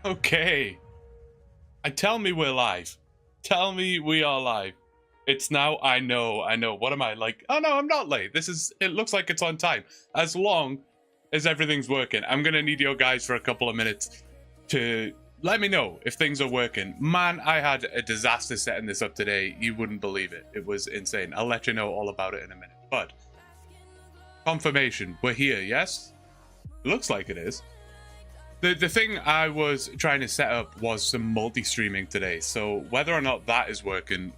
Okay. Tell me we're live. Tell me we are live. It's now. I know. What am I like? Oh no, I'm not late. It looks like it's on time. As long as everything's working. I'm gonna need your guys for a couple of minutes to let me know if things are working. Man, I had a disaster setting this up today. You wouldn't believe it. It was insane. I'll let you know all about it in a minute. But confirmation, we're here, yes? It looks like it is. The thing I was trying to set up was some multi-streaming today, so whether or not that is working,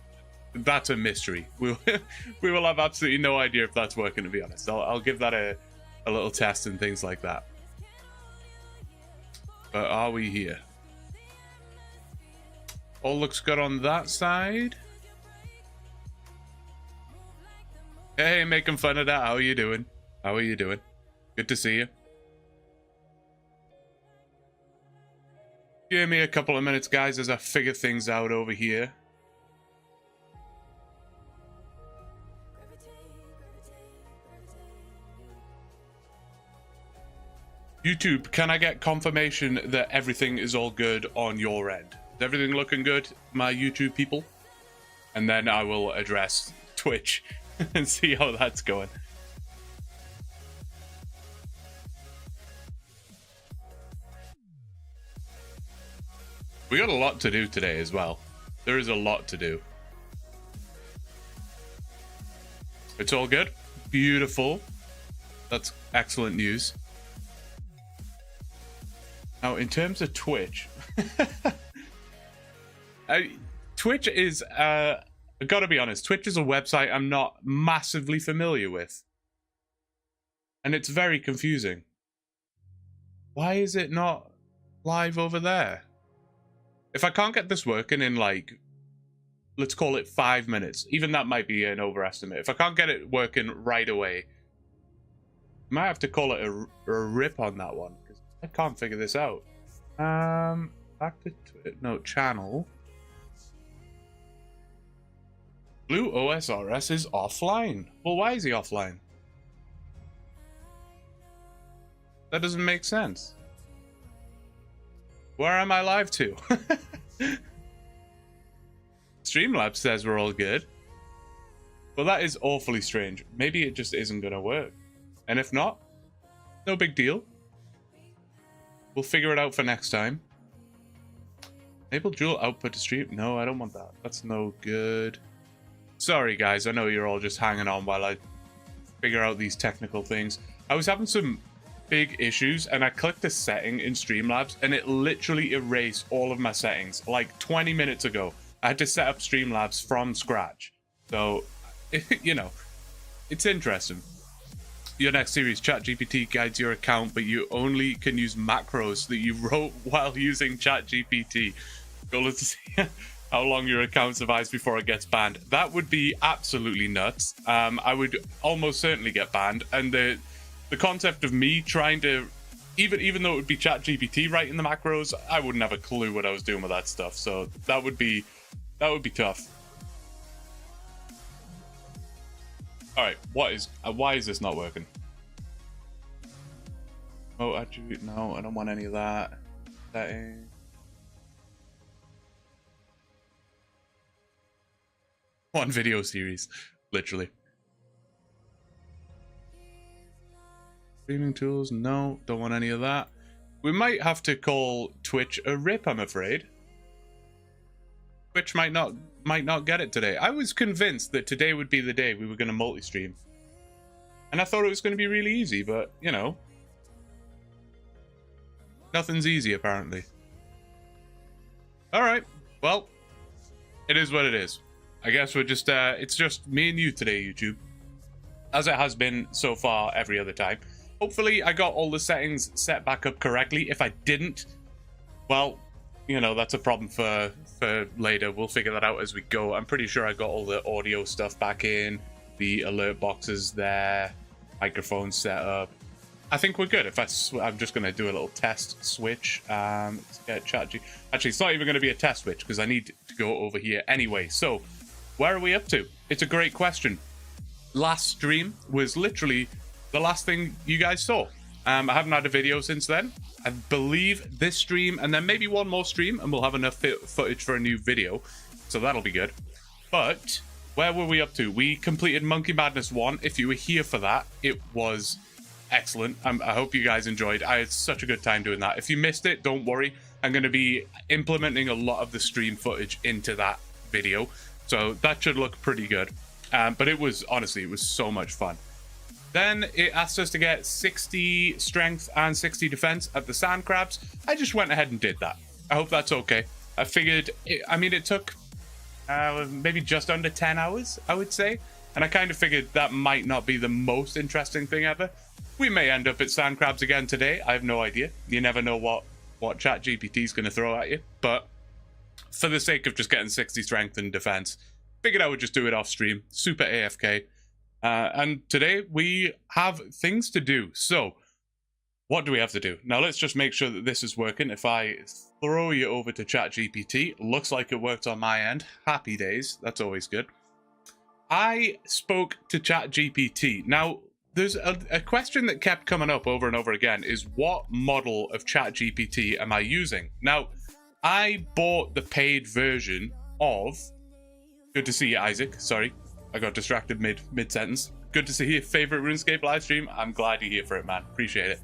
that's a mystery. We will have absolutely no idea if that's working, to be honest. I'll give that a little test and things like that. But are we here? All looks good on that side. Hey, making fun of that. How are you doing? How are you doing? Good to see you. Give me a couple of minutes, guys, as I figure things out over here. YouTube, can I get confirmation that everything is all good on your end? Is everything looking good, my YouTube people? And then I will address Twitch and see how that's going. We got a lot to do today as well. There is a lot to do. It's all good. Beautiful. That's excellent news. Now, in terms of Twitch, Twitch is, I gotta be honest, Twitch is a website I'm not massively familiar with. And it's very confusing. Why is it not live over there? If I can't get this working in, like, let's call it 5 minutes, even that might be an overestimate. If I can't get it working right away, I might have to call it a rip on that one, because I can't figure this out. Back to no channel. Blue OSRS is offline. Well, why is he offline? That doesn't make sense. Where am I live to? Streamlabs says we're all good. Well, that is awfully strange. Maybe it just isn't going to work. And if not, no big deal. We'll figure it out for next time. Enable dual output to stream. No, I don't want that. That's no good. Sorry, guys. I know you're all just hanging on while I figure out these technical things. I was having some big issues, and I clicked a setting in Streamlabs, and it literally erased all of my settings. Like 20 minutes ago, I had to set up Streamlabs from scratch. So, you know, it's interesting. Your next series, ChatGPT guides your account, but you only can use macros that you wrote while using ChatGPT. Goal is to see how long your account survives before it gets banned. That would be absolutely nuts. I would almost certainly get banned, and the concept of me trying to, even though it would be ChatGPT writing the macros, I wouldn't have a clue what I was doing with that stuff. So that would be tough. All right, why is this not working? Oh, attribute, no, I don't want any of that. Setting. One video series, literally. Streaming tools, no, don't want any of that. We might have to call Twitch a rip, I'm afraid. Twitch might not get it today. I was convinced that today would be the day we were going to multi-stream. And I thought it was going to be really easy, but, you know. Nothing's easy, apparently. Alright, well, it is what it is. I guess we're just, it's just me and you today, YouTube. As it has been so far every other time. Hopefully I got all the settings set back up correctly. If I didn't, well, you know, that's a problem for later. We'll figure that out as we go. I'm pretty sure I got all the audio stuff back in, the alert boxes there, microphone set up. I think we're good. I'm just going to do a little test switch. Let's get ChatGPT. Actually, it's not even going to be a test switch because I need to go over here anyway. So, where are we up to? It's a great question. Last stream was literally the last thing you guys saw. I haven't had a video since then. I believe this stream and then maybe one more stream and we'll have enough footage for a new video. So that'll be good. But where were we up to? We completed Monkey Madness 1. If you were here for that, it was excellent. I hope you guys enjoyed. I had such a good time doing that. If you missed it, don't worry. I'm going to be implementing a lot of the stream footage into that video. So that should look pretty good. But it was, honestly, it was so much fun. Then it asked us to get 60 strength and 60 defense at the sand crabs. I just went ahead and did that. I hope that's okay. I figured, it took maybe just under 10 hours, I would say. And I kind of figured that might not be the most interesting thing ever. We may end up at sand crabs again today. I have no idea. You never know what ChatGPT is going to throw at you. But for the sake of just getting 60 strength and defense, figured I would just do it off stream. Super AFK. And today we have things to do. So what do we have to do? Now let's just make sure that this is working. If I throw you over to ChatGPT, looks like it worked on my end. Happy days. That's always good. I spoke to ChatGPT. Now there's a question that kept coming up over and over again is what model of ChatGPT am I using? Now I bought the paid version of... Good to see you, Isaac. Sorry. I got distracted mid-sentence. Good to see your favorite RuneScape live stream. I'm glad you're here for it, man. Appreciate it.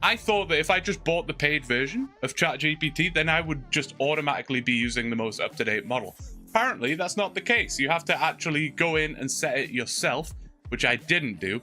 I thought that if I just bought the paid version of ChatGPT, then I would just automatically be using the most up-to-date model. Apparently, that's not the case. You have to actually go in and set it yourself, which I didn't do.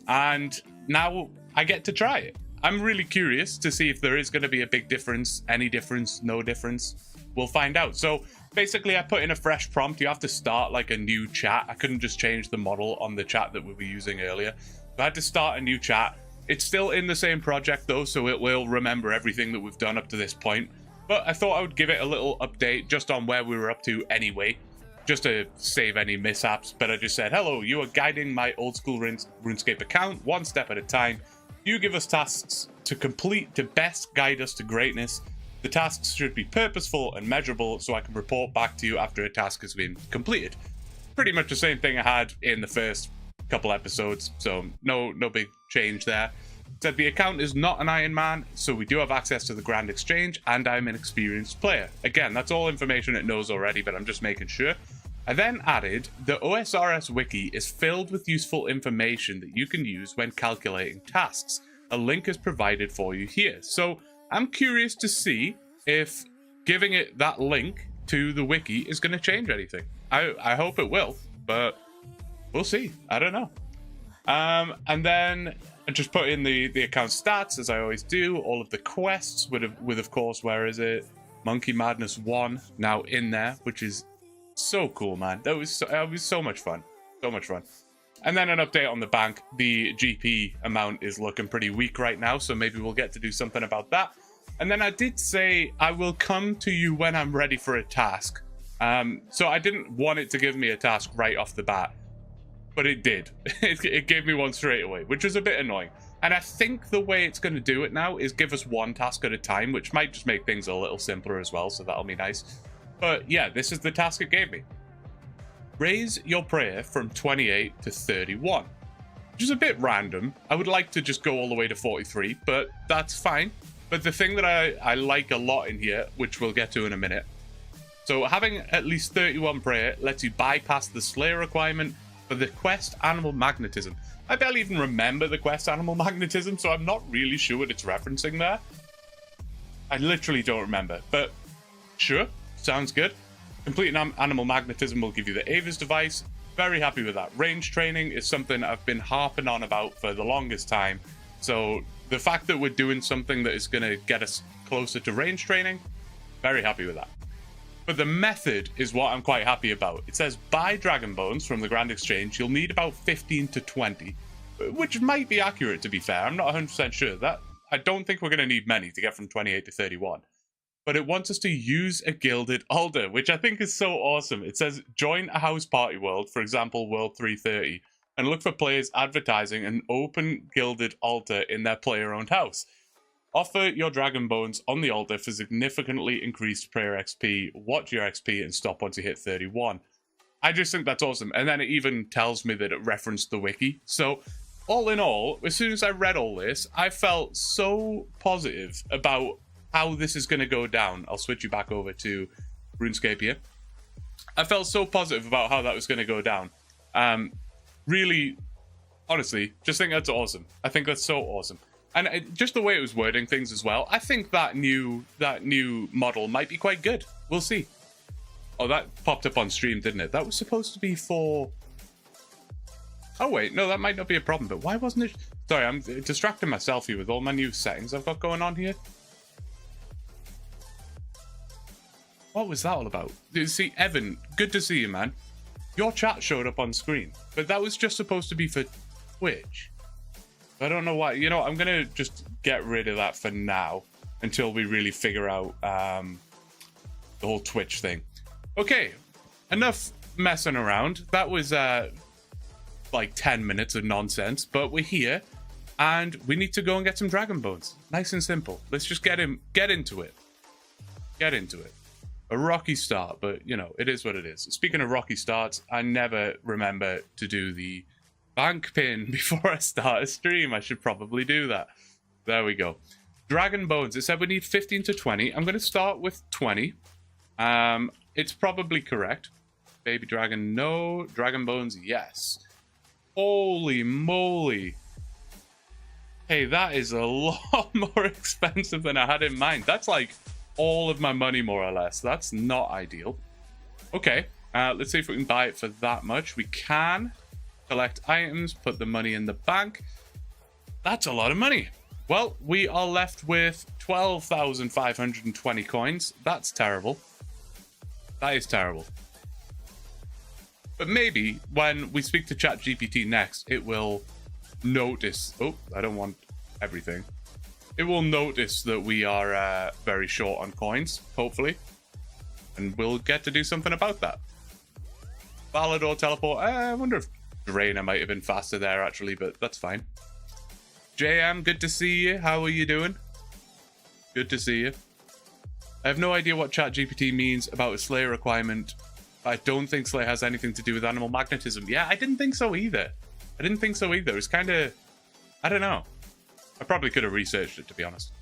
And now I get to try it. I'm really curious to see if there is going to be a big difference, any difference, no difference. We'll find out. So basically, I put in a fresh prompt. You have to start like a new chat. I couldn't just change the model on the chat that we were using earlier. So I had to start a new chat. It's still in the same project though, so it will remember everything that we've done up to this point. But I thought I would give it a little update just on where we were up to anyway, just to save any mishaps. But I just said, hello, you are guiding my old school RuneScape account one step at a time. You give us tasks to complete to best guide us to greatness. The tasks should be purposeful and measurable so I can report back to you after a task has been completed. Pretty much the same thing I had in the first couple episodes, so no big change there. It said the account is not an Iron Man, so we do have access to the Grand Exchange, and I'm an experienced player. Again, that's all information it knows already, but I'm just making sure. I then added, the OSRS wiki is filled with useful information that you can use when calculating tasks. A link is provided for you here. So I'm curious to see if giving it that link to the wiki is going to change anything. I hope it will, but we'll see. I don't know. And then I just put in the account stats, as I always do. All of the quests with of course, where is it? Monkey Madness 1 now in there, which is so cool, man. That was so much fun. So much fun. And then an update on the bank. The GP amount is looking pretty weak right now, so maybe we'll get to do something about that. And then I did say I will come to you when I'm ready for a task. So I didn't want it to give me a task right off the bat, but it did. It gave me one straight away, which was a bit annoying. And I think the way it's going to do it now is give us one task at a time, which might just make things a little simpler as well, so that'll be nice. But yeah, this is the task it gave me. Raise your prayer from 28 to 31, which is a bit random. I would like to just go all the way to 43, but that's fine. But the thing that I like a lot in here, which we'll get to in a minute, so having at least 31 prayer lets you bypass the Slayer requirement for the quest Animal Magnetism. I barely even remember the quest Animal Magnetism, so I'm not really sure what it's referencing there. I literally don't remember, but sure, sounds good. Completing Animal Magnetism will give you the Ava's device. Very happy with that. Range training is something I've been harping on about for the longest time. So the fact that we're doing something that is going to get us closer to range training, very happy with that. But the method is what I'm quite happy about. It says buy Dragon Bones from the Grand Exchange. You'll need about 15 to 20, which might be accurate to be fair. I'm not 100% sure. I don't think we're going to need many to get from 28 to 31. But it wants us to use a gilded altar, which I think is so awesome. It says join a house party world, for example, World 330, and look for players advertising an open gilded altar in their player-owned house. Offer your Dragon Bones on the altar for significantly increased prayer XP, watch your XP, and stop once you hit 31. I just think that's awesome. And then it even tells me that it referenced the wiki. So all in all, as soon as I read all this, I felt so positive about how this is going to go down. I'll switch you back over to RuneScape here. I felt so positive about how that was going to go down. Really, honestly, just think that's awesome. I think that's so awesome. And just the way it was wording things as well, I think that new model might be quite good. We'll see. Oh, that popped up on stream, didn't it? That was supposed to be for... Oh, wait. No, that might not be a problem. But why wasn't it... Sorry, I'm distracting myself here with all my new settings I've got going on here. What was that all about? You see, Evan, good to see you, man. Your chat showed up on screen. But that was just supposed to be for Twitch. I don't know why. You know, I'm going to just get rid of that for now. Until we really figure out the whole Twitch thing. Okay, enough messing around. That was like 10 minutes of nonsense, but we're here and we need to go and get some dragon bones. Nice and simple. Let's just get into it. Get into it. A rocky start, but you know, it is what it is. Speaking of rocky starts, I never remember to do the bank pin before I start a stream. I should probably do that. There we go. Dragon bones. It said we need 15 to 20. I'm going to start with 20. It's probably correct. Baby dragon, no. Dragon bones, yes. Holy moly. Hey, that is a lot more expensive than I had in mind. That's like all of my money, more or less. That's not ideal. Okay, let's see if we can buy it for that much. We can collect items, put the money in the bank. That's a lot of money. Well, we are left with 12,520 coins. That's terrible. That is terrible. But maybe when we speak to ChatGPT next, it will notice... Oh, I don't want everything. It will notice that we are very short on coins, hopefully. And we'll get to do something about that. Valador teleport. I wonder if Drainer might have been faster there, actually, but that's fine. JM, good to see you. How are you doing? Good to see you. I have no idea what ChatGPT means about a Slayer requirement. I don't think Slayer has anything to do with animal magnetism. Yeah, I didn't think so either. It's kind of... I don't know. I probably could have researched it, to be honest.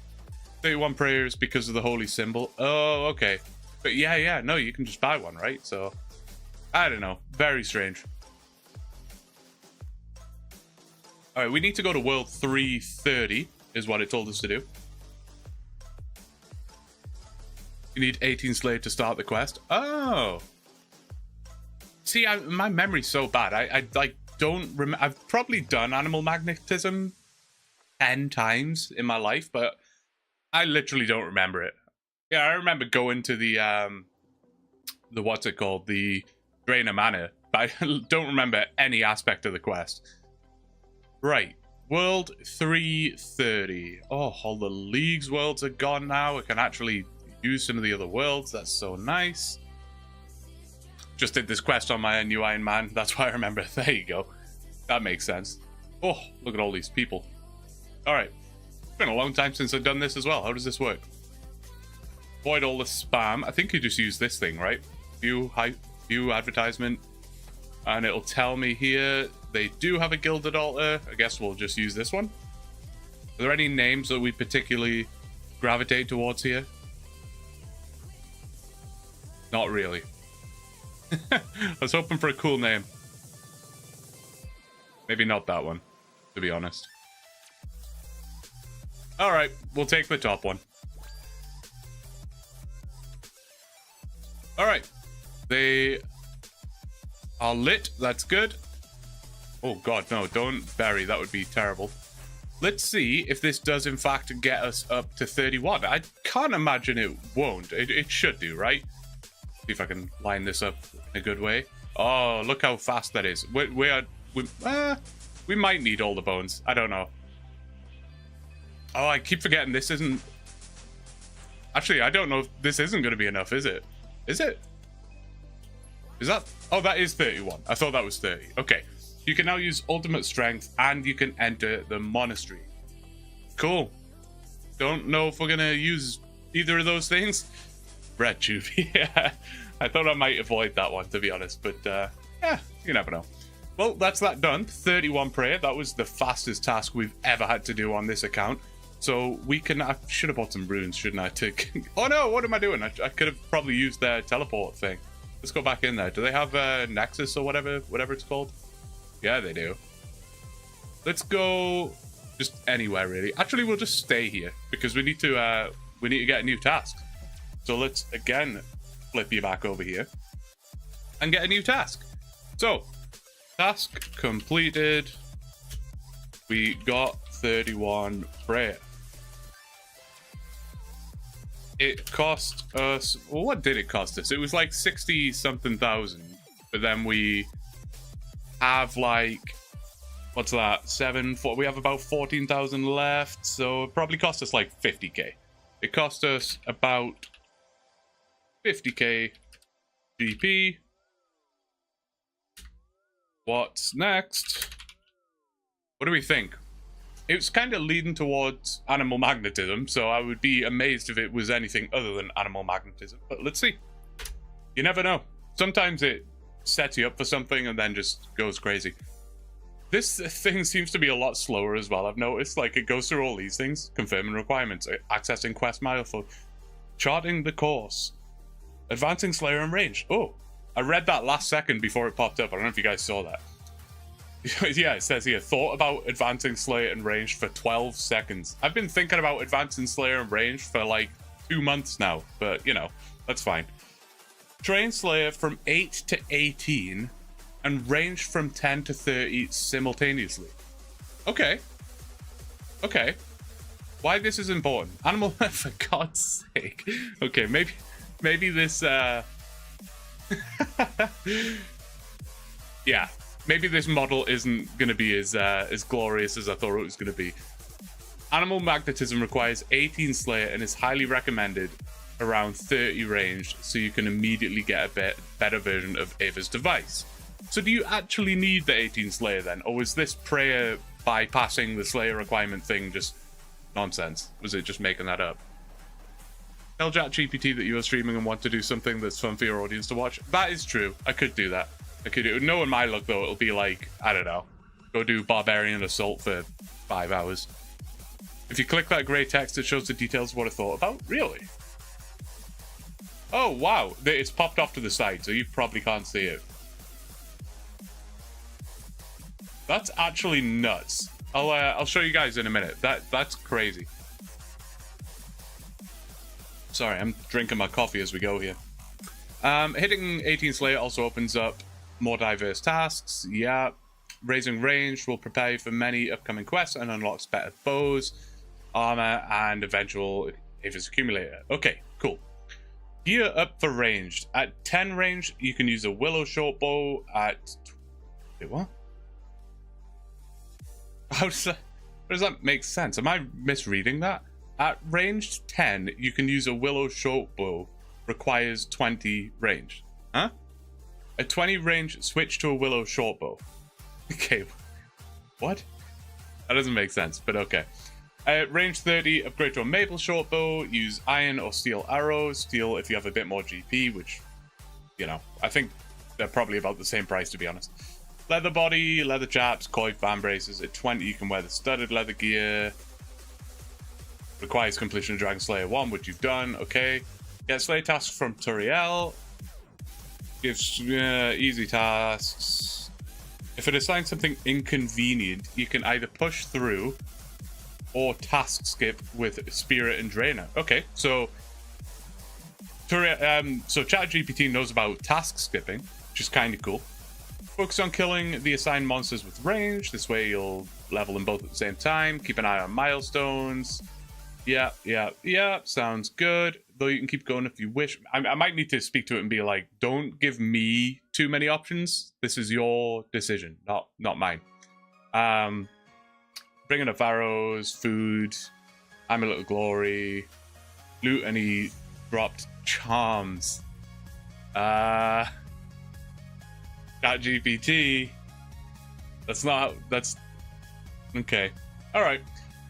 31 prayers because of the holy symbol. Oh, okay. But yeah, no, you can just buy one, right? So, I don't know. Very strange. Alright, we need to go to World 330, is what it told us to do. You need 18 Slayer to start the quest. Oh. See, my memory's so bad. I like don't remember. I've probably done animal magnetism 10 times in my life, but I literally don't remember it. Yeah, I remember going to the what's it called? The Drainer Manor, but I don't remember any aspect of the quest. Right. World 330. Oh, all the League's worlds are gone now. I can actually use some of the other worlds. That's so nice. Just did this quest on my new Iron Man. That's why I remember. There you go. That makes sense. Oh, look at all these people. Alright. It's been a long time since I've done this as well. How does this work? Avoid all the spam. I think you just use this thing, right? View advertisement. And it'll tell me here they do have a gilded altar. I guess we'll just use this one. Are there any names that we particularly gravitate towards here? Not really. I was hoping for a cool name. Maybe not that one, to be honest. Alright, we'll take the top one. Alright. They are lit. That's good. Oh god, no, don't bury. That would be terrible. Let's see if this does in fact get us up to 31. I can't imagine it won't. It should do, right? See if I can line this up in a good way. Oh, look how fast that is. We might need all the bones. I don't know. Oh, I keep forgetting this isn't... Actually, I don't know if this isn't going to be enough, is it? Is it? Is that... Oh, that is 31. I thought that was 30. Okay. You can now use ultimate strength and you can enter the monastery. Cool. Don't know if we're going to use either of those things. Red tube. Yeah. I thought I might avoid that one, to be honest. But, yeah, you never know. Well, that's that done. 31 prayer. That was the fastest task we've ever had to do on this account. So we can... I should have bought some runes, shouldn't I? Oh no, what am I doing? I could have probably used their teleport thing. Let's go back in there. Do they have a Nexus or whatever it's called? Yeah, they do. Let's go just anywhere, really. Actually, we'll just stay here because we need to get a new task. So let's, again, flip you back over here and get a new task. So... task completed. We got 31 prayer. It cost us... well, what did it cost us? It was like 60 something thousand. But then we have like... what's that? We have about 14,000 left. So it probably cost us like 50k. It cost us about 50k GP. What's next? What do we think? It's kind of leading towards animal magnetism, so I would be amazed if it was anything other than animal magnetism. But let's see. You never know. Sometimes it sets you up for something and then just goes crazy. This thing seems to be a lot slower as well, I've noticed. Like, it goes through all these things. Confirming requirements. Accessing quest milestone. Charting the course. Advancing Slayer and range. Oh. I read that last second before it popped up. I don't know if you guys saw that. Yeah, it says here, thought about advancing Slayer and range for 12 seconds. I've been thinking about advancing Slayer and range for like 2 months now, but you know, that's fine. Train Slayer from 8 to 18 and range from 10 to 30 simultaneously. Okay. Okay. Why this is important? Animal, for God's sake. Okay, maybe this, yeah, maybe this model isn't going to be as glorious as I thought it was going to be. Animal magnetism requires 18 Slayer and is highly recommended around 30 range, so you can immediately get a better version of Ava's device. So do you actually need the 18 Slayer then? Or was this prayer bypassing the Slayer requirement thing just nonsense? Was it just making that up? Tell ChatGPT that you are streaming and want to do something that's fun for your audience to watch. That is true. I could do that. I could do it. Knowing my luck, though, it'll be like, I don't know, go do Barbarian Assault for 5 hours. If you click that grey text, it shows the details of what I thought about. Really? Oh, wow. It's popped off to the side, so you probably can't see it. That's actually nuts. I'll show you guys in a minute. That's crazy. Sorry, I'm drinking my coffee as we go here. Hitting 18 Slayer also opens up more diverse tasks. Yeah. Raising range will prepare you for many upcoming quests and unlocks better bows, armor, and eventual Ava's accumulator. Okay, cool. Gear up for ranged. At 10 range, you can use a willow short bow. At... wait, what? How does that make sense? Am I misreading that? At range 10, you can use a willow short bow. Requires 20 range. Huh? At 20 range, switch to a willow short bow. Okay. What? That doesn't make sense, but okay. At range 30, upgrade to a maple short bow. Use iron or steel arrows. Steel if you have a bit more GP, which, you know, I think they're probably about the same price, to be honest. Leather body, leather chaps, coif, fan braces. At 20, you can wear the studded leather gear. Requires completion of Dragon Slayer 1, which you've done. Okay. Get Slayer tasks from Turiel. Gives easy tasks. If it assigns something inconvenient, you can either push through or task skip with Spirit and Drainer. Okay, so ChatGPT knows about task skipping, which is kind of cool. Focus on killing the assigned monsters with range. This way you'll level them both at the same time. Keep an eye on milestones. Yeah, sounds good. Though you can keep going if you wish. I might need to speak to it and be like, don't give me too many options. This is your decision, not mine. Bringing up arrows, food, Amulet of Glory, loot any dropped charms. ChatGPT. That's okay. All right.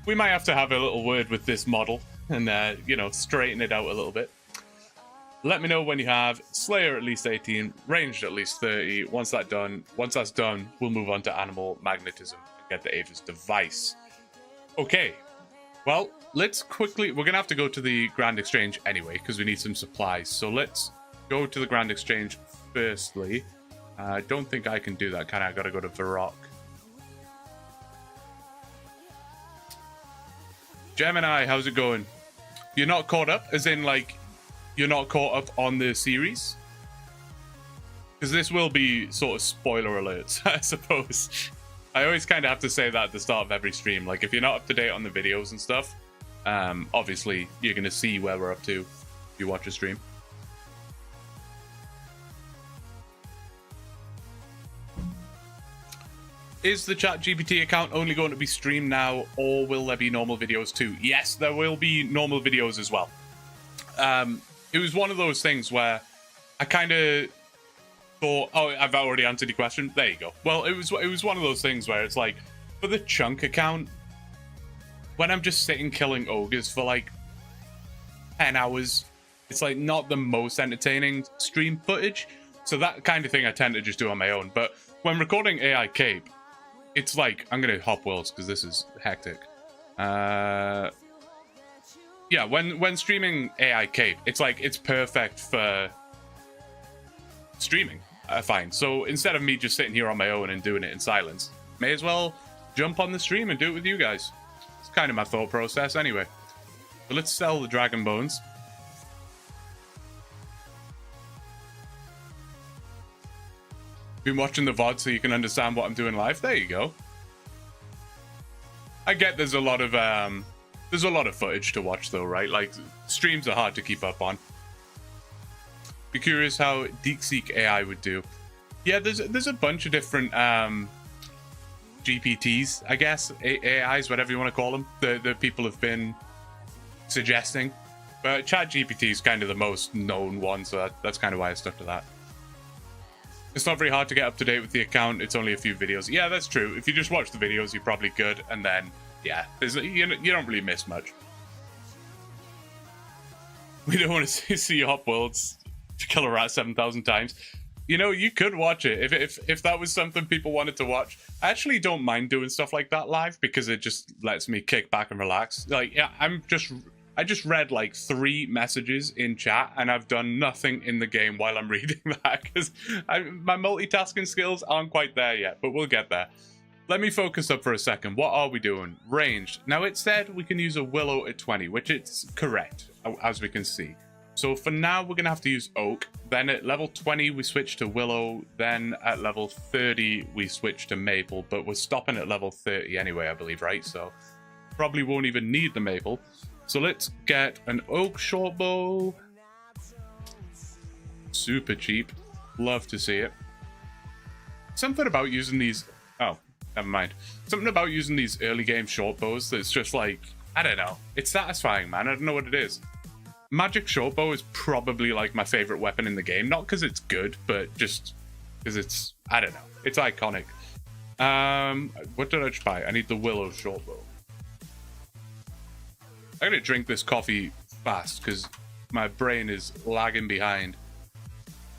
We might have to have a little word with this model and, you know, straighten it out a little bit. Let me know when you have Slayer at least 18, ranged at least 30. Once that's done, we'll move on to animal magnetism and get the Avis device. Okay, well, let's quickly... We're going to have to go to the Grand Exchange anyway, because we need some supplies. So let's go to the Grand Exchange firstly. I don't think I can do that, can I? I got to go to Varrock. Gemini, how's it going? You're not caught up? As in, like, you're not caught up on the series? Because this will be sort of spoiler alerts, I suppose. I always kind of have to say that at the start of every stream. Like, if you're not up to date on the videos and stuff, obviously, you're going to see where we're up to if you watch a stream. Is the ChatGPT account only going to be streamed now, or will there be normal videos too? Yes, there will be normal videos as well. It was one of those things where I kind of thought, oh, I've already answered your question. There you go. Well, it was one of those things where it's like, for the chunk account, when I'm just sitting killing ogres for like 10 hours, it's like not the most entertaining stream footage. So that kind of thing I tend to just do on my own. But when recording AI Cape, it's like, I'm going to hop worlds because this is hectic. Yeah, when streaming AI Cape, it's like, it's perfect for streaming, I find. So instead of me just sitting here on my own and doing it in silence, may as well jump on the stream and do it with you guys. It's kind of my thought process anyway. But let's sell the dragon bones. Been watching the VOD so you can understand what I'm doing live. There you go. I get there's a lot of footage to watch though, right? Like, streams are hard to keep up on. Be curious how DeepSeek AI would do. Yeah, there's a bunch of different GPTs, I guess, AIs, whatever you want to call them, that people have been suggesting. But ChatGPT is kind of the most known one, so that's kind of why I stuck to that. It's not very hard to get up to date with the account. It's only a few videos. Yeah, that's true. If you just watch the videos, you're probably good. And then, yeah, you don't really miss much. We don't want to see Hop Worlds to kill a rat 7,000 times. You know, you could watch it if that was something people wanted to watch. I actually don't mind doing stuff like that live because it just lets me kick back and relax. Like, yeah, I just read like 3 messages in chat and I've done nothing in the game while I'm reading that because my multitasking skills aren't quite there yet, but we'll get there. Let me focus up for a second. What are we doing? Ranged. Now it said we can use a willow at 20, which it's correct, as we can see. So for now, we're going to have to use oak. Then at level 20, we switch to willow. Then at level 30, we switch to maple, but we're stopping at level 30 anyway, I believe, right? So probably won't even need the maple. So let's get an oak short bow. Super cheap. Love to see it. Something about using these... Oh, never mind. Something about using these early game short bows that's just like... I don't know. It's satisfying, man. I don't know what it is. Magic short bow is probably like my favorite weapon in the game. Not because it's good, but just because it's... I don't know. It's iconic. What did I just buy? I need the willow short bow. I'm gonna drink this coffee fast because my brain is lagging behind.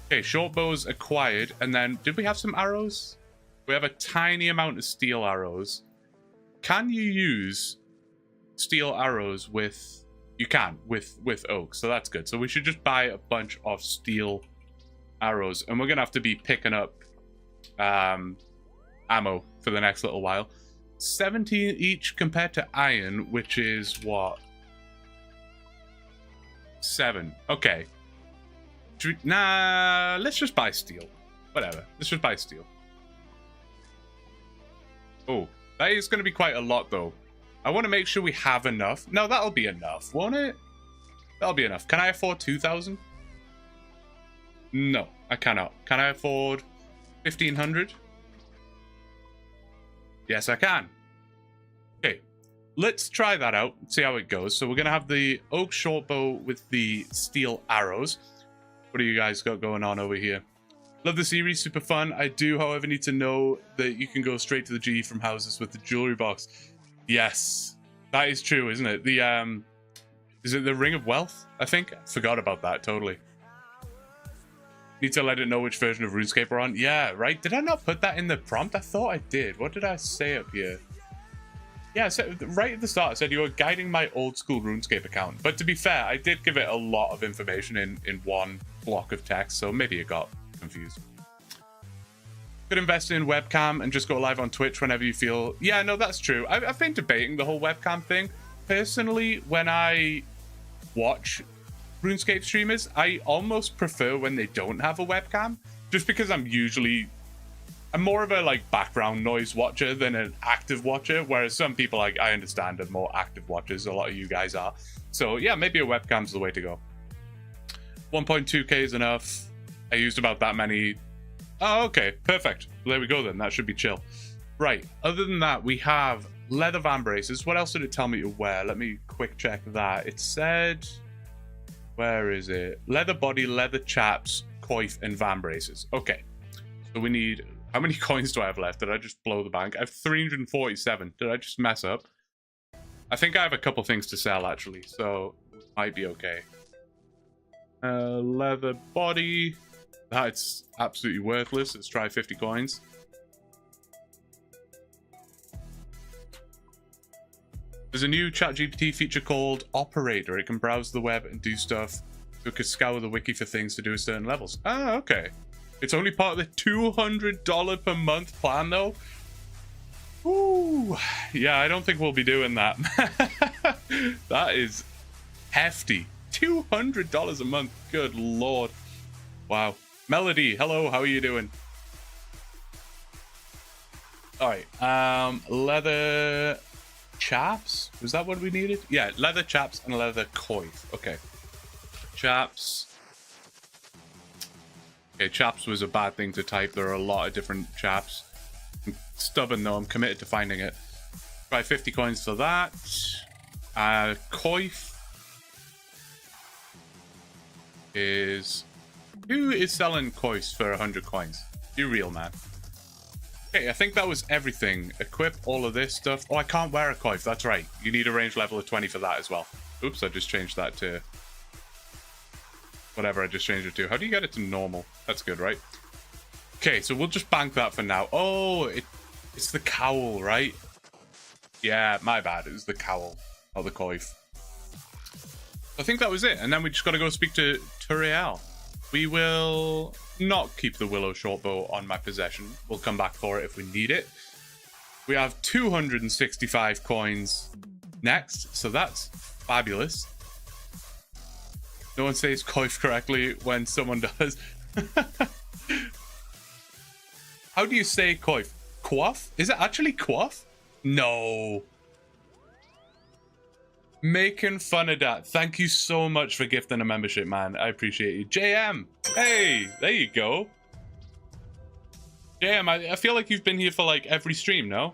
Okay, short bows acquired, and then did we have some arrows? We have a tiny amount of steel arrows. Can you use steel arrows with... You can, with oak, so that's good. So we should just buy a bunch of steel arrows, and we're gonna have to be picking up ammo for the next little while. 17 each compared to iron, which is what? 7. Okay. Nah, let's just buy steel. Whatever. Let's just buy steel. Oh, that is going to be quite a lot, though. I want to make sure we have enough. No, that'll be enough, won't it? That'll be enough. Can I afford 2,000? No, I cannot. Can I afford 1,500? Yes, I can. Okay, let's try that out, see how it goes. So we're going to have the oak short bow with the steel arrows. What do you guys got going on over here? Love the series, super fun. I do, however, need to know that you can go straight to the G from houses with the jewelry box. Yes, that is true, isn't it? The, is it the Ring of Wealth, I think? I forgot about that, totally. Need to let it know which version of RuneScape we're on. Yeah, right? Did I not put that in the prompt? I thought I did. What did I say up here? Yeah, so right at the start, I said you were guiding my old school RuneScape account. But to be fair, I did give it a lot of information in one block of text, so maybe it got confused. Could invest in webcam and just go live on Twitch whenever you feel... Yeah, no, that's true. I've been debating the whole webcam thing. Personally, when I watch RuneScape streamers, I almost prefer when they don't have a webcam, just because I'm more of a like background noise watcher than an active watcher, whereas some people, like, I understand, are more active watchers. A lot of you guys are. So yeah, maybe a webcam's the way to go. 1.2k is enough. I used about that many. Oh, okay, perfect. There we go then. That should be chill. Right, other than that, we have leather van braces. What else did it tell me to wear? Let me quick check that. It said... Where is it? Leather body, leather chaps, coif, and van braces. Okay, so we need... How many coins do I have left? Did I just blow the bank? I have 347. Did I just mess up? I think I have a couple things to sell, actually, so might be okay. Leather body. That's absolutely worthless. Let's try 50 coins. There's a new ChatGPT feature called Operator. It can browse the web and do stuff. So it could scour the wiki for things to do at certain levels. Ah, okay. It's only part of the $200 per month plan, though. Ooh. Yeah, I don't think we'll be doing that. That is hefty. $200 a month. Good lord. Wow. Melody, hello. How are you doing? All right. Leather chaps. Was that what we needed? Yeah, leather chaps and leather coif. Okay. Chaps. Okay, chaps was a bad thing to type. There are a lot of different chaps. I'm stubborn though. I'm committed to finding it. Try 50 coins for that. Coif is... Who is selling coifs for 100 coins? You real, man. Okay, I think that was everything. Equip all of this stuff. Oh, I can't wear a coif. That's right. You need a range level of 20 for that as well. Oops, I just changed that to... Whatever I just changed it to. How do you get it to normal? That's good, right? Okay, so we'll just bank that for now. Oh, it's the cowl, right? Yeah, my bad. It was the cowl, not the coif. I think that was it. And then we just got to go speak to Turiel. We will not keep the willow shortbow on my possession. We'll come back for it if we need it. We have 265 coins next, so that's fabulous. No one says coif correctly when someone does. How do you say coif? Quaff? Is it actually quaff? No. Making fun of that. Thank you so much for gifting a membership, man. I appreciate you. JM. Hey, there you go. JM, I feel like you've been here for like every stream, no?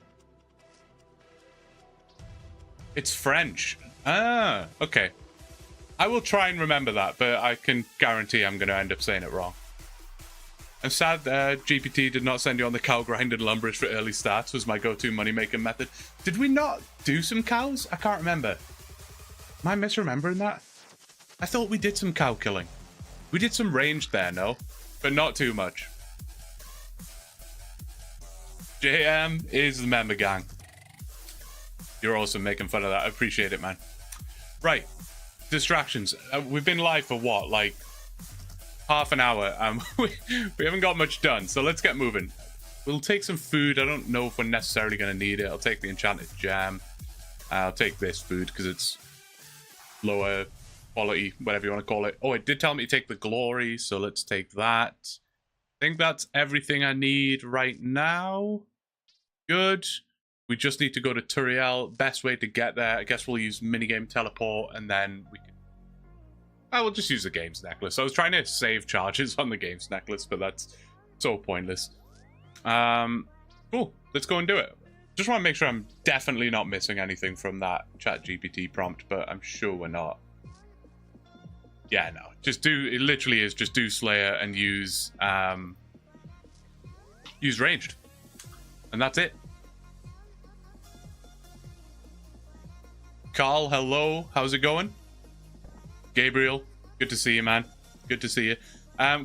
It's French. Ah, okay. I will try and remember that, but I can guarantee I'm going to end up saying it wrong. I'm sad GPT did not send you on the cow grind and lumberage for early starts was my go-to money-making method. Did we not do some cows? I can't remember. Am I misremembering that? I thought we did some cow killing. We did some range there, no? But not too much. JM is the member gang. You're awesome making fun of that. I appreciate it, man. Right. Distractions. We've been live for what? Like half an hour. We haven't got much done. So let's get moving. We'll take some food. I don't know if we're necessarily going to need it. I'll take the enchanted jam. I'll take this food because it's lower quality, whatever you want to call it. Oh, it did tell me to take the glory, so let's take that. I think that's everything I need right now. Good. We just need to go to Turiel. Best way to get there, I guess we'll use minigame teleport, and then we can... I will just use the games necklace. I was trying to save charges on the games necklace, but that's so pointless. Cool. Let's go and do it. Just want to make sure I'm definitely not missing anything from that ChatGPT prompt, but I'm sure we're not. Yeah, no. Just do... It literally is just do Slayer and use... use ranged. And that's it. Carl, hello. How's it going? Gabriel, good to see you, man. Good to see you.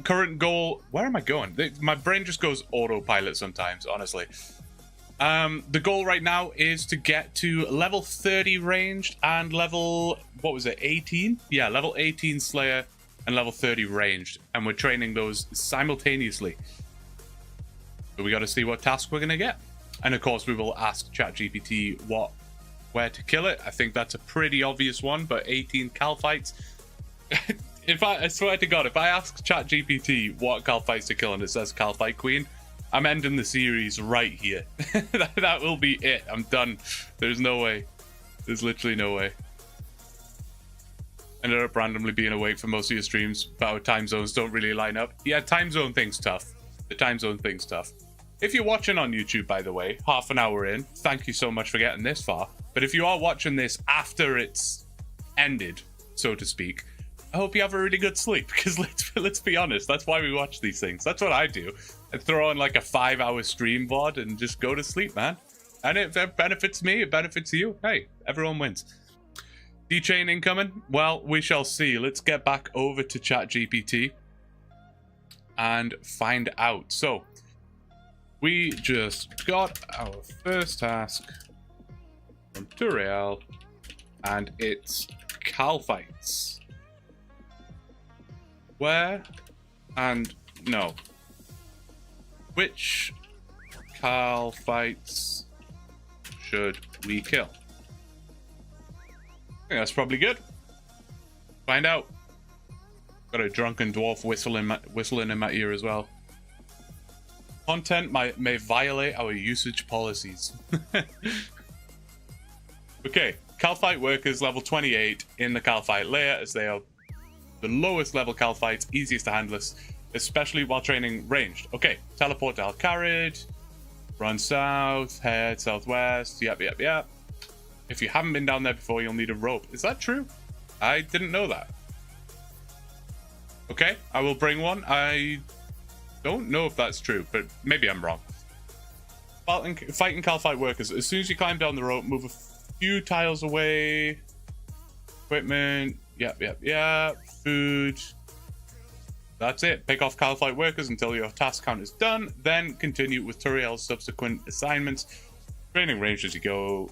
Current goal. Where am I going? My brain just goes autopilot sometimes, honestly. The goal right now is to get to level 30 ranged and level, what was it, 18? Yeah, level 18 Slayer and level 30 ranged. And we're training those simultaneously. So we got to see what task we're going to get. And of course, we will ask ChatGPT where to kill it. I think that's a pretty obvious one, but 18 Cal fights. I swear to God, if I ask ChatGPT what Cal fights to kill and it says Cal fight Queen, I'm ending the series right here. That will be it. I'm done. There's no way. There's literally no way. Ended up randomly being awake for most of your streams, but our time zones don't really line up. Yeah, time zone thing's tough. The time zone thing's tough. If you're watching on YouTube, by the way, half an hour in, thank you so much for getting this far. But if you are watching this after it's ended, so to speak, I hope you have a really good sleep, because let's be honest, that's why we watch these things. That's what I do. I throw on like a 5-hour stream VOD and just go to sleep, man. And if that benefits me, it benefits you. Hey, everyone wins. D-chain incoming? Well, we shall see. Let's get back over to ChatGPT and find out. So, we just got our first task from Turiel, and it's Cal fights. Where and no. Which Cal fights should we kill? I think that's probably good. Find out. Got a drunken dwarf whistling in my ear as well. Content may violate our usage policies. Okay, Cal fight workers level 28 in the Cal fight layer, as they are the lowest level Cal fights, easiest to handle, especially while training ranged. Okay, teleport to Al-Kharid, run south, head southwest, yep. If you haven't been down there before, you'll need a rope. Is that true? I didn't know that. Okay, I will bring one. I don't know if that's true, but maybe I'm wrong. Fighting Cal fight workers. As soon as you climb down the rope, move a few tiles away. Equipment, yep. Food. That's it. Pick off Cal fight workers until your task count is done. Then continue with Turiel's subsequent assignments. Training range as you go.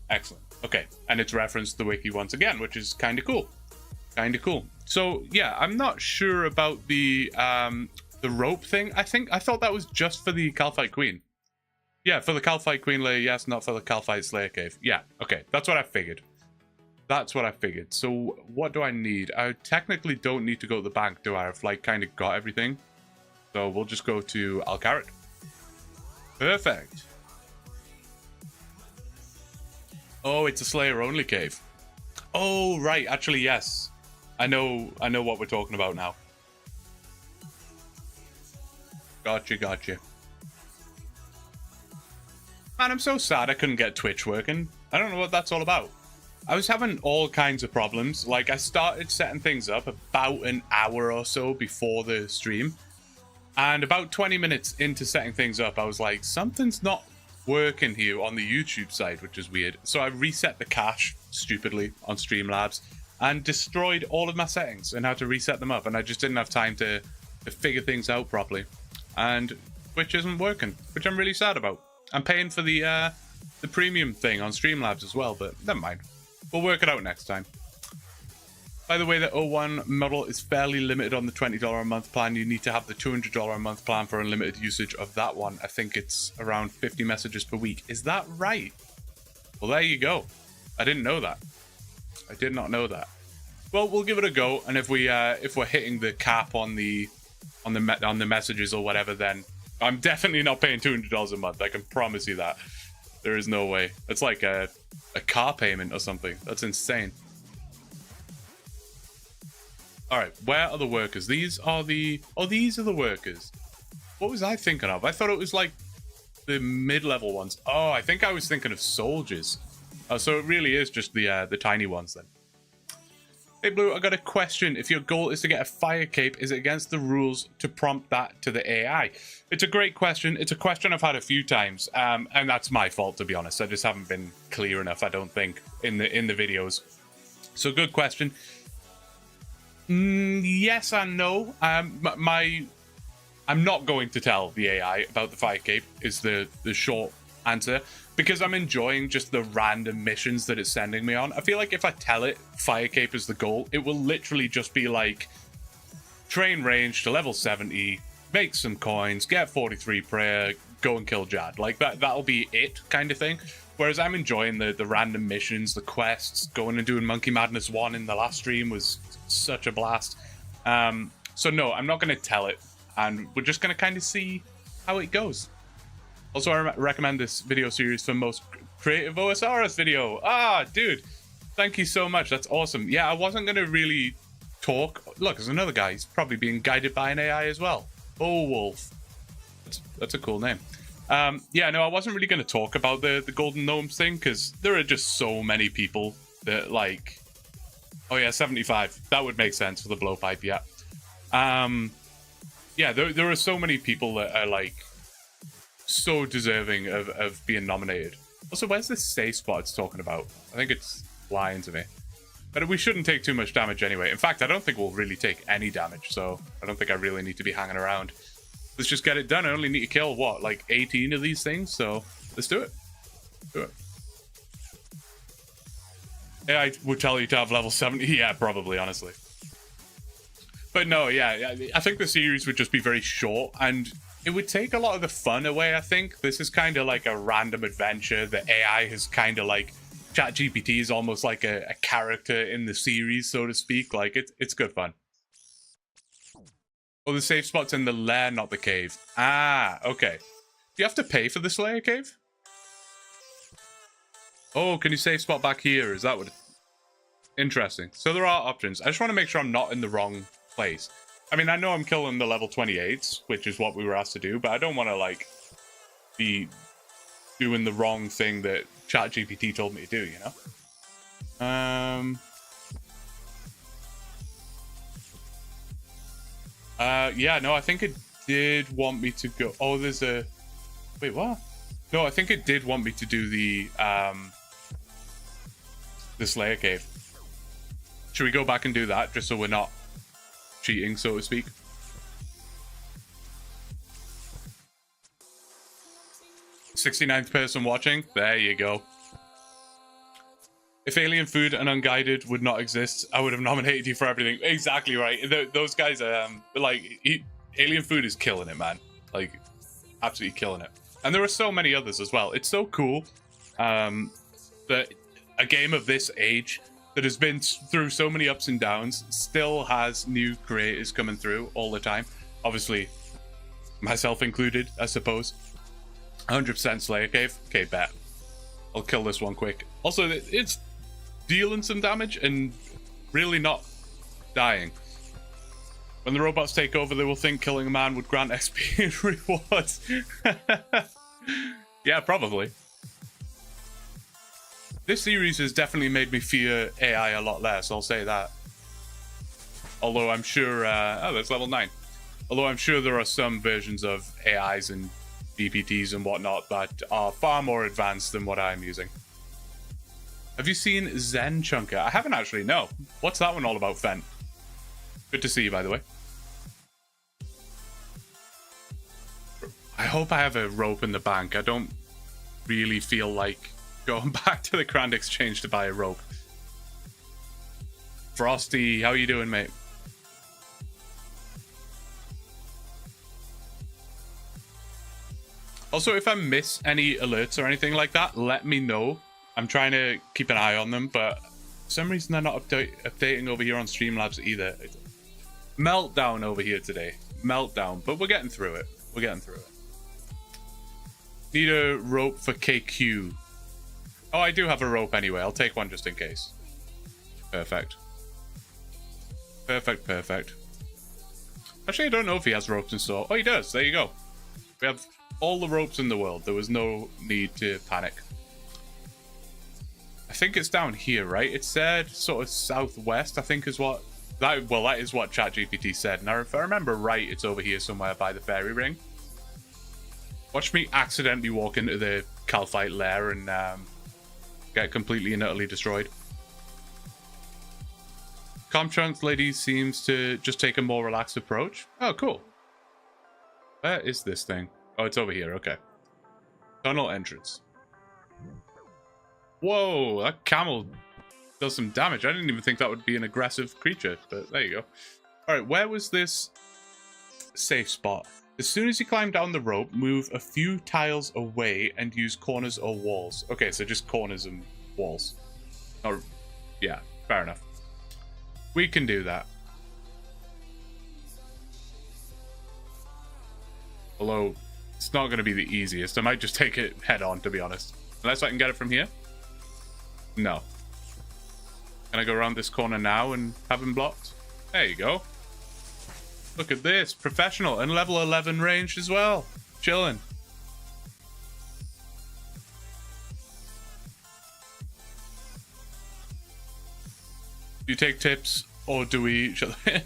Excellent. Okay, and it's referenced the wiki once again, which is kind of cool. So yeah, I'm not sure about the rope thing. I thought that was just for the Cal fight Queen. Yeah, for the Cal fight Queen layer, yes, not for the Cal fight Slayer cave. Yeah, okay, that's what I figured. So what do I need? I technically don't need to go to the bank, do I? I've like kind of got everything. So we'll just go to Al-Kharid. Perfect. Oh, it's a Slayer only cave. Oh, right. Actually, yes. I know what we're talking about now. Gotcha. Man, I'm so sad I couldn't get Twitch working. I don't know what that's all about. I was having all kinds of problems. Like, I started setting things up about an hour or so before the stream. And about 20 minutes into setting things up, I was like, something's not working here on the YouTube side, which is weird. So I reset the cache, stupidly, on Streamlabs, and destroyed all of my settings and had to reset them up. And I just didn't have time to figure things out properly. And Twitch isn't working, which I'm really sad about. I'm paying for the premium thing on Streamlabs as well, but never mind. We'll work it out next time. By the way, the 01 model is fairly limited on the $20 a month plan. You need to have the $200 a month plan for unlimited usage of that one. I think it's around 50 messages per week. Is that right? Well, there you go. I didn't know that. I did not know that. Well, we'll give it a go, and if we're hitting the cap on the messages or whatever, then I'm definitely not paying $200 a month. I can promise you that. There is no way. It's like a car payment or something. That's insane. All right, where are the workers? These are the workers. What was I thinking of? I thought it was like the mid-level ones. Oh, I think I was thinking of soldiers. So it really is just the tiny ones then. Hey Blue, I got a question. If your goal is to get a fire cape, is it against the rules to prompt that to the AI? It's a great question. It's a question I've had a few times, and that's my fault, to be honest. I just haven't been clear enough, I don't think, in the videos. So good question. Yes and no. I'm not going to tell the AI about the fire cape is the short answer, because I'm enjoying just the random missions that it's sending me on. I feel like if I tell it fire cape is the goal, it will literally just be like, train range to level 70, make some coins, get 43 prayer, go and kill Jad. Like that'll be it kind of thing. Whereas I'm enjoying the random missions, the quests. Going and doing Monkey Madness 1 in the last stream was such a blast. So no, I'm not going to tell it, and we're just going to kind of see how it goes. Also, I recommend this video series for most creative OSRS video. Ah, dude, thank you so much. That's awesome. Yeah, I wasn't going to really talk. Look, there's another guy. He's probably being guided by an AI as well. Oh, Wolf. That's a cool name. Yeah, no, I wasn't really going to talk about the Golden Gnomes thing, because there are just so many people that, like... Oh, yeah, 75. That would make sense for the blowpipe, yeah. Yeah, there are so many people that are, like, so deserving of being nominated. Also, where's this safe spot it's talking about? I think it's lying to me. But we shouldn't take too much damage anyway. In fact, I don't think we'll really take any damage, so I don't think I really need to be hanging around. Let's just get it done. I only need to kill, what, like 18 of these things? So let's do it. Do it. Yeah, I would tell you to have level 70. Yeah, probably, honestly. But no, yeah, I think the series would just be very short, and it would take a lot of the fun away, I think. This is kind of like a random adventure. The AI has kind of like... ChatGPT is almost like a character in the series, so to speak. Like, it's good fun. Oh, the safe spot's in the lair, not the cave. Ah, okay. Do you have to pay for the Slayer cave? Oh, can you save spot back here? Is that what... Interesting. So there are options. I just want to make sure I'm not in the wrong place. I mean, I know I'm killing the level 28s, which is what we were asked to do, but I don't want to, like, be doing the wrong thing that ChatGPT told me to do, you know? Yeah, no, I think it did want me to go... Oh, there's a... Wait, what? No, I think it did want me to do the Slayer cave. Should we go back and do that, just so we're not cheating, so to speak? '69th person watching. There you go. If alien food and unguided would not exist, I would have nominated you for everything. Exactly right. Those guys, alien food is killing it, man. Like, absolutely killing it. And there are so many others as well. It's so cool that a game of this age that has been through so many ups and downs still has new creators coming through all the time. Obviously, myself included, I suppose. 100% Slayer cave. Okay, bet. I'll kill this one quick. Also, it's dealing some damage and really not dying. When the robots take over, they will think killing a man would grant XP and rewards. Yeah, probably. This series has definitely made me fear AI a lot less, I'll say that. Although I'm sure... oh, that's level 9. Although I'm sure there are some versions of AIs and BPTs and whatnot that are far more advanced than what I'm using. Have you seen Zen Chunker? I haven't actually, no. What's that one all about, Fent? Good to see you, by the way. I hope I have a rope in the bank. I don't really feel like going back to the Grand Exchange to buy a rope. Frosty, how you doing, mate? Also, if I miss any alerts or anything like that, let me know. I'm trying to keep an eye on them, but for some reason they're not updating over here on Streamlabs either. Meltdown over here today. Meltdown, but we're getting through it. We're getting through it. Need a rope for KQ. Oh, I do have a rope anyway. I'll take one just in case. Perfect. Perfect, perfect. Actually, I don't know if he has ropes in store. Oh, he does. There you go. We have all the ropes in the world. There was no need to panic. I think it's down here, right? It said sort of southwest, I think is what... that is what ChatGPT said. Now, if I remember right, it's over here somewhere by the fairy ring. Watch me accidentally walk into the Calphite lair and get completely and utterly destroyed. Comtrunk lady seems to just take a more relaxed approach. Oh, cool. Where is this thing? Oh, it's over here. Okay. Tunnel entrance. Whoa, that camel does some damage. I didn't even think that would be an aggressive creature, but there you go. All right, where was this safe spot? As soon as you climb down the rope, move a few tiles away and use corners or walls. Okay, so just corners and walls. Oh, yeah, fair enough. We can do that. Although, it's not going to be the easiest. I might just take it head on, to be honest. Unless I can get it from here. No. Can I go around this corner now and have him blocked? There you go. Look at this. Professional and level 11 ranged as well. Chilling. Do you take tips or do we...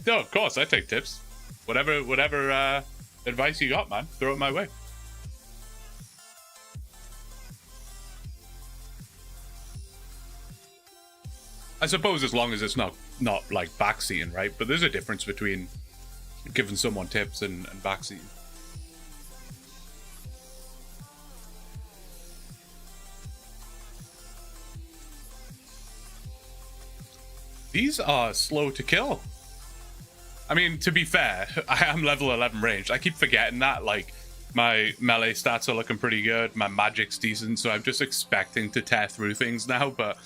No, of course, I take tips. Whatever advice you got, man. Throw it my way. I suppose as long as it's not like backseating, right? But there's a difference between giving someone tips and backseating. These are slow to kill. I mean, to be fair, I am level 11 ranged. I keep forgetting that. Like, my melee stats are looking pretty good. My magic's decent, so I'm just expecting to tear through things now, but...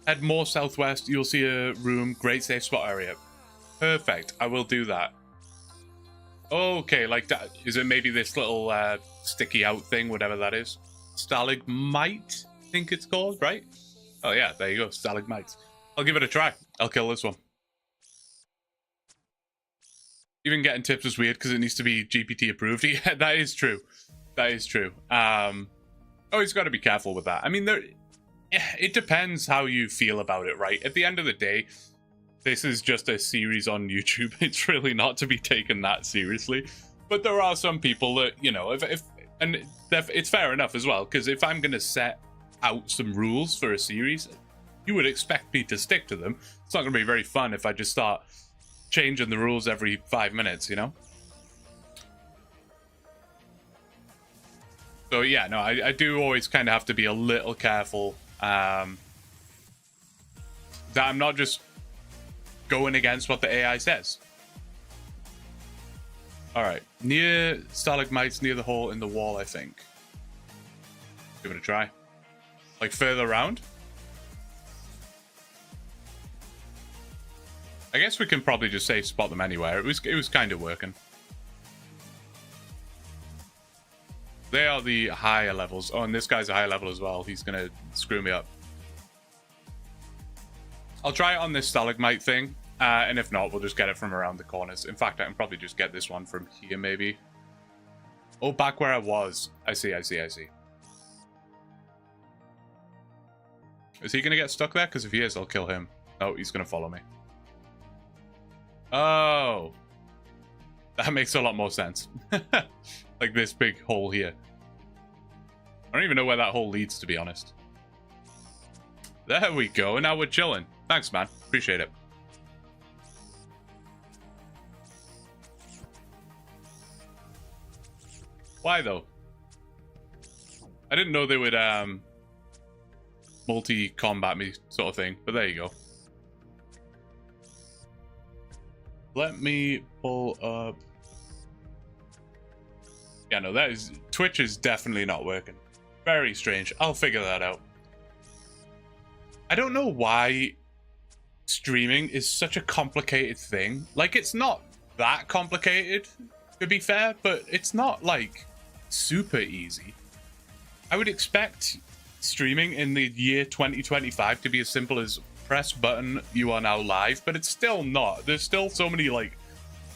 Head more southwest, you'll see a room, great safe spot area. Perfect, I will do that. Okay, like that. Is it maybe this little sticky out thing, whatever that is? Stalagmite, I think it's called, right? Oh yeah, there you go, stalagmites. I'll give it a try. I'll kill this one. Even getting tips is weird because it needs to be GPT approved. Yeah, that is true. That is true. Always got to be careful with that. I mean, it depends how you feel about it, right? At the end of the day, this is just a series on YouTube. It's really not to be taken that seriously. But there are some people that, you know, it's fair enough as well, because if I'm going to set out some rules for a series, you would expect me to stick to them. It's not going to be very fun if I just start changing the rules every 5 minutes, you know? So yeah, no, I do always kind of have to be a little careful that I'm not just going against what the AI says. Alright, near stalagmites, near the hole in the wall, I think. Give it a try. Like further around? I guess we can probably just safe spot them anywhere. It was kind of working. They are the higher levels. Oh, and this guy's a higher level as well. He's going to screw me up. I'll try it on this stalagmite thing. And if not, we'll just get it from around the corners. In fact, I can probably just get this one from here, maybe. Oh, back where I was. I see. Is he going to get stuck there? Because if he is, I'll kill him. Oh, he's going to follow me. Oh. That makes a lot more sense. Like this big hole here. I don't even know where that hole leads, to be honest. There we go. And now we're chilling. Thanks, man. Appreciate it. Why, though? I didn't know they would multi-combat me sort of thing. But there you go. Let me pull up... Yeah, no, that is... Twitch is definitely not working. Very strange. I'll figure that out. I don't know why streaming is such a complicated thing. Like, it's not that complicated, to be fair, but it's not, like, super easy. I would expect streaming in the year 2025 to be as simple as press button, you are now live, but it's still not. There's still so many, like,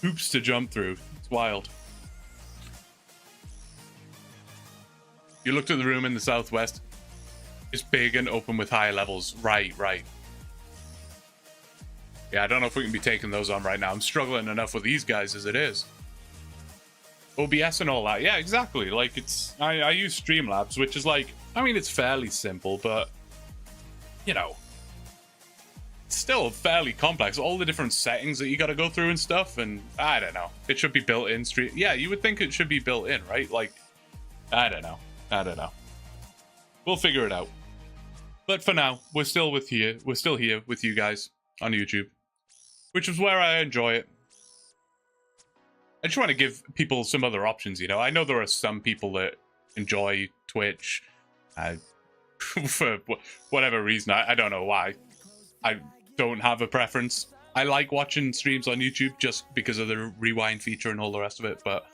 hoops to jump through. It's wild. You looked at the room in the southwest. It's big and open with high levels. Right. Yeah, I don't know if we can be taking those on right now. I'm struggling enough with these guys as it is. OBS and all that. Yeah, exactly. Like, it's... I use Streamlabs, which is like... I mean, it's fairly simple, but... You know... still fairly complex. All the different settings that you got to go through and stuff, and I don't know. It should be built in stream. Yeah, you would think it should be built in, right? Like, I don't know. We'll figure it out. But for now, we're still here with you guys on YouTube, which is where I enjoy it. I just want to give people some other options, you know. I know there are some people that enjoy Twitch for whatever reason. I don't know why. I don't have a preference. I like watching streams on YouTube just because of the rewind feature and all the rest of it, but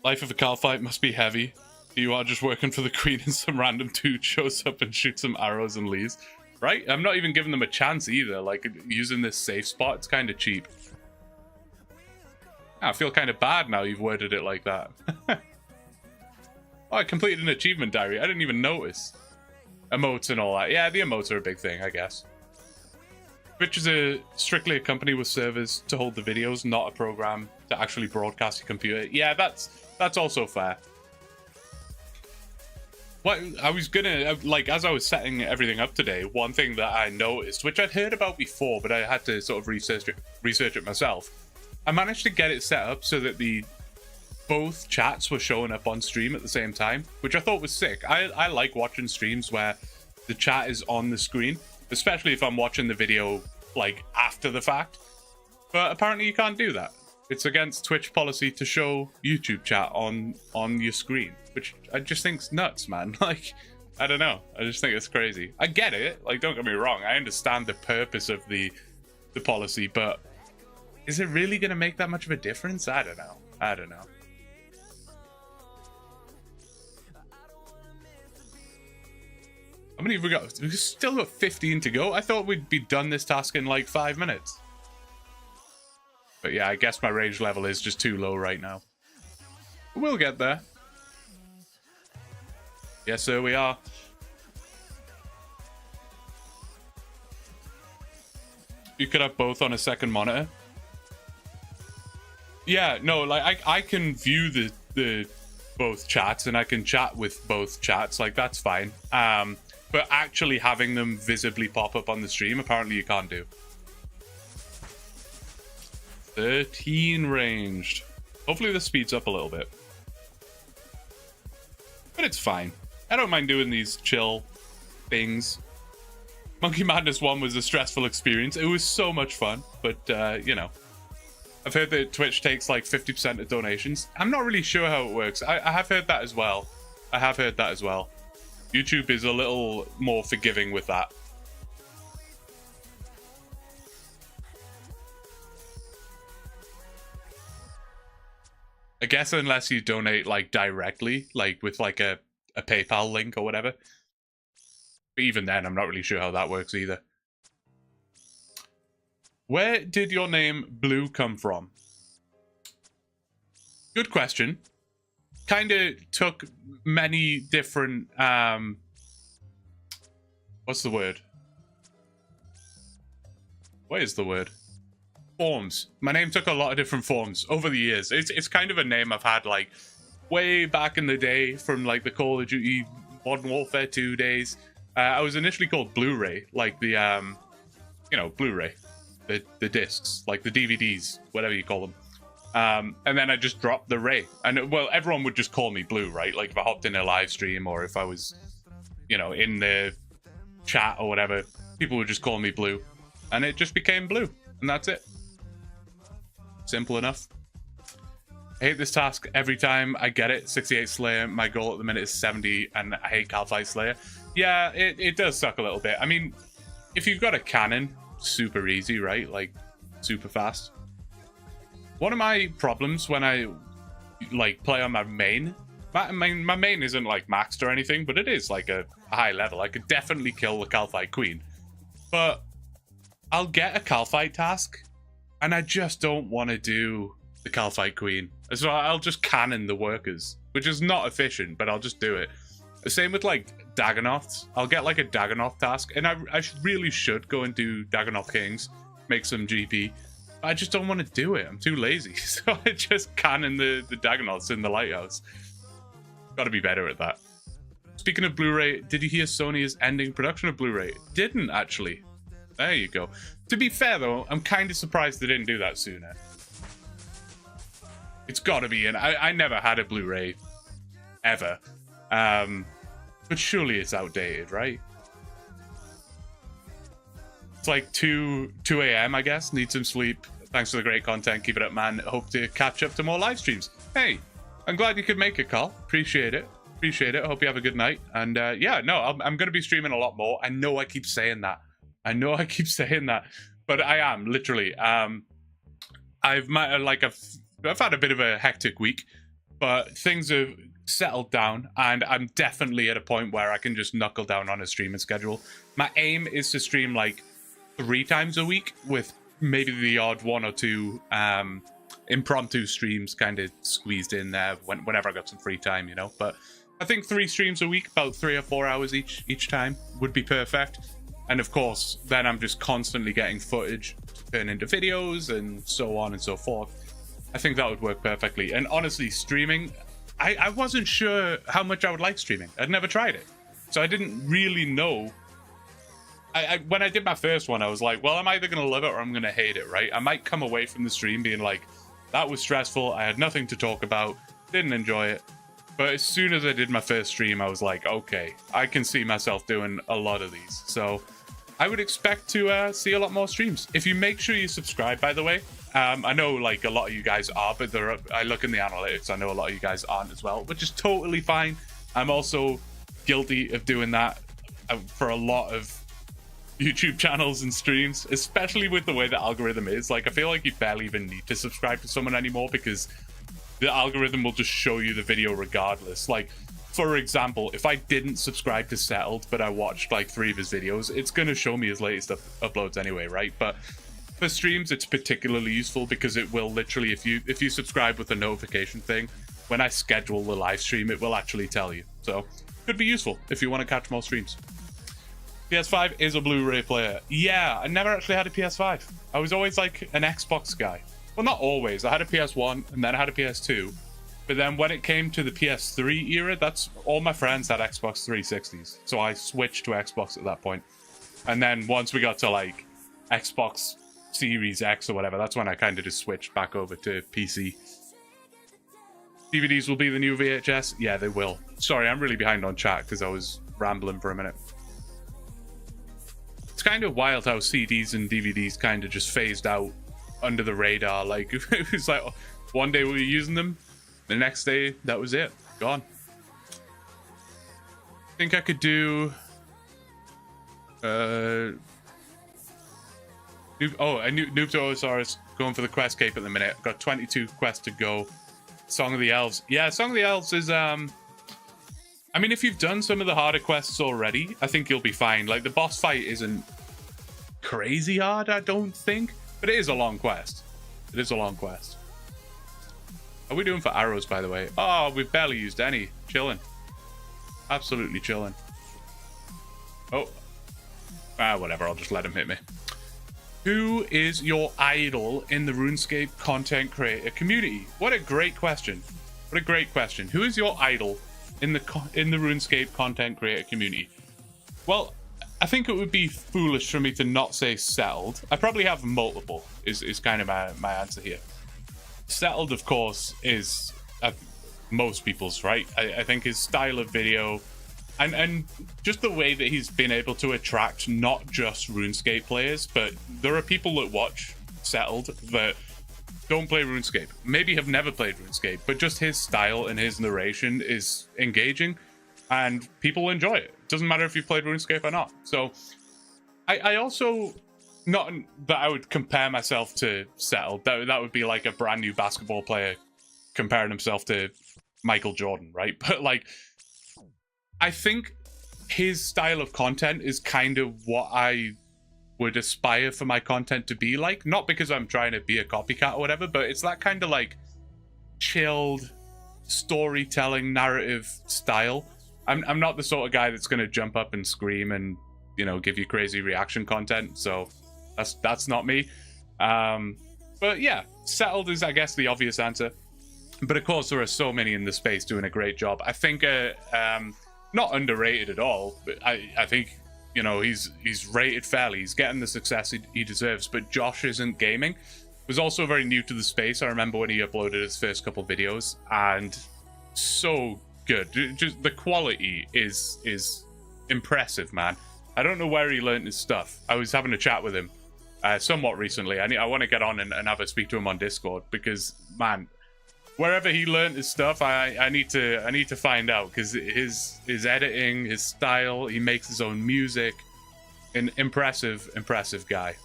life of a Cal fight must be heavy. You are just working for the queen and some random dude shows up and shoots some arrows and leaves. Right? I'm not even giving them a chance either. Like, using this safe spot, it's kind of cheap. I feel kind of bad now you've worded it like that. Oh, I completed an achievement diary. I didn't even notice. Emotes and all that. Yeah, the emotes are a big thing, I guess. Twitch is strictly a company with servers to hold the videos, not a program to actually broadcast your computer. Yeah, that's also fair. What I was gonna, like, as I was setting everything up today, one thing that I noticed, which I'd heard about before, but I had to sort of research it myself. I managed to get it set up so that both chats were showing up on stream at the same time, which I thought was sick. I like watching streams where the chat is on the screen, especially if I'm watching the video, like, after the fact. But apparently you can't do that. It's against Twitch policy to show YouTube chat on your screen, which I just think's nuts, man. Like, I don't know. I just think it's crazy. I get it. Like, don't get me wrong. I understand the purpose of the policy, but is it really going to make that much of a difference? I don't know. How many have we got? We've still got 15 to go. I thought we'd be done this task in like 5 minutes. But yeah, I guess my rage level is just too low right now. We'll get there. Yes, sir, we are. You could have both on a second monitor. Yeah, no, like I can view the both chats and I can chat with both chats. Like, that's fine. But actually having them visibly pop up on the stream, apparently you can't do. 13 ranged. Hopefully this speeds up a little bit. But it's fine. I don't mind doing these chill things. Monkey Madness 1 was a stressful experience. It was so much fun, but, you know. I've heard that Twitch takes like 50% of donations. I'm not really sure how it works. I have heard that as well. YouTube is a little more forgiving with that. I guess unless you donate like directly, like with like a PayPal link or whatever. But even then, I'm not really sure how that works either. Where did your name Blue come from? Good question. Kind of took many different, what's the word? What is the word? Forms. My name took a lot of different forms over the years. It's kind of a name I've had like way back in the day from like the Call of Duty Modern Warfare 2 days. I was initially called Blu-ray, like the you know, Blu-ray, the discs, like the DVDs, whatever you call them. And then I just dropped the Ray, and well, everyone would just call me Blue, right? Like if I hopped in a live stream or if I was, you know, in the chat or whatever, people would just call me Blue, and it just became Blue, and that's it. Simple enough. I hate this task every time I get it. 68 Slayer. My goal at the minute is 70, and I hate Calfight Slayer. Yeah, it does suck a little bit. I mean, if you've got a cannon, super easy, right? Like, super fast. One of my problems when I, like, play on my main... My main isn't, like, maxed or anything, but it is, like, a high level. I could definitely kill the Calfight Queen. But I'll get a Calfight task, and I just don't want to do the Calfight Queen. So I'll just cannon the workers, which is not efficient, but I'll just do it. The same with, like, Dagonoths. I'll get, like, a Dagonoth task, and I really should go and do Dagonoth Kings, make some GP. I just don't want to do it. I'm too lazy. So I just cannon the Dagonoths in the lighthouse. Got to be better at that. Speaking of Blu-ray, did you hear Sony is ending production of Blu-ray? Didn't, actually. There you go. To be fair, though, I'm kind of surprised they didn't do that sooner. It's got to be in. I never had a Blu-ray, ever. But surely it's outdated, right? It's like 2 a.m., I guess. Need some sleep. Thanks for the great content. Keep it up, man. Hope to catch up to more live streams. Hey, I'm glad you could make it, Carl. Appreciate it. Appreciate it. Hope you have a good night. And yeah, no, I'm going to be streaming a lot more. I know I keep saying that. But I am, literally. I've had a bit of a hectic week, but things have settled down, and I'm definitely at a point where I can just knuckle down on a streaming schedule. My aim is to stream like 3 times a week, with maybe the odd 1 or 2 impromptu streams kind of squeezed in there whenever I got some free time, you know. But I think 3 streams a week, about 3 or 4 hours each time, would be perfect. And of course, then I'm just constantly getting footage to turn into videos and so on and so forth. I think that would work perfectly. And honestly, streaming, I wasn't sure how much I would like streaming. I'd never tried it, so I didn't really know. When I did my first one, I was like, well, I'm either going to love it or I'm going to hate it, right? I might come away from the stream being like, that was stressful, I had nothing to talk about, didn't enjoy it. But as soon as I did my first stream, I was like, okay, I can see myself doing a lot of these. So I would expect to see a lot more streams. If you make sure you subscribe, by the way. I know like a lot of you guys are, but I look in the analytics, I know a lot of you guys aren't as well, which is totally fine. I'm also guilty of doing that for a lot of YouTube channels and streams, especially with the way the algorithm is. Like, I feel like you barely even need to subscribe to someone anymore, because the algorithm will just show you the video regardless. Like, for example, if I didn't subscribe to Settled, but I watched like 3 of his videos, it's going to show me his latest uploads anyway, right? But for streams, it's particularly useful because it will literally, if you subscribe with the notification thing, when I schedule the live stream, it will actually tell you. So, could be useful if you want to catch more streams. PS5 is a Blu-ray player. Yeah, I never actually had a PS5. I was always like an Xbox guy. Well, not always. I had a PS1 and then I had a PS2. But then when it came to the PS3 era, that's all my friends had Xbox 360s. So I switched to Xbox at that point. And then once we got to like Xbox Series X or whatever, that's when I kind of just switched back over to PC. DVDs will be the new VHS? Yeah, they will. Sorry, I'm really behind on chat because I was rambling for a minute. It's kind of wild how CDs and DVDs kind of just phased out under the radar. Like, it was like one day we were using them, the next day that was it, gone. I think I could do Noob to Osaurus going for the quest cape at the minute. I've got 22 quests to go. Song of the Elves. Yeah, Song of the Elves is I mean, if you've done some of the harder quests already, I think you'll be fine. Like, the boss fight isn't crazy hard, I don't think, but it is a long quest. It is a long quest. How are we doing for arrows, by the way? Oh, we've barely used any. Chilling. Absolutely chilling. Oh. Whatever, I'll just let him hit me. Who is your idol in the RuneScape content creator community? What a great question. What a great question. Who is your idol in the RuneScape content creator community? Well, I think it would be foolish for me to not say Settled. I probably have multiple, is kind of my answer here. Settled, of course, is most people's, right? I think his style of video and just the way that he's been able to attract not just RuneScape players, but there are people that watch Settled that don't play RuneScape, maybe have never played RuneScape, but just his style and his narration is engaging and people enjoy it. Doesn't matter if you've played RuneScape or not. So I also, not that I would compare myself to Settled, that would be like a brand new basketball player comparing himself to Michael Jordan, right? But like, I think his style of content is kind of what I would aspire for my content to be like. Not because I'm trying to be a copycat or whatever, but it's that kind of like chilled storytelling narrative style. I'm not the sort of guy that's going to jump up and scream and, you know, give you crazy reaction content. So that's not me. But yeah, Settled is, I guess, the obvious answer. But of course, there are so many in the space doing a great job. I think not underrated at all, but I think, you know, he's rated fairly. He's getting the success he deserves, but Josh Isn't Gaming was also very new to the space. I remember when he uploaded his first couple videos, and so good. Just the quality is impressive, man. I don't know where he learned his stuff. I was having a chat with him somewhat recently. I want to get on and have a speak to him on Discord, because, man, wherever he learned his stuff, I need to find out, because his editing, his style, he makes his own music. An impressive guy.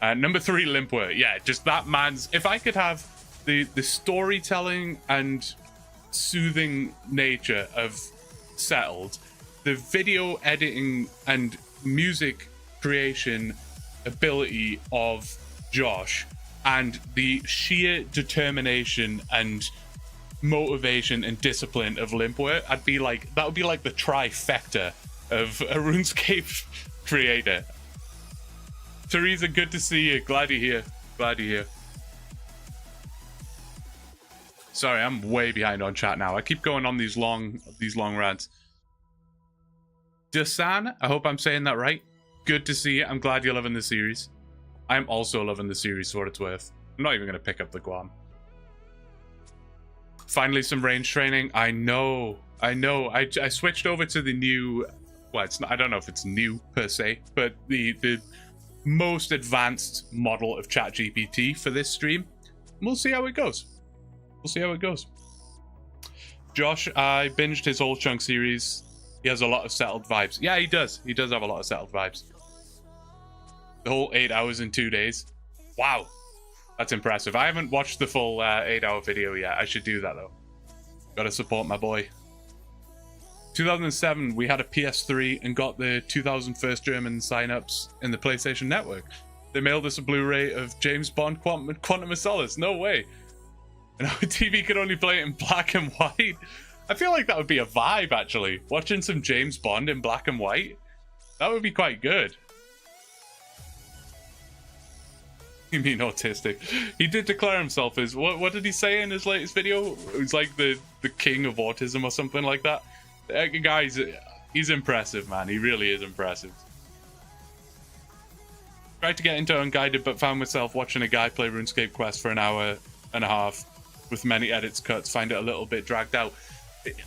Number 3, Limpware. Yeah, just that man's... If I could have the storytelling and soothing nature of Settled, the video editing and music creation ability of Josh, and the sheer determination and motivation and discipline of Limpware, I'd be like, that would be like the trifecta of a RuneScape creator. Teresa, good to see you. Glad you're here. Glad you're here. Sorry, I'm way behind on chat now. I keep going on these long rants. Dasan, I hope I'm saying that right. Good to see you. I'm glad you're loving the series. I'm also loving the series for what it's worth. I'm not even going to pick up the Guam. Finally, some range training. I know. I switched over to the new... Well, it's not, I don't know if it's new per se, but the most advanced model of ChatGPT for this stream. We'll see how it goes. We'll see how it goes. Josh, I binged his whole Chunk series. He has a lot of Settled vibes. Yeah, he does. He does have a lot of Settled vibes. The whole 8 hours in 2 days. Wow. That's impressive. I haven't watched the full 8-hour video yet. I should do that, though. Gotta support my boy. 2007, we had a PS3 and got the 2001 German sign-ups in the PlayStation Network. They mailed us a Blu-ray of James Bond Quantum of Solace. No way. And our TV could only play it in black and white. I feel like that would be a vibe, actually. Watching some James Bond in black and white. That would be quite good. You mean autistic? He did declare himself as... What did he say in his latest video? It was like the king of autism or something like that. Guys, he's impressive, man. He really is impressive. Tried to get into Unguided, but found myself watching a guy play RuneScape Quest for an hour and a half with many edits, cuts. Find it a little bit dragged out.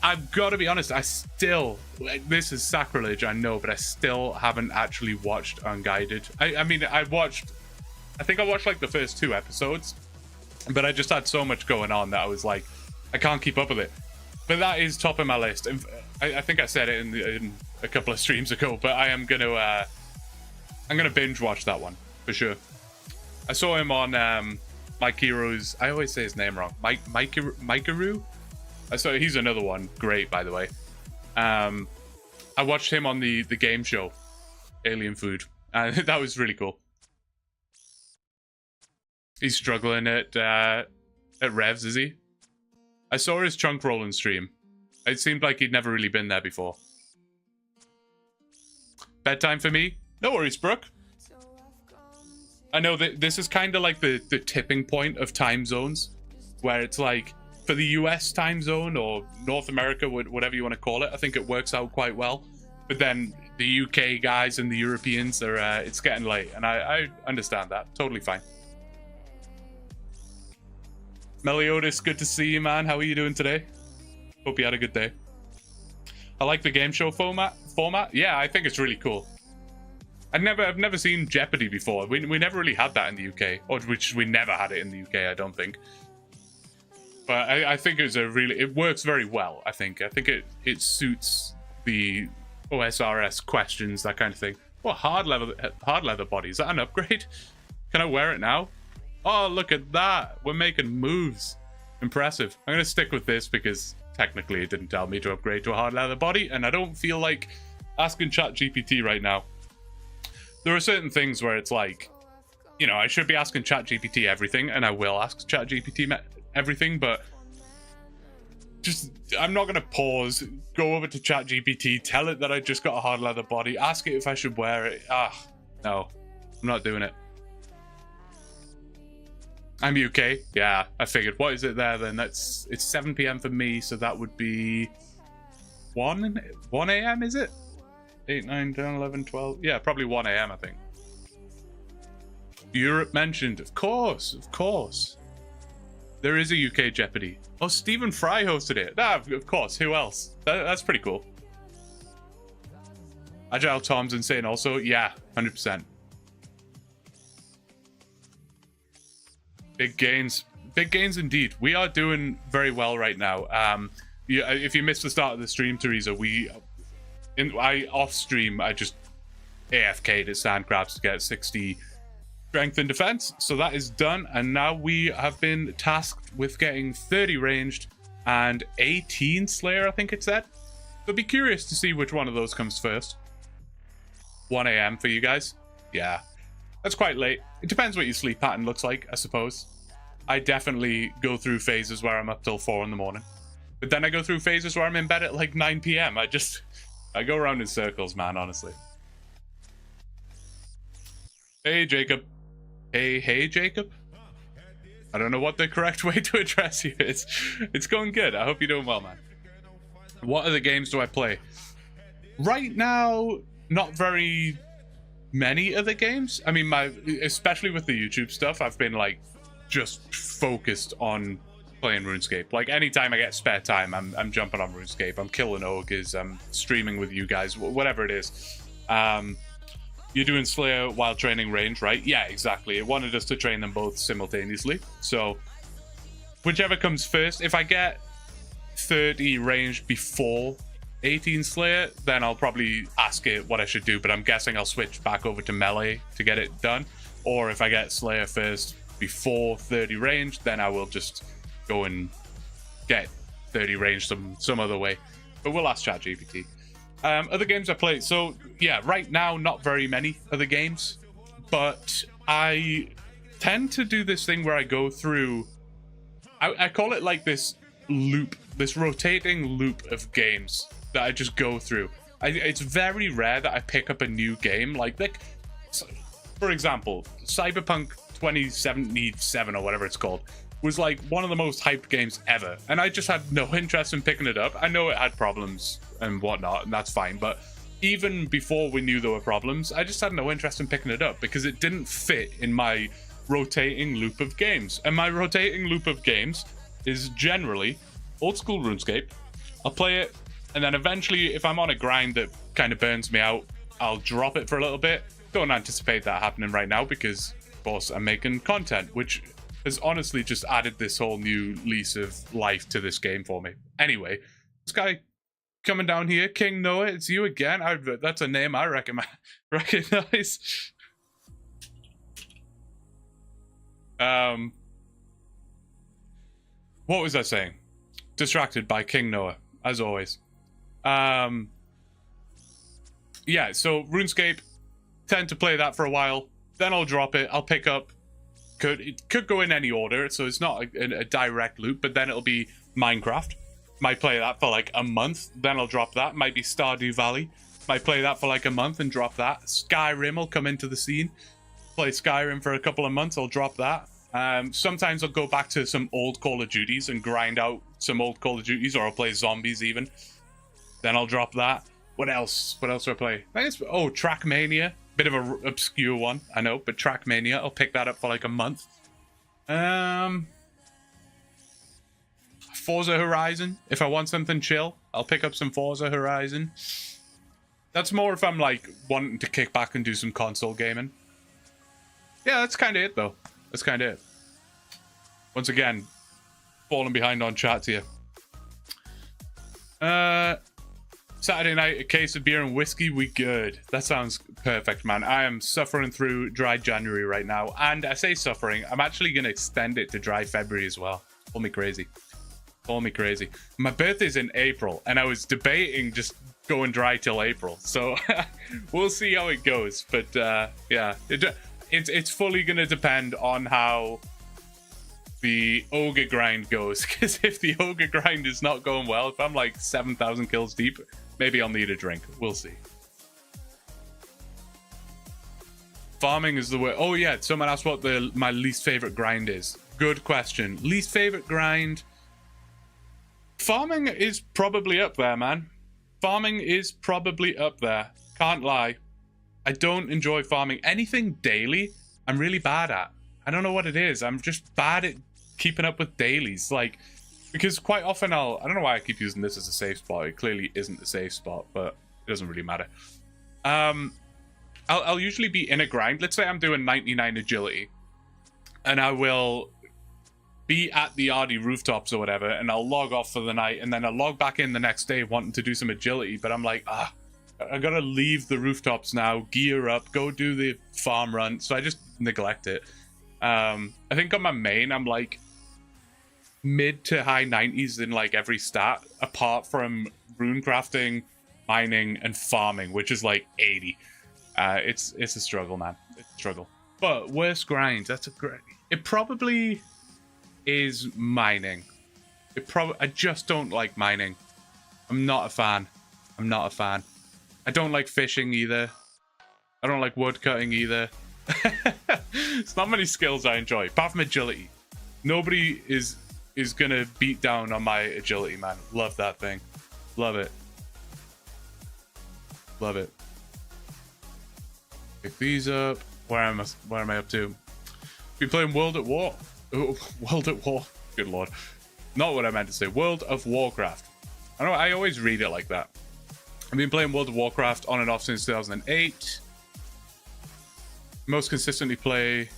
I've got to be honest, I still... This is sacrilege, I know, but I still haven't actually watched Unguided. I mean, I think I watched like the first 2 episodes, but I just had so much going on that I was like, I can't keep up with it. But that is top of my list. And I think I said it in a couple of streams ago, but I am gonna I'm gonna binge watch that one for sure. I saw him on Mike Heroes. I always say his name wrong. Mikeru. I saw he's another one. Great, by the way. I watched him on the game show, Alien Food. That was really cool. He's struggling at Revs, is he? I saw his chunk rolling stream. It seemed like he'd never really been there before. Bedtime for me? No worries, Brooke. I know that this is kind of like the tipping point of time zones, where it's like, for the US time zone or North America, whatever you want to call it, I think it works out quite well. But then the UK guys and the Europeans, it's getting late, and I understand that. Totally fine. Meliodas, good to see you, man. How are you doing today? Hope you had a good day. I like the game show format. Yeah, I think it's really cool. I've never seen Jeopardy before. We never really had that in the UK, or which we never had it in the UK, I don't think. But I think it works very well. I think it suits the OSRS questions, that kind of thing. What hard leather body? Is that an upgrade? Can I wear it now? Oh, look at that. We're making moves. Impressive. I'm going to stick with this because technically it didn't tell me to upgrade to a hard leather body, and I don't feel like asking ChatGPT right now. There are certain things where it's like, you know, I should be asking ChatGPT everything, and I will ask ChatGPT everything, but just, I'm not going to pause, go over to ChatGPT, tell it that I just got a hard leather body, ask it if I should wear it. No, I'm not doing it. I'm UK. Yeah, I figured. What is it there then? It's 7 PM for me, so that would be 1 a.m. is it? 8, 9, 10, 11, 12. Yeah, probably 1 a.m. I think. Europe mentioned. Of course, of course. There is a UK Jeopardy. Oh, Stephen Fry hosted it. Ah, of course. Who else? That's pretty cool. Agile Tom's insane also. Yeah, 100%. Big gains. Big gains indeed. We are doing very well right now. Yeah, if you missed the start of the stream, Teresa, off stream, I just AFK'd at Sandcrafts to get 60 strength and defense. So that is done. And now we have been tasked with getting 30 ranged and 18 Slayer, I think it said. So be curious to see which one of those comes first. 1 a.m. for you guys. Yeah, that's quite late. It depends what your sleep pattern looks like, I suppose. I definitely go through phases where I'm up till 4 in the morning. But then I go through phases where I'm in bed at like 9 p.m. I go around in circles, man, honestly. Hey, Jacob. Hey, Jacob. I don't know what the correct way to address you is. It's going good. I hope you're doing well, man. What other games do I play? Right now, not very many other games. I mean, especially with the YouTube stuff, I've been like just focused on playing RuneScape. Like anytime I get spare time, I'm jumping on RuneScape. I'm killing ogres. I'm streaming with you guys. Whatever it is. You're doing Slayer while training range, right? Yeah, exactly. It wanted us to train them both simultaneously. So whichever comes first. If I get 30 range before 18 Slayer, then I'll probably ask it what I should do. But I'm guessing I'll switch back over to melee to get it done. Or if I get Slayer first before 30 range, then I will just go and get 30 range some other way. But we'll ask ChatGPT. Other games I play. So yeah, right now not very many other games, but I tend to do this thing where I go through, I call it like this loop, this rotating loop of games that I just go through. It's very rare that I pick up a new game like for example, Cyberpunk 2077 or whatever it's called was like one of the most hyped games ever, and I just had no interest in picking it up. I know it had problems and whatnot, and that's fine, but even before we knew there were problems, I just had no interest in picking it up because it didn't fit in my rotating loop of games. And my rotating loop of games is generally old school RuneScape. I'll play it, and then eventually if I'm on a grind that kind of burns me out, I'll drop it for a little bit. Don't anticipate that happening right now because of course I'm making content, which has honestly just added this whole new lease of life to this game for me. Anyway, this guy coming down here, King Noah, it's you again. That's a name I recognize. What was I saying? Distracted by King Noah, as always. Yeah, so RuneScape, tend to play that for a while, then I'll drop it, I'll pick up. It could go in any order, so it's not a direct loop, but then it'll be Minecraft. Might play that for like a month, then I'll drop that. Might be Stardew Valley. Might play that for like a month and drop that. Skyrim will come into the scene. Play Skyrim for a couple of months, I'll drop that. Sometimes I'll go back to some old Call of Duties and grind out some old Call of Duties, or I'll play Zombies even. Then I'll drop that. What else? What else do I play? I guess, oh, Trackmania. Bit of a obscure one, I know, but Trackmania, I'll pick that up for like a month. Forza Horizon, if I want something chill, I'll pick up some Forza Horizon. That's more if I'm like wanting to kick back and do some console gaming. Yeah, that's kind of it though. That's kind of it. Once again, falling behind on chats here. Saturday night, a case of beer and whiskey, we good. That sounds perfect, man. I am suffering through dry January right now. And I say suffering, I'm actually going to extend it to dry February as well. Call me crazy. Call me crazy. My birthday's in April, and I was debating just going dry till April. So we'll see how it goes. But yeah, it's fully going to depend on how the ogre grind goes. Because if the ogre grind is not going well, if I'm like 7,000 kills deep, maybe I'll need a drink. We'll see. Farming is the way. Oh yeah, someone asked what my least favorite grind is. Good question. Least favorite grind. Farming is probably up there, man. farming is probably up there. Can't lie. I don't enjoy farming. Anything daily, I'm really bad at. I don't know what it is. I'm just bad at keeping up with dailies. Like, because quite often I don't know why I keep using this as a safe spot. It clearly isn't a safe spot, but it doesn't really matter. I'll usually be in a grind. Let's say I'm doing 99 agility, and I will be at the RD rooftops or whatever, and I'll log off for the night, and then I'll log back in the next day wanting to do some agility, but I'm like, I gotta leave the rooftops now, gear up, go do the farm run, so I just neglect it. I think on my main, I'm like mid to high 90s in like every stat, apart from rune crafting, mining, and farming, which is like 80. It's a struggle, man. It's a struggle. But worst grind, that's a great... It probably is mining. I just don't like mining. I'm not a fan. I don't like fishing either. I don't like wood cutting either. It's not many skills I enjoy, apart from agility. Nobody is gonna beat down on my agility, man. Love that thing. Love it. Love it. Pick these up. Where am I up to? Be playing World at War. Oh, World at War. Good lord. Not what I meant to say. World of Warcraft. I always read it like that. I've been playing World of Warcraft on and off since 2008. Most consistently play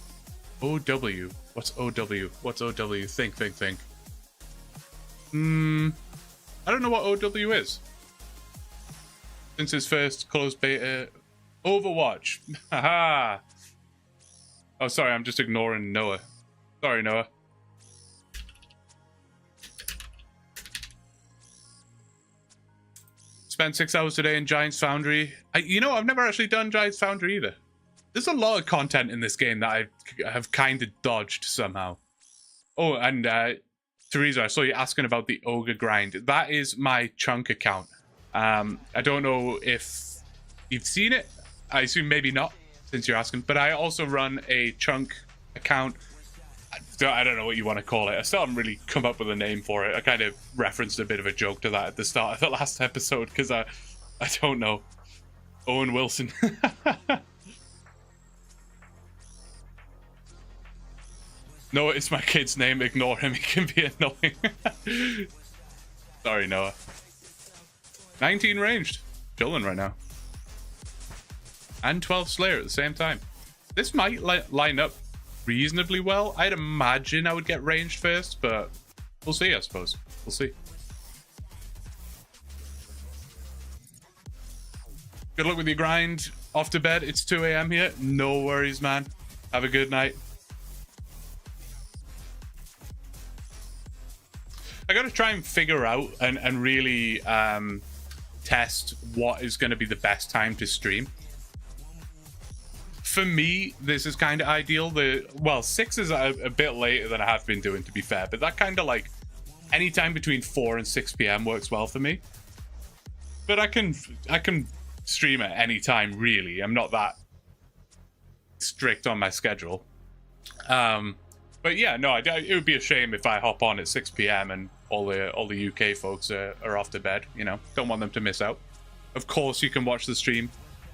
OW. What's OW? What's OW? Think. I don't know what OW is. Since its first closed beta. Overwatch. Haha. Oh, sorry, I'm just ignoring Noah. Sorry, Noah. Spent 6 hours today in Giants Foundry. I've never actually done Giants Foundry either. There's a lot of content in this game that I have kind of dodged somehow. Oh, and Teresa, I saw you asking about the Ogre grind. That is my chunk account. I don't know if you've seen it. I assume maybe not, since you're asking. But I also run a chunk account. I don't know what you want to call it. I still haven't really come up with a name for it. I kind of referenced a bit of a joke to that at the start of the last episode, because I don't know. Owen Wilson. Noah is my kid's name. Ignore him. He can be annoying. Sorry, Noah. 19 ranged. Chilling right now. And 12 Slayer at the same time. This might line up reasonably well. I'd imagine I would get ranged first, but we'll see, I suppose. We'll see. Good luck with your grind. Off to bed. It's 2 a.m. here. No worries, man. Have a good night. I gotta try and figure out and really test what is going to be the best time to stream. For me, this is kind of ideal. 6 is a bit later than I have been doing, to be fair, but that kind of like anytime between 4 and 6 p.m. works well for me. But I can stream at any time, really. I'm not that strict on my schedule. But yeah, no, it would be a shame if I hop on at 6 p.m. and all the UK folks are off to bed. Don't want them to miss out. Of course, you can watch the stream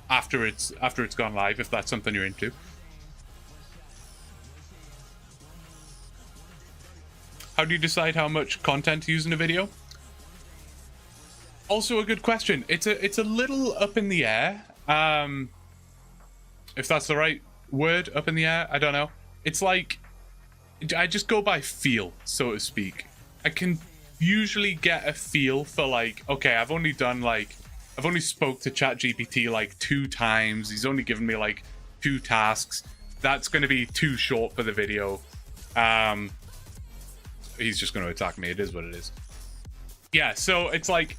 after it's gone live if that's something you're into. How do you decide how much content to use in a video? Also a good question. It's a little up in the air. If that's the right word, up in the air, I don't know. It's like I just go by feel, so to speak. I can usually get a feel for like, okay, I've only spoke to ChatGPT like 2 times. He's only given me like 2 tasks. That's going to be too short for the video. He's just going to attack me. It is what it is. Yeah, so it's like,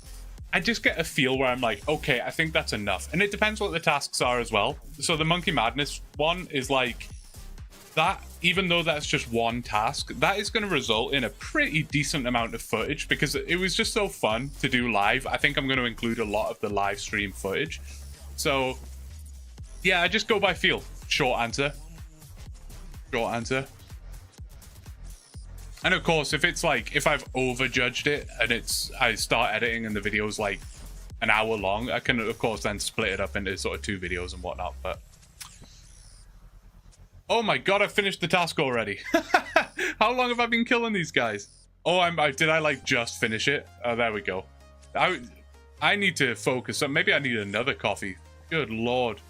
I just get a feel where I'm like, okay, I think that's enough. And it depends what the tasks are as well. So the Monkey Madness one is like, that, even though that's just one task, that is going to result in a pretty decent amount of footage because it was just so fun to do live. I think I'm going to include a lot of the live stream footage. So yeah, I just go by feel. Short answer. And of course, if it's like, if I've overjudged it and I start editing and the video's like an hour long. I can, of course, then split it up into sort of 2 videos and whatnot, but... Oh my god, I finished the task already. How long have I been killing these guys? Oh, did I, like, just finish it? Oh, there we go. I need to focus. Maybe I need another coffee. Good lord.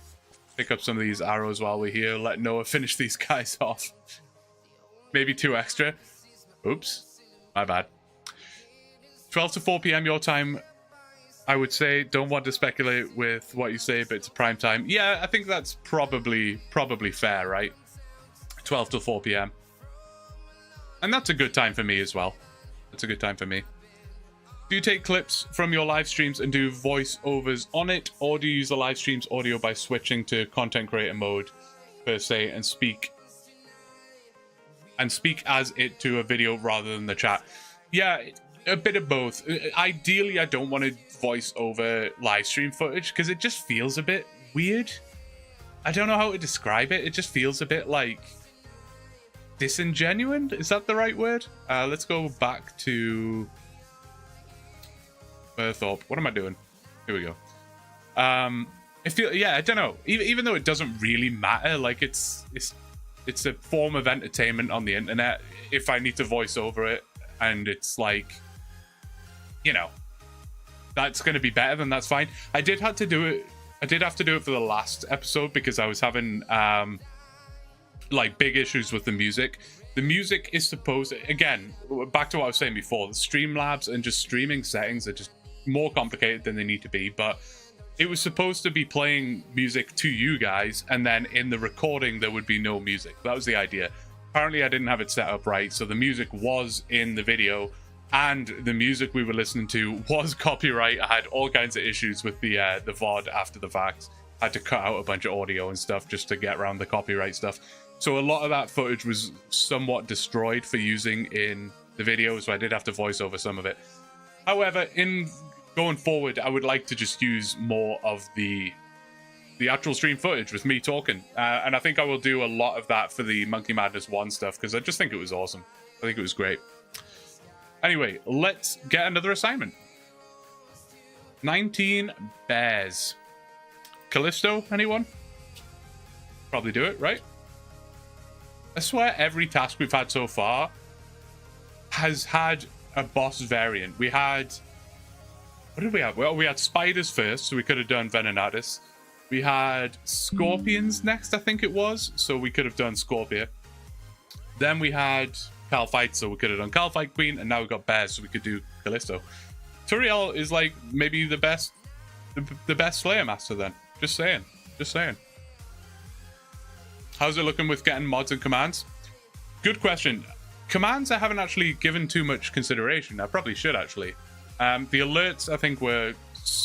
Pick up some of these arrows while we're here. Let Noah finish these guys off. Maybe 2 extra. Oops. My bad. 12 to 4 p.m. your time. I would say, don't want to speculate with what you say, but it's prime time. Yeah, I think that's probably fair, right? 12 to 4 p.m. And that's a good time for me as well. That's a good time for me. Do you take clips from your live streams and do voiceovers on it, or do you use the live stream's audio by switching to content creator mode per se and speak as it to a video rather than the chat? Yeah, a bit of both. Ideally, I don't want to voice over live stream footage because it just feels a bit weird. I don't know how to describe it. It just feels a bit like disingenuine. Is that the right word? Let's go back to Berthorpe. What am I doing? Here we go. Yeah, I don't know. Even though it doesn't really matter, like it's a form of entertainment on the internet. If I need to voice over it, and it's like, you know, that's going to be better, then that's fine. I did have to do it for the last episode because I was having like big issues with the music. The music is supposed, again, back to what I was saying before, the Streamlabs and just streaming settings are just more complicated than they need to be, but it was supposed to be playing music to you guys, and then in the recording there would be no music. That was the idea. Apparently I didn't have it set up right, so the music was in the video, and the music we were listening to was copyright. I had all kinds of issues with the VOD after the fact. I had to cut out a bunch of audio and stuff just to get around the copyright stuff. So a lot of that footage was somewhat destroyed for using in the video, so I did have to voice over some of it. However, in going forward, I would like to just use more of the actual stream footage with me talking. And I think I will do a lot of that for the Monkey Madness 1 stuff, because I just think it was awesome. I think it was great. Anyway, let's get another assignment. 19 bears. Callisto, anyone? Probably do it, right? I swear every task we've had so far has had a boss variant. We had... What did we have? Well, we had spiders first, so we could have done Venenatus. We had scorpions next, I think it was, so we could have done Scorpia. Then we had Calfight, so we could have done Calfight Queen, and now we've got bears, so we could do Callisto. Turiel is like maybe the best Slayer Master then. Just saying. Just saying. How's it looking with getting mods and commands? Good question. Commands I haven't actually given too much consideration. I probably should actually. The alerts I think were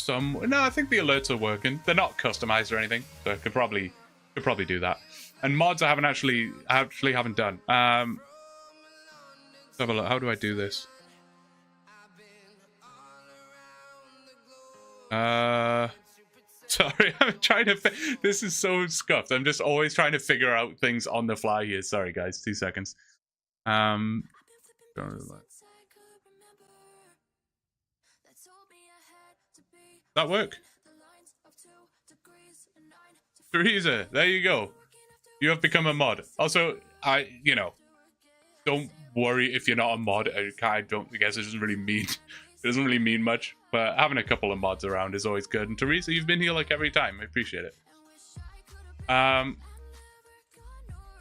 no, I think the alerts are working. They're not customized or anything, so I could probably do that. And mods I haven't haven't done. Let's have a look. How do I do this? Sorry, I'm trying to... This is so scuffed. I'm just always trying to figure out things on the fly here. Sorry, guys. 2 seconds. That work? Teresa, there you go. You have become a mod. Also, don't worry if you're not a mod. I guess it doesn't really mean much, but having a couple of mods around is always good. And Teresa, you've been here like every time. I appreciate it. I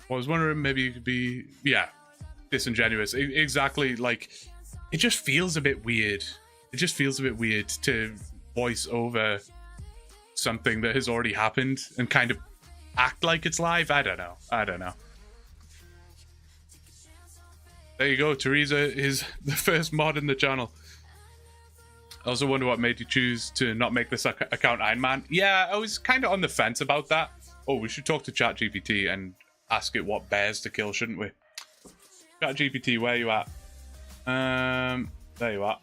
was wondering maybe you could be, disingenuous. Exactly, like, it just feels a bit weird. It just feels a bit weird to voice over something that has already happened and kind of act like it's live. I don't know. There you go. Teresa is the first mod in the channel. I also wonder what made you choose to not make this account Iron Man. Yeah, I was kind of on the fence about that. Oh, we should talk to ChatGPT and ask it what bears to kill, shouldn't we? ChatGPT, where are you at? There you are.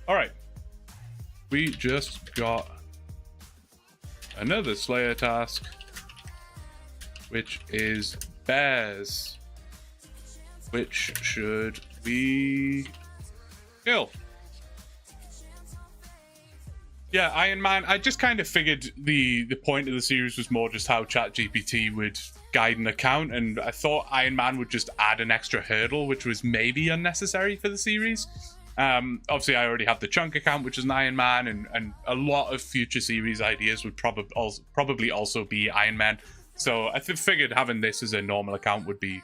All right. We just got another Slayer task, which is bears. Which should we kill? Yeah, Iron Man, I just kind of figured the point of the series was more just how ChatGPT would guide an account, and I thought Iron Man would just add an extra hurdle, which was maybe unnecessary for the series. Obviously, I already have the Chunk account, which is an Iron Man, and a lot of future series ideas would probably also be Iron Man. So I figured having this as a normal account would be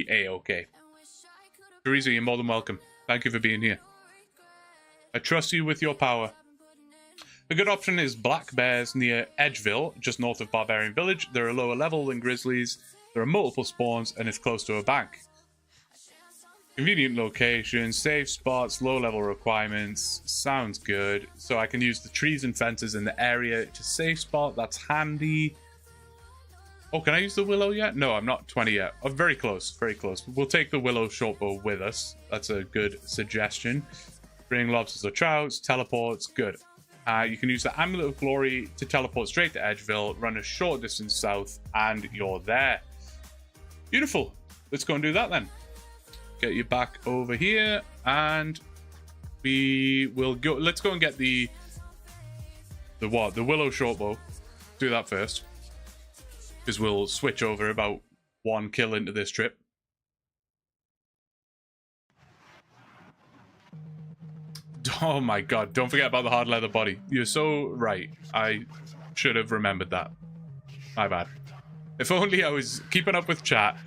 a-okay. Teresa, you're more than welcome. Thank you for being here. I trust you with your power. A good option is black bears near Edgeville, just north of Barbarian Village. They're a lower level than grizzlies. There are multiple spawns, and it's close to a bank. Convenient location, safe spots, low level requirements. Sounds good. So I can use the trees and fences in the area to safe spot. That's handy. Oh, can I use the willow yet? No, I'm not 20 yet. Oh, very close, very close. We'll take the willow shortbow with us. That's a good suggestion. Bring lobsters or trouts, teleports, good. You can use the Amulet of Glory to teleport straight to Edgeville, run a short distance south, and you're there. Beautiful. Let's go and do that then. Get you back over here, and we will go. Let's go and get the what? The willow shortbow. Do that first, because we'll switch over about 1 kill into this trip. Oh my god, don't forget about the hard leather body. You're so right. I should have remembered that. My bad. If only I was keeping up with chat.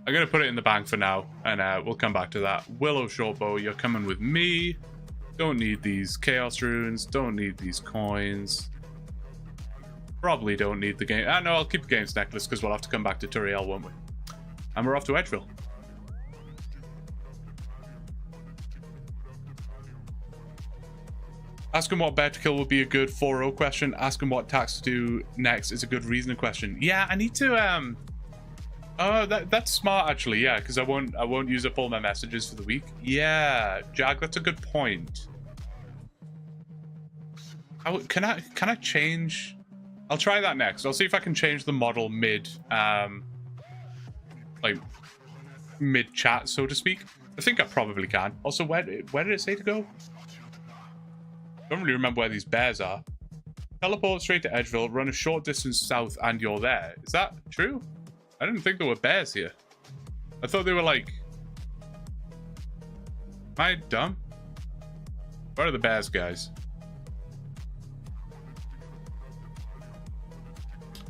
I'm going to put it in the bank for now, and we'll come back to that. Willow shortbow, you're coming with me. Don't need these chaos runes. Don't need these coins. Probably don't need the game. No, I'll keep the games necklace because we'll have to come back to Turiel, won't we? And we're off to Edgeville. Ask him what bear to kill would be a good 4-0 question. Ask him what tax to do next is a good reasoning question. Yeah, I need to oh, that's smart actually. Yeah, because I won't use up all my messages for the week. Yeah, Jag, that's a good point. Can I change? I'll try that next. I'll see if I can change the model mid chat, so to speak. I think I probably can. Also, where did it say to go? I don't really remember where these bears are. Teleport straight to Edgeville, run a short distance south, and you're there. Is that true? I didn't think there were bears here. I thought they were like... Am I dumb? Where are the bears, guys?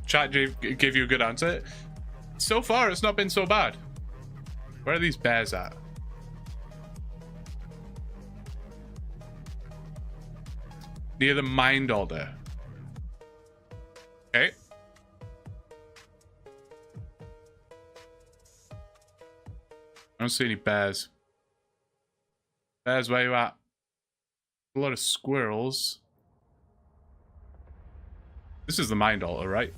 Chat gave you a good answer. So far, it's not been so bad. Where are these bears at? Near the mind altar. Okay. I don't see any bears. Bears, where you at? A lot of squirrels. This is the mind altar, right?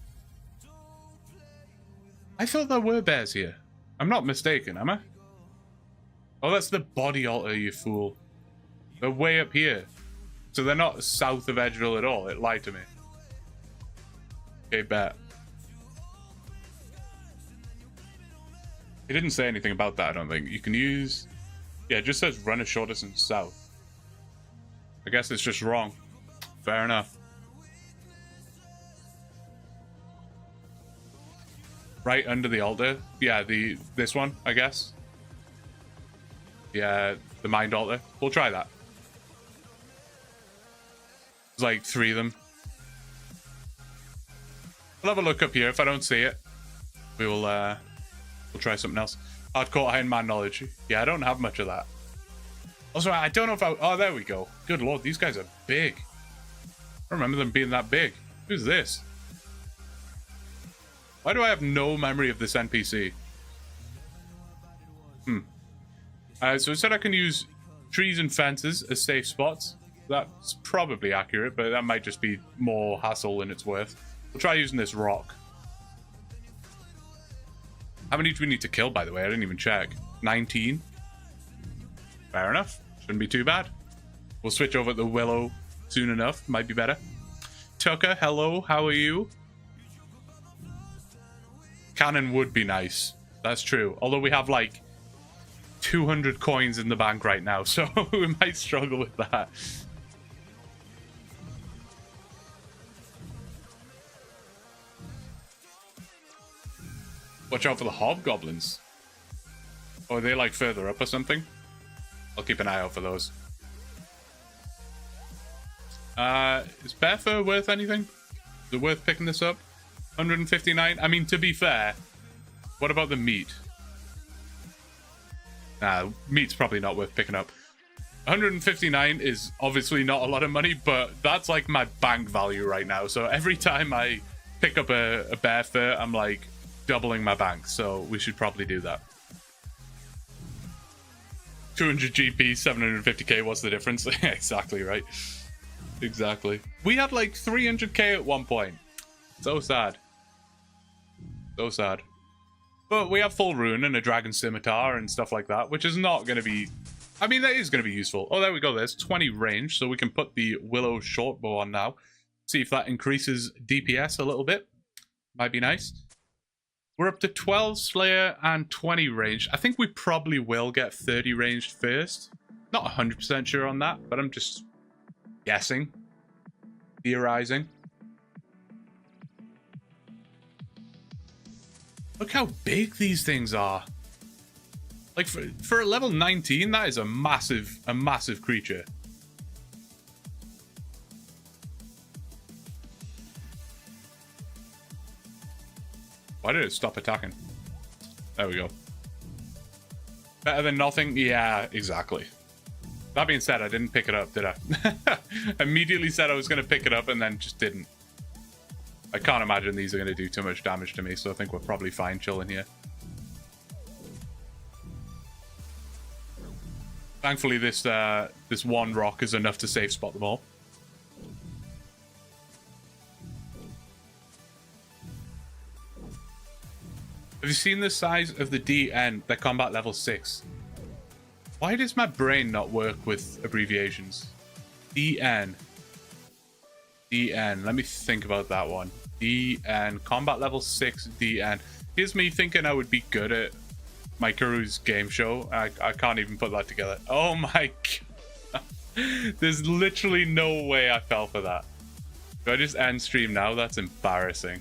I thought there were bears here. I'm not mistaken, am I? Oh, that's the body altar, you fool. They're way up here. So they're not south of Edgeville at all. It lied to me. Okay, bet. He didn't say anything about that, I don't think. You can use... Yeah, it just says run a short distance south. I guess it's just wrong. Fair enough. Right under the altar. Yeah, this one, I guess. Yeah, the mind altar. We'll try that. There's like 3 of them. We'll have a look up here. If I don't see it, we'll try something else. Hardcore Iron Man knowledge. Yeah, I don't have much of that. Also, I don't know if oh, there we go. Good lord, these guys are big. I don't remember them being that big. Who's this? Why do I have no memory of this NPC? So it said I can use trees and fences as safe spots. That's probably accurate, but that might just be more hassle than it's worth. We'll try using this rock. How many do we need to kill, by the way? I didn't even check. 19. Fair enough. Shouldn't be too bad. We'll switch over to the willow soon enough. Might be better. Tucker, hello. How are you? Cannon would be nice. That's true. Although we have like 200 coins in the bank right now, so we might struggle with that. Watch out for the hobgoblins. Or are they like further up or something? I'll keep an eye out for those. Is bear fur worth anything? Is it worth picking this up? 159? I mean, to be fair, what about the meat? Nah, meat's probably not worth picking up. 159 is obviously not a lot of money, but that's like my bank value right now. So every time I pick up a bear fur, I'm like doubling my bank. So we should probably do that. 200 GP, 750k, what's the difference? Exactly, right? Exactly. We had like 300k at one point. So sad. So sad. But we have full rune and a dragon scimitar and stuff like that, which is not going to be... I mean, that is going to be useful. Oh, there we go. There's 20 range, so we can put the Willow shortbow on now. See if that increases DPS a little bit. Might be nice. We're up to 12 Slayer and 20 range. I think we probably will get 30 ranged first. Not 100% sure on that, but I'm just guessing. Theorizing. Look how big these things are. Like, for a level 19, that is a massive creature. Why did it stop attacking? There we go. Better than nothing? Yeah, exactly. That being said, I didn't pick it up, did I? Immediately said I was going to pick it up and then just didn't. I can't imagine these are going to do too much damage to me, so I think we're probably fine chilling here. Thankfully, this one rock is enough to safe spot them all. Have you seen the size of the DN? They're combat level 6. Why does my brain not work with abbreviations? DN. DN. Let me think about that one. DN. Combat level 6 DN. Here's me thinking I would be good at my Karu's game show. I can't even put that together. Oh my god. There's literally no way I fell for that. Do I just end stream now? That's embarrassing.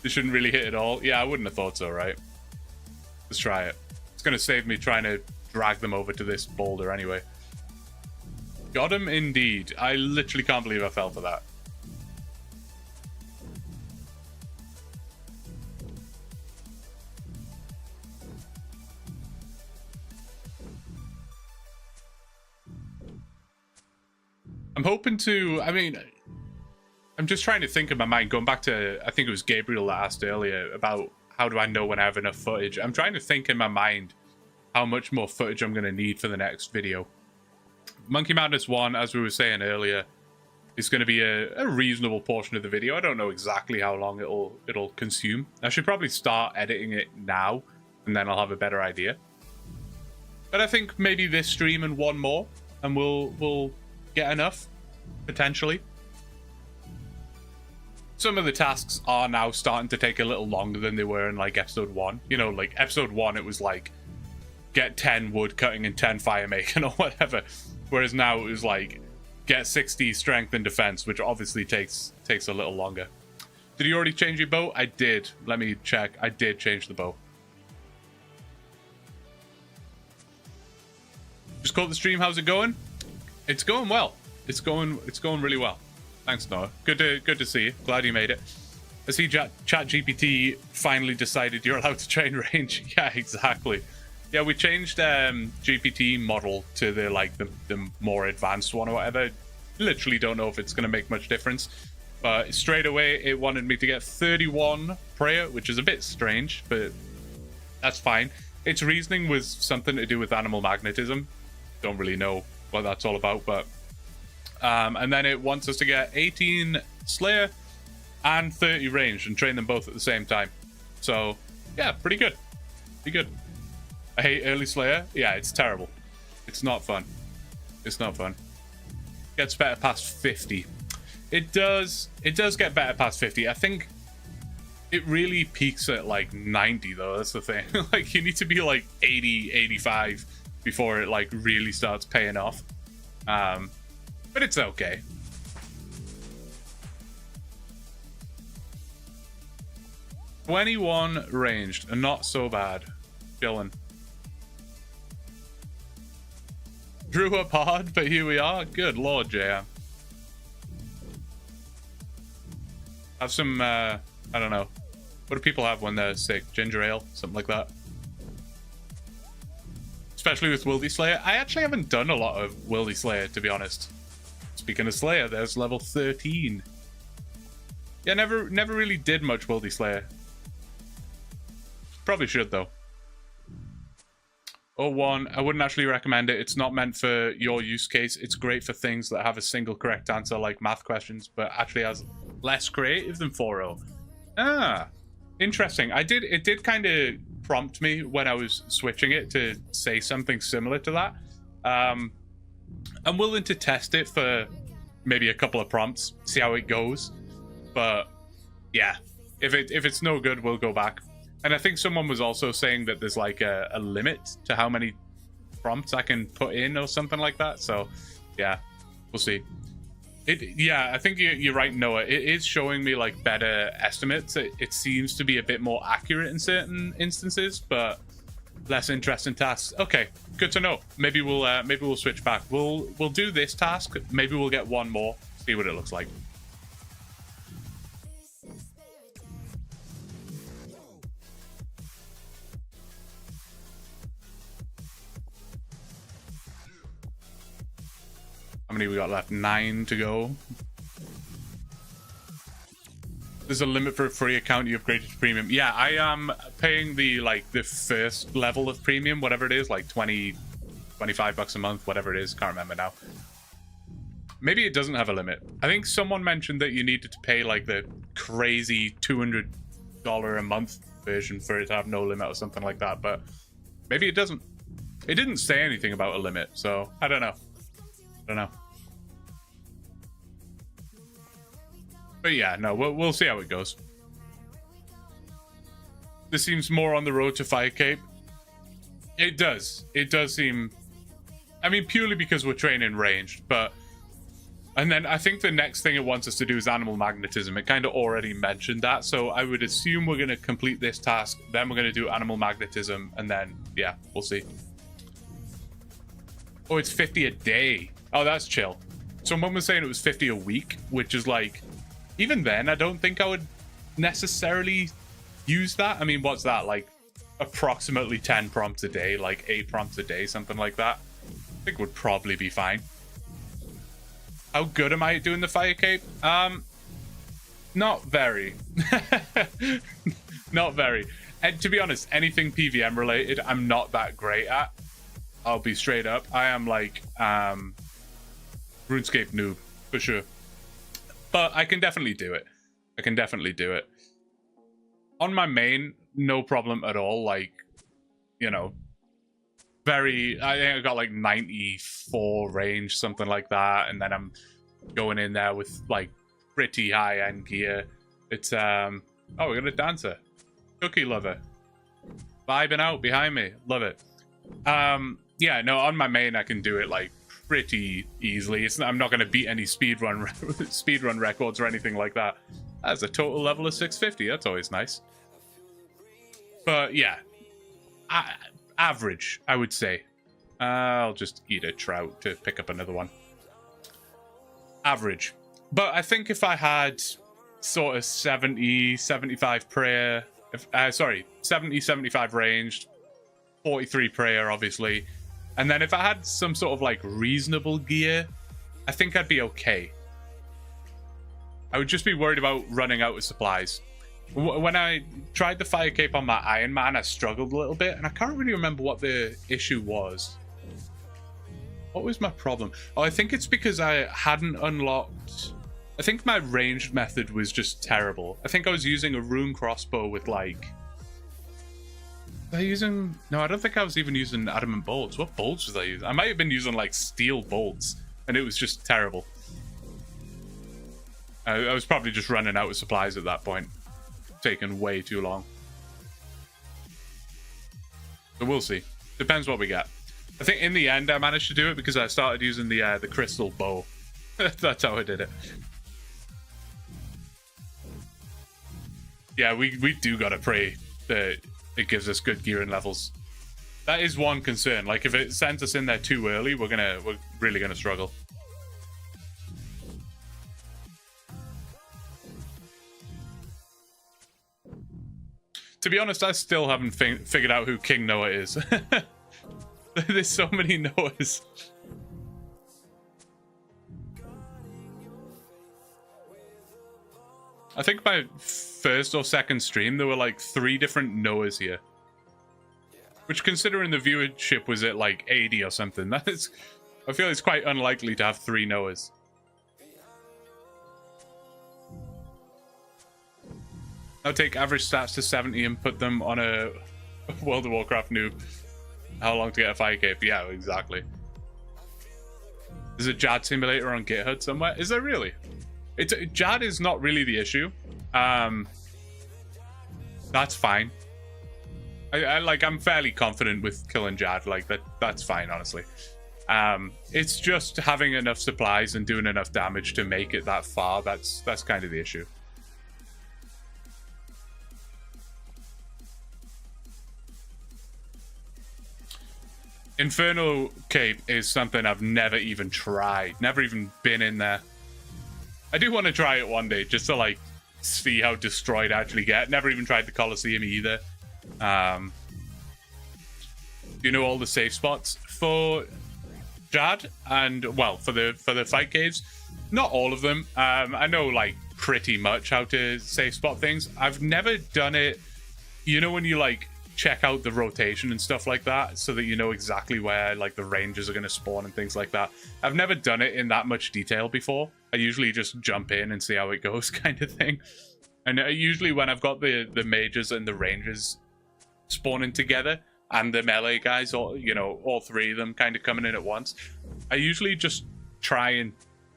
This shouldn't really hit at all. Yeah, I wouldn't have thought so, right? Let's try it. It's going to save me trying to drag them over to this boulder anyway. Got him indeed. I literally can't believe I fell for that. I'm hoping to... I mean... I'm just trying to think in my mind, going back to, I think it was Gabriel that asked earlier about how do I know when I have enough footage. I'm trying to think in my mind how much more footage I'm going to need for the next video. Monkey Madness 1, as we were saying earlier, is going to be a reasonable portion of the video. I don't know exactly how long it'll consume. I should probably start editing it now, and then I'll have a better idea. But I think maybe this stream and one more, and we'll get enough, potentially. Some of the tasks are now starting to take a little longer than they were in, like, episode 1. You know, like, episode 1, it was, like, get 10 wood cutting and 10 fire making or whatever. Whereas now it was, like, get 60 strength and defense, which obviously takes a little longer. Did you already change your bow? I did. Let me check. I did change the bow. Just caught the stream. How's it going? It's going well. It's going really well. Thanks, Noah. Good to see you. Glad you made it. I see ChatGPT finally decided you're allowed to train range. Yeah, exactly. Yeah, we changed GPT model to the more advanced one or whatever. Literally don't know if it's going to make much difference. But straight away, it wanted me to get 31 prayer, which is a bit strange, but that's fine. Its reasoning was something to do with animal magnetism. Don't really know what that's all about, but... and then it wants us to get 18 Slayer and 30 range and train them both at the same time. So, yeah, pretty good. Pretty good. I hate early Slayer. Yeah, it's terrible. It's not fun. It's not fun. Gets better past 50. It does get better past 50. I think it really peaks at like 90 though. That's the thing. Like you need to be like 80, 85 before it like really starts paying off. But it's okay. 21 ranged, and not so bad. Chilling. Drew up hard, but here we are. Good lord, JM. Have some, I don't know. What do people have when they're sick? Ginger ale? Something like that. Especially with Wildy Slayer. I actually haven't done a lot of Wildy Slayer, to be honest. Speaking of Slayer, there's level 13. Yeah, never really did much Wildy Slayer. Probably should, though. 01, I wouldn't actually recommend it. It's not meant for your use case. It's great for things that have a single correct answer, like math questions, but actually has less creative than 4.0. Ah, interesting. It did kind of prompt me when I was switching it to say something similar to that. I'm willing to test it for maybe a couple of prompts, see how it goes. But yeah, if it's no good, we'll go back. And I think someone was also saying that there's like a limit to how many prompts I can put in or something like that. So yeah, we'll see. Yeah, I think you're right, Noah. It is showing me like better estimates. It seems to be a bit more accurate in certain instances, but less interesting tasks. Okay, good to know. Maybe we'll switch back. We'll do this task. Maybe we'll get one more. See what it looks like. How many we got left? 9 to go. There's a limit for a free account you upgraded to premium. Yeah, I am paying the first level of premium, whatever it is, like 20, 25 bucks a month, whatever it is. Can't remember now. Maybe it doesn't have a limit. I think someone mentioned that you needed to pay like the crazy $200 a month version for it to have no limit or something like that, but maybe it doesn't. It didn't say anything about a limit, so I don't know. But yeah, no, we'll see how it goes. This seems more on the road to Fire Cape. It does. It does seem... I mean, purely because we're training ranged, but... And then I think the next thing it wants us to do is animal magnetism. It kind of already mentioned that, so I would assume we're going to complete this task, then we're going to do animal magnetism, and then, yeah, we'll see. Oh, it's 50 a day. Oh, that's chill. Someone was saying it was 50 a week, which is like... Even then, I don't think I would necessarily use that. I mean, what's that? Like, approximately 10 prompts a day, like 8 prompts a day, something like that. I think would probably be fine. How good am I at doing the Fire Cape? Not very. Not very. And to be honest, anything PVM related, I'm not that great at. I'll be straight up. I am like, RuneScape noob, for sure. But I can definitely do it. I can definitely do it. On my main, no problem at all. Like, you know, I think I got like 94 range, something like that. And then I'm going in there with like pretty high-end gear. It's, oh, we got a dancer. Cookie lover. Vibing out behind me. Love it. Yeah, no, on my main, I can do it like pretty easily. I'm not going to beat any speedrun records or anything like that. That's a total level of 650. That's always nice. But yeah, average, I would say. I'll just eat a trout to pick up another one. Average. But I think if I had sort of 70, 75 prayer, 70, 75 ranged, 43 prayer, obviously. And then if I had some sort of like reasonable gear, I think I'd be okay. I would just be worried about running out of supplies. When I tried the Fire Cape on my Iron Man, I struggled a little bit, and I can't really remember what the issue was. What was my problem? Oh, I think it's because I hadn't unlocked... I think my ranged method was just terrible. I think I was using a rune crossbow with like... Was I using... No, I don't think I was even using adamant bolts. What bolts was I using? I might have been using like steel bolts, and it was just terrible. I was probably just running out of supplies at that point. Taking way too long. So we'll see. Depends what we get. I think in the end I managed to do it because I started using the crystal bow. That's how I did it. Yeah, we do gotta pray that it gives us good gear and levels. That is one concern. Like, if it sends us in there too early, we're really gonna struggle. To be honest, I still haven't figured out who King Noah is. There's so many Noahs. I think my first or second stream, there were like 3 different Noahs here. Which, considering the viewership was at like 80 or something, that is, I feel it's quite unlikely to have 3 Noahs. I'll take average stats to 70 and put them on a World of Warcraft noob. How long to get a 5k? Yeah, exactly. There's a JAD simulator on GitHub somewhere. Is there really? JAD is not really the issue. That's fine. I'm fairly confident with killing JAD. Like, that's fine, honestly. It's just having enough supplies and doing enough damage to make it that far. That's kind of the issue. Inferno Cape is something I've never even tried. Never even been in there. I do want to try it one day, just to, like, see how destroyed I actually get. Never even tried the Colosseum either. You know all the safe spots for JAD? And, well, for the fight caves? Not all of them. I know, like, pretty much how to safe spot things. I've never done it, you know, when you, like, check out the rotation and stuff like that, so that you know exactly where, like, the rangers are going to spawn and things like that. I've never done it in that much detail before. I usually just jump in and see how it goes, kind of thing. And usually when I've got the mages and the rangers spawning together, and the melee guys, or, you know, all 3 of them kind of coming in at once, I usually just try and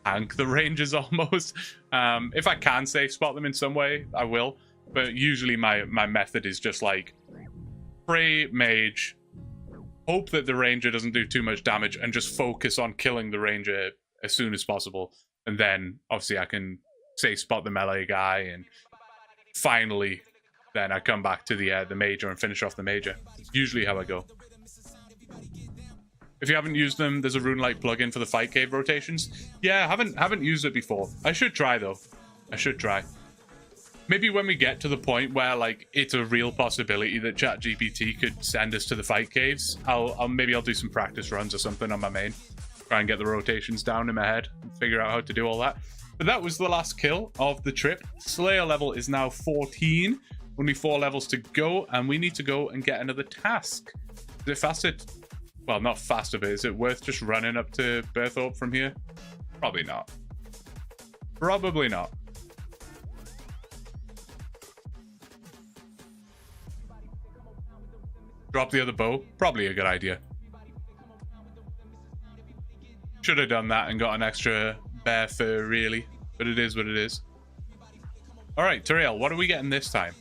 tank the rangers almost. If I can safe spot them in some way, I will. But usually my method is just like, pray mage, hope that the ranger doesn't do too much damage, and just focus on killing the ranger as soon as possible. And then obviously I can safe spot the melee guy, and finally then I come back to the major and finish off the major. It's usually how I go. If you haven't used them, there's a RuneLite plugin for the fight cave rotations. Yeah, I haven't used it before. I should try though. I should try. Maybe when we get to the point where, like, it's a real possibility that ChatGPT could send us to the fight caves, maybe I'll do some practice runs or something on my main. Try and get the rotations down in my head and figure out how to do all that. But that was the last kill of the trip. Slayer level is now 14. Only 4 levels to go, and we need to go and get another task. Is it faster? Well, not faster, but is it worth just running up to Berthorpe from here? Probably not. Probably not. Drop the other bow? Probably a good idea. Should have done that and got an extra bear fur, really. But it is what it is. Alright, Tariel, what are we getting this time?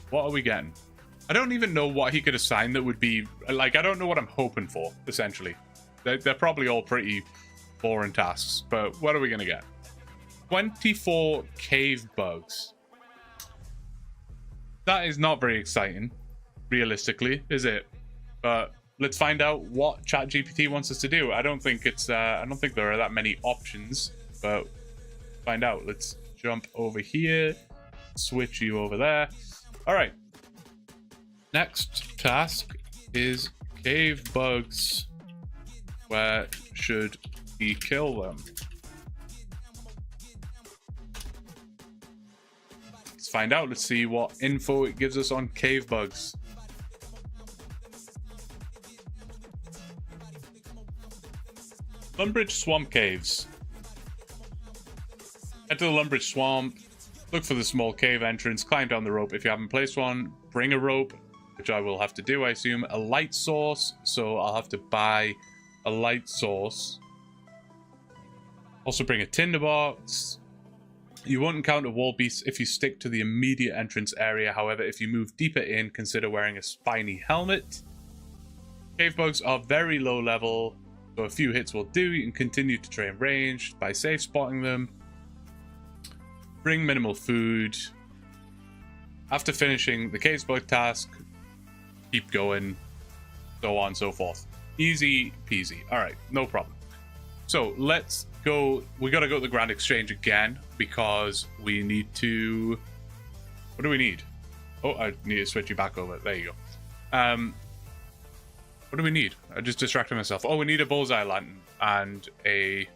What are we getting? I don't even know what he could assign that would be... Like, I don't know what I'm hoping for, essentially. They're probably all pretty boring tasks. But what are we going to get? 24 cave bugs. That is not very exciting, realistically, is it? But let's find out what ChatGPT wants us to do. I don't think it's I don't think there are that many options, but find out. Let's jump over here, switch you over there. All right. Next task is cave bugs. Where should we kill them? Let's find out. Let's see what info it gives us on cave bugs. Lumbridge Swamp Caves. Head to the Lumbridge Swamp, look for the small cave entrance, climb down the rope. If you haven't placed one, bring a rope, which I will have to do, I assume. A light source, so I'll have to buy a light source. Also bring a tinderbox. You won't encounter wall beasts if you stick to the immediate entrance area. However, if you move deeper in, consider wearing a spiny helmet. Cave bugs are very low level, so a few hits will do. You can continue to train range by safe spotting them. Bring minimal food. After finishing the cave spike task, keep going, so on and so forth. Easy peasy. All right, no problem. So let's go. We got to go to the Grand Exchange again because we need to. What do we need? Oh, I need to switch you back over. There you go. What do we need? I just distracted myself. Oh, we need a bullseye lantern and a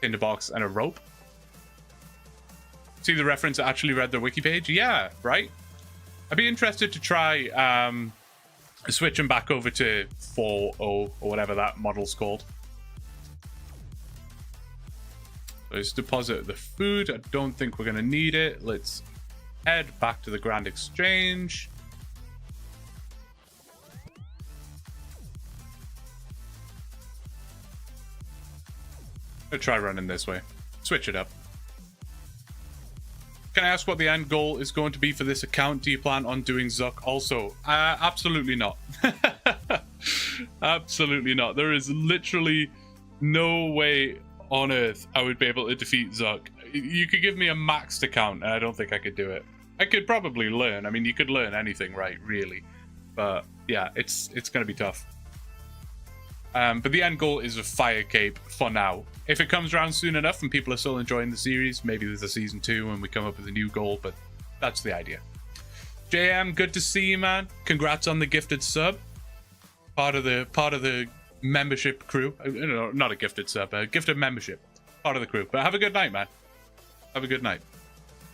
tinderbox and a rope. See the reference? I actually read the wiki page. Yeah, right. I'd be interested to try switching back over to 4.0 or whatever that model's called. Let's deposit the food. I don't think we're going to need it. Let's head back to the Grand Exchange. I'll try running this way. Switch it up. Can I ask what the end goal is going to be for this account? Do you plan on doing Zuck also? Absolutely not. Absolutely not. There is literally no way on earth I would be able to defeat Zuck. You could give me a maxed account and I don't think I could do it. I could probably learn. I mean, you could learn anything, right? Really. But yeah, it's going to be tough. But the end goal is a fire cape for now. If it comes around soon enough and people are still enjoying the series, maybe there's a season 2 and we come up with a new goal, but that's the idea. JM, good to see you, man. Congrats on the gifted sub. Part of the membership crew. No, not a gifted sub, a gifted membership. Part of the crew. But have a good night, man. Have a good night.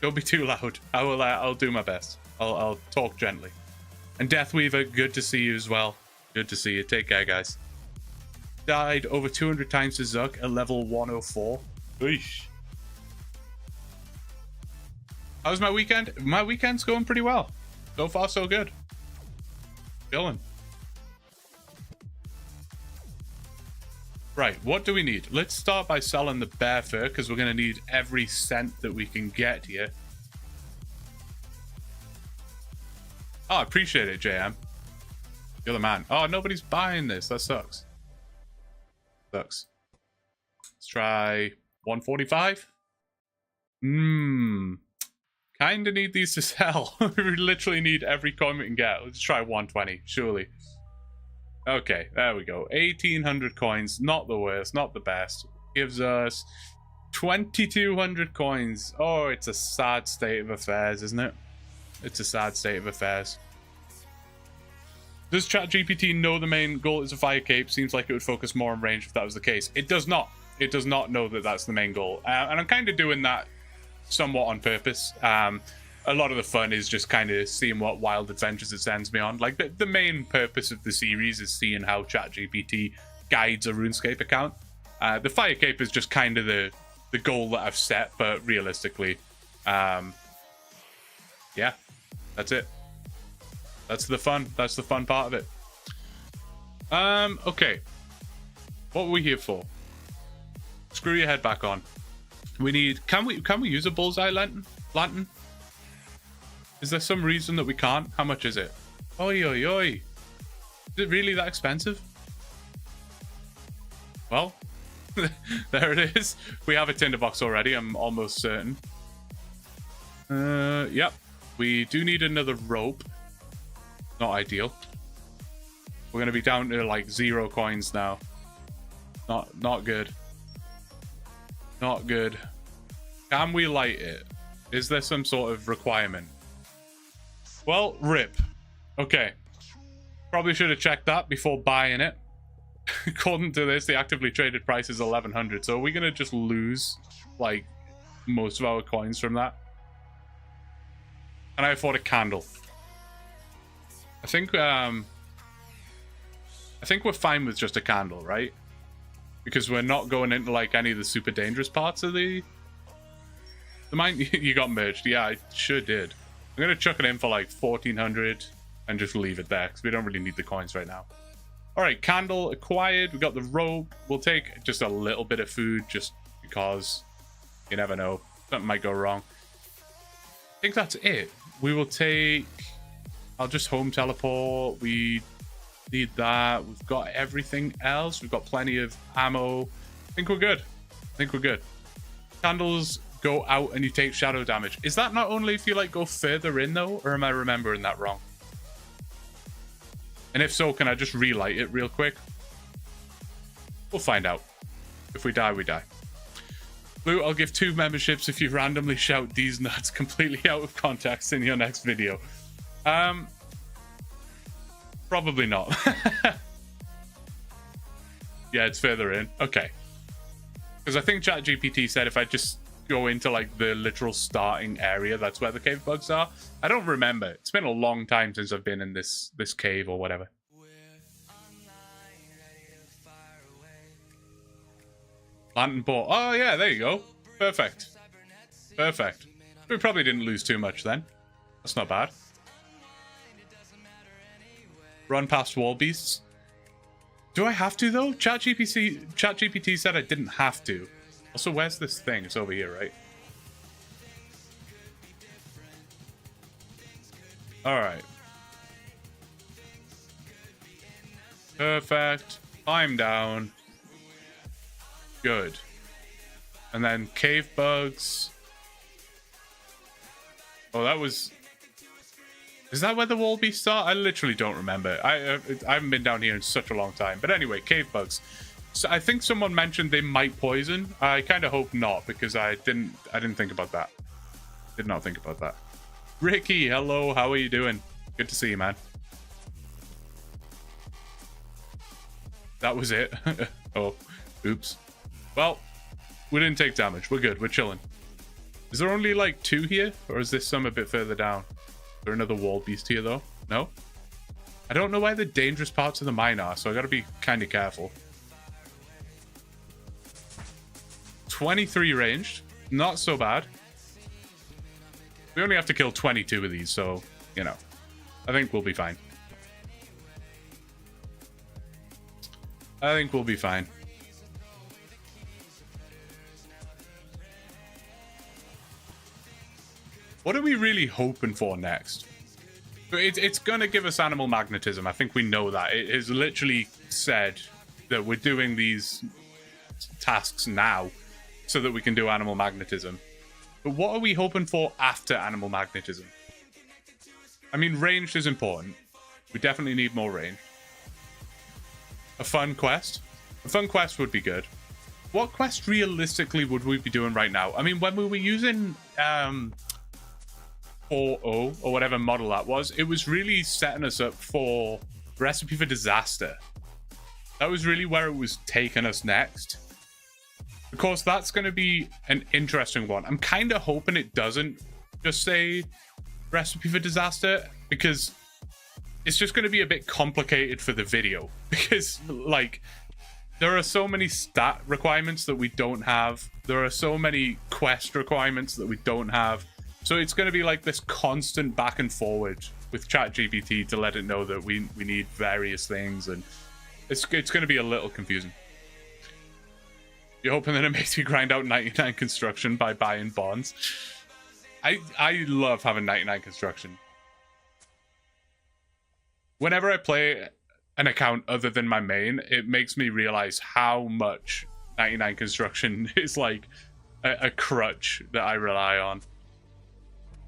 Don't be too loud. I'll do my best. I'll talk gently. And Deathweaver, good to see you as well. Good to see you. Take care, guys. Died over 200 times to Zuck at level 104. Eesh. How's my weekend? My weekend's going pretty well. So far, so good. Chilling. Right, what do we need? Let's start by selling the bear fur, because we're going to need every cent that we can get here. Oh, I appreciate it, JM. You're the man. Oh, nobody's buying this. That sucks. Sucks. Let's try 145. Kinda need these to sell. We literally need every coin we can get. Let's try 120, surely. Okay, there we go. 1,800 coins. Not the worst, not the best. Gives us 2,200 coins. Oh, it's a sad state of affairs, isn't it? It's a sad state of affairs. Does ChatGPT know the main goal is a fire cape? Seems like it would focus more on range if that was the case. It does not. It does not know that that's the main goal. And I'm kind of doing that somewhat on purpose. A lot of the fun is just kind of seeing what wild adventures it sends me on. Like, the main purpose of the series is seeing how ChatGPT guides a RuneScape account. The fire cape is just kind of the goal that I've set, but realistically, yeah, that's it. That's the fun. That's the fun part of it. Okay. What were we here for? Screw your head back on. We need... Can we use a bullseye lantern? Is there some reason that we can't? How much is it? Oi, oi, oi. Is it really that expensive? Well, there it is. We have a tinderbox already, I'm almost certain. Yep. We do need another rope. Not ideal. We're going to be down to like 0 coins now. Not good. Not good. Can we light it? Is there some sort of requirement? Well, rip. Okay. Probably should have checked that before buying it. According to this, the actively traded price is 1,100. So are we going to just lose like most of our coins from that? Can I afford a candle? I think we're fine with just a candle, right? Because we're not going into like any of the super dangerous parts of the mine. You got merged. Yeah, I sure did. I'm gonna chuck it in for like 1,400 and just leave it there because we don't really need the coins right now. All right, candle acquired. We got the rope. We'll take just a little bit of food just because you never know, something might go wrong. I think that's it. We will take... I'll just home teleport. We need that. We've got everything else. We've got plenty of ammo. I think we're good. Candles go out and you take shadow damage. Is that not only if you like go further in though, or am I remembering that wrong? And if so, can I just relight it real quick? We'll find out. If we die, we die. Blue, I'll give 2 memberships if you randomly shout "these nuts" completely out of context in your next video. Probably not. Yeah, it's further in. Okay. Because I think ChatGPT said if I just go into like the literal starting area, that's where the cave bugs are. I don't remember. It's been a long time since I've been in this cave or whatever. Lantern ball. Oh yeah, there you go. Perfect. Perfect. We probably didn't lose too much then. That's not bad. Run past wall beasts. Do I have to though? ChatGPT said I didn't have to. Also, where's this thing? It's over here, right? Alright. Perfect. Climb down. Good. And then cave bugs. Oh, that was... Is that where the wall beasts are? I literally don't remember. I haven't been down here in such a long time. But anyway, cave bugs. So I think someone mentioned they might poison. I kind of hope not, because I didn't think about that. Did not think about that. Ricky, hello. How are you doing? Good to see you, man. That was it. Oh, oops. Well, we didn't take damage. We're good. We're chilling. Is there only like 2 here? Or is this some a bit further down? Is there another wall beast here though? No? I don't know where the dangerous parts of the mine are, so I gotta be kind of careful. 23 ranged. Not so bad. We only have to kill 22 of these, so, you know. I think we'll be fine. I think we'll be fine. What are we really hoping for next? It's going to give us animal magnetism. I think we know that. It has literally said that we're doing these tasks now so that we can do animal magnetism. But what are we hoping for after animal magnetism? I mean, ranged is important. We definitely need more range. A fun quest? A fun quest would be good. What quest realistically would we be doing right now? I mean, when we were using 4.0 or whatever model that was, it was really setting us up for Recipe for Disaster. That was really where it was taking us next. Of course, that's going to be an interesting one. I'm kind of hoping it doesn't just say Recipe for Disaster, because it's just going to be a bit complicated for the video. Because, like, there are so many stat requirements that we don't have. There are so many quest requirements that we don't have. So it's going to be like this constant back and forward with ChatGPT to let it know that we need various things, and it's going to be a little confusing. You're hoping that it makes you grind out 99 construction by buying bonds. I love having 99 construction. Whenever I play an account other than my main, it makes me realize how much 99 construction is like a crutch that I rely on.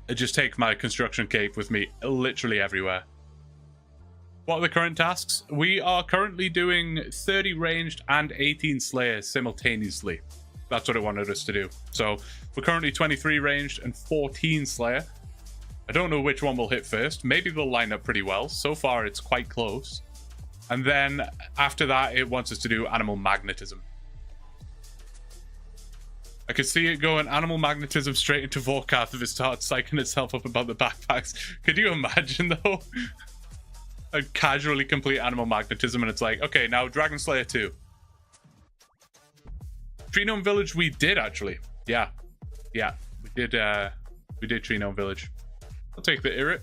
I just take my construction cape with me literally everywhere. What are the current tasks? We are currently doing 30 ranged and 18 slayer simultaneously. That's what it wanted us to do. So we're currently 23 ranged and 14 slayer. I don't know which one will hit first. Maybe they'll line up pretty well. So far, it's quite close. And then after that, it wants us to do animal magnetism. I could see it going animal magnetism straight into Vorkath if it starts psyching itself up about the backpacks. Could you imagine, though? A casually complete animal magnetism, and it's like, okay, now Dragon Slayer 2. Tree Gnome Village we did, actually. Yeah. Yeah, we did Tree Gnome Village. I'll take the Irrit.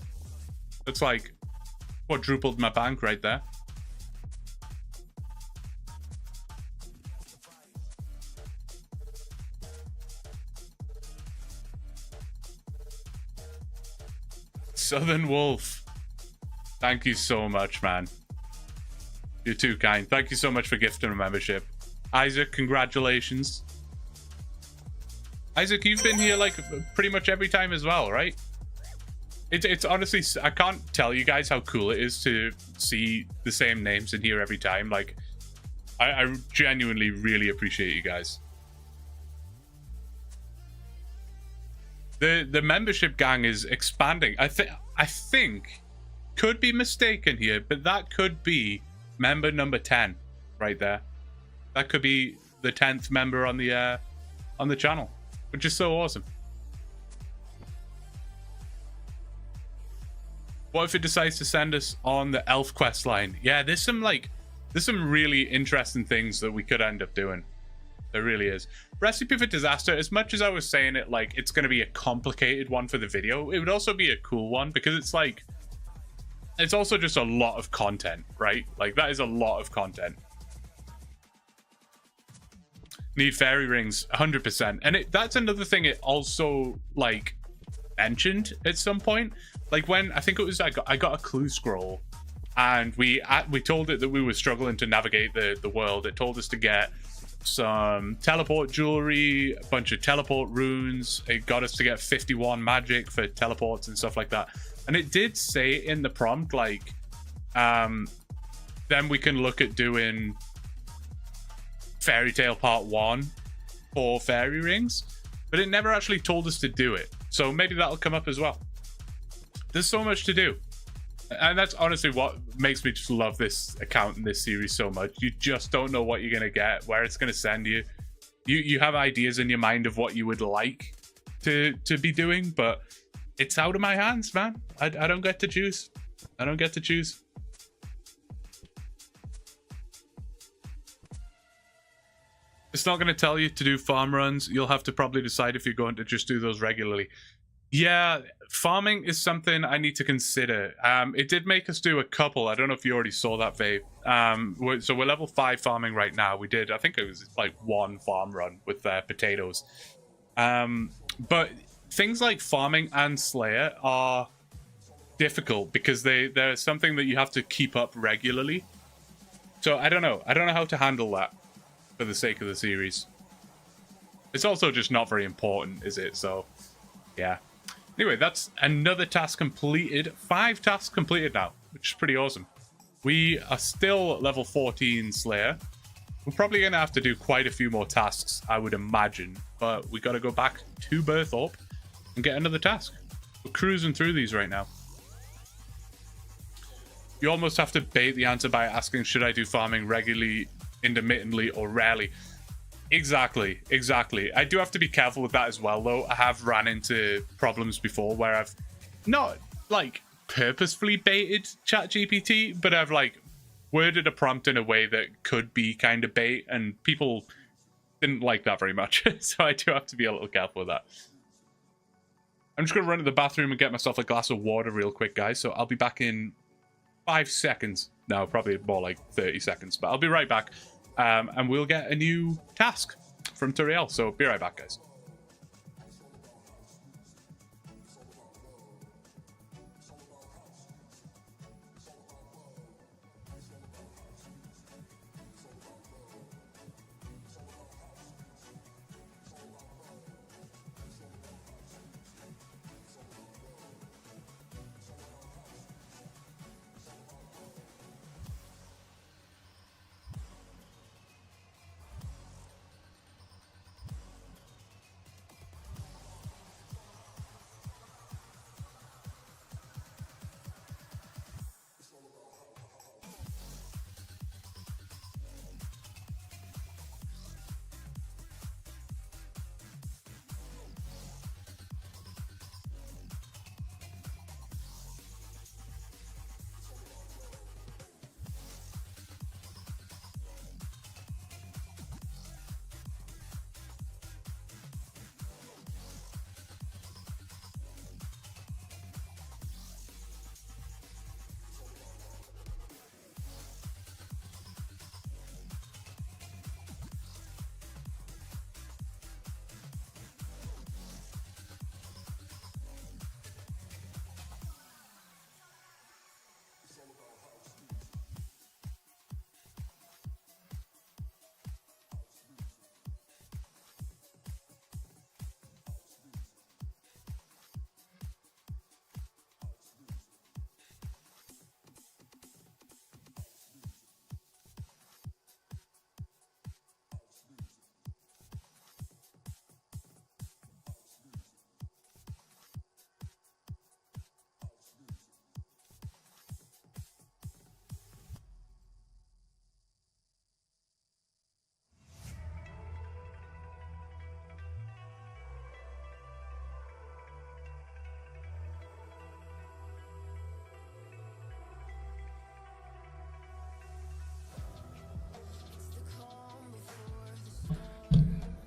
That's like quadrupled my bank right there. Southern Wolf. Thank you so much, man. You're too kind. Thank you so much for gifting a membership. Isaac, congratulations. Isaac, you've been here like pretty much every time as well, right? It's honestly, I can't tell you guys how cool it is to see the same names in here every time. Like, I genuinely really appreciate you guys. The membership gang is expanding. I think could be mistaken here, but that could be member number 10 right there. That could be the 10th member on the channel, which is so awesome. What if it decides to send us on the elf quest line? Yeah, there's some really interesting things that we could end up doing. There really is. Recipe for Disaster, as much as I was saying it like it's going to be a complicated one for the video, it would also be a cool one because it's like, it's also just a lot of content, right? Like, that is a lot of content. Need fairy rings, 100%. And that's another thing it also, like, mentioned at some point. Like, when, I think it was, I got a clue scroll, and we told it that we were struggling to navigate the world. It told us to get some teleport jewelry, a bunch of teleport runes. It got us to get 51 magic for teleports and stuff like that. And it did say in the prompt, like, then we can look at doing Fairy Tale Part 1 for fairy rings, but it never actually told us to do it. So maybe that'll come up as well. There's so much to do. And that's honestly what makes me just love this account and this series so much. You just don't know what you're going to get, where it's going to send you. You have ideas in your mind of what you would like to be doing, but it's out of my hands, man. I don't get to choose. I don't get to choose. It's not going to tell you to do farm runs. You'll have to probably decide if you're going to just do those regularly. Yeah, farming is something I need to consider. It did make us do a couple. I don't know if you already saw that, Vave. So we're level 5 farming right now. We did, I think it was like 1 farm run with potatoes. But things like farming and Slayer are difficult because they're something that you have to keep up regularly. So I don't know. I don't know how to handle that for the sake of the series. It's also just not very important, is it? So, yeah. Anyway, that's another task completed. 5 tasks completed now, which is pretty awesome. We are still level 14 Slayer. We're probably going to have to do quite a few more tasks, I would imagine. But we got to go back to Berthorpe and get another task. We're cruising through these right now. You almost have to bait the answer by asking, should I do farming regularly, intermittently, or rarely? Exactly. I do have to be careful with that as well, though. I have ran into problems before where I've not, like, purposefully baited ChatGPT, but I've, like, worded a prompt in a way that could be kind of bait, and people didn't like that very much. So I do have to be a little careful with that. I'm just going to run to the bathroom and get myself a glass of water real quick, guys. So I'll be back in 5 seconds. No, probably more like 30 seconds, but I'll be right back. And we'll get a new task from Turiel. So be right back, guys.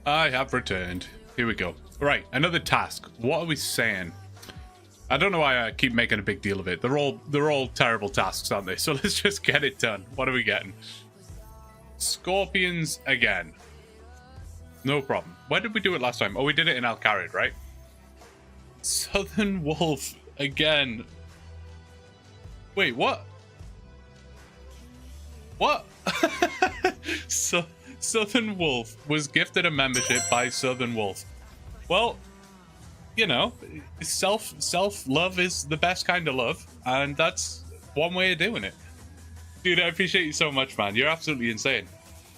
I have returned. Here we go. Right, another task. What are we saying? I don't know why I keep making a big deal of it. They're all terrible tasks, aren't they? So let's just get it done. What are we getting? Scorpions again. No problem. Where did we do it last time? Oh, we did it in Alcarid, right? Southern Wolf again. Wait, what? What? So Southern Wolf was gifted a membership by Southern Wolf. Well, you know, self-love is the best kind of love, and that's one way of doing it. Dude, I appreciate you so much, man. You're absolutely insane.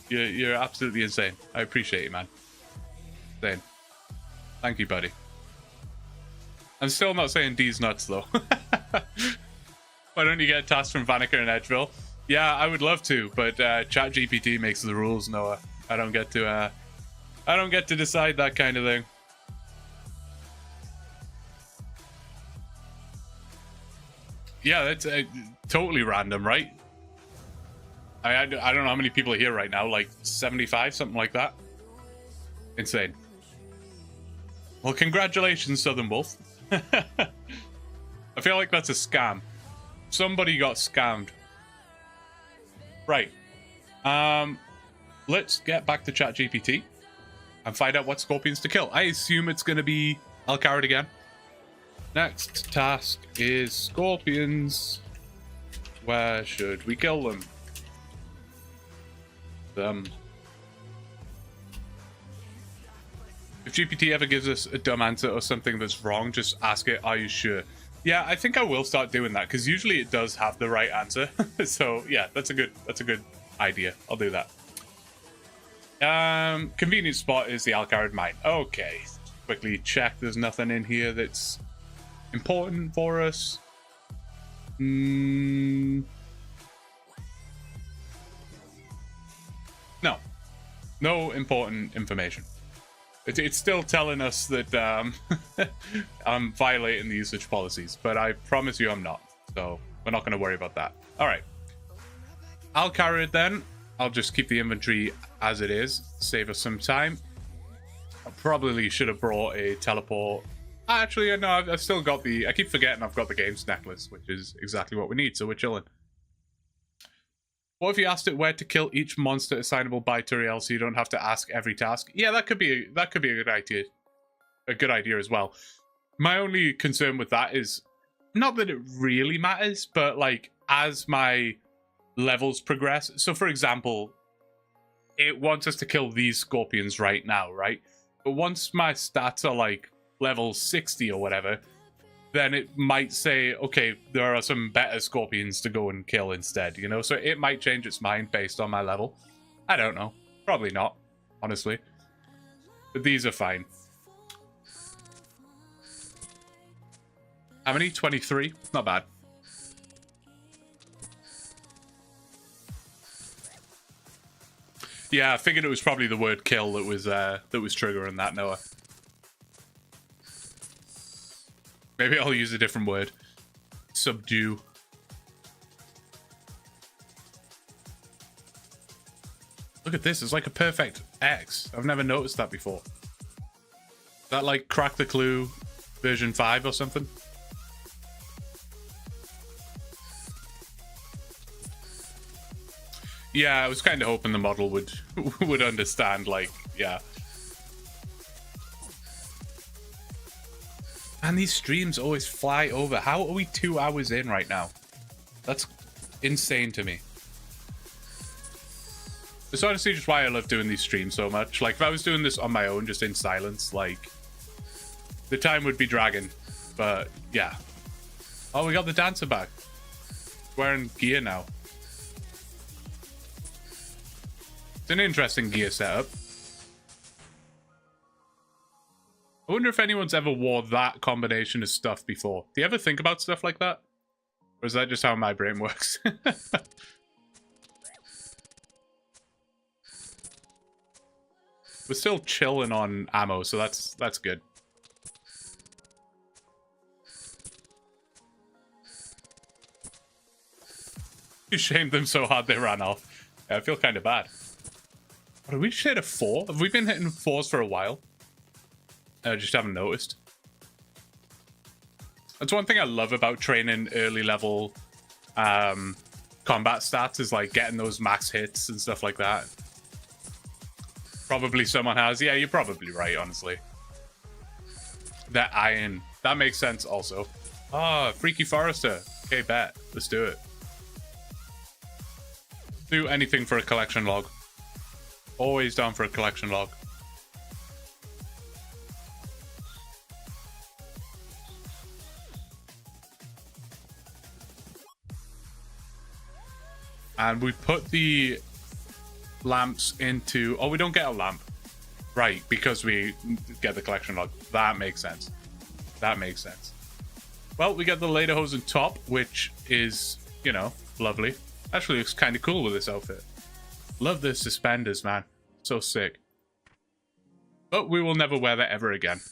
You're absolutely insane. I appreciate you, man. Insane. Thank you, buddy. I'm still not saying D's nuts, though. Why don't you get a task from Vanica and Edgeville? Yeah, I would love to, but ChatGPT makes the rules, Noah. I don't get to decide that kind of thing. Yeah, that's totally random, right? I don't know how many people are here right now, like 75, something like that. Insane. Well, congratulations, Southern Wolf. I feel like that's a scam. Somebody got scammed. Right. Let's get back to ChatGPT and find out what scorpions to kill. I assume it's going to be Alcarid again. Next task is scorpions. Where should we kill them? If GPT ever gives us a dumb answer or something that's wrong, just ask it, are you sure? Yeah, I think I will start doing that, because usually it does have the right answer. So yeah, that's a good idea. I'll do that. Convenient spot is the Alcarid mine. Okay. Quickly check there's nothing in here that's important for us. No. No important information. It's still telling us that I'm violating the usage policies, but I promise you I'm not. So we're not going to worry about that. All right. Alcarid then. I'll just keep the inventory as it is. Save us some time. I probably should have brought a teleport. Actually, no, I've still got the... I keep forgetting I've got the games necklace, which is exactly what we need, so we're chilling. What if you asked it where to kill each monster assignable by Turiel so you don't have to ask every task? Yeah, that could be a good idea. A good idea as well. My only concern with that is not that it really matters, but like as my levels progress. So for example, it wants us to kill these scorpions right now, right? But once my stats are like level 60 or whatever, then it might say, okay, there are some better scorpions to go and kill instead, you know? So it might change its mind based on my level. I don't know. Probably not, honestly. But these are fine. How many? 23? Not bad. Yeah, I figured it was probably the word kill that was triggering that, Noah. Maybe I'll use a different word. Subdue. Look at this. It's like a perfect X. I've never noticed that before. Is that like Crack the Clue version 5 or something? Yeah, I was kind of hoping the model would understand, like, yeah. And these streams always fly over. How are we 2 hours in right now? That's insane to me. It's honestly just why I love doing these streams so much. Like, if I was doing this on my own, just in silence, like, the time would be dragging. But, yeah. Oh, we got the dancer back. Wearing gear now. It's an interesting gear setup. I wonder if anyone's ever wore that combination of stuff before. Do you ever think about stuff like that? Or is that just how my brain works? We're still chilling on ammo, so that's good. You shamed them so hard they ran off. Yeah, I feel kind of bad. Did we just hit a 4? Have we been hitting 4s for a while? I just haven't noticed. That's one thing I love about training early level combat stats, is like getting those max hits and stuff like that. Probably someone has. Yeah, you're probably right, honestly. That iron. That makes sense also. Ah, Freaky Forester. Okay, bet. Let's do it. Do anything for a collection log. Always down for a collection log. And we put the lamps into... Oh, we don't get a lamp. Right, because we get the collection log. That makes sense. That makes sense. Well, we get the lederhosen top, which is, you know, lovely. Actually looks kind of cool with this outfit. Love the suspenders, man. So sick. But we will never wear that ever again.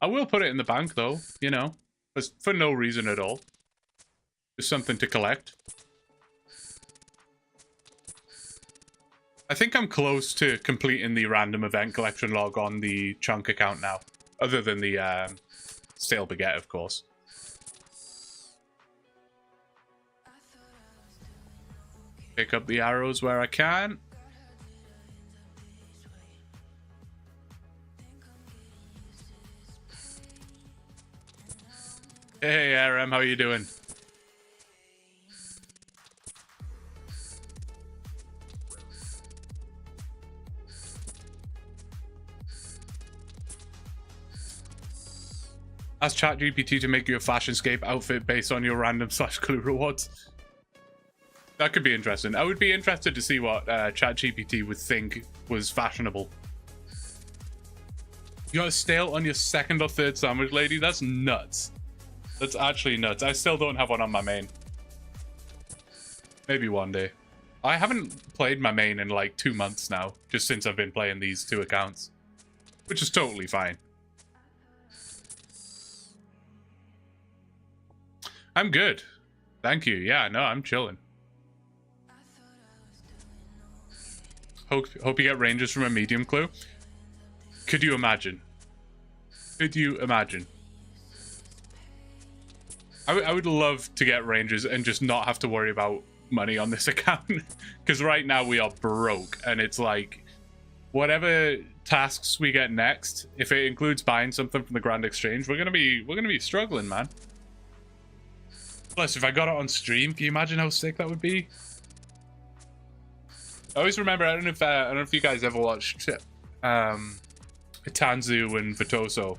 I will put it in the bank, though, you know. For no reason at all. Just something to collect. I think I'm close to completing the random event collection log on the Chunk account now. Other than the stale baguette, of course. Pick up the arrows where I can. Hey, RM, how you doing? Ask ChatGPT to make you a fashionscape outfit based on your random / clue rewards. That could be interesting. I would be interested to see what ChatGPT would think was fashionable. You got a stale on your second or third sandwich, lady? That's nuts. That's actually nuts. I still don't have one on my main. Maybe one day. I haven't played my main in like 2 months now, just since I've been playing these 2 accounts. Which is totally fine. I'm good. Thank you. Yeah, no, I'm chilling. Hope you get ranges from a medium clue. Could you imagine? Could you imagine? I would love to get ranges and just not have to worry about money on this account. Because right now we are broke. And it's like, whatever tasks we get next, if it includes buying something from the Grand Exchange, we're gonna be struggling, man. Plus, if I got it on stream, can you imagine how sick that would be? I always remember, I don't know if you guys ever watched Tanzu and Vitoso.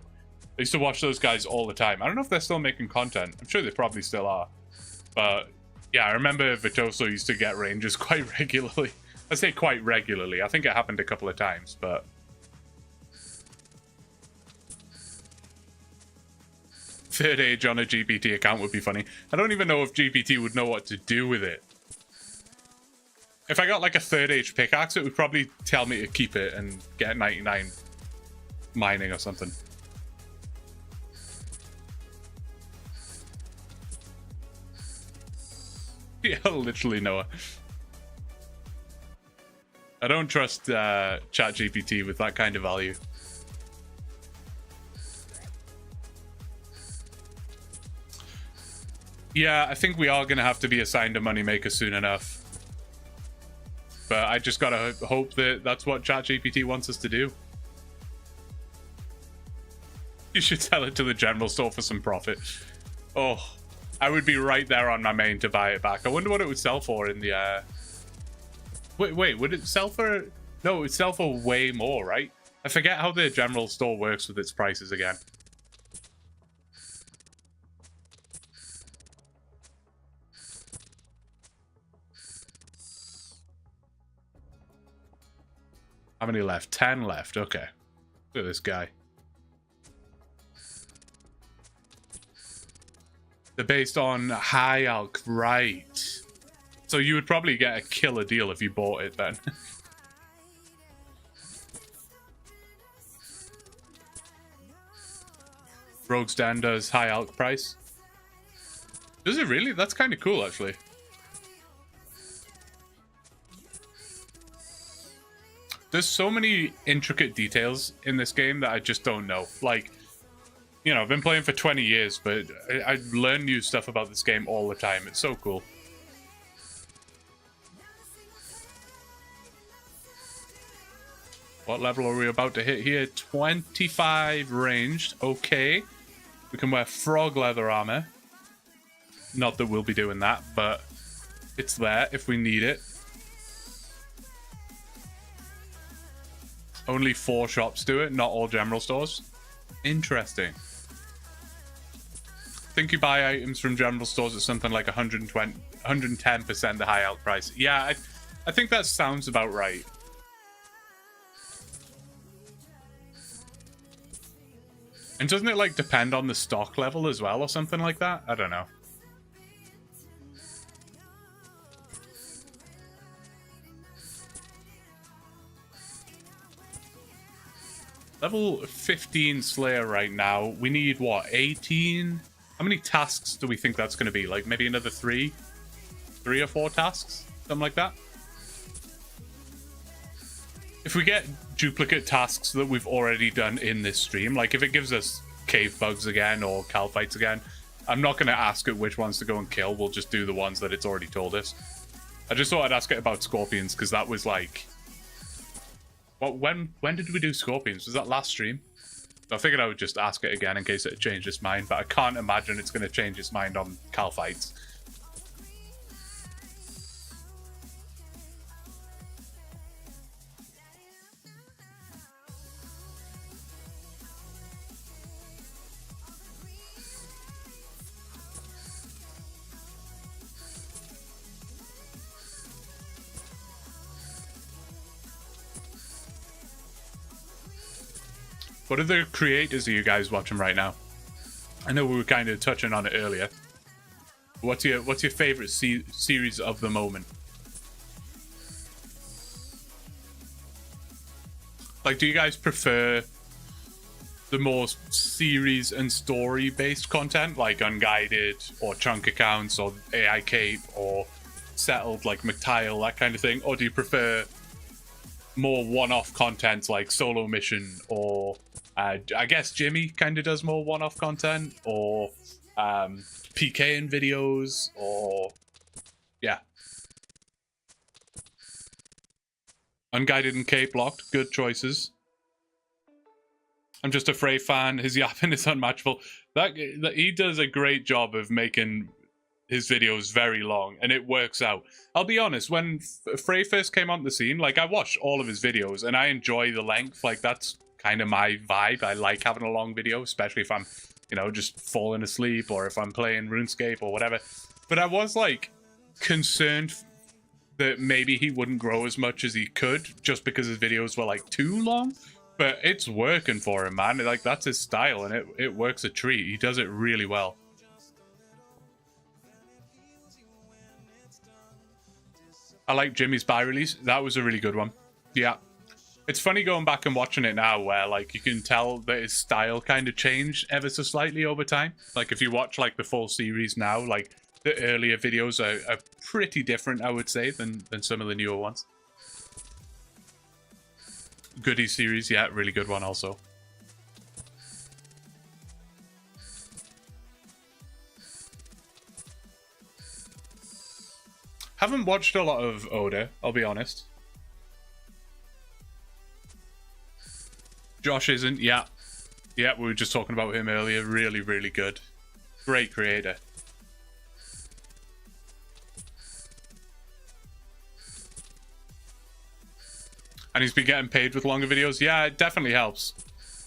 I used to watch those guys all the time. I don't know if they're still making content. I'm sure they probably still are. But yeah, I remember Vitoso used to get ranges quite regularly. I say quite regularly. I think it happened a couple of times, but... Third age on a GPT account would be funny. I don't even know if GPT would know what to do with it. If I got like a third age pickaxe, it would probably tell me to keep it and get 99 mining or something. Yeah, literally Noah. I don't trust ChatGPT with that kind of value. Yeah, I think we are going to have to be assigned a moneymaker soon enough. But I just gotta hope that that's what ChatGPT wants us to do. You should sell it to the general store for some profit. Oh, I would be right there on my main to buy it back. I wonder what it would sell for in the... Wait, would it sell for... No, it would sell for way more, right? I forget how the general store works with its prices again. How many left? 10 left. Okay. Look at this guy. They're based on high alk, right? So you would probably get a killer deal if you bought it then. Rogue's Den does high alk price. Does it really? That's kind of cool, actually. There's so many intricate details in this game that I just don't know. Like, you know, I've been playing for 20 years, but I learn new stuff about this game all the time. It's so cool. What level are we about to hit here? 25 ranged. Okay. We can wear frog leather armor. Not that we'll be doing that, but it's there if we need it. Only 4 shops do it, not all general stores. Interesting. I think you buy items from general stores at something like 110% the high out price. Yeah, I think that sounds about right. And doesn't it like depend on the stock level as well or something like that? I don't know. Level 15 Slayer right now. We need what, 18? How many tasks do we think that's going to be? Like maybe another 3 or 4 tasks? Something like that. If we get duplicate tasks that we've already done in this stream, like if it gives us cave bugs again or cal fights again, I'm not going to ask it which ones to go and kill. We'll just do the ones that it's already told us. I just thought I'd ask it about scorpions because that was like... Well, when did we do scorpions? Was that last stream? So I figured I would just ask it again in case it changed its mind, but I can't imagine it's going to change its mind on cal fights. What are the creators of you guys watching right now? I know we were kind of touching on it earlier. What's your favorite series of the moment? Like, do you guys prefer the more series and story based content, like Unguided or Chunk Accounts or AI Cape or Settled like McTile, that kind of thing? Or do you prefer more one-off content like Solo Mission or I guess Jimmy kind of does more one-off content, or PK in videos, or yeah. Unguided and Cape Locked, good choices. I'm just a Frey fan. His yapping is unmatchable. That he does a great job of making his videos very long, and it works out. I'll be honest, when Frey first came on the scene, like I watched all of his videos, and I enjoy the length. Like that's kind of my vibe. I like having a long video, especially if I'm, you know, just falling asleep or if I'm playing RuneScape or whatever. But I was like concerned that maybe he wouldn't grow as much as he could just because his videos were like too long. But it's working for him, man. Like that's his style, and it works a treat. He does it really well. I like Jimmy's buy release. That was a really good one. Yeah. It's funny going back and watching it now where, like, you can tell that his style kind of changed ever so slightly over time. Like, if you watch, like, the full series now, like, the earlier videos are pretty different, I would say, than some of the newer ones. Goody series, yeah, really good one also. Haven't watched a lot of Oda, I'll be honest. Josh isn't, yeah. Yeah, we were just talking about him earlier. Really, really good. Great creator. And he's been getting paid with longer videos. Yeah, it definitely helps.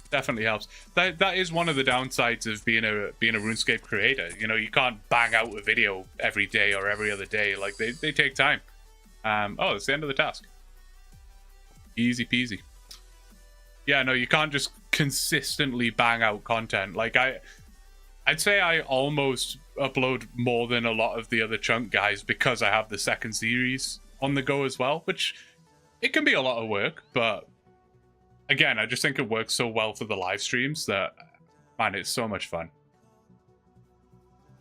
Definitely helps. That is one of the downsides of being a RuneScape creator. You know, you can't bang out a video every day or every other day. Like, they take time. Oh, that's the end of the task. Easy peasy. Yeah, no, you can't just consistently bang out content. Like, I'd say I almost upload more than a lot of the other Chunk guys because I have the second series on the go as well, which it can be a lot of work, but again, I just think it works so well for the live streams that, man, it's so much fun.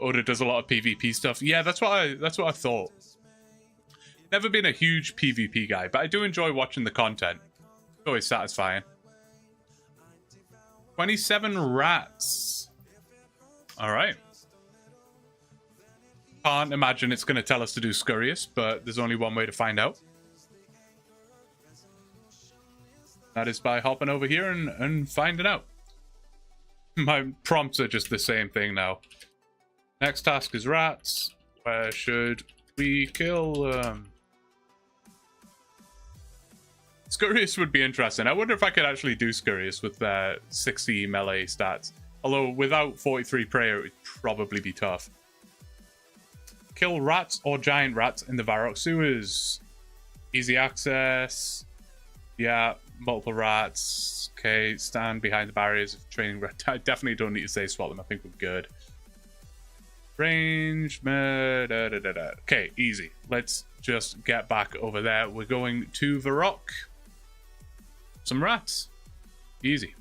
Oda does a lot of PvP stuff. Yeah, that's what I thought. Never been a huge PvP guy, but I do enjoy watching the content. Always satisfying. 27 rats. All right. Can't imagine it's going to tell us to do Scurrius, but there's only one way to find out. That is by hopping over here and finding out. My prompts are just the same thing now. Next task is rats. Where should we kill Scurrius would be interesting. I wonder if I could actually do Scurrius with 60 melee stats. Although without 43 prayer, it would probably be tough. Kill rats or giant rats in the Varrock sewers. Easy access. Yeah, multiple rats. Okay, stand behind the barriers of training. I definitely don't need to say swap them. I think we're good. Range. Okay, easy. Let's just get back over there. We're going to Varrock. Some rats. Easy.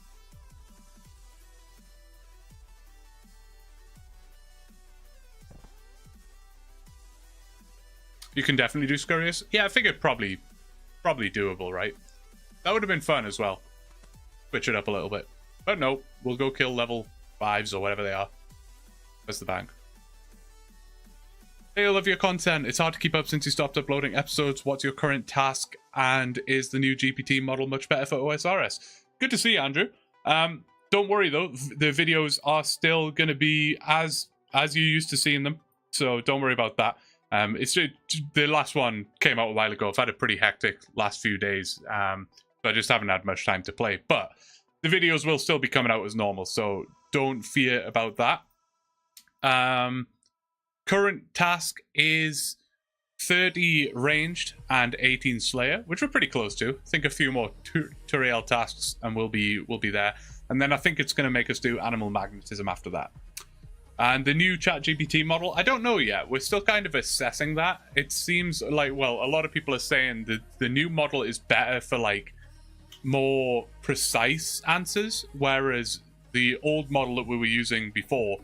You can definitely do Scurrius. Yeah, I figured probably doable, right? That would have been fun as well. Switch it up a little bit. But no, we'll go kill level 5s or whatever they are. Where's the bank? Hey, I love your content. It's hard to keep up since you stopped uploading episodes. What's your current task? And is the new GPT model much better for OSRS? Good to see you, Andrew. Don't worry, though. The videos are still going to be as you used to seeing them. So don't worry about that. It's just, the last one came out a while ago. I've had a pretty hectic last few days, so I just haven't had much time to play. But the videos will still be coming out as normal, so don't fear about that. Current task is 30 ranged and 18 slayer, which we're pretty close to. I think a few more Turiel tasks and we'll be there. And then I think it's going to make us do animal magnetism after that. And the new ChatGPT model, I don't know yet. We're still kind of assessing that. It seems like, well, a lot of people are saying that the new model is better for like more precise answers, whereas the old model that we were using before,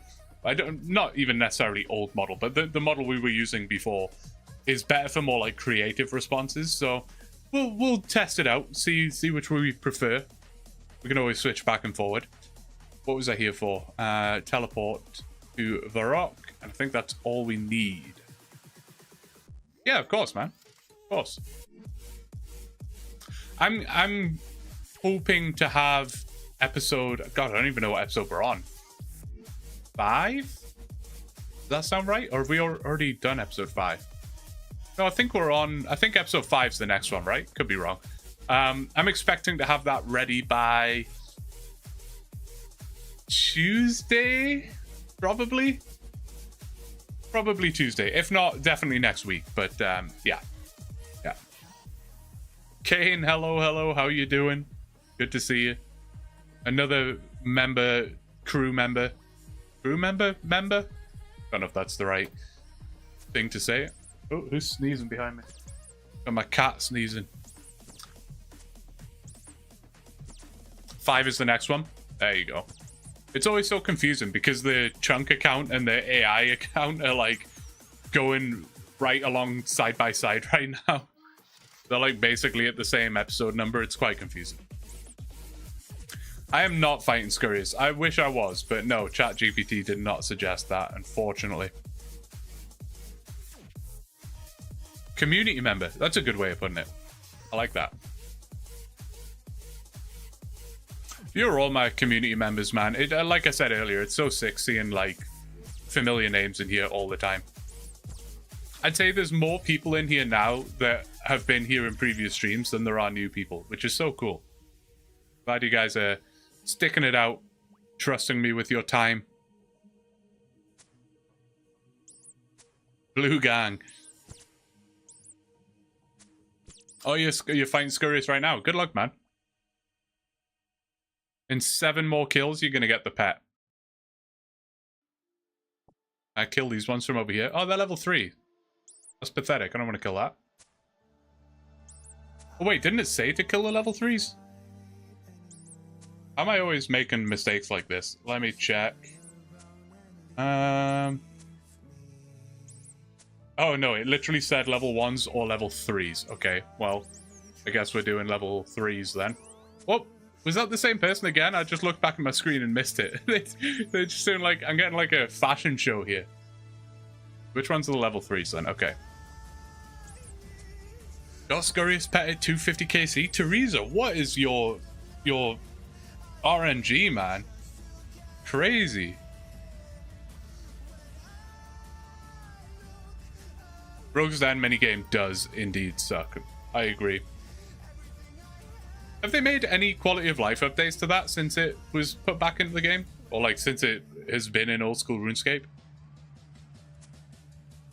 not even necessarily old model, but the model we were using before is better for more like creative responses. So we'll test it out, see which one we prefer. We can always switch back and forward. What was I here for? Teleport to Varrock, and I think that's all we need. Yeah, of course, man. Of course. I'm hoping to have episode... God, I don't even know what episode we're on. 5? Does that sound right? Or have we already done episode 5? No, I think we're on... I think episode 5 is the next one, right? Could be wrong. I'm expecting to have that ready by Tuesday, probably Tuesday. If not, definitely next week. But yeah. Kane, hello. How you doing? Good to see you. Another crew member. Don't know if that's the right thing to say. Oh, who's sneezing behind me? Got my cat sneezing. 5 is the next one. There you go. It's always so confusing because the chunk account and the AI account are like going right along side by side right now. They're like basically at the same episode number. It's quite confusing. I am not fighting Scurrius. I wish I was, but no, ChatGPT did not suggest that, unfortunately. Community member. That's a good way of putting it. I like that. You're all my community members, man. Like I said earlier, it's so sick seeing like familiar names in here all the time. I'd say there's more people in here now that have been here in previous streams than there are new people, which is so cool. Glad you guys are sticking it out, trusting me with your time. Blue gang. Oh, you're fighting Scurrius right now. Good luck, man. In 7 more kills, you're going to get the pet. I kill these ones from over here. Oh, they're level 3. That's pathetic. I don't want to kill that. Oh, wait. Didn't it say to kill the level 3s? How am I always making mistakes like this? Let me check. Oh, no. It literally said level 1s or level 3s. Okay. Well, I guess we're doing level 3s then. Oh, was that the same person again? I just looked back at my screen and missed it. They're just doing like, I'm getting like a fashion show here. Which one's the level 3s then? Okay. Got Scurriest Pet at 250 KC. Teresa, what is your RNG, man? Crazy. Rogue's Den minigame does indeed suck. I agree. Have they made any quality of life updates to that since it was put back into the game? Or like since it has been in old school RuneScape?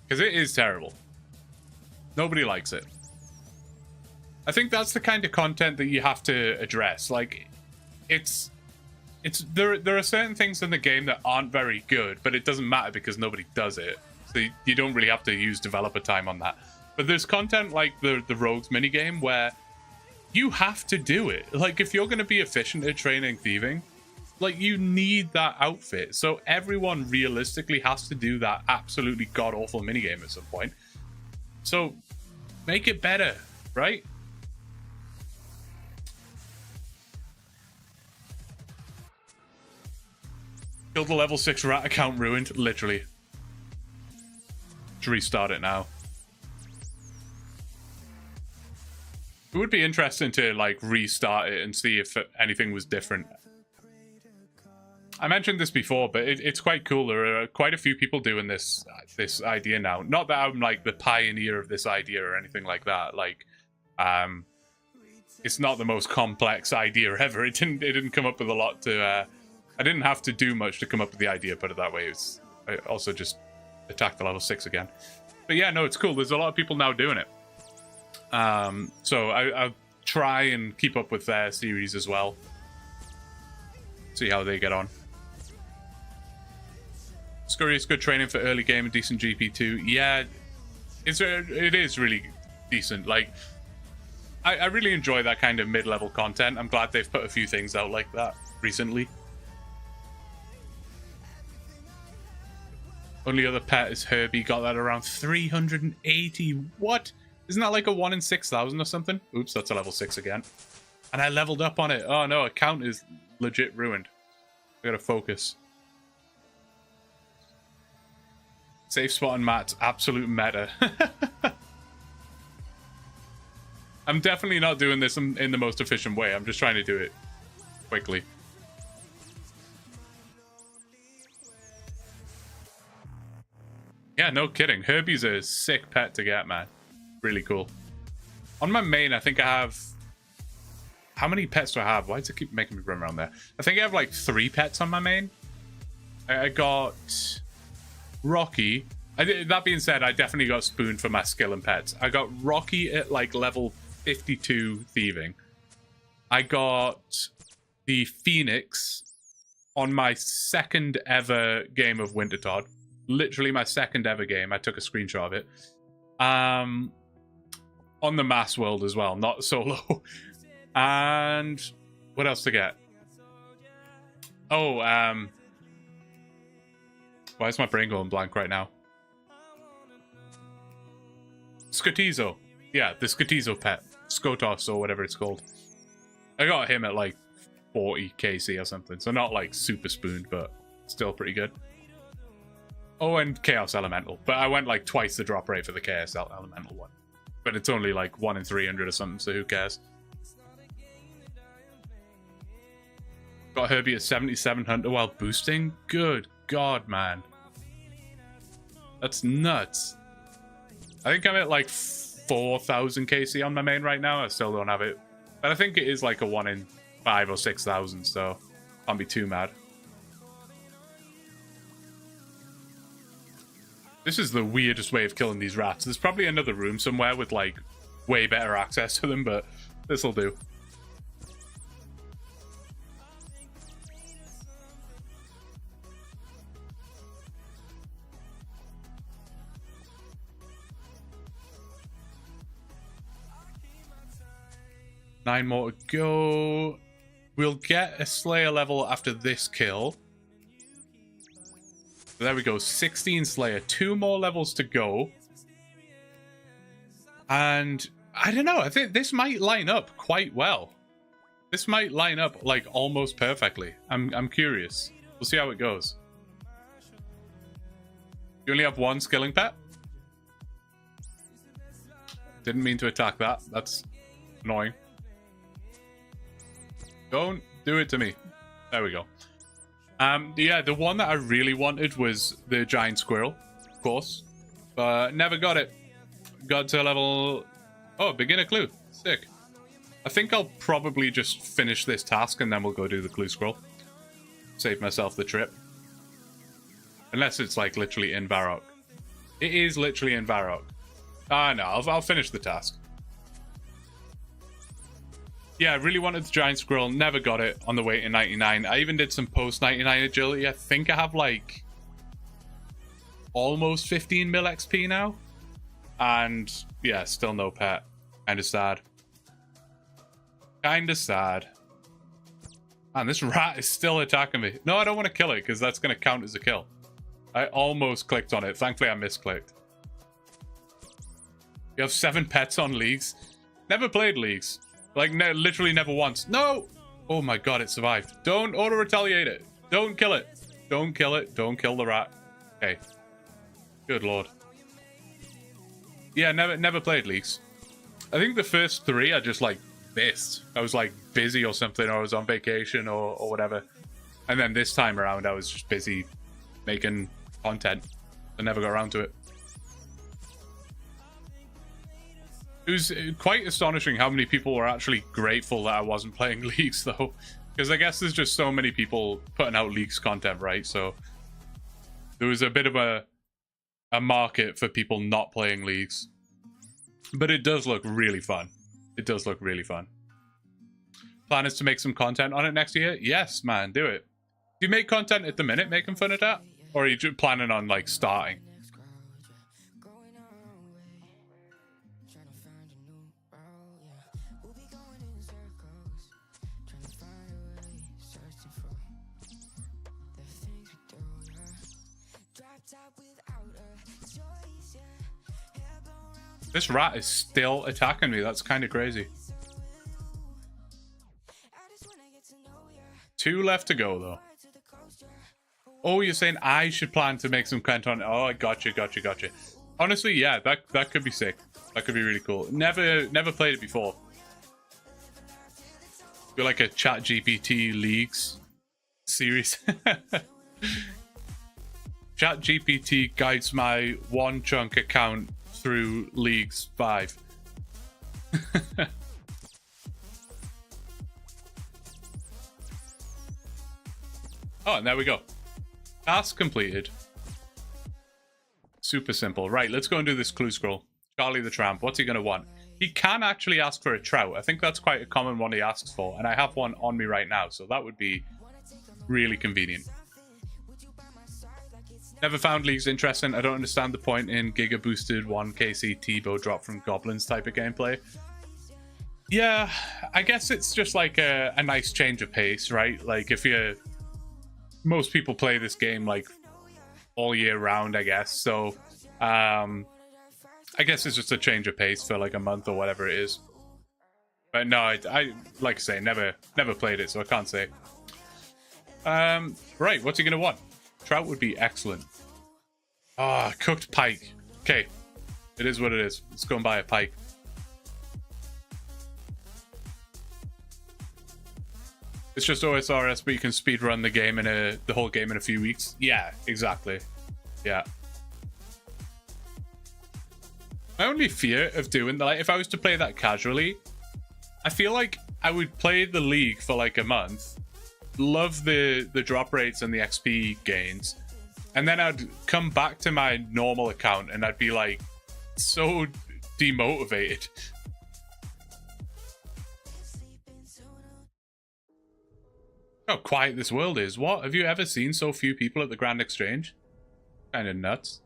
Because it is terrible. Nobody likes it. I think that's the kind of content that you have to address. Like, there are certain things in the game that aren't very good, but it doesn't matter because nobody does it. So you don't really have to use developer time on that. But there's content like the Rogues minigame where you have to do it. Like, if you're going to be efficient at training thieving, like, you need that outfit. So everyone realistically has to do that absolutely god-awful minigame at some point. So make it better, right? Killed the level 6 rat account ruined, literally. To restart it now. It would be interesting to like restart it and see if anything was different. I mentioned this before, but it's quite cool. There are quite a few people doing this idea now. Not that I'm like the pioneer of this idea or anything like that. Like, it's not the most complex idea ever. It didn't come up with a lot to. I didn't have to do much to come up with the idea. Put it that way. I also just attacked the level 6 again. But yeah, no, it's cool. There's a lot of people now doing it. So I'll try and keep up with their series as well. See how they get on. Scurry is good training for early game and decent GP2. Yeah, it is really decent. Like, I really enjoy that kind of mid-level content. I'm glad they've put a few things out like that recently. Only other pet is Herbie. Got that around 380. What? Isn't that like a 1 in 6,000 or something? Oops, that's a level 6 again. And I leveled up on it. Oh no, account is legit ruined. I gotta focus. Safe spot on Matt's absolute meta. I'm definitely not doing this in the most efficient way. I'm just trying to do it quickly. Yeah, no kidding. Herbie's a sick pet to get, man. Really cool. On my main, I think I have... How many pets do I have? Why does it keep making me run around there? I think I have like 3 pets on my main. I got Rocky. That being said, I definitely got Spoon for my skill and pets. I got Rocky at like level 52 thieving. I got the Phoenix on my second ever game of Wintertodd. Literally my second ever game. I took a screenshot of it. On the Mass World as well, not solo. And what else to get? Oh, why is my brain going blank right now? Skotizo. Yeah, the Skotizo pet. Skotos or whatever it's called. I got him at like 40 KC or something. So not like super spooned, but still pretty good. Oh, and Chaos Elemental. But I went like twice the drop rate for the Chaos Elemental one. But it's only like 1 in 300 or something, so who cares? Got Herbie at 7700 while boosting? Good God, man. That's nuts. I think I'm at like 4,000 KC on my main right now. I still don't have it. But I think it is like a 1 in 5 or 6,000, so can't be too mad. This is the weirdest way of killing these rats. There's probably another room somewhere with like way better access to them, but this'll do. Nine more to go. We'll get a Slayer level after this kill. There we go, 16 Slayer. 2 more levels to go. And I don't know. I think this might line up quite well. This might line up like almost perfectly. I'm curious. We'll see how it goes. You only have one skilling pet? Didn't mean to attack that. That's annoying. Don't do it to me. There we go. Yeah, the one that I really wanted was the giant squirrel, of course. But never got it. Got to level... Oh, beginner clue. Sick. I think I'll probably just finish this task and then we'll go do the clue scroll. Save myself the trip. Unless it's like literally in Varrock. It is literally in Varrock. No, I'll finish the task. Yeah, I really wanted the giant squirrel. Never got it on the way to 99. I even did some post 99 agility. I think I have like almost 15 mil XP now. And yeah, still no pet. Kind of sad. Kind of sad. Man, this rat is still attacking me. No, I don't want to kill it because that's going to count as a kill. I almost clicked on it. Thankfully, I misclicked. You have 7 pets on leagues. Never played leagues. Like, literally never once. No! Oh my god, it survived. Don't auto-retaliate it. Don't kill it. Don't kill it. Don't kill the rat. Okay. Good lord. Yeah, never played leagues. I think the first 3 I just, like, missed. I was, like, busy or something, or I was on vacation or whatever. And then this time around, I was just busy making content. I never got around to it. It was quite astonishing how many people were actually grateful that I wasn't playing leagues, though. Because I guess there's just so many people putting out leagues content, right? So there was a bit of a market for people not playing leagues. But it does look really fun. It does look really fun. Plan is to make some content on it next year? Yes, man, do it. Do you make content at the minute making fun of that? Or are you just planning on, like, starting? This rat is still attacking me. That's kind of crazy. 2 left to go, though. Oh, you're saying I should plan to make some content? Oh, gotcha. Honestly, yeah, that could be sick. That could be really cool. Never played it before. You're like a ChatGPT leagues series. ChatGPT guides my one chunk account through leagues 5. Oh, and there we go. Task completed. Super simple. Right, let's go and do this clue scroll. Charlie the Tramp, what's he going to want? He can actually ask for a trout. I think that's quite a common one he asks for. And I have one on me right now, so that would be really convenient. Never found leagues interesting. I don't understand the point in Giga Boosted 1KC T-Bow drop from Goblins type of gameplay. Yeah, I guess it's just like a nice change of pace, right? Like if you... Most people play this game like all year round, I guess. So I guess it's just a change of pace for like a month or whatever it is. But no, I like I say, never played it, so I can't say. Right, what's he gonna want? Trout would be excellent. Ah, cooked pike. Okay, it is what it is. Let's go and buy a pike. It's just OSRS, but you can speedrun the game the whole game in a few weeks. Yeah, exactly. Yeah. My only fear of doing that, like, if I was to play that casually, I feel like I would play the league for like a month, love the drop rates and the XP gains, and then I'd come back to my normal account and I'd be like so demotivated. How quiet this world is. What? Have you ever seen so few people at the Grand Exchange? Kind of nuts.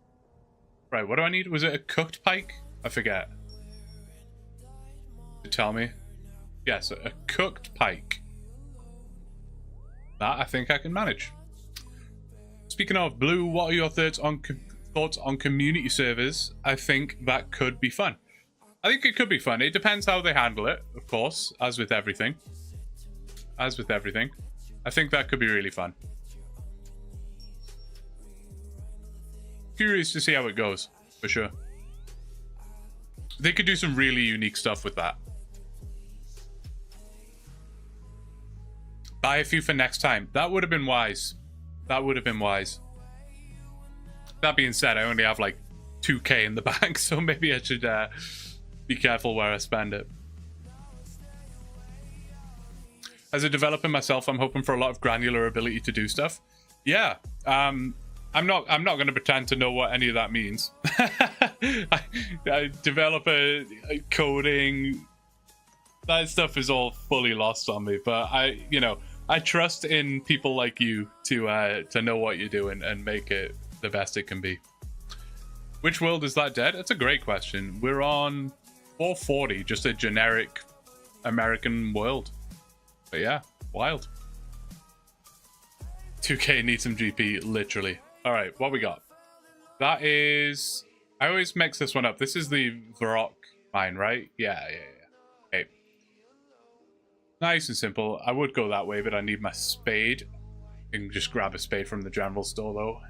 Right, what do I need? Was it a cooked pike? I forget. Tell me. Yes, a cooked pike. That I think I can manage. Speaking of Blue, what are your thoughts on community servers? I think that could be fun. I think it could be fun. It depends how they handle it, of course, as with everything. As with everything. I think that could be really fun. Curious to see how it goes, for sure. They could do some really unique stuff with that. Buy a few for next time. That would have been wise. That would have been wise. That being said, I only have like 2k in the bank, so maybe I should be careful where I spend it. As a developer myself, I'm hoping for a lot of granular ability to do stuff. Yeah, I'm not going to pretend to know what any of that means. Developer coding, that stuff is all fully lost on me. But I trust in people like you to know what you're doing and make it the best it can be. Which world is that dead? That's a great question. We're on 440, just a generic American world. But yeah, wild. 2k needs some GP, literally. All right, what we got? That is... I always mix this one up. This is the Varrock mine, right? Yeah. Okay. Nice and simple. I would go that way, but I need my spade. I can just grab a spade from the general store, though.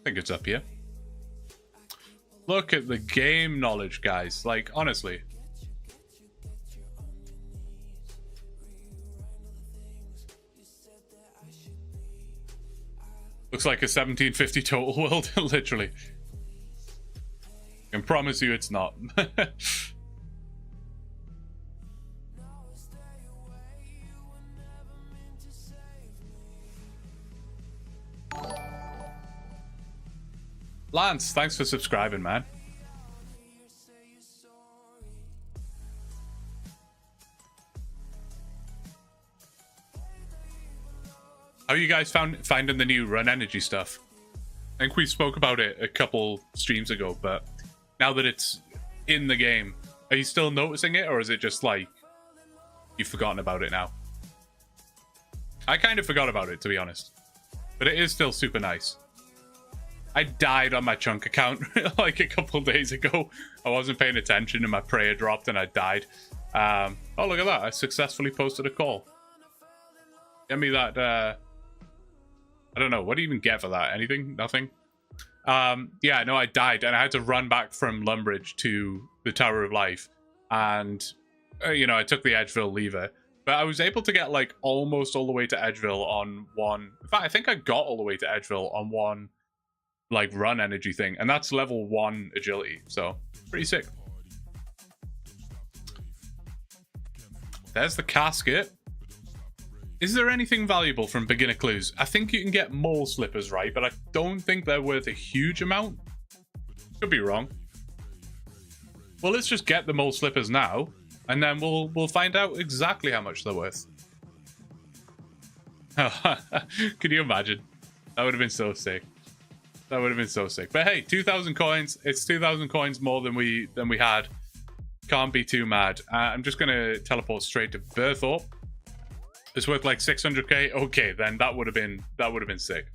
I think it's up here. Look at the game knowledge, guys. Like, honestly. Looks like a 1750 total world, literally. I can promise you it's not. Lance, thanks for subscribing, man. How are you guys finding the new Run Energy stuff? I think we spoke about it a couple streams ago, but now that it's in the game, are you still noticing it, or is it just like you've forgotten about it now? I kind of forgot about it, to be honest, but it is still super nice. I died on my chunk account like a couple days ago. I wasn't paying attention and my prayer dropped and I died. Oh, look at that. I successfully posted a call. Get me that... I don't know. What do you even get for that? Anything? Nothing? Yeah, no, I died and I had to run back from Lumbridge to the Tower of Life. And, I took the Edgeville lever. But I was able to get like almost all the way to Edgeville on one... In fact, I think I got all the way to Edgeville on one... like Run Energy thing, and that's level 1 agility, so pretty sick. There's the casket. Is there anything valuable from beginner clues? I think you can get mole slippers, right? But I don't think they're worth a huge amount. Could be wrong. Well, let's just get the mole slippers now, and then we'll find out exactly how much they're worth. Can you imagine? That would have been so sick. That would have been so sick. But hey, 2,000 coins. It's 2,000 coins more than we had. Can't be too mad. I'm just gonna teleport straight to Berthorpe. It's worth like 600k. Okay, then that would have been sick.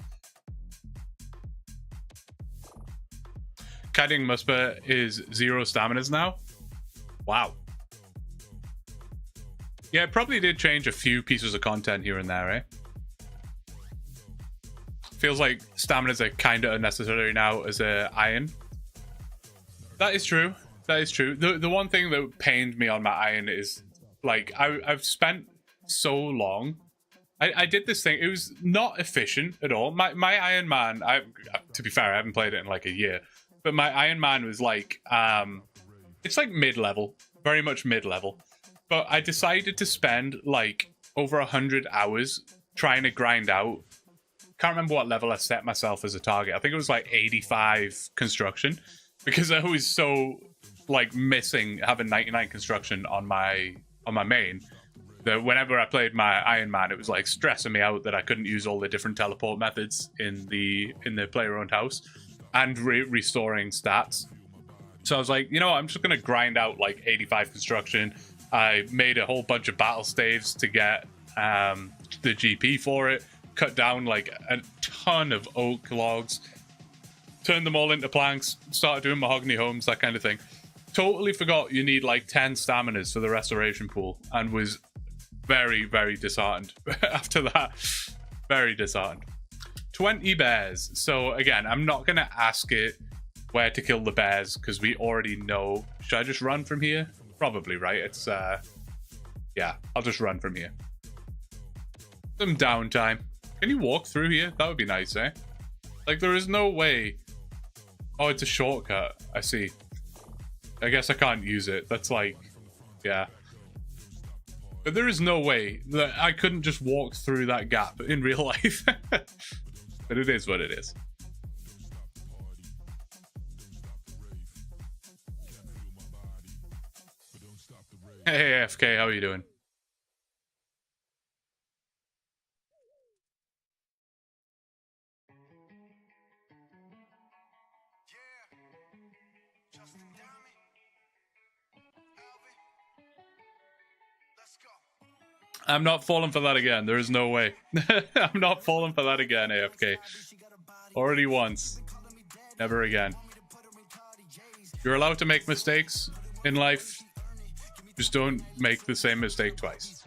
Kiting Musper is 0 staminas now. Wow. Yeah, it probably did change a few pieces of content here and there, eh? Feels like staminas are kind of unnecessary now as a iron. That is true. That is true. The one thing that pained me on my iron is like I've spent so long. I did this thing. It was not efficient at all. My Iron Man. To be fair, I haven't played it in like a year. But my Iron Man was like it's like mid-level, very much mid-level. But I decided to spend like over 100 hours trying to grind out. Can't remember what level I set myself as a target. I think it was like 85 construction, because I was so like missing having 99 construction on my main that whenever I played my Iron Man, it was like stressing me out that I couldn't use all the different teleport methods in the player-owned house and restoring stats. So I was like, you know what? I'm just gonna grind out like 85 construction. I made a whole bunch of battle staves to get the GP for it. Cut down like a ton of oak logs, turned them all into planks, started doing mahogany homes, that kind of thing. Totally forgot you need like 10 staminas for the restoration pool, and was very, very disheartened after that. Very disheartened. 20 bears. So again, I'm not going to ask it where to kill the bears because we already know. Should I just run from here? Probably, right? It's, yeah, I'll just run from here. Some downtime. Can you walk through here? That would be nice, eh? Like, there is no way. Oh, it's a shortcut. I see. I guess I can't use it. That's like, yeah. But there is no way that I couldn't just walk through that gap in real life. But it is what it is. Hey, AFK, how are you doing? I'm not falling for that again. There is no way. I'm not falling for that again, AFK. Already once. Never again. You're allowed to make mistakes in life. Just don't make the same mistake twice.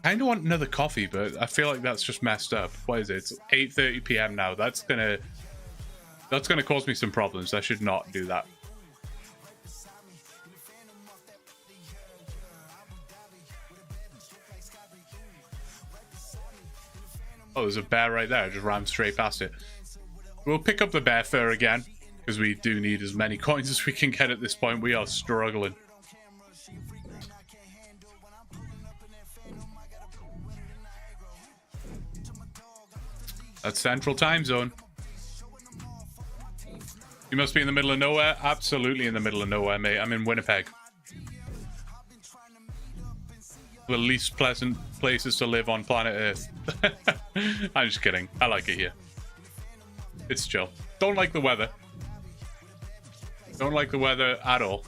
I kind of want another coffee, but I feel like that's just messed up. What is it? It's 8:30 p.m. now. That's gonna cause me some problems. I should not do that. Oh, there's a bear right there. I just ran straight past it. We'll pick up the bear fur again, because we do need as many coins as we can get at this point. We are struggling. That's Central Time Zone. You must be in the middle of nowhere. Absolutely in the middle of nowhere, mate. I'm in Winnipeg. The least pleasant places to live on planet Earth. I'm just kidding. I like it here. It's chill. Don't like the weather. Don't like the weather at all.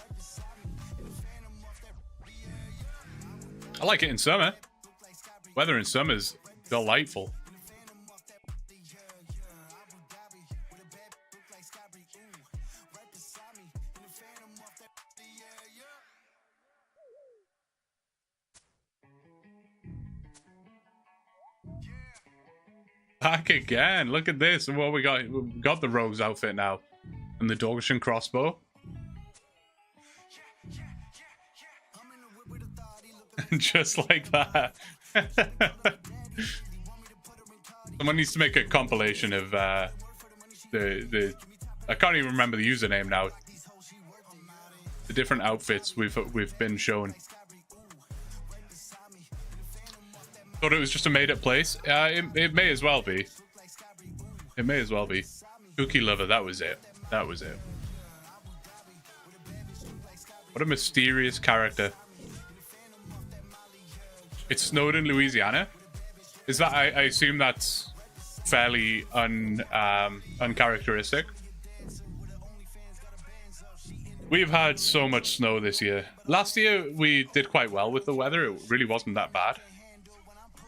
I like it in summer. Weather in summer is delightful. Back again. Look at this. What we got? We got the rogue's outfit now, and the Dorgeshan crossbow. Just like that. Someone needs to make a compilation of the I can't even remember the username now. The different outfits we've been shown. Thought it was just a made-up place. It may as well be. It may as well be. Cookie lover, that was it. That was it. What a mysterious character. It snowed in Louisiana. Is that? I assume that's fairly uncharacteristic. We've had so much snow this year. Last year we did quite well with the weather. It really wasn't that bad.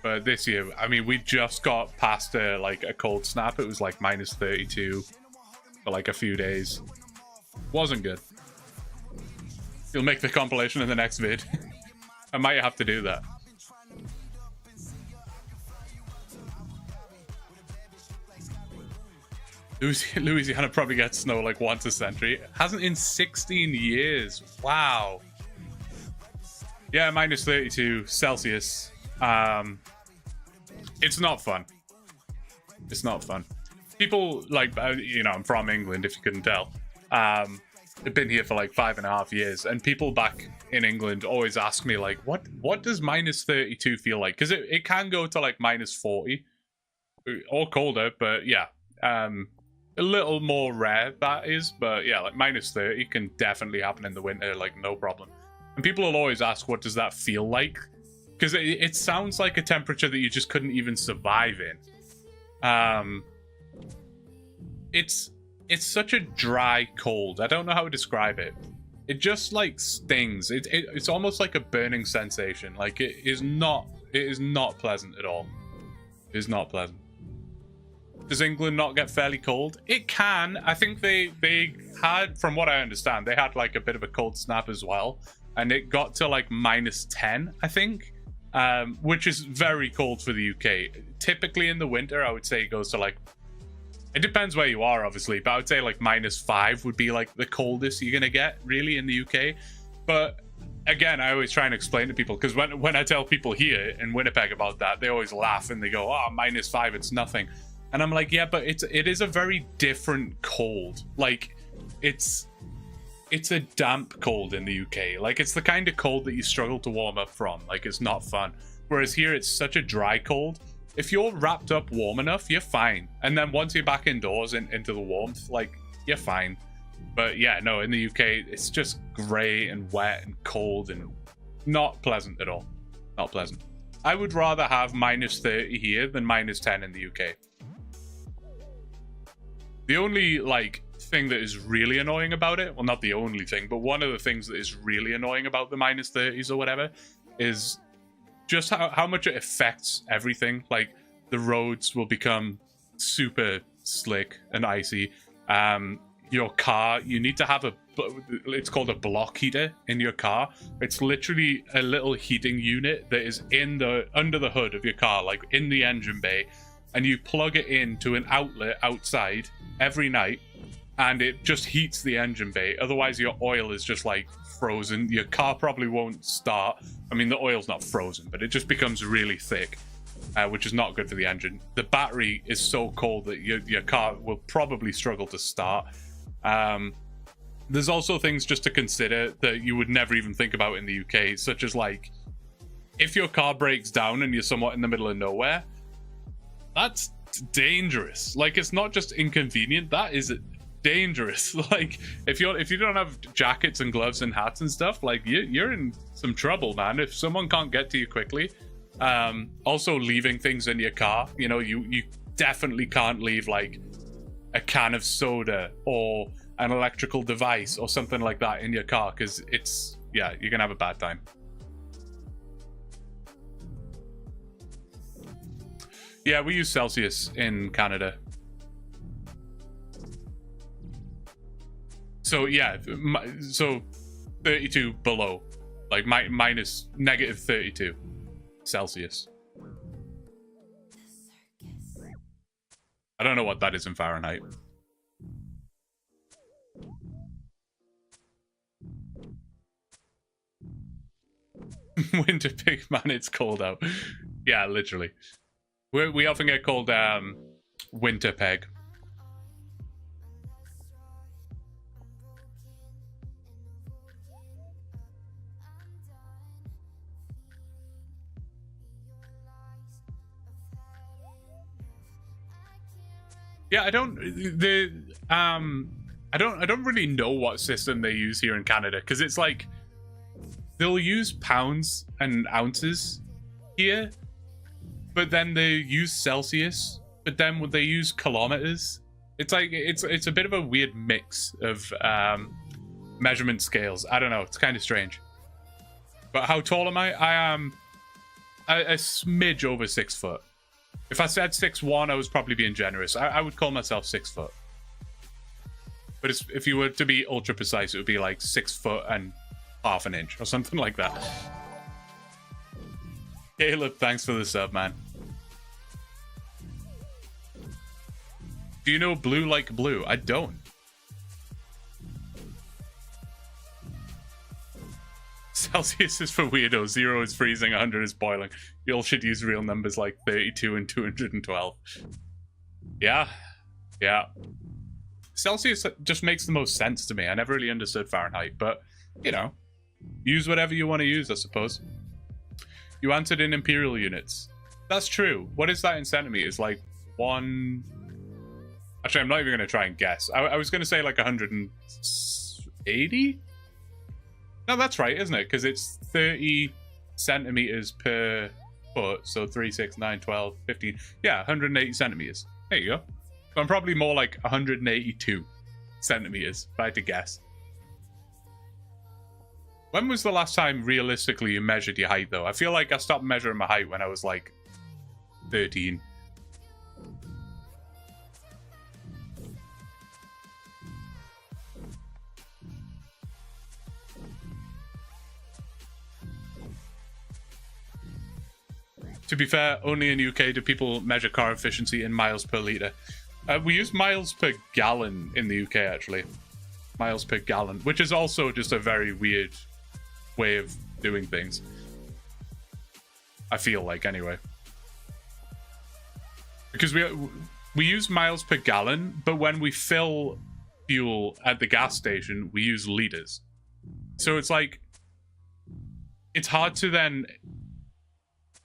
But this year, I mean, we just got past like a cold snap. It was like minus 32 for like a few days. Wasn't good. You'll make the compilation in the next vid. I might have to do that. Louisiana probably gets snow like once a century. Hasn't in 16 years. Wow. Yeah, minus 32 Celsius. It's not fun. It's not fun. People like, you know, I'm from England, if you couldn't tell. I've been here for like 5.5 years, and people back in England always ask me like, what does minus 32 feel like? Because it can go to like minus 40 or colder, but yeah, a little more rare that is. But yeah, like minus 30 can definitely happen in the winter, like no problem. And people will always ask, what does that feel like? Because it sounds like a temperature that you just couldn't even survive in. It's such a dry cold. I don't know how to describe it. it just like stings. It's almost like a burning sensation. Like it is not pleasant at all. It is not pleasant. Does England not get fairly cold? It can. I think they had, from what I understand, they had like a bit of a cold snap as well, and it got to like -10, I think, which is very cold for the UK. Typically in the winter, I would say it goes to like, it depends where you are, obviously, but I would say like -5 would be like the coldest you're gonna get really in the UK. But again, I always try and explain to people, because when I tell people here in Winnipeg about that, they always laugh and they go, "Oh, -5, it's nothing." And I'm like, yeah, but it is a very different cold. Like, it's a damp cold in the UK. Like, it's the kind of cold that you struggle to warm up from. Like, it's not fun. Whereas here, it's such a dry cold. If you're wrapped up warm enough, you're fine. And then once you're back indoors and into the warmth, like, you're fine. But yeah, no, in the UK, it's just grey and wet and cold and not pleasant at all. Not pleasant. I would rather have -30 here than -10 in the UK. The only, like, thing that is really annoying about it, well, not the only thing, but one of the things that is really annoying about the -30s or whatever is just how much it affects everything. Like, the roads will become super slick and icy. Your car, you need to have it's called a block heater in your car. It's literally a little heating unit that is under the hood of your car, like in the engine bay, and you plug it into an outlet outside every night, and it just heats the engine bay. Otherwise, your oil is just like frozen. Your car probably won't start. I mean, the oil's not frozen, but it just becomes really thick, which is not good for the engine. The battery is so cold that your car will probably struggle to start. There's also things just to consider that you would never even think about in the UK, such as, like, if your car breaks down and you're somewhat in the middle of nowhere, that's dangerous. Like, it's not just inconvenient, that is dangerous. Like, if you don't have jackets and gloves and hats and stuff, like, you're in some trouble, man, if someone can't get to you quickly. Also, leaving things in your car, you know, you definitely can't leave, like, a can of soda or an electrical device or something like that in your car, because you're gonna have a bad time. Yeah, we use Celsius in Canada. So yeah, so 32 below, like minus -32 Celsius. I don't know what that is in Fahrenheit. Winter pig, man, it's cold out. Yeah, literally. We often get called winter peg. Yeah, I don't really know what system they use here in Canada, because it's like they'll use pounds and ounces here, but then they use Celsius, but then they use kilometers. It's like it's a bit of a weird mix of measurement scales. I don't know, it's kind of strange. But how tall am I? I am a smidge over 6 foot. If I said 6'1", I was probably being generous. I would call myself 6 foot. But if you were to be ultra precise, it would be like 6 foot and half an inch or something like that. Caleb, thanks for the sub, man. Do you know blue like blue? I don't. Celsius is for weirdos. 0 is freezing, 100 is boiling. You all should use real numbers like 32 and 212. Yeah. Yeah. Celsius just makes the most sense to me. I never really understood Fahrenheit, but, you know, use whatever you want to use, I suppose. You answered in imperial units. That's true. What is that in centimeters? Like 1... Actually, I'm not even going to try and guess. I was going to say like 180? No, that's right, isn't it? Because it's 30 centimeters per foot. So 3, 6, 9, 12, 15. Yeah, 180 centimeters. There you go. So I'm probably more like 182 centimeters, if I had to guess. When was the last time realistically you measured your height, though? I feel like I stopped measuring my height when I was like 13. To be fair, only in UK do people measure car efficiency in miles per litre. We use miles per gallon in the UK, actually. Miles per gallon, which is also just a very weird way of doing things. I feel like, anyway. Because we use miles per gallon, but when we fill fuel at the gas station, we use litres. So it's like, it's hard to then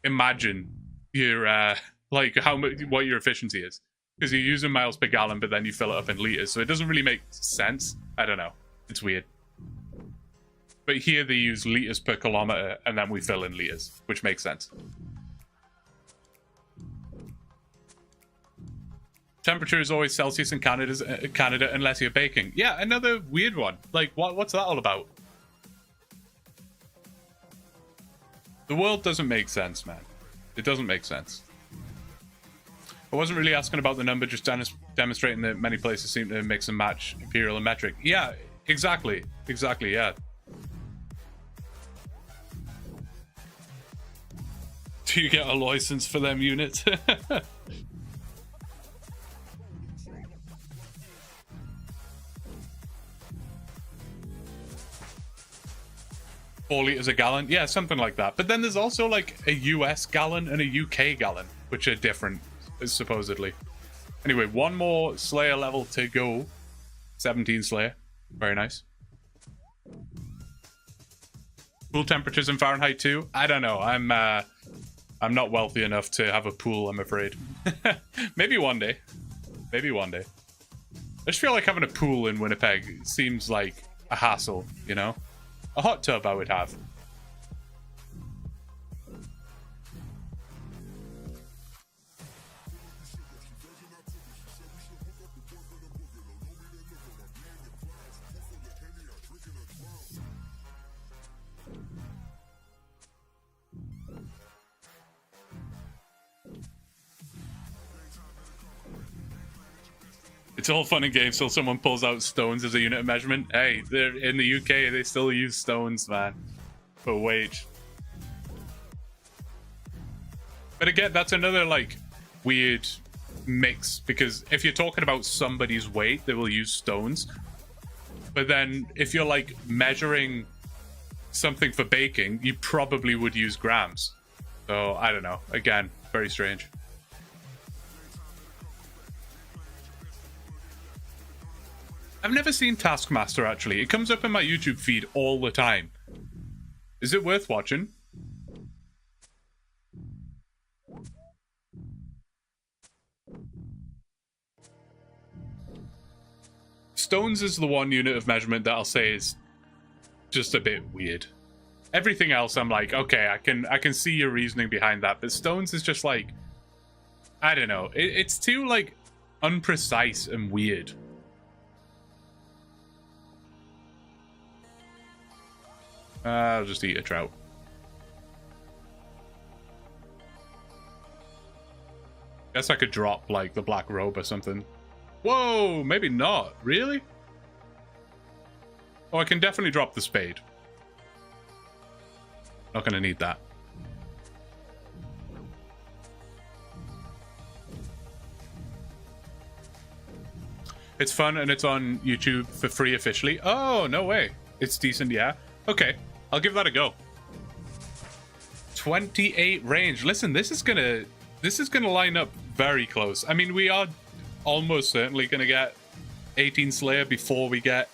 imagine your like how much, what your efficiency is, because you're using miles per gallon, but then you fill it up in liters, so it doesn't really make sense. I don't know, it's weird. But here they use liters per kilometer, and then we fill in liters, which makes sense. Temperature is always Celsius in Canada unless you're baking. Yeah, another weird one. Like, what's that all about? The world doesn't make sense, man. It doesn't make sense. I wasn't really asking about the number, just demonstrating that many places seem to mix and match imperial and metric. Yeah, exactly. Exactly, yeah. Do you get a license for them units? 4 liters a gallon, yeah, something like that. But then there's also like a US gallon and a UK gallon, which are different, supposedly. Anyway, one more Slayer level to go. 17 Slayer, very nice. Pool temperatures in Fahrenheit too. I don't know. I'm not wealthy enough to have a pool, I'm afraid. Maybe one day. Maybe one day. I just feel like having a pool in Winnipeg seems like a hassle, you know? A hot tub I would have. It's all fun and games till someone pulls out stones as a unit of measurement. Hey, they're in the UK, they still use stones, man, for weight. But again, that's another, like, weird mix, because if you're talking about somebody's weight, they will use stones. But then, if you're, like, measuring something for baking, you probably would use grams. So, I don't know. Again, very strange. I've never seen Taskmaster, actually. It comes up in my YouTube feed all the time. Is it worth watching? Stones is the one unit of measurement that I'll say is just a bit weird. Everything else, I'm like, okay, I can see your reasoning behind that. But stones is just like, I don't know. It's too, like, unprecise and weird. I'll just eat a trout. Guess I could drop, like, the black robe or something. Whoa, maybe not. Really? Oh, I can definitely drop the spade. Not gonna need that. It's fun and it's on YouTube for free officially. Oh, no way. It's decent, yeah. Okay. I'll give that a go. 28 range. Listen, this is gonna line up very close. I mean, we are almost certainly gonna get 18 Slayer before we get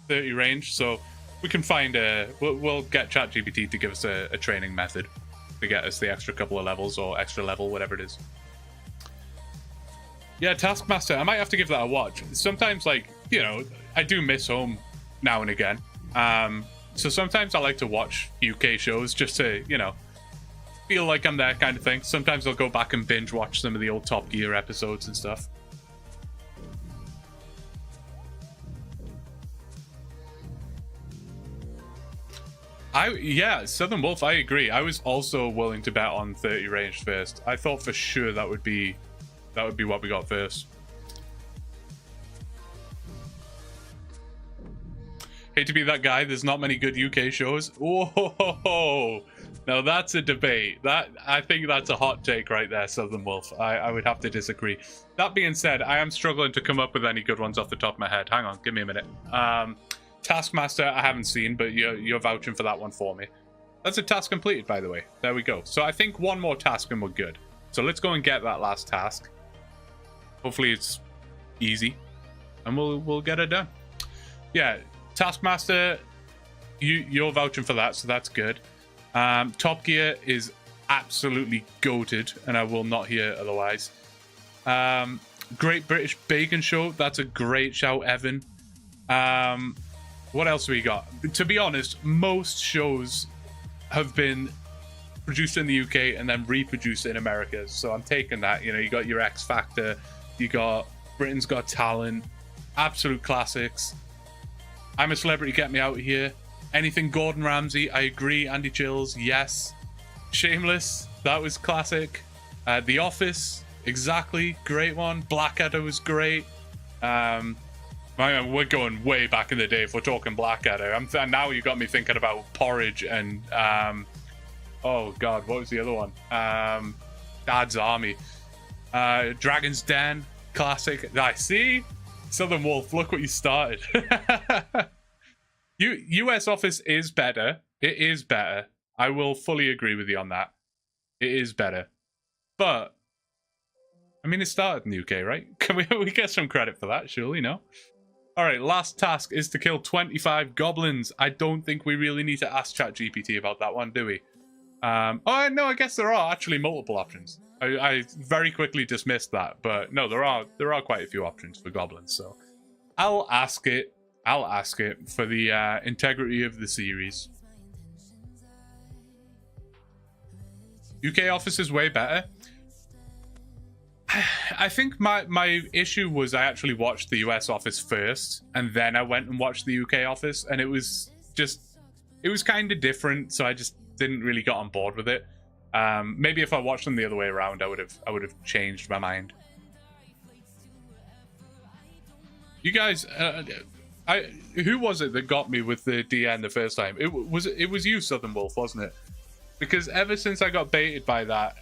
30 range, so we can find we'll get ChatGPT to give us a training method to get us the extra couple of levels or extra level, whatever it is. Yeah, Taskmaster, I might have to give that a watch. Sometimes, like, you know, I do miss home now and again. So sometimes I like to watch UK shows just to, you know, feel like I'm there kind of thing. Sometimes I'll go back and binge watch some of the old Top Gear episodes and stuff. Yeah, Southern Wolf, I agree. I was also willing to bet on 30 ranged first. I thought for sure that would be what we got first. Hate to be that guy. There's not many good UK shows. Whoa, now that's a debate. I think that's a hot take right there, Southern Wolf. I would have to disagree. That being said, I am struggling to come up with any good ones off the top of my head. Hang on, give me a minute. Taskmaster, I haven't seen, but you're vouching for that one for me. That's a task completed, by the way. There we go. So I think one more task and we're good. So let's go and get that last task. Hopefully it's easy, and we'll get it done. Yeah, Taskmaster, you're vouching for that, so that's good. Top Gear is absolutely goated, and I will not hear otherwise. Great British Bacon Show, that's a great shout, Evan. What else we got? To be honest, most shows have been produced in the UK and then reproduced in America. So I'm taking that. You know, you got your X Factor, you got Britain's Got Talent, absolute classics. I'm a Celebrity, Get Me Out of Here. Anything Gordon Ramsay, I agree. Andy Chills, yes. Shameless, that was classic. The Office, exactly, great one. Blackadder was great. We're going way back in the day if we're talking Blackadder. Now you got me thinking about Porridge and oh god, what was the other one? Dad's Army. Dragon's Den, classic. I see. Southern Wolf, look what you started. US Office is better. It is better. I will fully agree with you on that. It is better. But I mean, it started in the UK, right? Can we get some credit for that, surely, no? Alright, last task is to kill 25 goblins. I don't think we really need to ask ChatGPT about that one, do we? Oh, no, I guess there are actually multiple options. I very quickly dismissed that, but no, there are quite a few options for goblins, so I'll ask it. I'll ask it for the integrity of the series. UK Office is way better. I think my issue was I actually watched the US Office first, and then I went and watched the UK Office, and it was kind of different, so I just didn't really get on board with it. Maybe if I watched them the other way around, I would have changed my mind. You guys, who was it that got me with the DN the first time? It was you, Southern Wolf, wasn't it? Because ever since I got baited by that,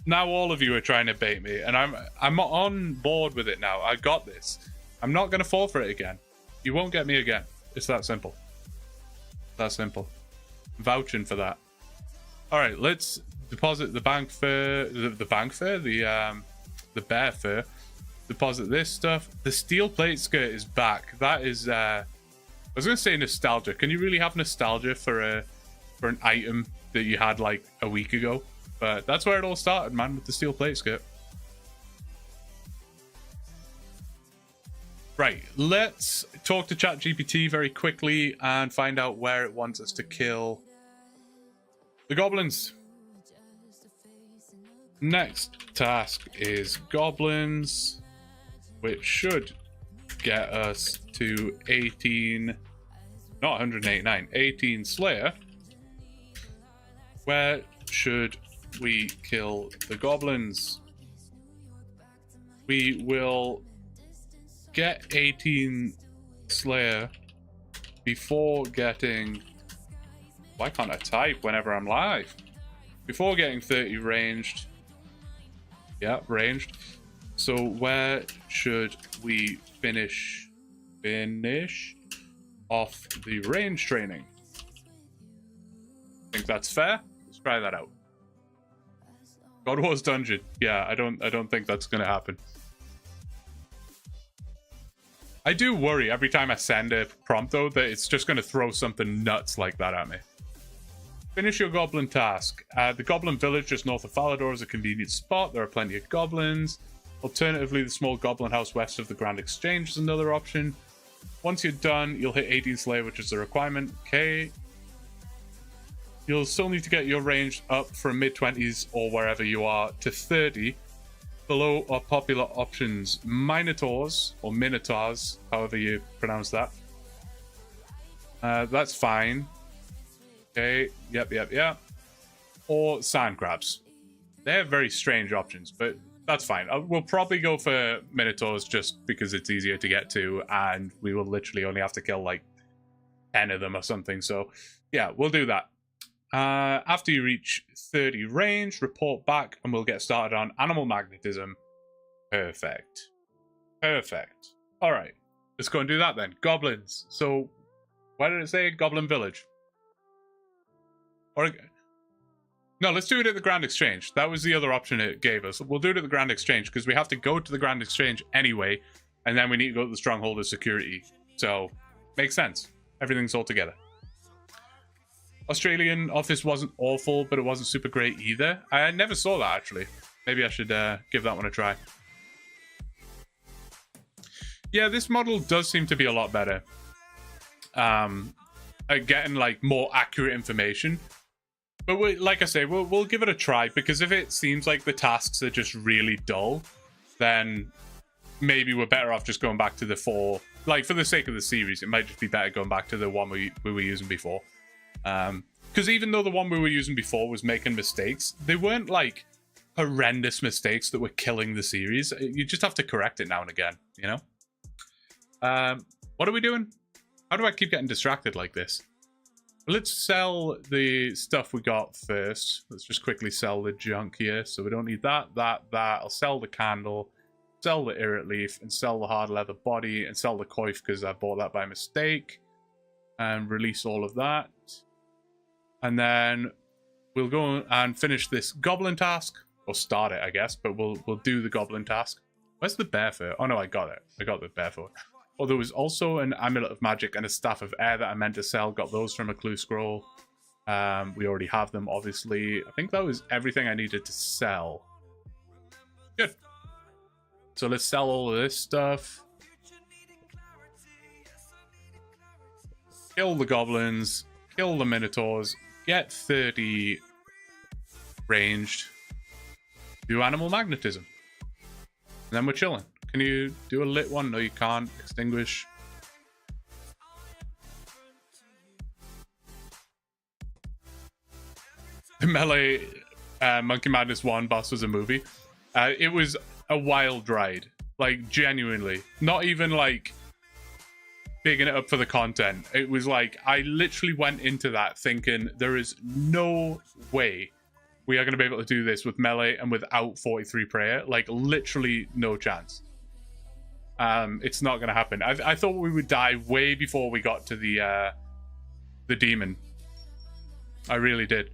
now all of you are trying to bait me, and I'm on board with it now. I got this. I'm not going to fall for it again. You won't get me again. It's that simple. That simple. I'm vouching for that. All right, let's deposit the bank fur, the bank fur, the bear fur. Deposit this stuff. The steel plate skirt is back. That is, I was going to say nostalgia. Can you really have nostalgia for an item that you had like a week ago? But that's where it all started, man, with the steel plate skirt. Right, let's talk to ChatGPT very quickly and find out where it wants us to kill the goblins. Next task is goblins, which should get us to 18, not 189, 18 Slayer. Where should we kill the goblins? We will get 18 Slayer before getting... Why can't I type whenever I'm live? Before getting 30 ranged. Yeah, ranged. So where should we finish off the range training? Think that's fair? Let's try that out. God Wars Dungeon. Yeah, I don't think that's gonna happen. I do worry every time I send a prompt though that it's just gonna throw something nuts like that at me. Finish your goblin task. The goblin village just north of Falador is a convenient spot. There are plenty of goblins. Alternatively, the small goblin house west of the Grand Exchange is another option. Once you're done, you'll hit 18 Slayer, which is the requirement. Okay. You'll still need to get your range up from mid-20s or wherever you are to 30. Below are popular options. Minotaurs, or Minotaurs, however you pronounce that. That's fine. Okay, yep. Or sand crabs. They're very strange options, but that's fine. We'll probably go for minotaurs just because it's easier to get to, and we will literally only have to kill like 10 of them or something. So yeah, we'll do that. After you reach 30 range, report back and we'll get started on animal magnetism. Perfect. All right, let's go and do that then. Goblins. So why did it say Goblin Village? Or no, let's do it at the Grand Exchange. That was the other option it gave us. We'll do it at the Grand Exchange because we have to go to the Grand Exchange anyway, and then we need to go to the Stronghold of Security. So makes sense. Everything's all together. Australian office wasn't awful, but it wasn't super great either. I never saw that, actually. Maybe I should give that one a try. Yeah, this model does seem to be a lot better. At getting, like, more accurate information. But like I say, we'll give it a try, because if it seems like the tasks are just really dull, then maybe we're better off just going back to the 4. Like, for the sake of the series, it might just be better going back to the one we were using before. Because even though the one we were using before was making mistakes, they weren't like horrendous mistakes that were killing the series. You just have to correct it now and again, you know? What are we doing? How do I keep getting distracted like this? Let's sell the stuff we got first. Let's just quickly sell the junk here. So we don't need that. I'll sell the candle, sell the irrit leaf, and sell the hard leather body, and sell the coif because I bought that by mistake. And release all of that. And then we'll go and finish this goblin task. Or start it, I guess. But we'll do the goblin task. Where's the bear fur? Oh no, I got it. I got the bear fur. Oh, there was also an amulet of magic and a staff of air that I meant to sell. Got those from a clue scroll. We already have them, obviously. I think that was everything I needed to sell. Good. So let's sell all of this stuff. Kill the goblins. Kill the minotaurs. Get 30 ranged. Do animal magnetism. And then we're chilling. Can you do a lit one? No, you can't. Extinguish. The Melee Monkey Madness 1 boss was a movie. It was a wild ride. Like, genuinely. Not even, like, bigging it up for the content. It was like, I literally went into that thinking there is no way we are going to be able to do this with Melee and without 43 prayer. Like, literally no chance. It's not going to happen. I thought we would die way before we got to the demon. I really did.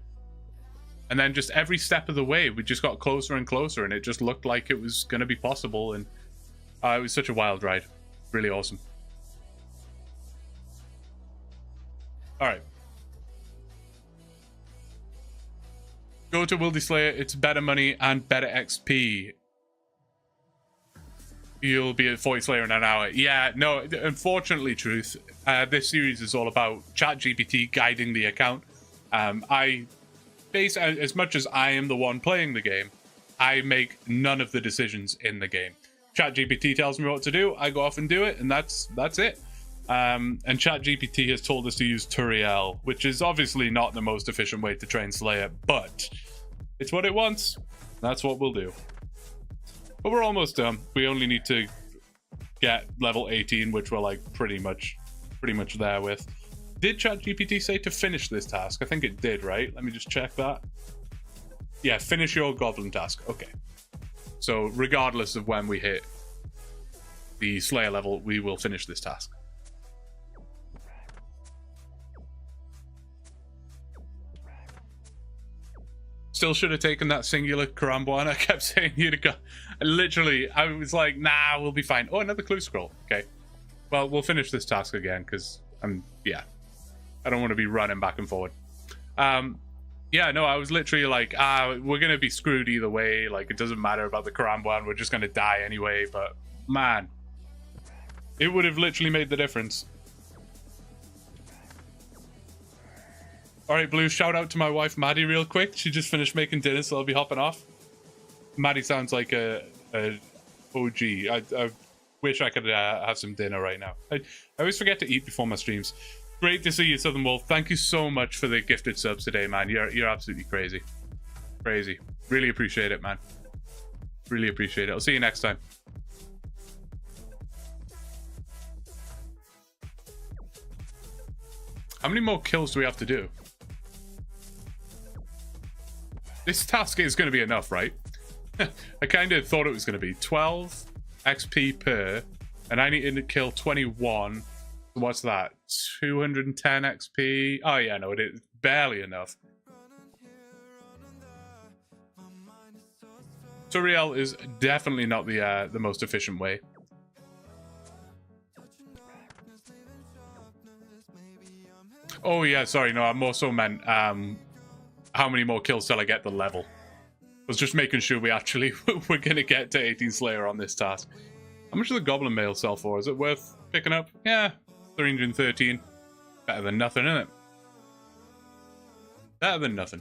And then just every step of the way, we just got closer and closer, and it just looked like it was going to be possible. And it was such a wild ride. Really awesome. All right. Go to Wildy Slayer. It's better money and better XP. You'll be at 40 Slayer in an hour. Yeah, no, unfortunately, Truth, this series is all about ChatGPT guiding the account. As much as I am the one playing the game, I make none of the decisions in the game. ChatGPT tells me what to do, I go off and do it, and that's it. And ChatGPT has told us to use Turiel, which is obviously not the most efficient way to train Slayer, but it's what it wants. That's what we'll do. But we're almost done. We only need to get level 18, which we're like pretty much there with. Did ChatGPT say to finish this task? I think it did, right? Let me just check that. Yeah, finish your goblin task. Okay. So regardless of when we hit the Slayer level, we will finish this task. Still should have taken that singular Karambuan. I kept saying you to go. Literally, I was like, nah, we'll be fine. Oh, another clue scroll. Okay. Well, we'll finish this task again because yeah. I don't want to be running back and forward. Yeah, no, I was literally like, we're going to be screwed either way. Like, it doesn't matter about the Karambuan. We're just going to die anyway. But, man, it would have literally made the difference. All right, Blue, shout out to my wife, Maddie, real quick. She just finished making dinner, so I'll be hopping off. Maddie sounds like a OG. I wish I could have some dinner right now. I always forget to eat before my streams. Great to see you, Southern Wolf. Thank you so much for the gifted subs today, man. You're absolutely crazy. Crazy. Really appreciate it, man. Really appreciate it. I'll see you next time. How many more kills do we have to do? This task is going to be enough, right? I kind of thought it was going to be 12 XP per, and I need to kill 21. What's that? 210 XP? Oh yeah, no, it is barely enough. Turiel is definitely not the most efficient way. Oh yeah, sorry, no, I more so meant how many more kills till I get the level. I was just making sure we actually we're gonna get to 18 Slayer on this task. How much does the Goblin Mail sell for? Is it worth picking up? Yeah, 313. Better than nothing, isn't it? Better than nothing.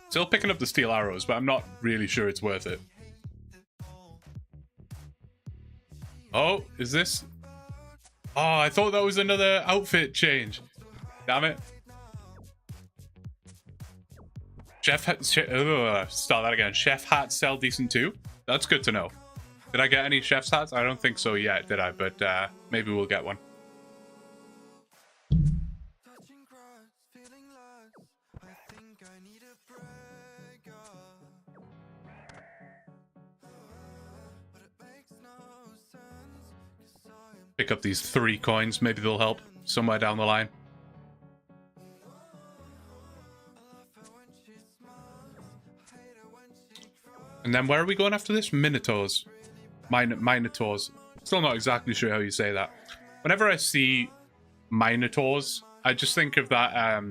Still picking up the steel arrows, but I'm not really sure it's worth it. Oh, is this? Oh, I thought that was another outfit change. Damn it. Start that again. Chef hats sell decent too. That's good to know. Did I get any chef's hats? I don't think so yet, did I? But maybe we'll get one. Pick up these 3 coins. Maybe they'll help somewhere down the line. And then where are we going after this? Minotaurs. Minotaurs. Still not exactly sure how you say that. Whenever I see Minotaurs, I just think of that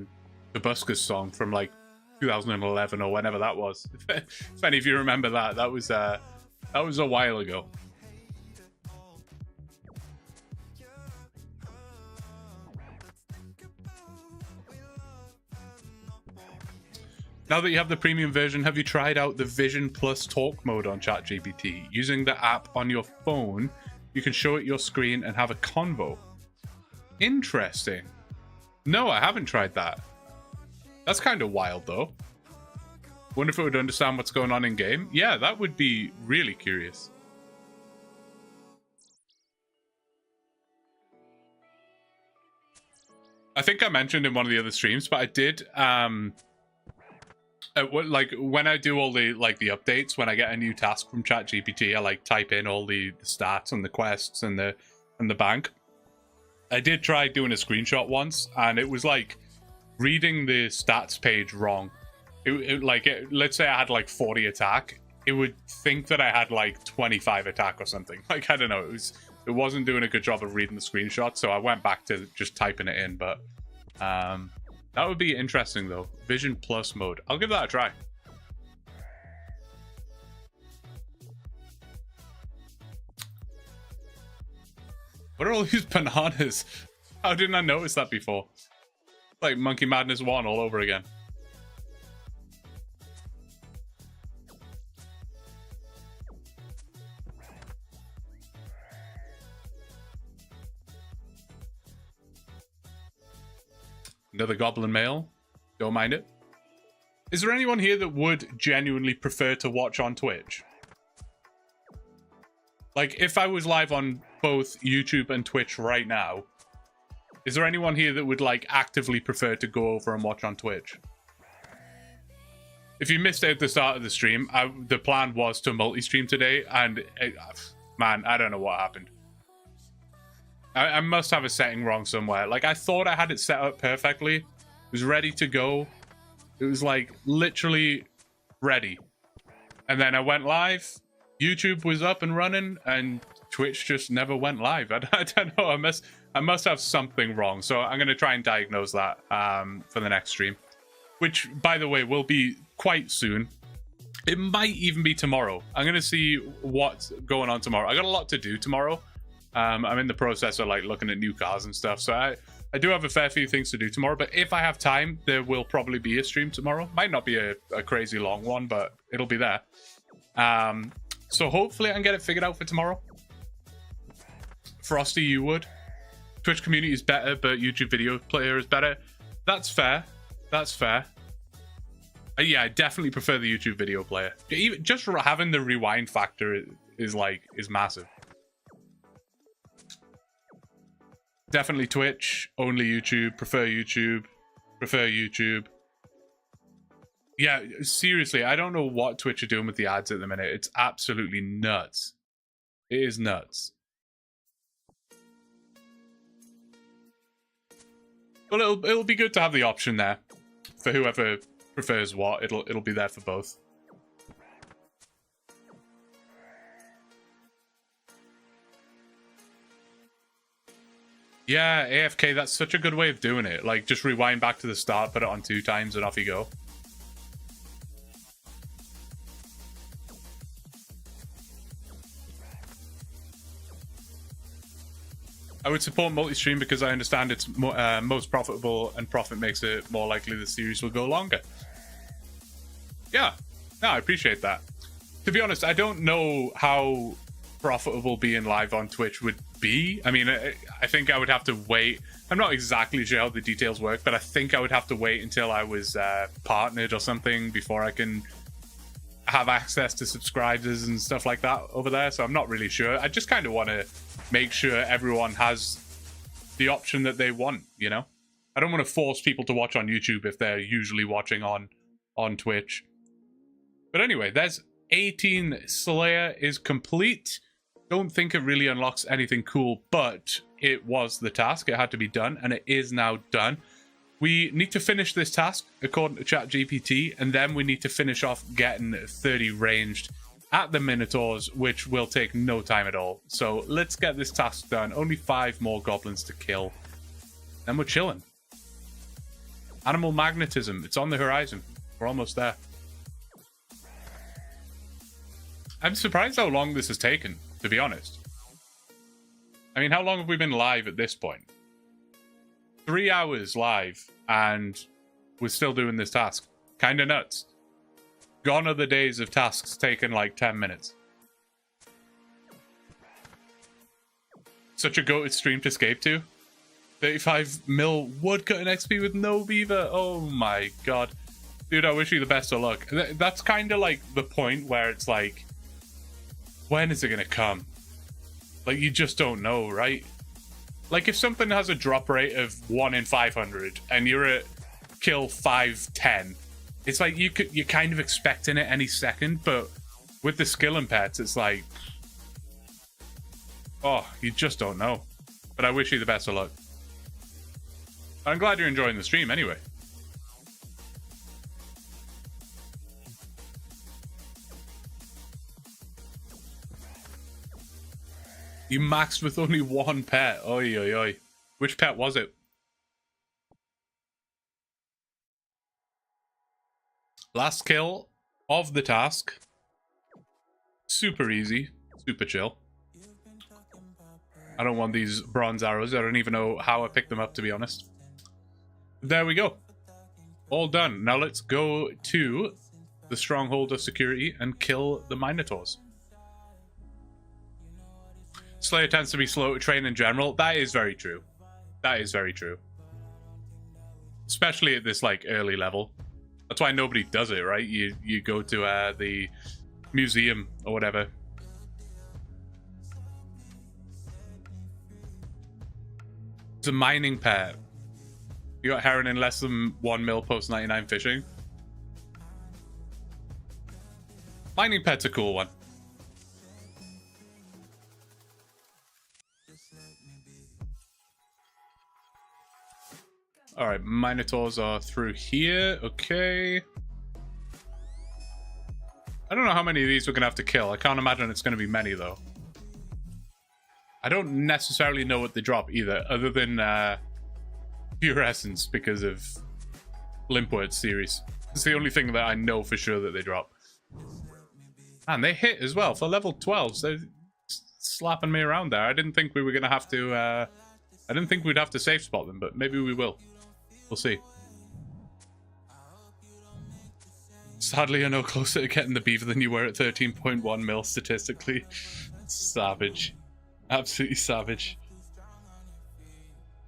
Hibiscus song from like 2011 or whenever that was. If any of you remember that, that was a while ago. Now that you have the premium version, have you tried out the Vision Plus Talk mode on ChatGPT? Using the app on your phone, you can show it your screen and have a convo. Interesting. No, I haven't tried that. That's kind of wild, though. Wonder if it would understand what's going on in game. Yeah, that would be really curious. I think I mentioned in one of the other streams, but I did like when I do all the the updates, when I get a new task from ChatGPT, I like type in all the stats and the quests and the bank. I did try doing a screenshot once, and it was like reading the stats page wrong. Let's say I had like 40 attack, it would think that I had like 25 attack or something. Like, I don't know, it wasn't doing a good job of reading the screenshot, so I went back to just typing it in. But that would be interesting, though. Vision Plus mode. I'll give that a try. What are all these bananas? How didn't I notice that before? Like Monkey Madness 1 all over again. Another Goblin Mail. Don't mind it. Is there anyone here that would genuinely prefer to watch on Twitch? Like, if I was live on both YouTube and Twitch right now, is there anyone here that would, like, actively prefer to go over and watch on Twitch? If you missed out the start of the stream, the plan was to multi-stream today, and man, I don't know what happened. I must have a setting wrong somewhere. Like, I thought I had it set up perfectly. It was ready to go. It was, like, literally ready. And then I went live. YouTube was up and running, and Twitch just never went live. I don't know. I must have something wrong. So I'm going to try and diagnose that for the next stream. Which, by the way, will be quite soon. It might even be tomorrow. I'm going to see what's going on tomorrow. I got a lot to do tomorrow. I'm in the process of like looking at new cars and stuff, so I do have a fair few things to do tomorrow, but if I have time, there will probably be a stream tomorrow. Might not be a crazy long one, but it'll be there. So hopefully I can get it figured out for tomorrow. Frosty, you would. Twitch community is better, but YouTube video player is better. That's fair. That's fair. Yeah, I definitely prefer the YouTube video player. Even just having the rewind factor is massive. Definitely Twitch, only YouTube, prefer YouTube, prefer YouTube. Yeah, seriously, I don't know what Twitch are doing with the ads at the minute. It's absolutely nuts. It is nuts. Well, it'll be good to have the option there for whoever prefers what. It'll be there for both. Yeah, AFK, that's such a good way of doing it. Like, just rewind back to the start, put it on 2 times, and off you go. I would support multi-stream because I understand it's most profitable and profit makes it more likely the series will go longer. Yeah, no, I appreciate that. To be honest, I don't know how profitable being live on Twitch would be. I mean, I think I would have to wait. I'm not exactly sure how the details work, but I think I would have to wait until I was partnered or something before I can have access to subscribers and stuff like that over there. So I'm not really sure. I just kind of want to make sure everyone has the option that they want, you know? I don't want to force people to watch on YouTube if they're usually watching on Twitch. But anyway, there's 18 Slayer is complete. Don't think it really unlocks anything cool, but it was the task. It had to be done, and it is now done. We need to finish this task, according to ChatGPT, and then we need to finish off getting 30 ranged at the Minotaurs, which will take no time at all. So let's get this task done. Only 5 more goblins to kill. Then we're chilling. Animal magnetism. It's on the horizon. We're almost there. I'm surprised how long this has taken, to be honest. I mean, how long have we been live at this point? 3 hours live, and we're still doing this task. Kind of nuts. Gone are the days of tasks taking like 10 minutes. Such a goated stream to escape to. 35 mil woodcutting XP with no beaver. Oh my god. Dude, I wish you the best of luck. That's kind of like the point where it's like, when is it going to come? Like, you just don't know, right? Like, if something has a drop rate of 1 in 500 and you're at kill 510, it's like you're kind of expecting it any second, but with the skill and pets, it's like, oh, you just don't know. But I wish you the best of luck. I'm glad you're enjoying the stream anyway. You maxed with only 1 pet. Oi, oi, oi. Which pet was it? Last kill of the task. Super easy. Super chill. I don't want these bronze arrows. I don't even know how I picked them up, to be honest. There we go. All done. Now let's go to the Stronghold of Security and kill the Minotaurs. Slayer tends to be slow to train in general. That is very true. That is very true. Especially at this, like, early level. That's why nobody does it, right? You go to the museum or whatever. It's a mining pet. You got heron in less than 1 mil post 99 fishing. Mining pet's a cool one. Alright, Minotaurs are through here. Okay. I don't know how many of these we're going to have to kill. I can't imagine it's going to be many, though. I don't necessarily know what they drop either, other than Pure Essence because of Limpword series. It's the only thing that I know for sure that they drop. And they hit as well for level 12, so slapping me around there. I didn't think we were going to have to I didn't think we'd have to safe spot them, but maybe we will. We'll see. Sadly, you're no closer to getting the beaver than you were at 13.1 mil statistically. Savage. Absolutely savage.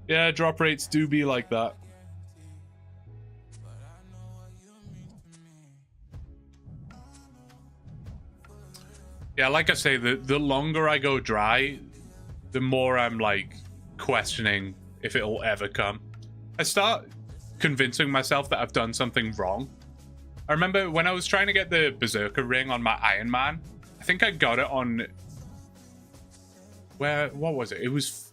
Yeah, drop rates do be like that. Yeah, like I say, the longer I go dry, the more I'm like questioning if it'll ever come. I start convincing myself that I've done something wrong. I remember when I was trying to get the Berserker ring on my Iron Man, I think I got it on... what was it? It was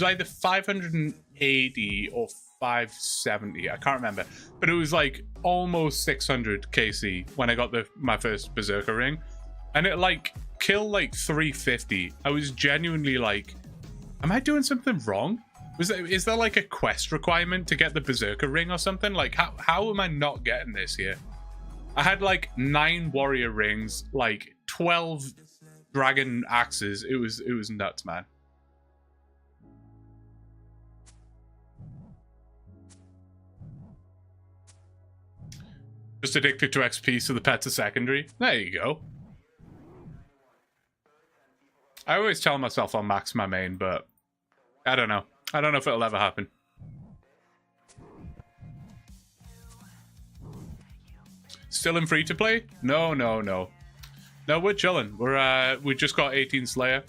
either 580 or 570. I can't remember. But it was like almost 600 KC when I got my first Berserker ring. And it like killed like 350. I was genuinely like, am I doing something wrong? Is there like a quest requirement to get the Berserker ring or something? Like how am I not getting this here? I had like 9 warrior rings, like 12 dragon axes. It was nuts, man. Just addicted to XP, so the pets are secondary. There you go. I always tell myself I'll max my main, but I don't know. I don't know if it'll ever happen. Still in free to play? No. No, we're chilling. We just got 18 Slayer.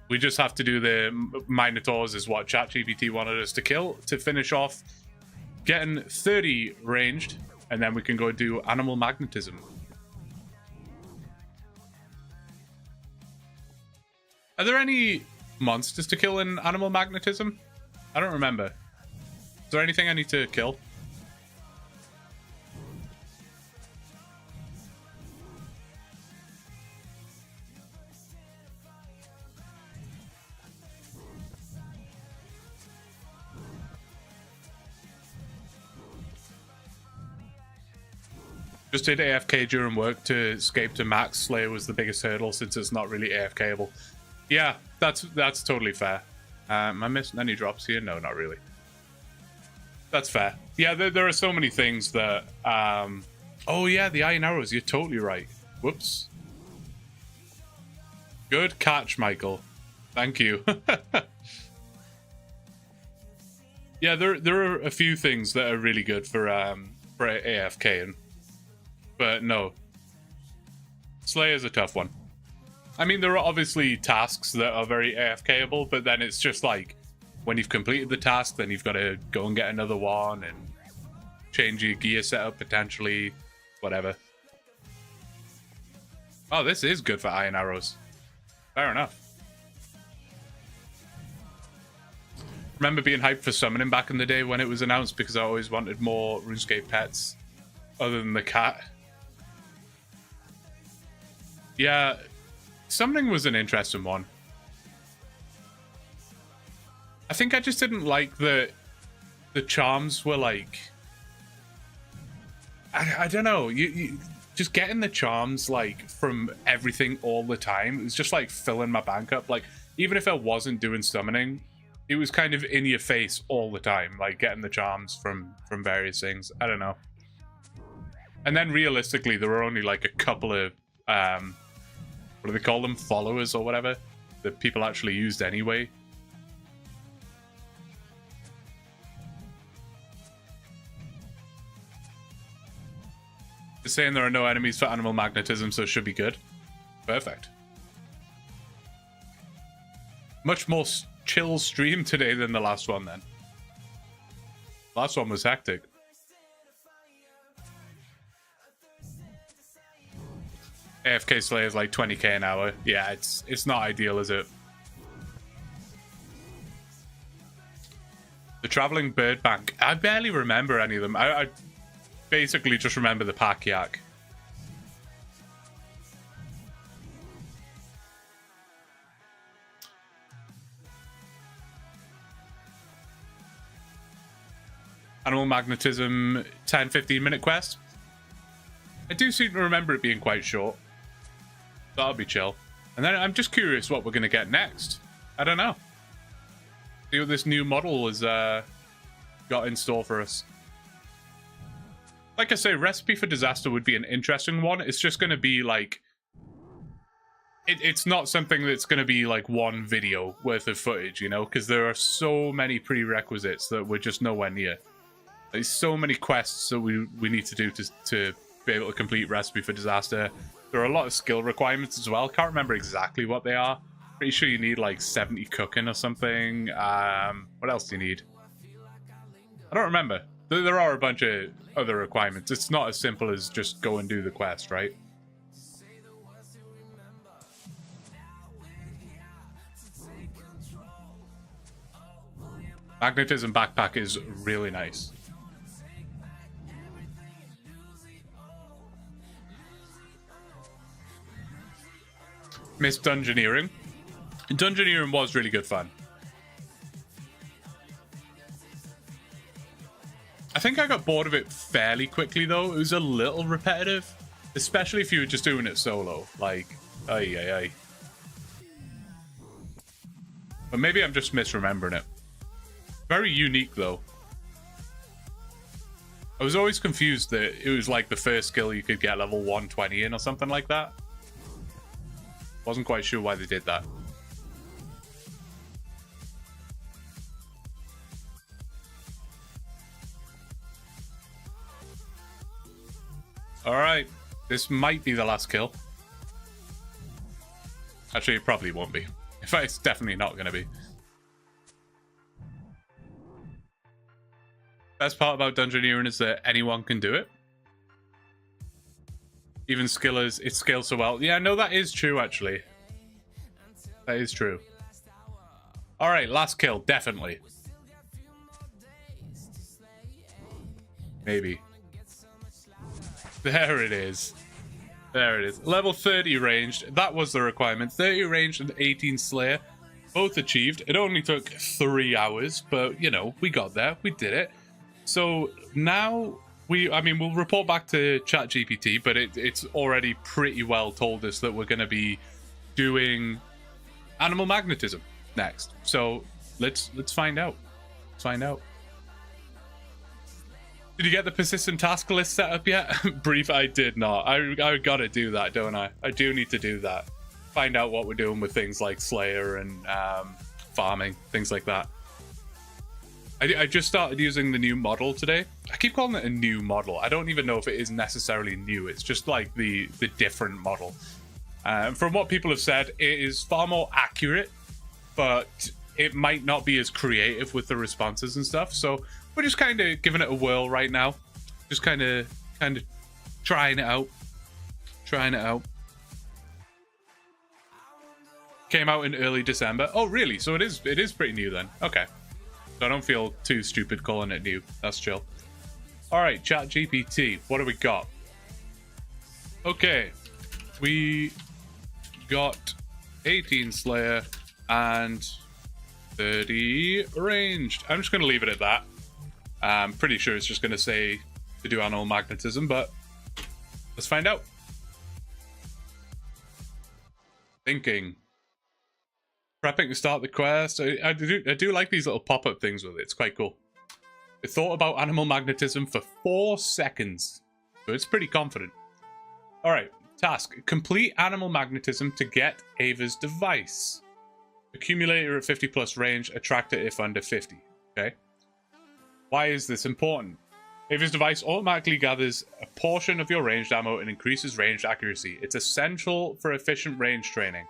We just have to do the Minotaurs is what ChatGPT wanted us to kill to finish off getting 30 ranged, and then we can go do Animal Magnetism. Are there any monsters to kill in Animal Magnetism? I don't remember. Is there anything I need to kill? Just did AFK during work to escape to max. Slayer was the biggest hurdle since it's not really AFKable. Yeah, that's totally fair. Am I missing any drops here? No, not really. That's fair. Yeah, there are so many things that... oh yeah, the iron arrows. You're totally right. Whoops. Good catch, Michael. Thank you. Yeah, there are a few things that are really good for AFKing. But no. Slayer's a tough one. I mean, there are obviously tasks that are very AFKable, but then it's just like, when you've completed the task, then you've got to go and get another one and change your gear setup potentially, whatever. Oh, this is good for iron arrows. Fair enough. Remember being hyped for summoning back in the day when it was announced because I always wanted more RuneScape pets other than the cat. Yeah, summoning was an interesting one. I think I just didn't like the charms were like... I don't know, you just getting the charms like from everything all the time, it was just like filling my bank up. Like, even if I wasn't doing summoning, it was kind of in your face all the time, like getting the charms from various things. I don't know. And then realistically, there were only like a couple of what do they call them, followers or whatever, that people actually used anyway. They're saying there are no enemies for animal magnetism, so it should be good. Perfect. Much more chill stream today than the last one then. Last one was hectic. AFK Slayer is like 20k an hour. Yeah, it's not ideal, is it? The Traveling Bird Bank. I barely remember any of them. I basically just remember the Pack Yak. Animal Magnetism 10-15 minute quest. I do seem to remember it being quite short. That'll be chill. And then I'm just curious what we're going to get next. I don't know. See what this new model has got in store for us. Like I say, Recipe for Disaster would be an interesting one. It's just going to be like... It's not something that's going to be like one video worth of footage, you know? Because there are so many prerequisites that we're just nowhere near. There's so many quests that we need to do to be able to complete Recipe for Disaster. There are a lot of skill requirements as well. Can't remember exactly what they are. Pretty sure you need like 70 cooking or something. What else do you need? I don't remember. There are a bunch of other requirements. It's not as simple as just go and do the quest, right? Magnetism backpack is really nice. Miss Dungeoneering. Dungeoneering was really good fun. I think I got bored of it fairly quickly, though. It was a little repetitive, especially if you were just doing it solo. Like, ay. But maybe I'm just misremembering it. Very unique, though. I was always confused that it was like the first skill you could get level 120 in or something like that. Wasn't quite sure why they did that. Alright, this might be the last kill. Actually, it probably won't be. In fact, it's definitely not going to be. Best part about Dungeoneering is that anyone can do it. Even skillers, it scales so well. Yeah, no, that is true, actually. That is true. Alright, last kill, definitely. Maybe. There it is. There it is. Level 30 ranged. That was the requirement. 30 ranged and 18 Slayer. Both achieved. It only took 3 hours, but, you know, we got there. We did it. So now we'll report back to ChatGPT, but it's already pretty well told us that we're going to be doing animal magnetism next. So let's find out. Let's find out. Did you get the persistent task list set up yet? Brief, I did not. I gotta do that, don't I? I do need to do that. Find out what we're doing with things like Slayer and farming, things like that. I just started using the new model today. I keep calling it a new model. I don't even know if it is necessarily new. It's just like the different model. From what people have said, it is far more accurate, but it might not be as creative with the responses and stuff. So we're just kind of giving it a whirl right now. Just kind of trying it out. Trying it out. Came out in early December. Oh, really? So it is pretty new then. Okay. So I don't feel too stupid calling it new. That's chill. All right, ChatGPT. What do we got? Okay. We got 18 Slayer and 30 ranged. I'm just going to leave it at that. I'm pretty sure it's just going to say to do animal magnetism, but let's find out. Thinking. Prepping to start the quest. I do like these little pop-up things with it. It's quite cool. I thought about animal magnetism for 4 seconds. So it's pretty confident. Alright, task. Complete animal magnetism to get Ava's device. Accumulator at 50 plus range, attractor if under 50. Okay. Why is this important? Ava's device automatically gathers a portion of your ranged ammo and increases ranged accuracy. It's essential for efficient range training.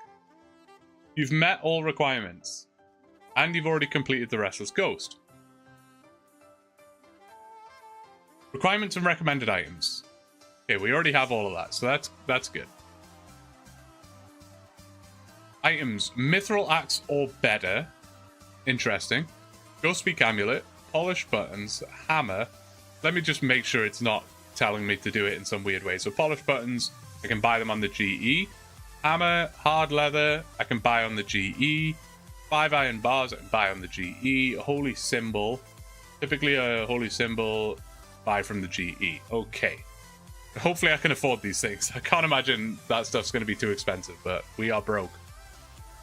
You've met all requirements. And you've already completed the Restless Ghost. Requirements and recommended items. Okay, we already have all of that, so that's good. Items. Mithril Axe or better. Interesting. Ghost Speak Amulet. Polish buttons. Hammer. Let me just make sure it's not telling me to do it in some weird way. So polish buttons, I can buy them on the GE. Hammer, hard leather, I can buy on the GE. 5 iron bars, I can buy on the GE. A holy symbol. Typically a holy symbol, buy from the GE. Okay. Hopefully I can afford these things. I can't imagine that stuff's going to be too expensive, but we are broke.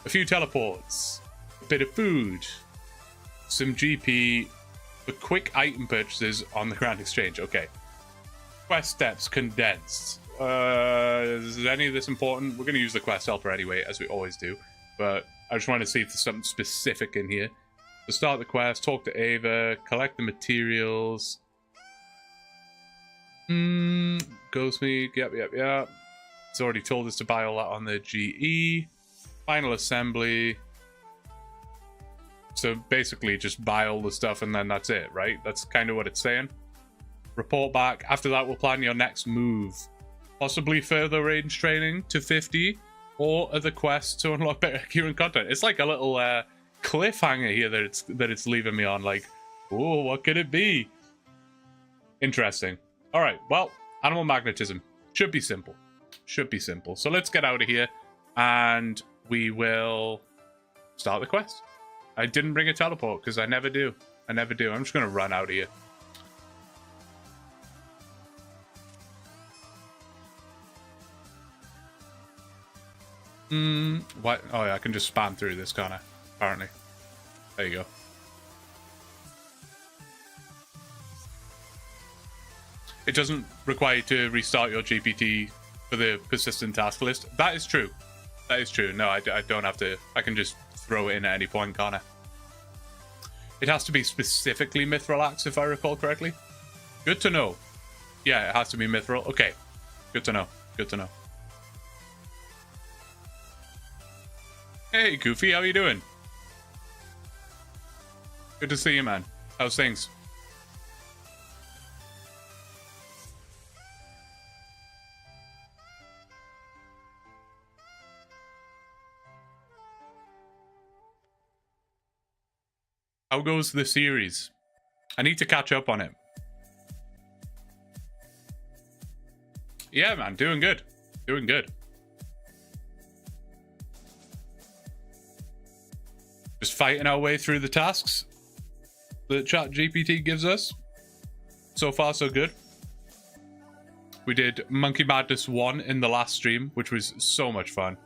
A few teleports. A bit of food. some GP for quick item purchases on the Grand Exchange. Okay. Quest steps condensed. Is any of this important? We're going to use the quest helper anyway, as we always do. But I just want to see if there's something specific in here. So start the quest, talk to Ava, collect the materials. Ghost meat, yep. It's already told us to buy all that on the GE. Final assembly. So basically just buy all the stuff and then that's it, right? That's kind of what it's saying. Report back. After that, we'll plan your next move. Possibly further range training to 50 or other quests to unlock better gear and content. It's like a little cliffhanger here that it's leaving me on. Like, oh, what could it be? Interesting. All right, well, animal magnetism. Should be simple. Should be simple. So let's get out of here and we will start the quest. I didn't bring a teleport because I never do. I'm just going to run out of here. What? Oh, yeah, I can just spam through this, can't I? Apparently. There you go. It doesn't require you to restart your GPT for the persistent task list. That is true. That is true. No, I don't have to. I can just throw it in at any point, can't I? It has to be specifically Mithril Axe, if I recall correctly. Good to know. Yeah, it has to be Mithril. Okay. Good to know. Good to know. Hey, Goofy, how you doing? Good to see you, man. How's things? How goes the series? I need to catch up on it. Yeah, man, doing good. Doing good. Just fighting our way through the tasks that ChatGPT gives us. So far, so good. We did Monkey Madness 1 in the last stream, which was so much fun.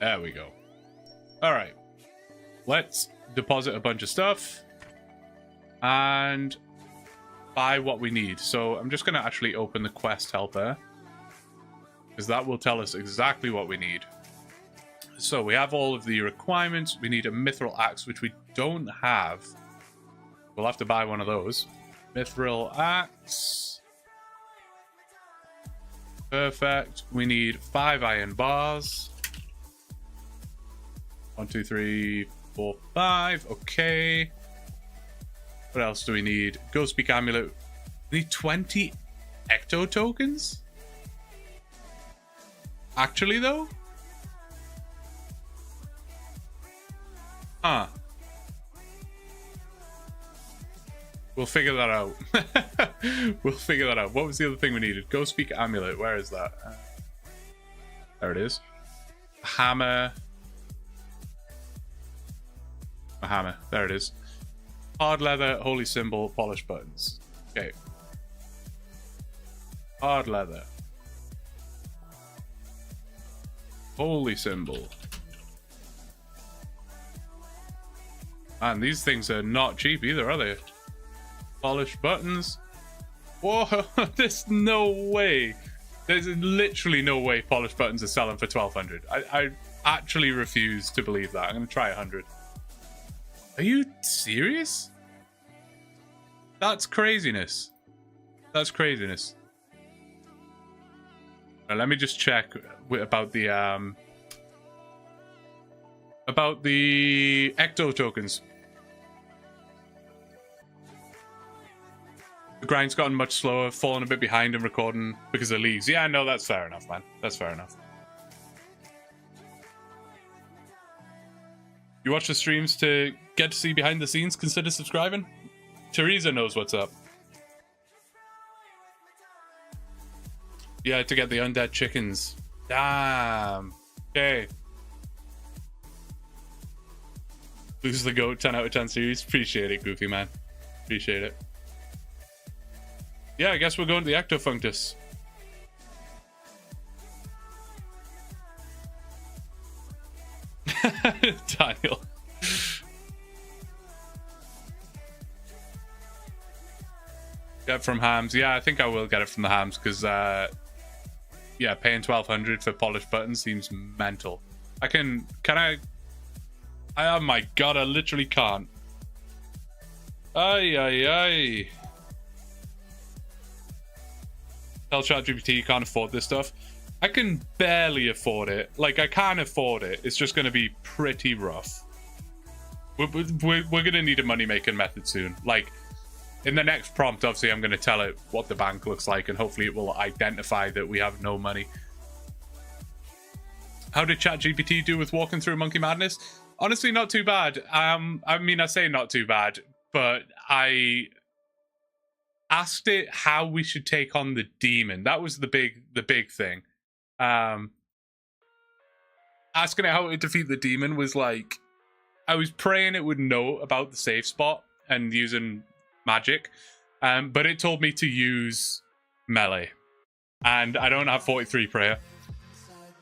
There we go. All right. Let's deposit a bunch of stuff and buy what we need. So I'm just going to actually open the quest helper because that will tell us exactly what we need. So we have all of the requirements. We need a Mithril Axe, which we don't have. We'll have to buy one of those. Mithril Axe. Perfect. We need 5 iron bars. 1, 2, 3, 4, 5. Okay. What else do we need? Ghost Peak Amulet. We need 20 Ecto tokens? Actually, though? Huh. We'll figure that out. We'll figure that out. What was the other thing we needed? Ghost Peak Amulet. Where is that? There it is. Hammer. A hammer. There it is. Hard leather, holy symbol, polished buttons. Okay. Hard leather. Holy symbol. Man, these things are not cheap either, are they? Polished buttons. Whoa, there's no way. There's literally no way polished buttons are selling for 1,200. I actually refuse to believe that. I'm going to try 100. Are you serious? That's craziness. That's craziness. Now, let me just check about the Ecto tokens. The grind's gotten much slower, fallen a bit behind in recording because of leagues. Yeah, no, that's fair enough, man. That's fair enough. You watch the streams to get to see behind the scenes? Consider subscribing. Teresa knows what's up. Yeah, to get the undead chickens. Damn. Okay. Lose the goat 10 out of 10 series. Appreciate it, Goofy man. Appreciate it. Yeah, I guess we're going to the Ectofunctus. Daniel. Get from Hams. Yeah, I think I will get it from the Hams because, yeah, paying 1,200 for polished buttons seems mental. Can I? Oh my god, I literally can't. Ay. Tell ChatGPT you can't afford this stuff. I can barely afford it. Like, I can afford it. It's just going to be pretty rough. We're going to need a money-making method soon. Like, in the next prompt, obviously, I'm going to tell it what the bank looks like, and hopefully it will identify that we have no money. How did ChatGPT do with walking through Monkey Madness? Honestly, not too bad. I mean, I say not too bad, but I asked it how we should take on the demon. That was the big thing. Asking it how to defeat the demon was like, I was praying it would know about the safe spot and using magic, but it told me to use melee, and I don't have 43 prayer,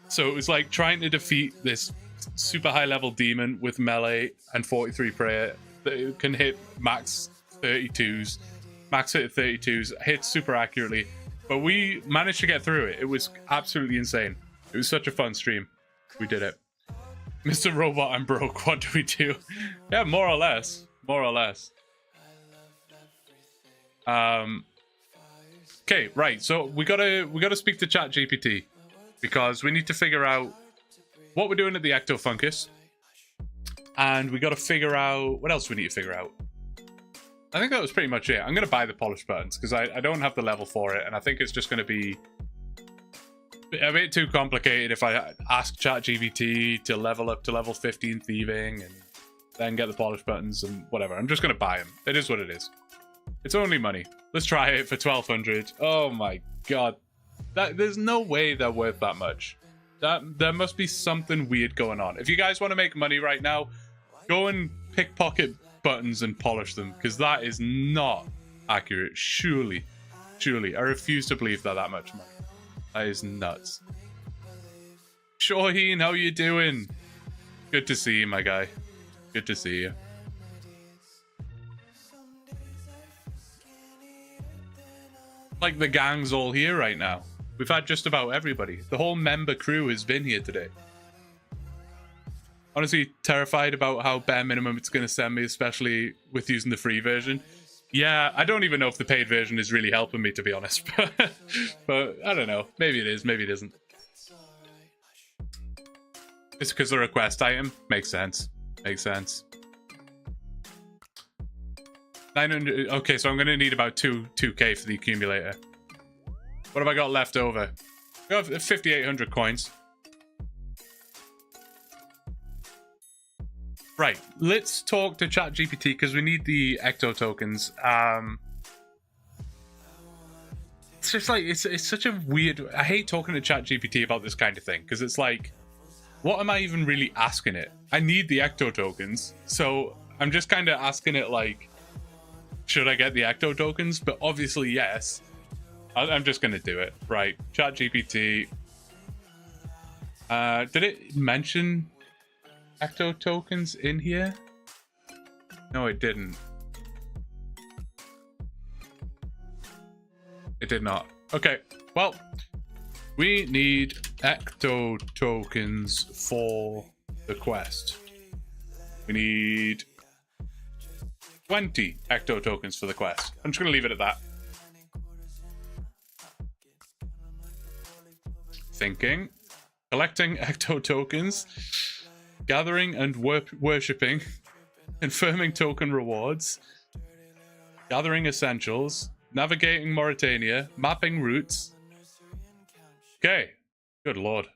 so it was like trying to defeat this super high level demon with melee and 43 prayer that can hit max 32s, max hit 32s, hit super accurately, but we managed to get through it. It was absolutely insane. It was such a fun stream. We did it. Mr. Robot, I'm broke. What do we do? Yeah, more or less. Okay, right. So we gotta speak to ChatGPT because we need to figure out what we're doing at the Ectofungus, and we gotta figure out what else we need to figure out. I think that was pretty much it. I'm gonna buy the polished buttons because I don't have the level for it, and I think it's just gonna be a bit too complicated if I ask ChatGPT to level up to level 15 thieving and then get the polished buttons and whatever. I'm just gonna buy them. It is what it is. It's only money. Let's try it for 1,200. Oh my god, there's no way they're worth that much. There must be something weird going on. If you guys want to make money right now, go and pickpocket buttons and polish them, because that is not accurate. Surely, I refuse to believe that much money. That is nuts. Shaheen, how you doing? Good to see you, my guy. Good to see you. Like, the gang's all here right now. We've had just about everybody. The whole member crew has been here today. Honestly, terrified about how bare minimum it's going to send me, especially with using the free version. Yeah, I don't even know if the paid version is really helping me, to be honest. But I don't know. Maybe it is, maybe it isn't. It's because the request item makes sense. Makes sense. 900. Okay, so I'm going to need about 2k for the accumulator. What have I got left over? I got 5,800 coins. Right, let's talk to ChatGPT because we need the Ecto tokens. It's just like, it's such a weird... I hate talking to ChatGPT about this kind of thing because it's like, what am I even really asking it? I need the Ecto tokens, so I'm just kind of asking it like, should I get the Ecto tokens? But obviously, yes. I'm just going to do it. Right, ChatGPT. Did it mention Ecto tokens in here? No, it didn't. It did not. Okay, well, we need Ecto tokens for the quest. We need 20 Ecto tokens for the quest. I'm just going to leave it at that. Thinking. Collecting Ecto tokens. Gathering and worshipping. Confirming token rewards. Gathering essentials. Navigating Mauritania. Mapping routes. Okay. Good lord.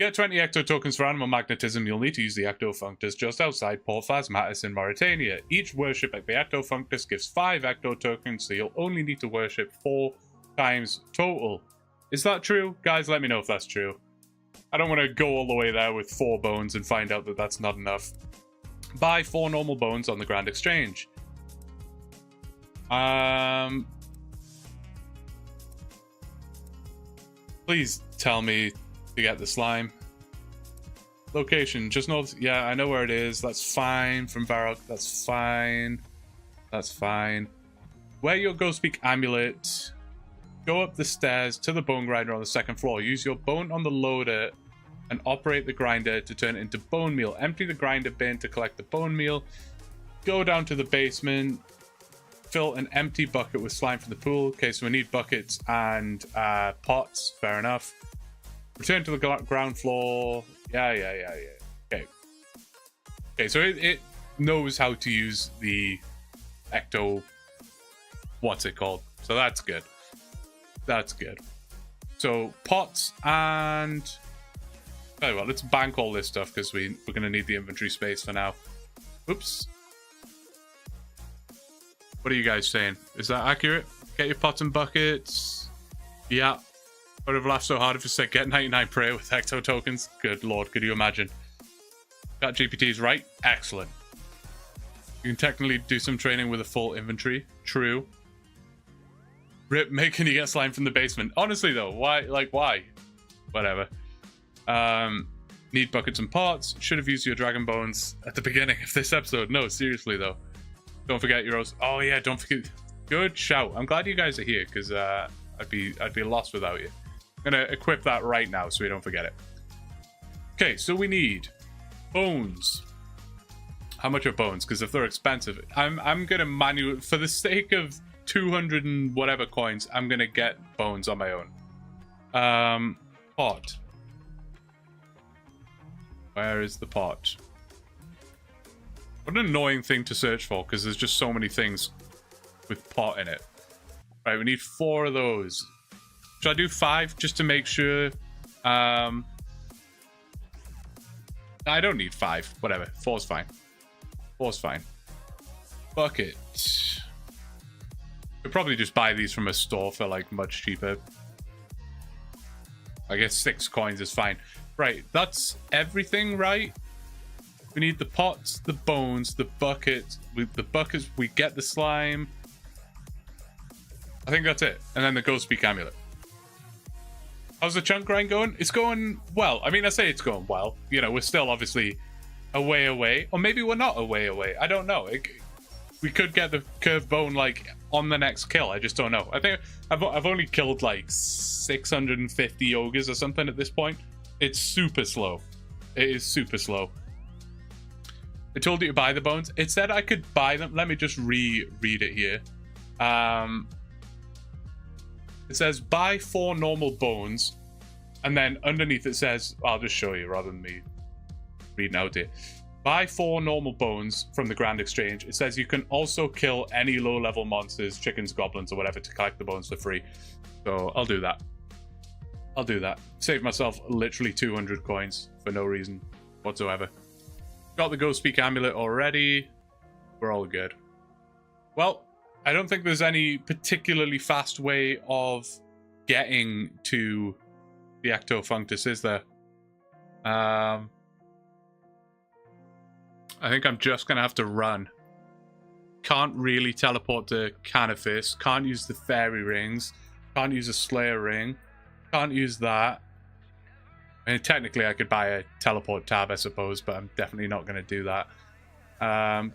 Get 20 Ecto tokens for animal magnetism. You'll need to use the Ectofunctus just outside Port Phasmatis in Mauritania. Each worship at the Ectofunctus gives 5 Ecto tokens, so you'll only need to worship 4 times total. Is that true? Guys, let me know if that's true. I don't want to go all the way there with 4 bones and find out that that's not enough. Buy 4 normal bones on the Grand Exchange. Please tell me to get the slime. Location, just north. Yeah, I know where it is. That's fine. From Varrock, that's fine. That's fine. Wear your Ghost Speak amulet. Go up the stairs to the bone grinder on the second floor. Use your bone on the loader and operate the grinder to turn it into bone meal. Empty the grinder bin to collect the bone meal. Go down to the basement. Fill an empty bucket with slime from the pool. Okay, so we need buckets and pots. Fair enough. Return to the ground floor. Yeah. Okay. Okay, so it knows how to use the ecto... What's it called? So that's good. That's good. So, pots and... Very well, let's bank all this stuff because we're going to need the inventory space for now. Oops. What are you guys saying? Is that accurate? Get your pots and buckets. Yeah. I would have laughed so hard if it said get 99 prayer with ecto tokens. Good lord, could you imagine? ChatGPT is right. Excellent. You can technically do some training with a full inventory. True. Rip, making you get slime from the basement. Honestly though, why? Like, why? Whatever. Need buckets and pots. Should have used your dragon bones at the beginning of this episode. No, seriously though. Don't forget your roast. Oh yeah, don't forget. Good shout. I'm glad you guys are here because I'd be lost without you. I'm gonna equip that right now so we don't forget it. Okay, so we need bones. How much are bones? Because if they're expensive, I'm gonna manually, for the sake of 200 and whatever coins, I'm gonna get bones on my own. Pot. Where is the pot? What an annoying thing to search for because there's just so many things with pot in it. Right, we need 4 of those. Should I do 5 just to make sure? I don't need 5. Whatever. 4's fine. 4's fine. Bucket. Could probably just buy these from a store for like much cheaper. I guess 6 coins is fine. Right, that's everything, right? We need the pots, the bones, the buckets. With the buckets, we get the slime. I think that's it. And then the Ghost Speak amulet. How's the chunk grind going? It's going well. I mean, I say it's going well. You know, we're still obviously a way away. Or maybe we're not a way away. I don't know. We could get the curved bone, like, on the next kill. I just don't know. I think I've only killed, like, 650 ogres or something at this point. It's super slow. It is super slow. It told you to buy the bones. It said I could buy them. Let me just read it here. It says buy 4 normal bones, and then underneath it says, I'll just show you rather than me reading out here. Buy 4 normal bones from the Grand Exchange. It says you can also kill any low-level monsters, chickens, goblins, or whatever to collect the bones for free. So I'll do that. I'll do that. Save myself literally 200 coins for no reason whatsoever. Got the Ghost Speak amulet already. We're all good. Well, I don't think there's any particularly fast way of getting to the Ecto Functus, is there? I think I'm just going to have to run. Can't really teleport to Canifis. Can't use the fairy rings. Can't use a Slayer ring. Can't use that. I mean, technically I could buy a teleport tab, I suppose, but I'm definitely not going to do that.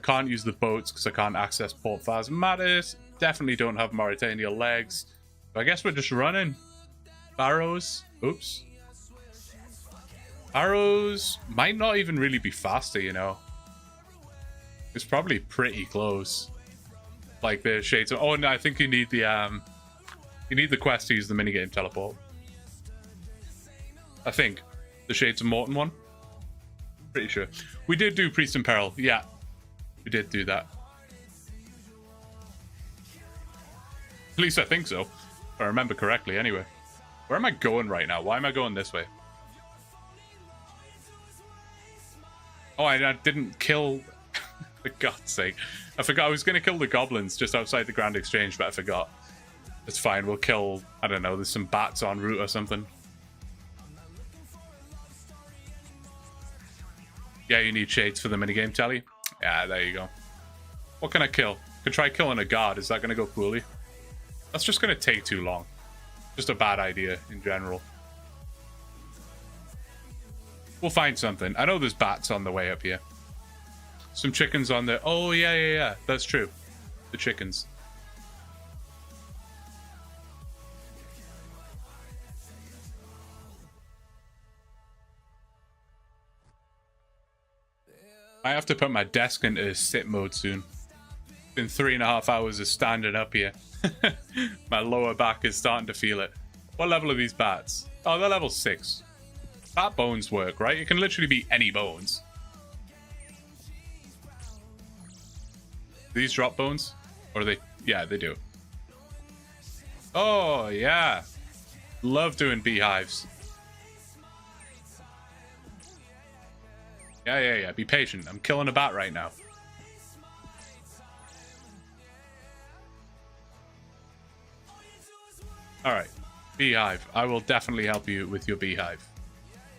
Can't use the boats because I can't access Port Phasmatis. Definitely don't have Mauritania legs. So I guess we're just running. Barrows. Oops. Arrows might not even really be faster, you know. It's probably pretty close. Like the shades of... Oh, no, I think you need the quest to use the minigame teleport. I think. The Shades of Morton one. Pretty sure. We did do Priest in Peril. Yeah. We did do that. At least I think so. If I remember correctly, anyway. Where am I going right now? Why am I going this way? Oh, I didn't kill... For God's sake. I forgot I was going to kill the goblins just outside the Grand Exchange, but I forgot. It's fine. We'll kill... I don't know. There's some bats en route or something. Yeah, you need shades for the minigame tally. Yeah, there you go. What can I kill? Could try killing a guard. Is that going to go poorly? That's just going to take too long. Just a bad idea in general. We'll find something. I know there's bats on the way up here. Some chickens on there. Oh, yeah. That's true. The chickens. I have to put my desk into sit mode soon. It's been 3.5 hours of standing up here. My lower back is starting to feel it. What level are these bats? Oh, they're level 6. Bat bones work, right? It can literally be any bones. These drop bones? Or are they? Yeah, they do. Oh, yeah. Love doing beehives. Yeah. Be patient. I'm killing a bat right now. Alright. Beehive. I will definitely help you with your beehive.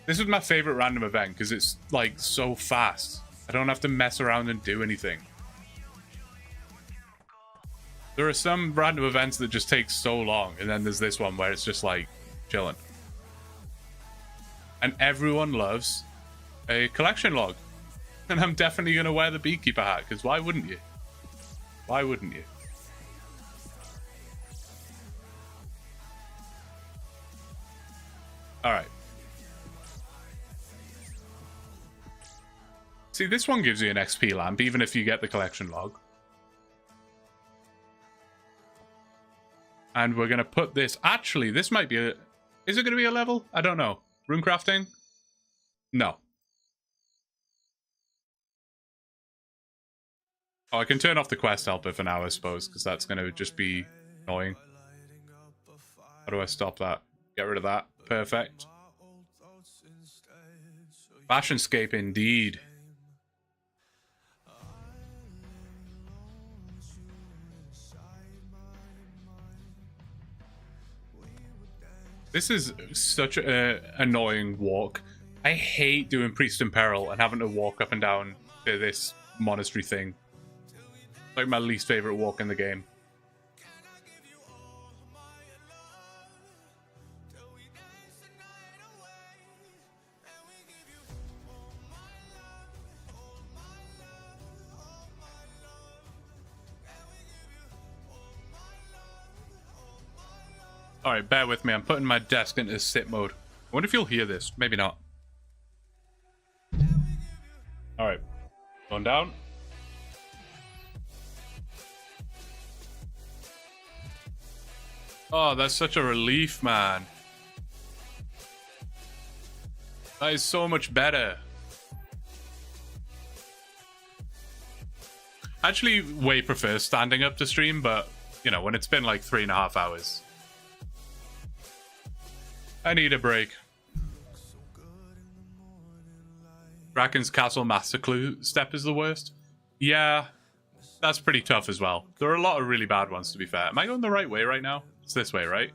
This is my favorite random event because it's like so fast. I don't have to mess around and do anything. There are some random events that just take so long, and then there's this one where it's just like chilling. And everyone loves a collection log. And I'm definitely going to wear the beekeeper hat, because why wouldn't you? Why wouldn't you? Alright. See, this one gives you an XP lamp, even if you get the collection log. And we're going to put this... Actually, this might be a... Is it going to be a level? I don't know. Rune crafting? No. Oh, I can turn off the quest helper for now, I suppose, because that's going to just be annoying. How do I stop that? Get rid of that. Perfect. Fashionscape, indeed. This is such an annoying walk. I hate doing Priest in Peril and having to walk up and down to this monastery thing. It's like my least favorite walk in the game. Alright, bear with me. I'm putting my desk into sit mode. I wonder if you'll hear this. Maybe not. Alright. Going down. Oh, that's such a relief, man. That is so much better. I actually way prefer standing up to stream, but, you know, when it's been like 3.5 hours. I need a break. Bracken's Castle Master Clue step is the worst. Yeah, that's pretty tough as well. There are a lot of really bad ones, to be fair. Am I going the right way right now? It's this way, right?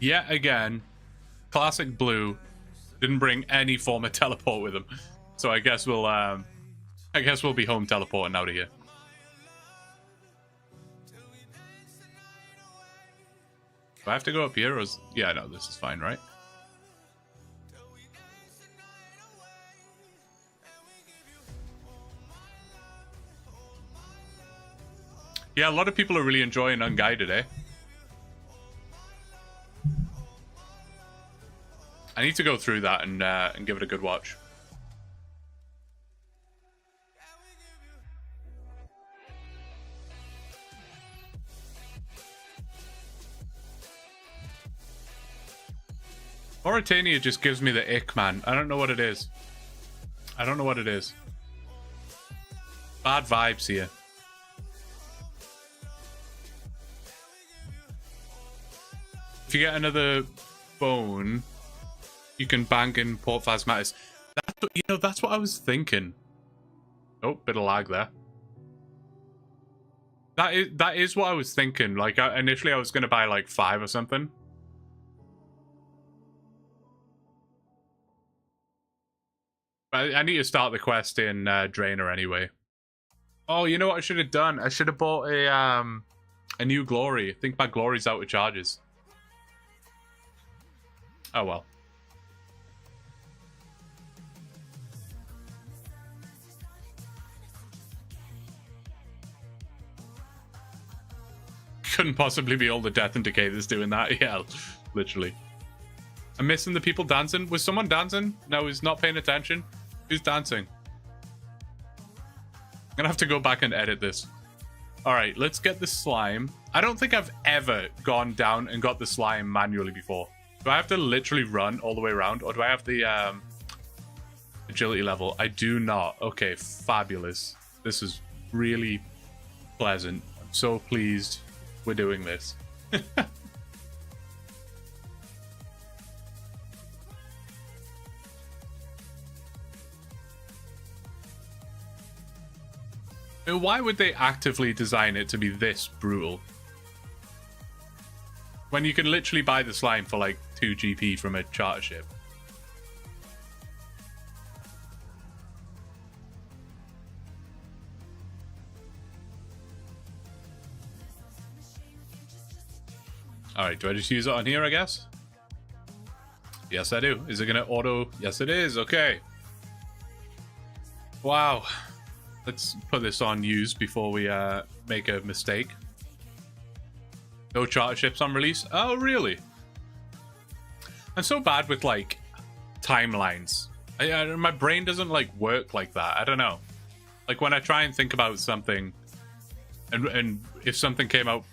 Yet again, classic blue didn't bring any form of teleport with him. So I guess we'll be home teleporting out of here. Do I have to go up here? Or is... Yeah, no, this is fine, right? Yeah, a lot of people are really enjoying Unguided, eh? I need to go through that and give it a good watch. Mauritania just gives me the ick, man. I don't know what it is. I don't know what it is. Bad vibes here. If you get another bone, you can bank in Port Phasmatis. That's what I was thinking. Oh, bit of lag there. That is what I was thinking. Like, initially I was going to buy like 5 or something. I need to start the quest in Draenor anyway. Oh, you know what I should have done? I should have bought a A new glory. I think my glory's out of charges. Oh well. Couldn't possibly be all the death and decay that's doing that. Yeah, literally. I'm missing the people dancing. Was someone dancing? No, he's not paying attention. Who's dancing? I'm gonna have to go back and edit this. All right, let's get the slime. I don't think I've ever gone down and got the slime manually before. Do I have to literally run all the way around, or do I have the agility level? I do not. Okay, fabulous. This is really pleasant. I'm so pleased we're doing this. Why would they actively design it to be this brutal? When you can literally buy the slime for like 2 GP from a charter ship. Alright, do I just use it on here, I guess? Yes, I do. Is it going to auto? Yes, it is. Okay. Wow. Let's put this on use before we make a mistake. No charter ships on release? Oh, really? I'm so bad with, like, timelines. My brain doesn't, like, work like that. I don't know. Like, when I try and think about something, and if something came out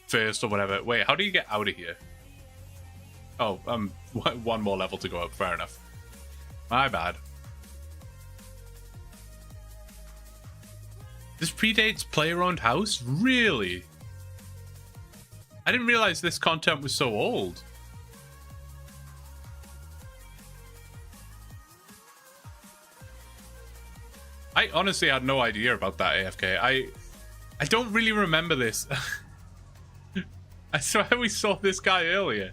first or whatever. Wait, how do you get out of here? Oh, one more level to go up. Fair enough. My bad. This predates player-owned house? Really? I didn't realize this content was so old. I honestly had no idea about that, AFK. I don't really remember this. I swear we saw this guy earlier.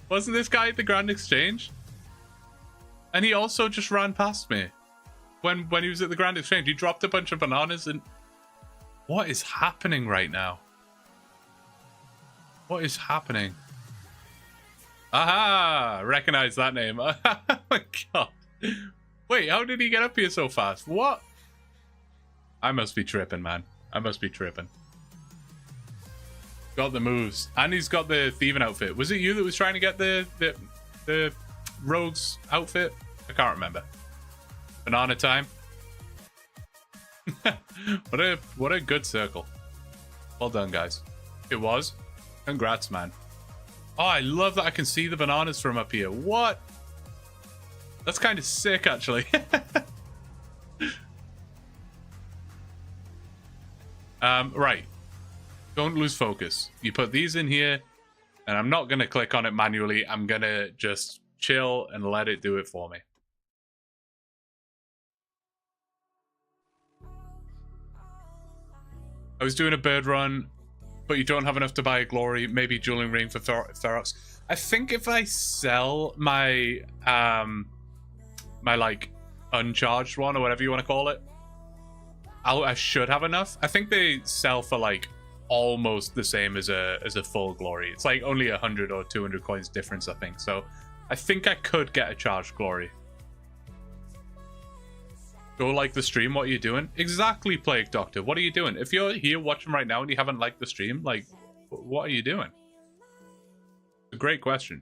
Wasn't this guy at the Grand Exchange? And he also just ran past me. When he was at the Grand Exchange, he dropped a bunch of bananas and... What is happening right now? What is happening? Aha! Recognize that name. Oh my god. Wait, how did he get up here so fast? What? I must be tripping, man. I must be tripping. Got the moves. And he's got the thieving outfit. Was it you that was trying to get the rogue's outfit? I can't remember. Banana time. what a good circle. Well done, guys. It was. Congrats, man. Oh, I love that I can see the bananas from up here. What? That's kind of sick, actually. Right. Don't lose focus. You put these in here, and I'm not going to click on it manually. I'm going to just chill and let it do it for me. I was doing a bird run, but you don't have enough to buy a glory. Maybe dueling ring for Ferox. I think if I sell my my like uncharged one or whatever you want to call it, I should have enough. I think they sell for like almost the same as a full glory. It's like only 100 or 200 coins difference, I think. So I think I could get a charged glory. Go like the stream. What are you doing? Exactly, Plague Doctor. What are you doing? If you're here watching right now and you haven't liked the stream, like, what are you doing? A great question.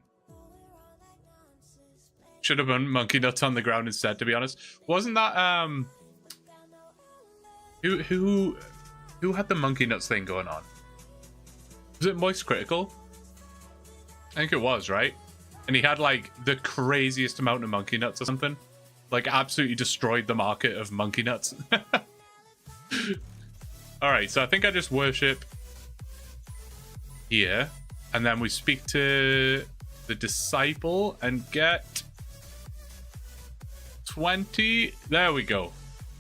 Should have been monkey nuts on the ground instead, to be honest. Wasn't that who had the monkey nuts thing going on? Was it Moist Critical? I think it was, right? And he had like the craziest amount of monkey nuts or something. Like absolutely destroyed the market of monkey nuts. Alright, so I think I just worship here. And then we speak to the disciple and get 20. There we go.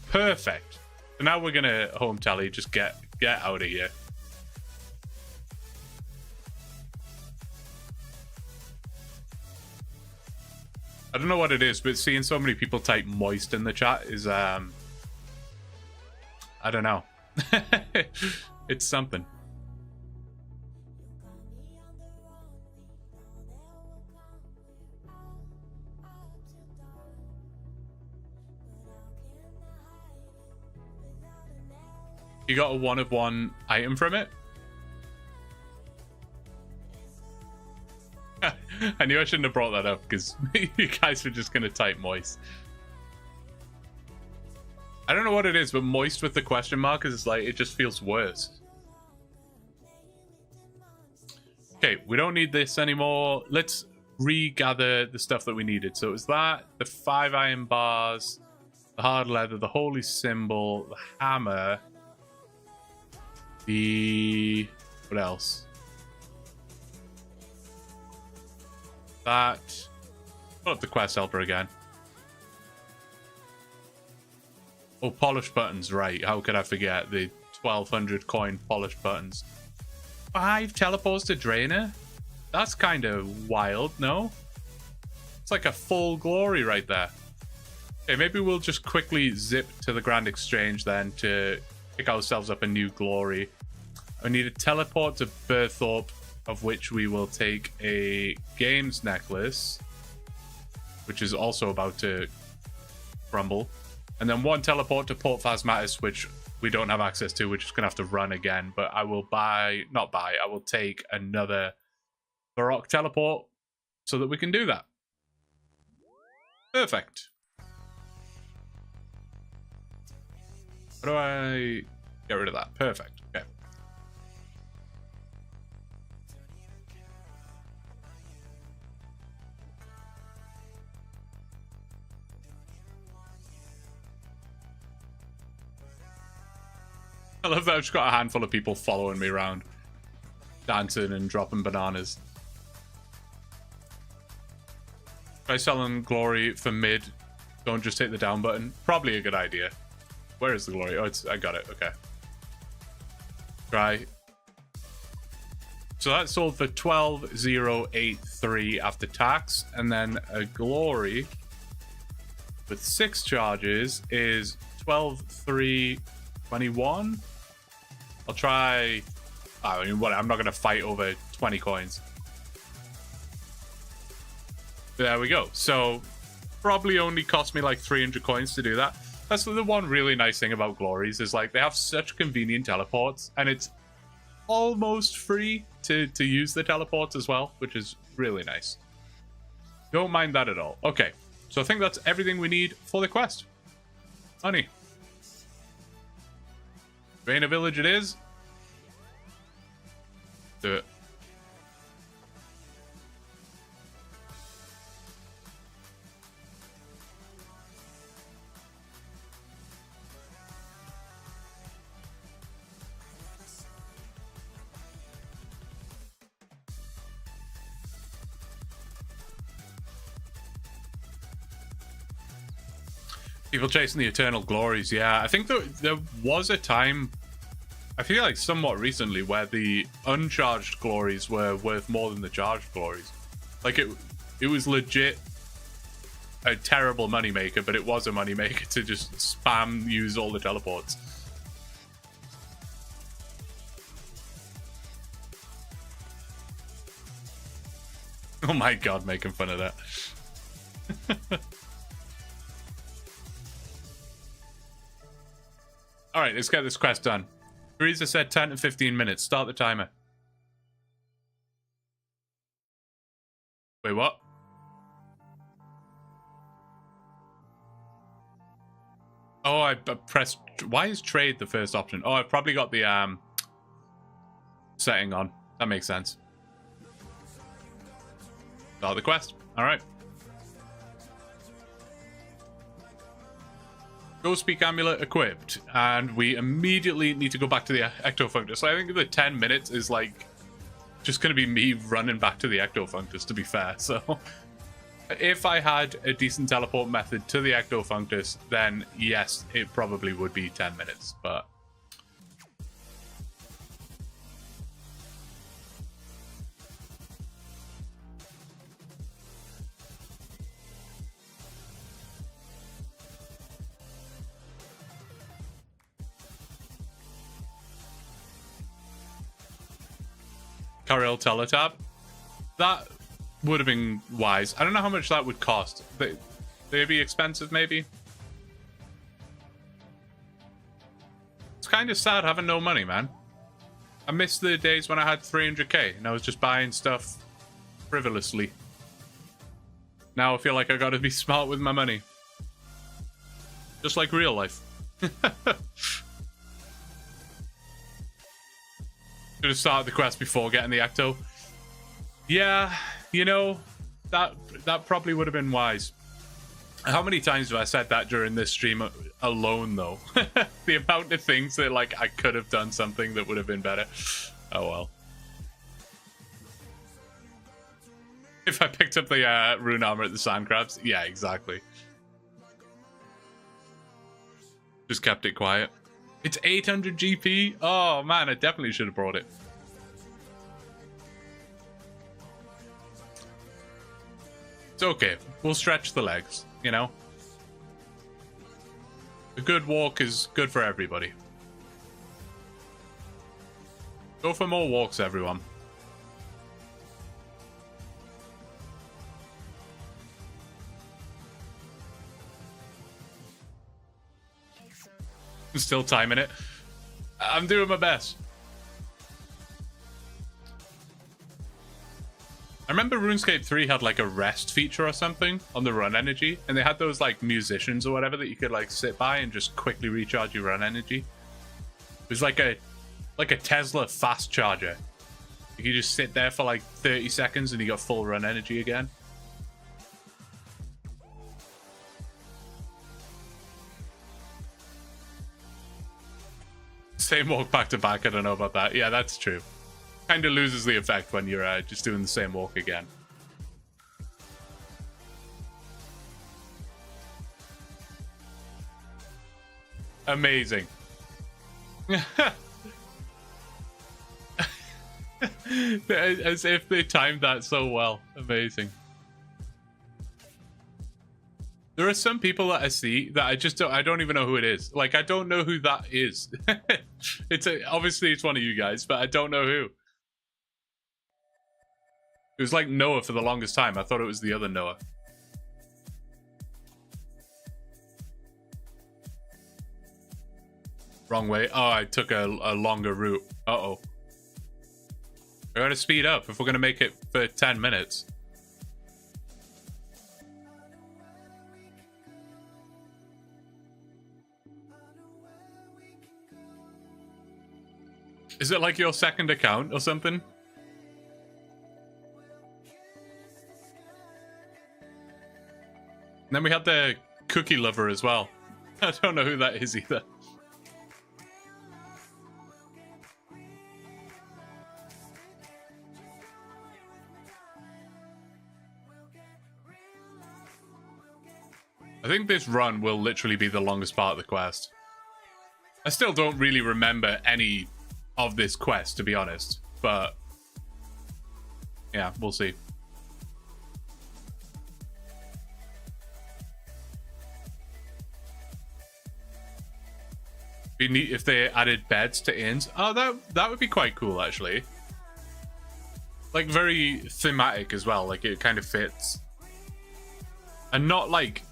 Perfect. So now we're gonna home tally, just get out of here. I don't know what it is, but seeing so many people type moist in the chat is I don't know. It's something. You got a 1 of 1 item from it? I knew I shouldn't have brought that up because you guys were just going to type moist. I don't know what it is, but moist with the question mark is like, it just feels worse. Okay, we don't need this anymore. Let's regather the stuff that we needed. So it was that, the 5 iron bars, the hard leather, the holy symbol, the hammer, the... what else? That... pull up the quest helper again. Oh, polished buttons, right. How could I forget the 1200 coin polished buttons? 5 teleports to Drainer? That's kind of wild, no? It's like a full glory right there. Okay, maybe we'll just quickly zip to the Grand Exchange then to pick ourselves up a new glory. I need a teleport to Berthorpe, of which we will take a games necklace, which is also about to crumble. And then 1 teleport to Port Phasmatis, which we don't have access to. We're just going to have to run again. But I will I will take another Baroque teleport so that we can do that. Perfect. How do I get rid of that? Perfect. Okay. I love that I've just got a handful of people following me around, dancing and dropping bananas. Try selling glory for mid. Don't just hit the down button. Probably a good idea. Where is the glory? Oh, I got it. Okay. Try. So that sold for 12,083 after tax, and then a glory with 6 charges is 12,321. I'll try. I mean, what? I'm not going to fight over 20 coins. There we go. So probably only cost me like 300 coins to do that. That's the one really nice thing about glories is like they have such convenient teleports, and it's almost free to use the teleports as well, which is really nice. Don't mind that at all. Okay, so I think that's everything we need for the quest. Honey. Raina Village it is. Do it. People chasing the eternal glories. Yeah, I think there was a time, I feel like somewhat recently, where the uncharged glories were worth more than the charged glories. Like it was legit a terrible moneymaker, but it was a moneymaker to just spam use all the teleports. Oh my god, making fun of that. Alright, let's get this quest done. Teresa said 10 to 15 minutes. Start the timer. Wait, what? Oh, I pressed... Why is trade the first option? Oh, I've probably got the setting on. That makes sense. Start the quest. Alright. Ghost Speak Amulet equipped, and we immediately need to go back to the Ectofunctus. So I think the 10 minutes is like just going to be me running back to the Ectofunctus, to be fair. So if I had a decent teleport method to the Ectofunctus, then yes, it probably would be 10 minutes, but... Carrel Teletab. That would have been wise. I don't know how much that would cost. They'd be expensive, maybe. It's kind of sad having no money, man. I miss the days when I had 300k and I was just buying stuff frivolously. Now I feel like I gotta be smart with my money. Just like real life. Should have started the quest before getting the Acto. Yeah, you know, that probably would have been wise. How many times have I said that during this stream alone, though? The amount of things that, like, I could have done something that would have been better. Oh, well. If I picked up the rune armor at the sand crabs. Yeah, exactly. Just kept it quiet. It's 800 GP? Oh, man, I definitely should have brought it. It's okay. We'll stretch the legs, you know? A good walk is good for everybody. Go for more walks, everyone. I'm still timing it. I'm doing my best. I remember RuneScape 3 had like a rest feature or something on the run energy, and they had those like musicians or whatever that you could like sit by and just quickly recharge your run energy. It was like a Tesla fast charger. You could just sit there for like 30 seconds and you got full run energy again. Same walk back to back, I don't know about that. Yeah, that's true. Kind of loses the effect when you're just doing the same walk again. Amazing. As if they timed that so well. Amazing. There are some people that I see that I don't even know who it is. Like, I don't know who that is. Obviously it's one of you guys, but I don't know who. It was like Noah for the longest time. I thought it was the other Noah. Wrong way. Oh, I took a longer route. Uh-oh. We're going to speed up if we're going to make it for 10 minutes. Is it like your second account or something? And then we had the cookie lover as well. I don't know who that is either. I think this run will literally be the longest part of the quest. I still don't really remember any of this quest, to be honest. But yeah, we'll see. Be neat if they added beds to inns. Oh, that would be quite cool, actually. Like, very thematic as well. Like, it kind of fits. And not, like,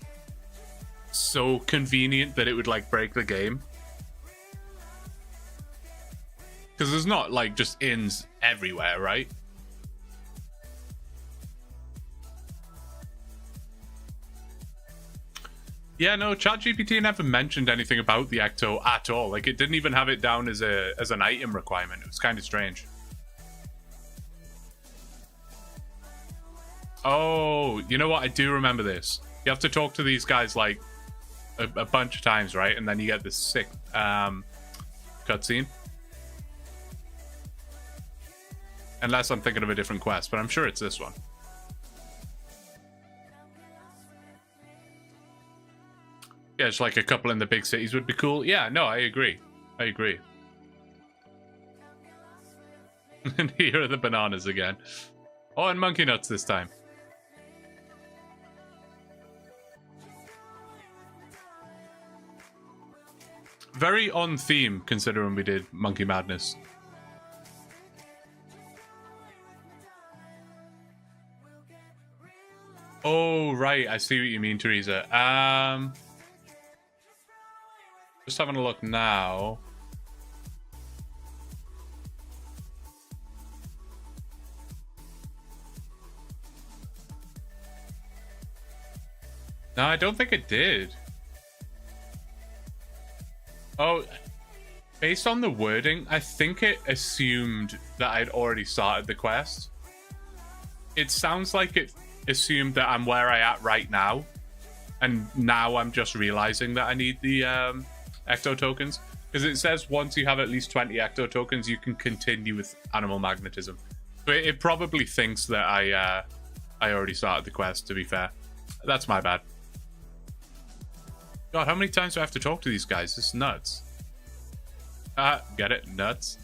so convenient that it would, like, break the game. Because there's not, like, just inns everywhere, right? Yeah, no, ChatGPT never mentioned anything about the Ecto at all. Like, it didn't even have it down as an item requirement. It was kind of strange. Oh, you know what? I do remember this. You have to talk to these guys, like, a bunch of times, right? And then you get this sick cutscene. Unless I'm thinking of a different quest, but I'm sure it's this one. Yeah, it's like a couple in the big cities would be cool. Yeah, no, I agree. I agree. And here are the bananas again. Oh, and monkey nuts this time. Very on theme, considering we did Monkey Madness. Oh, right. I see what you mean, Teresa. Just having a look now. No, I don't think it did. Oh, based on the wording, I think it assumed that I'd already started the quest. It sounds like it assumed that I'm where I at right now, and now I'm just realizing that I need the ecto tokens, because it says once you have at least 20 ecto tokens, you can continue with animal magnetism. So it probably thinks that I already started the quest. To be fair, that's my bad. God, how many times do I have to talk to these guys? This is nuts. Get it? Nuts?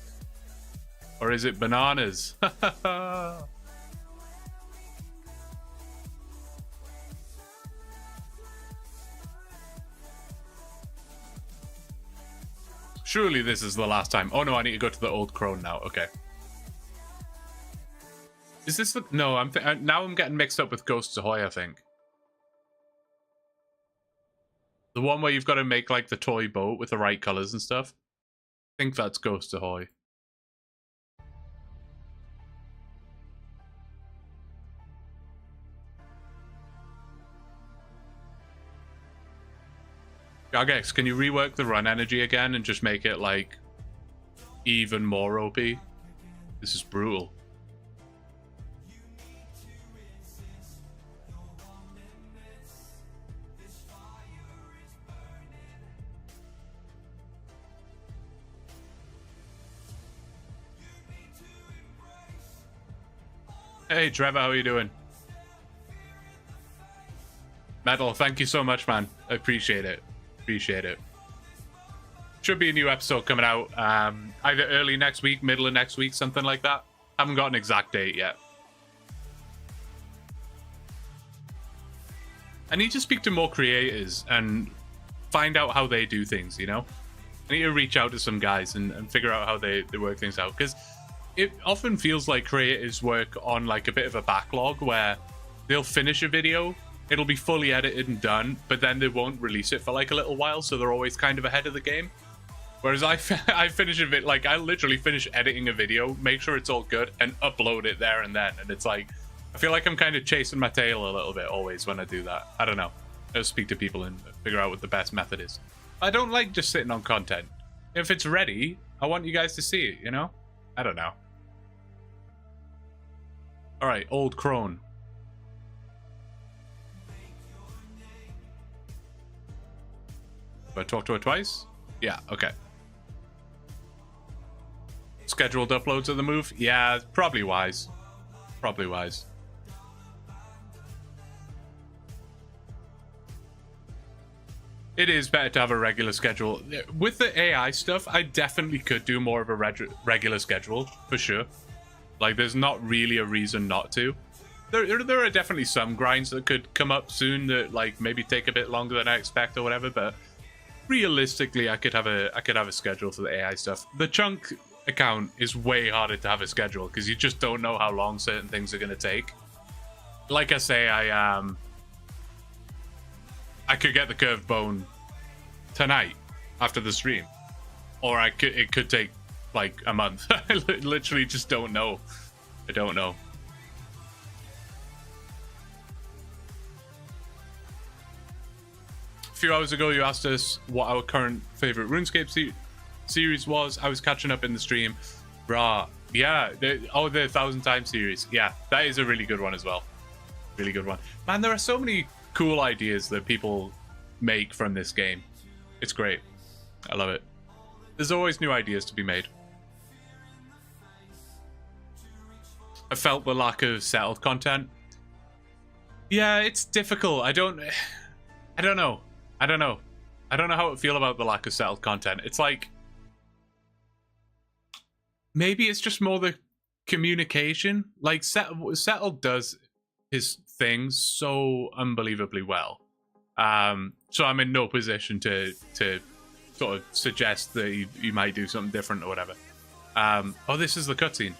Or is it bananas? Surely this is the last time. Oh no, I need to go to the old crone now. Okay. Is this the... No, now I'm getting mixed up with Ghosts Ahoy, I think. The one where you've got to make like the toy boat with the right colors and stuff. I think that's Ghosts Ahoy. Gargex, can you rework the run energy again and just make it like even more OP? This is brutal. Hey Trevor, how are you doing? Metal, thank you so much, man. I appreciate it. Appreciate it. Should be a new episode coming out either early next week, middle of next week, something like that. Haven't got an exact date yet. I need to speak to more creators and find out how they do things, you know? I need to reach out to some guys and figure out how they work things out, because it often feels like creators work on like a bit of a backlog where they'll finish a video, it'll be fully edited and done, but then they won't release it for like a little while, so they're always kind of ahead of the game. Whereas I finish a bit, like I literally finish editing a video, make sure it's all good, and upload it there and then. And it's like, I feel like I'm kind of chasing my tail a little bit always when I do that. I don't know. I'll speak to people and figure out what the best method is. I don't like just sitting on content. If it's ready, I want you guys to see it, you know? I don't know. All right, old crone. Do I talk to her twice? Yeah, okay. Scheduled uploads of the move? Yeah, probably wise. Probably wise. It is better to have a regular schedule. With the AI stuff, I definitely could do more of a regular schedule, for sure. Like, there's not really a reason not to. There are definitely some grinds that could come up soon that, like, maybe take a bit longer than I expect or whatever, but realistically, I could have a schedule for the AI stuff. The chunk account is way harder to have a schedule because you just don't know how long certain things are going to take. Like I say, I could get the curved bone tonight after the stream, or it could take like a month. I literally just don't know. I don't know. A few hours ago, you asked us what our current favorite RuneScape series was. I was catching up in the stream. Brah. Yeah. The 1,000 Times series. Yeah, that is a really good one as well. Really good one. Man, there are so many cool ideas that people make from this game. It's great. I love it. There's always new ideas to be made. I felt the lack of settled content. Yeah, it's difficult. I don't know. I don't know how I feel about the lack of settled content. It's like, maybe it's just more the communication. Like, Settled does his things so unbelievably well. So I'm in no position to sort of suggest that you might do something different or whatever. Oh, this is the cutscene,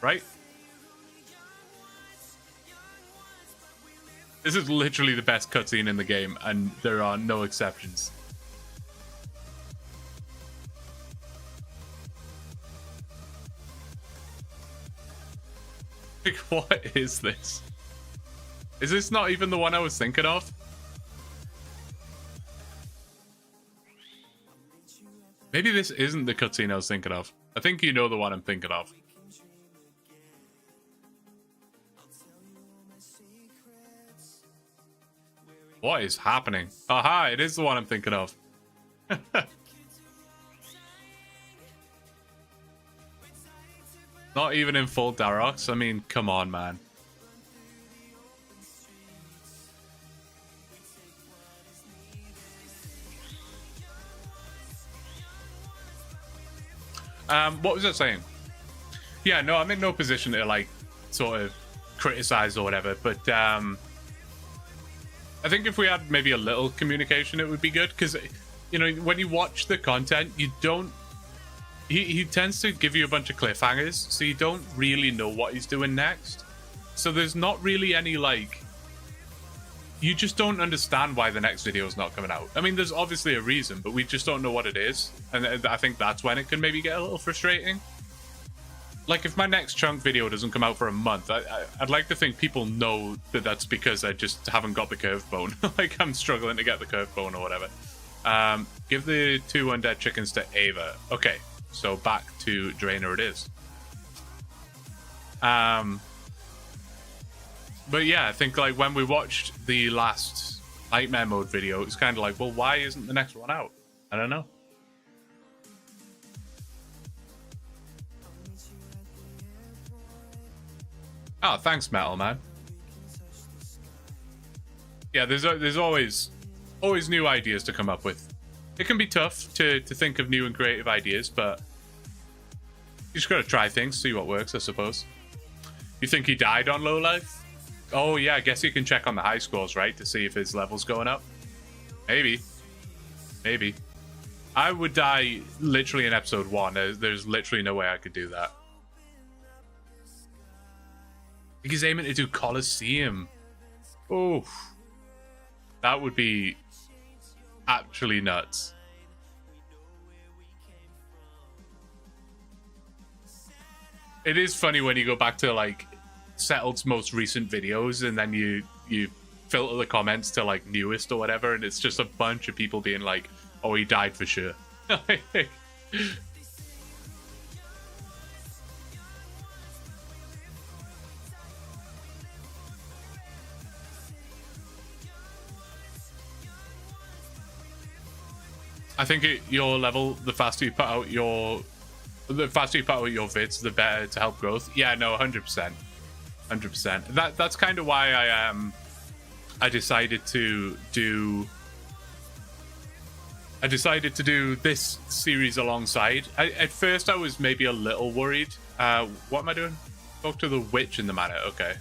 right? This is literally the best cutscene in the game, and there are no exceptions. Like, what is this? Is this not even the one I was thinking of? Maybe this isn't the cutscene I was thinking of. I think you know the one I'm thinking of. What is happening? Aha, it is the one I'm thinking of. Not even in full Darox. I mean, come on, man. What was I saying? Yeah, no, I'm in no position to like sort of criticize or whatever, but I think if we had maybe a little communication, it would be good, because you know, when you watch the content, you don't. He tends to give you a bunch of cliffhangers, so you don't really know what he's doing next. So there's not really any, like, you just don't understand why the next video is not coming out. I mean, there's obviously a reason, but we just don't know what it is. And I think that's when it can maybe get a little frustrating. Like, if my next chunk video doesn't come out for a month, I'd like to think people know that that's because I just haven't got the curved bone. Like, I'm struggling to get the curved bone or whatever. Give the 2 undead chickens to Ava. Okay. So back to Drainer it is. But yeah, I think like when we watched the last Nightmare Mode video, it's kind of like, well, why isn't the next one out? I don't know. Oh, thanks, Metal Man. Yeah, there's always new ideas to come up with. It can be tough to think of new and creative ideas, but you just gotta try things, see what works, I suppose. You think he died on low life? Oh yeah, I guess you can check on the high scores, right, to see if his level's going up. Maybe. I would die literally in episode 1. There's literally no way I could do that. I think he's aiming to do Colosseum. Oh, that would be actually nuts. It is funny when you go back to like Settled's most recent videos and then you filter the comments to like newest or whatever, and it's just a bunch of people being like, oh, he died for sure. I think at your level, the faster you put out your vids, the better to help growth. Yeah, no, 100%. That's kind of why I decided to do this series alongside. At first I was maybe a little worried. What am I doing? Talk to the witch in the manor. Okay.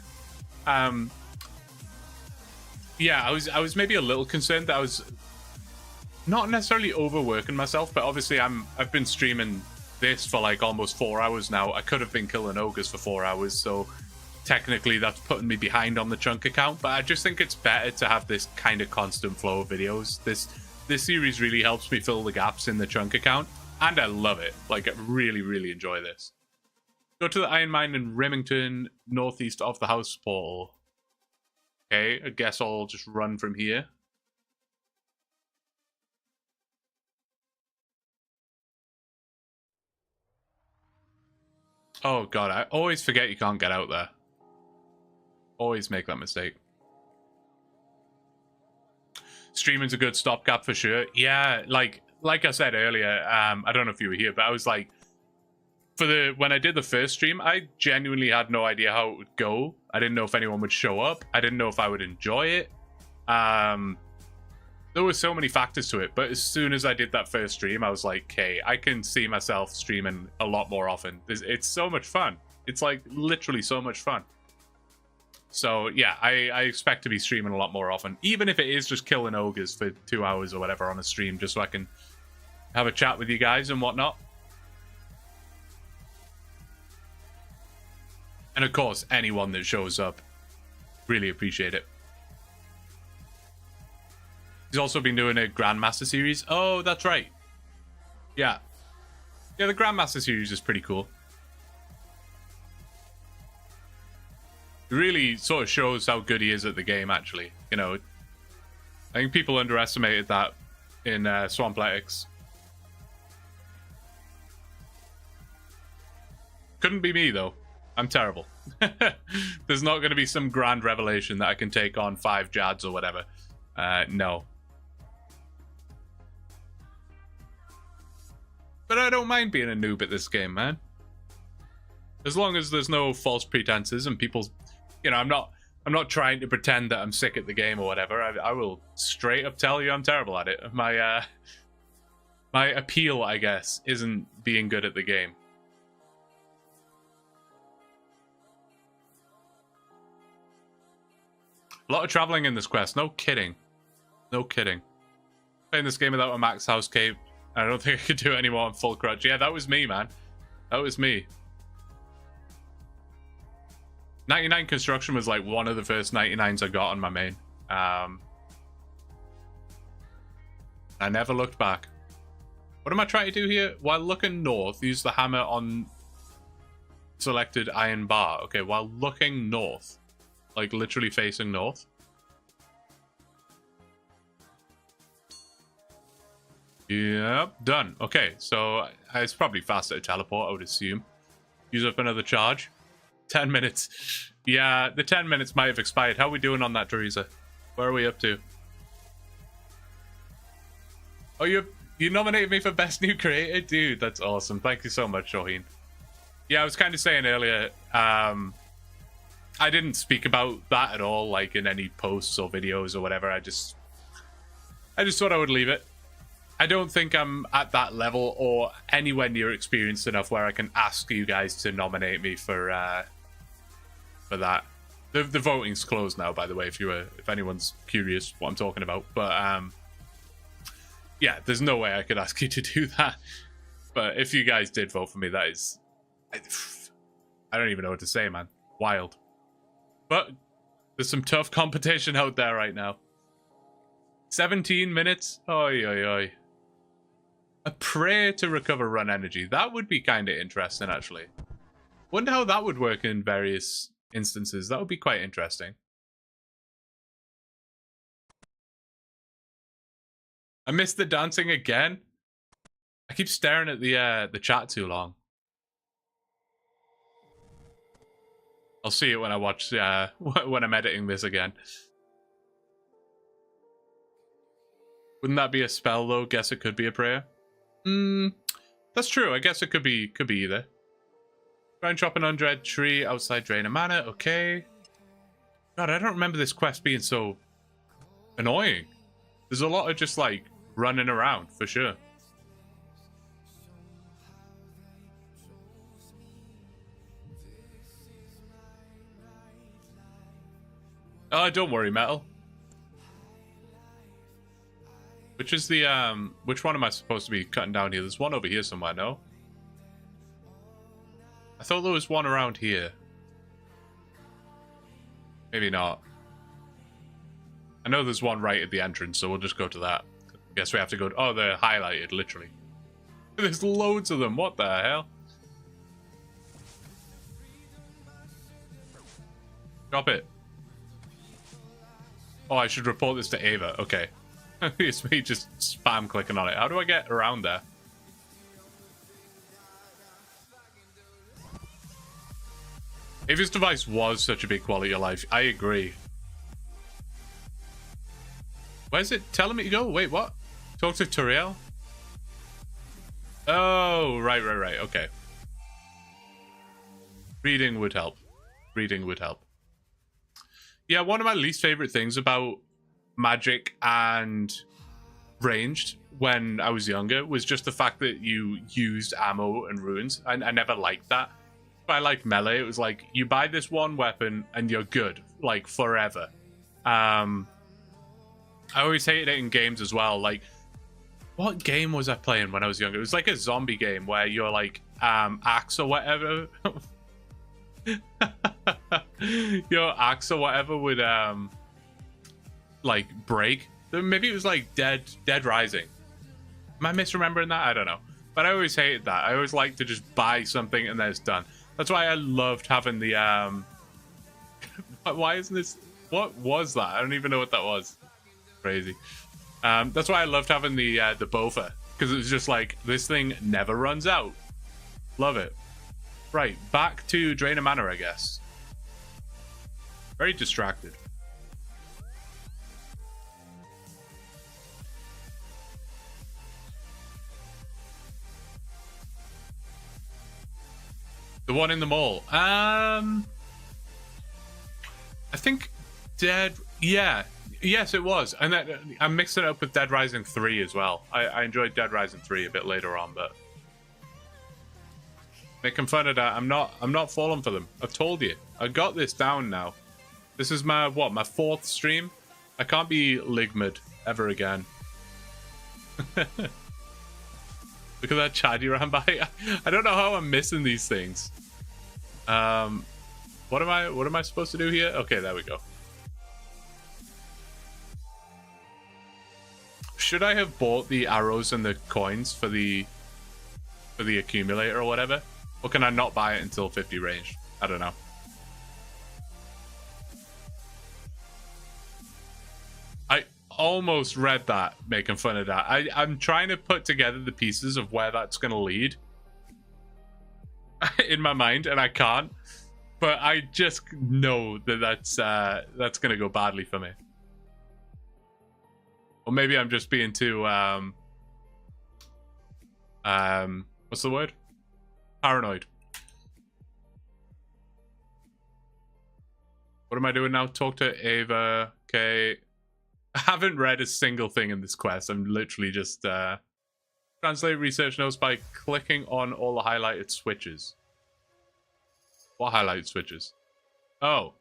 Yeah, I was maybe a little concerned that I was not necessarily overworking myself, but obviously I've been streaming this for like almost 4 hours now. I could have been killing ogres for 4 hours, so technically that's putting me behind on the chunk account, but I just think it's better to have this kind of constant flow of videos. This series really helps me fill the gaps in the chunk account, and I love it. Like, I really enjoy this. Go to the iron mine in Remington, northeast of the house portal. Okay, I guess I'll just run from here. Oh god, I always forget you can't get out there. Always make that mistake. Streaming's a good stopgap for sure. Yeah, like I said earlier, I don't know if you were here, but I was like, when I did the first stream, I genuinely had no idea how it would go. I didn't know if anyone would show up. I didn't know if I would enjoy it. There were so many factors to it, but as soon as I did that first stream, I was like, okay, I can see myself streaming a lot more often. It's so much fun. It's like literally so much fun. So yeah, I expect to be streaming a lot more often, even if it is just killing ogres for 2 hours or whatever on a stream, just so I can have a chat with you guys and whatnot. And of course, anyone that shows up, really appreciate it. He's also been doing a Grandmaster series. Oh, that's right. Yeah. Yeah, the Grandmaster series is pretty cool. It really sort of shows how good he is at the game, actually. You know, I think people underestimated that in Swampletics. Couldn't be me, though. I'm terrible. There's not going to be some grand revelation that I can take on 5 Jads or whatever. No. But I don't mind being a noob at this game, man. As long as there's no false pretenses and people, you know, I'm not trying to pretend that I'm sick at the game or whatever. I will straight up tell you I'm terrible at it. My appeal, I guess, isn't being good at the game. A lot of traveling in this quest. No kidding. No kidding. Playing this game without a max house cape. I don't think I could do it anymore on full crutch. Yeah, that was me, man. That was me. 99 construction was like one of the first 99s I got on my main. I never looked back. What am I trying to do here? While looking north, use the hammer on selected iron bar. Okay, while looking north. Like literally facing north. Yep, done. Okay, so it's probably faster to teleport, I would assume. Use up another charge. 10 minutes. Yeah, the 10 minutes might have expired. How are we doing on that, Teresa? Where are we up to? Oh, you nominated me for Best New Creator? Dude, that's awesome. Thank you so much, Shaheen. Yeah, I was kind of saying earlier, I didn't speak about that at all, like in any posts or videos or whatever. I just thought I would leave it. I don't think I'm at that level or anywhere near experienced enough where I can ask you guys to nominate me for that. The voting's closed now, by the way, if anyone's curious what I'm talking about. But yeah, there's no way I could ask you to do that. But if you guys did vote for me, that is, I don't even know what to say, man. Wild. But there's some tough competition out there right now. 17 minutes? Oi, oi, oi. A prayer to recover run energy. That would be kind of interesting, actually. Wonder how that would work in various instances. That would be quite interesting. I missed the dancing again. I keep staring at the chat too long. I'll see it when I watch when I'm editing this again. Wouldn't that be a spell though? Guess it could be a prayer. That's true. I guess it could be either. Try and chop an undead tree outside drain of mana. Okay. God, I don't remember this quest being so annoying. There's a lot of just like running around for sure. Oh, don't worry, Metal. Which is the, which one am I supposed to be cutting down here? There's one over here somewhere, no? I thought there was one around here. Maybe not. I know there's one right at the entrance, so we'll just go to that. Guess we have to go to, oh, they're highlighted, literally. There's loads of them, what the hell? Drop it. Oh, I should report this to Ava. Okay. It's me just spam clicking on it. How do I get around there? Ava's device was such a big quality of life. I agree. Where's it telling me to go? Wait, what? Talk to Turiel? Oh, right. Okay. Reading would help. Reading would help. Yeah, one of my least favorite things about Magic and Ranged when I was younger was just the fact that you used ammo and runes. I never liked that. But I liked Melee. It was like, you buy this one weapon and you're good, like, forever. I always hated it in games as well. Like, what game was I playing when I was younger? It was like a zombie game where you're like, axe or whatever. Your axe or whatever would like break. Maybe it was like Dead Rising. Am I misremembering that? I don't know. But I always hated that. I always liked to just buy something and then it's done. That's why I loved having the Why isn't this? What was that? I don't even know what that was. Crazy. That's why I loved having the Bofa, because it was just like, this thing never runs out. Love it. Right, back to Drain of Mana, I guess. Very distracted. The one in the mall. I think Dead. Yeah. Yes, it was. And I mixed it up with Dead Rising 3 as well. I enjoyed Dead Rising 3 a bit later on, but making fun of that, I'm not falling for them. I've told you. I got this down now. This is my 4th stream. I can't be Ligmid ever again. Look at that Chad you ran by. I don't know how I'm missing these things. What am I supposed to do here? Okay, there we go. Should I have bought the arrows and the coins for the accumulator or whatever? Or can I not buy it until 50 range? I don't know. I almost read that, making fun of that. I'm trying to put together the pieces of where that's going to lead in my mind, and I can't. But I just know that that's going to go badly for me. Or maybe I'm just being too what's the word? Paranoid. What am I doing now? Talk to Ava. Okay. I haven't read a single thing in this quest. I'm literally just translate research notes by clicking on all the highlighted switches. What highlighted switches? Oh.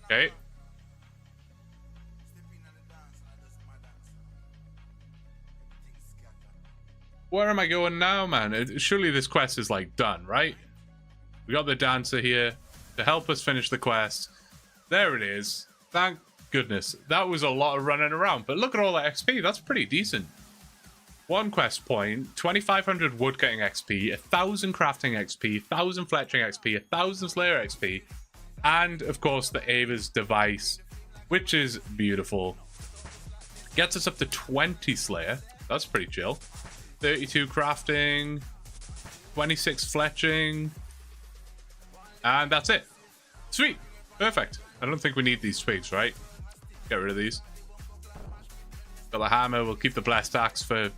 Okay. Where am I going now, man? Surely this quest is like done, right? We got the dancer here to help us finish the quest. There it is. Thank goodness. That was a lot of running around, but look at all that XP. That's pretty decent. 1 quest point, 2,500 woodcutting XP, 1,000 crafting XP, 1,000 fletching XP, 1,000 slayer XP, and of course the Ava's device, which is beautiful. Gets us up to 20 slayer. That's pretty chill. 32 crafting, 26 fletching, and that's it. Sweet. Perfect. I don't think we need these twigs, right? Get rid of these. Got the hammer. We'll keep the blessed axe for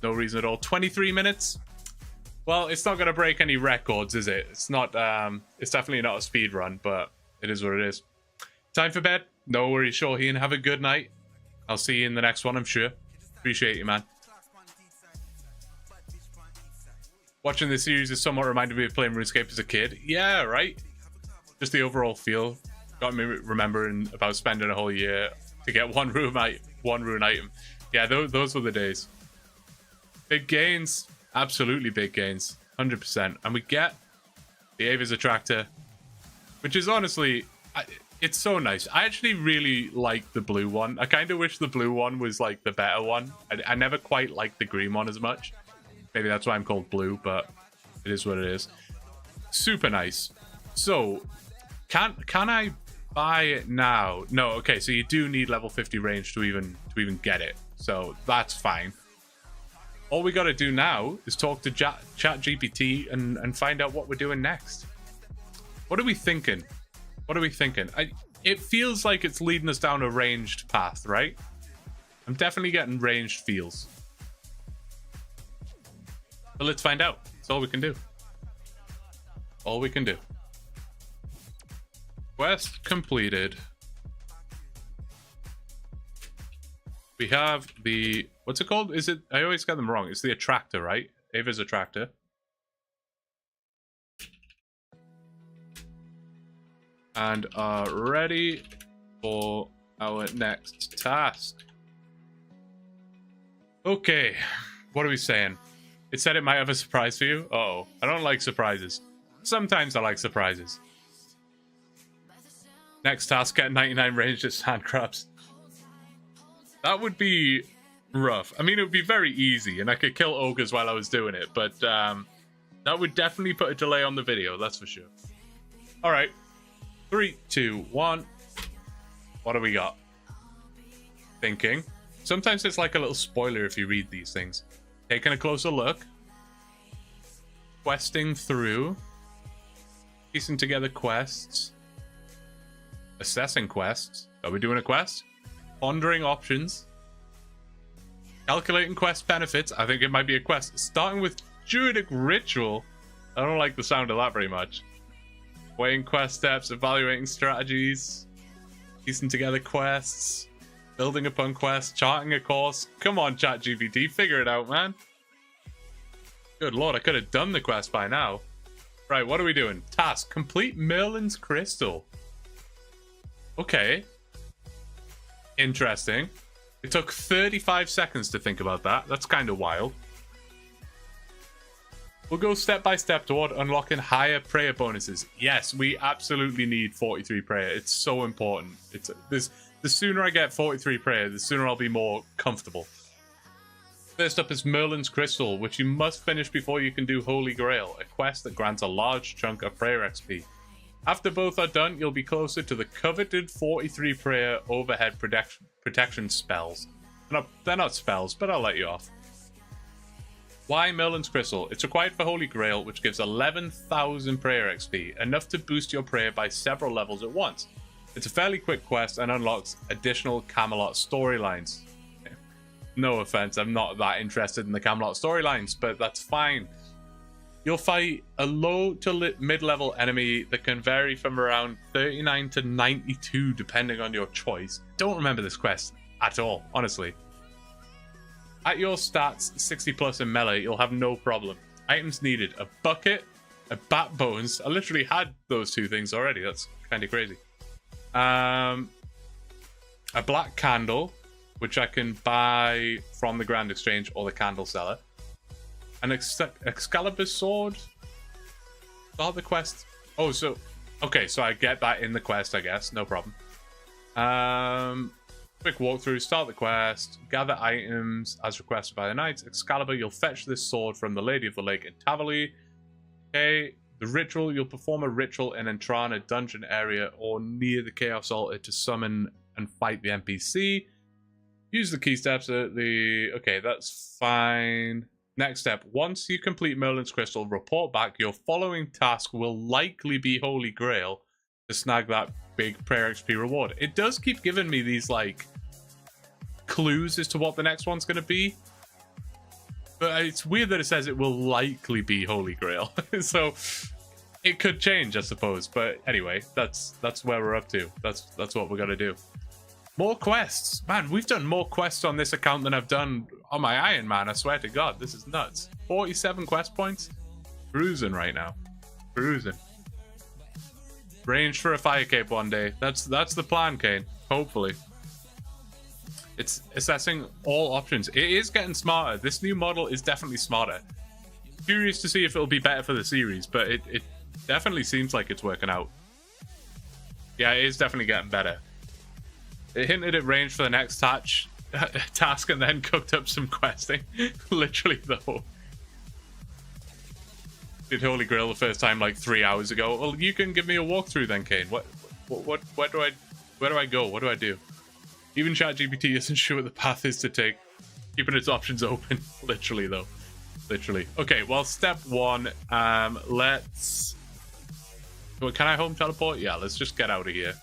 no reason at all. 23 minutes. Well, it's not going to break any records, is it? It's not. It's definitely not a speed run, but it is what it is. Time for bed. No worries, Shawheen. Have a good night. I'll see you in the next one, I'm sure. Appreciate you, man. Watching this series has somewhat reminded me of playing RuneScape as a kid. Yeah, right? Just the overall feel. Got me remembering about spending a whole year to get one rune item. Yeah, those were the days. Big gains. Absolutely big gains. 100%. And we get the Ava's Attractor, which is honestly, it's so nice. I actually really like the blue one. I kind of wish the blue one was like the better one. I never quite liked the green one as much. Maybe that's why I'm called blue, but it is what it is. Super nice. So, can I buy it now? No, okay, so you do need level 50 range to even get it. So that's fine. All we gotta do now is talk to ChatGPT and find out what we're doing next. What are we thinking? What are we thinking? It feels like it's leading us down a ranged path, right? I'm definitely getting ranged feels. But let's find out. That's all we can do. All we can do. Quest completed. We have the... What's it called? Is it... I always get them wrong. It's the Attractor, right? Ava's Attractor. And are ready for our next task. Okay. What are we saying? It said it might have a surprise for you. Uh-oh. I don't like surprises. Sometimes I like surprises. Next task, get 99 ranged at sand crabs. That would be rough. I mean, it would be very easy, and I could kill ogres while I was doing it, but that would definitely put a delay on the video, that's for sure. All right. 3, 2, 1. What do we got? Thinking. Sometimes it's like a little spoiler if you read these things. Taking a closer look. Questing through. Piecing together quests. Assessing quests. Are we doing a quest? Pondering options. Calculating quest benefits. I think it might be a quest. Starting with Druidic Ritual. I don't like the sound of that very much. Weighing quest steps. Evaluating strategies. Piecing together quests. Building upon quests. Charting a course. Come on, ChatGPT. Figure it out, man. Good lord, I could have done the quest by now. Right, what are we doing? Task. Complete Merlin's Crystal. Okay. Interesting. It took 35 seconds to think about that. That's kind of wild. We'll go step by step toward unlocking higher prayer bonuses. Yes, we absolutely need 43 prayer. It's so important. The sooner I get 43 prayer, the sooner I'll be more comfortable. First up is Merlin's Crystal, which you must finish before you can do Holy Grail, a quest that grants a large chunk of prayer XP. After both are done, you'll be closer to the coveted 43 prayer overhead protection spells. They're not spells, but I'll let you off. Why Merlin's Crystal? It's required for Holy Grail, which gives 11,000 prayer XP, enough to boost your prayer by several levels at once. It's a fairly quick quest and unlocks additional Camelot storylines. No offense, I'm not that interested in the Camelot storylines, but that's fine. You'll fight a low to mid-level enemy that can vary from around 39 to 92 depending on your choice. Don't remember this quest at all, honestly. At your stats 60 plus in melee, you'll have no problem. Items needed: a bucket, a bat bones. I literally had those two things already. That's kind of crazy. A black candle, which I can buy from the Grand Exchange or the Candle Seller. An Excalibur sword. Start the quest. Oh, so okay, so I get that in the quest, I guess. No problem. Quick walkthrough. Start the quest. Gather items as requested by the knights. Excalibur. You'll fetch this sword from the Lady of the Lake in Tavali. Okay. The ritual. You'll perform a ritual in Entrana dungeon area or near the Chaos Altar to summon and fight the NPC. Use the key steps at the... Okay, that's fine. Next step. Once you complete Merlin's Crystal, report back. Your following task will likely be Holy Grail to snag that big prayer XP reward. It does keep giving me these, like, clues as to what the next one's going to be. But it's weird that it says it will likely be Holy Grail. So, it could change, I suppose. But anyway, that's where we're up to. That's what we're going to do. More quests. Man, we've done more quests on this account than I've done on my Iron Man. I swear to God, this is nuts. 47 quest points. Cruising right now. Cruising. Ranged for a fire cape one day. That's the plan, Kane. Hopefully. It's assessing all options. It is getting smarter. This new model is definitely smarter. Curious to see if it'll be better for the series, but it definitely seems like it's working out. Yeah, it is definitely getting better. It hinted at range for the next task and then cooked up some questing. Literally, though. Did Holy Grail the first time like 3 hours ago. Well, you can give me a walkthrough then, Kane. Where do I go? What do I do? Even ChatGPT isn't sure what the path is to take. Keeping its options open. Literally, though. Literally. Okay, well, step one. Let's... Well, can I home teleport? Yeah, let's just get out of here.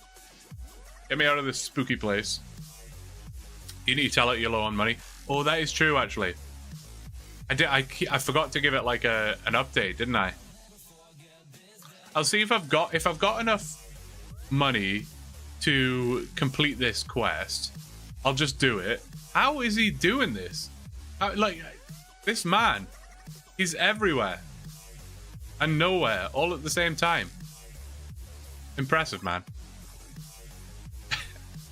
Get me out of this spooky place. You need to tell it you're low on money. Oh, that is true, actually. I forgot to give it like an update, didn't I? I'll see if I've got enough money to complete this quest. I'll just do it. How is he doing this? This man, he's everywhere and nowhere all at the same time. Impressive, man.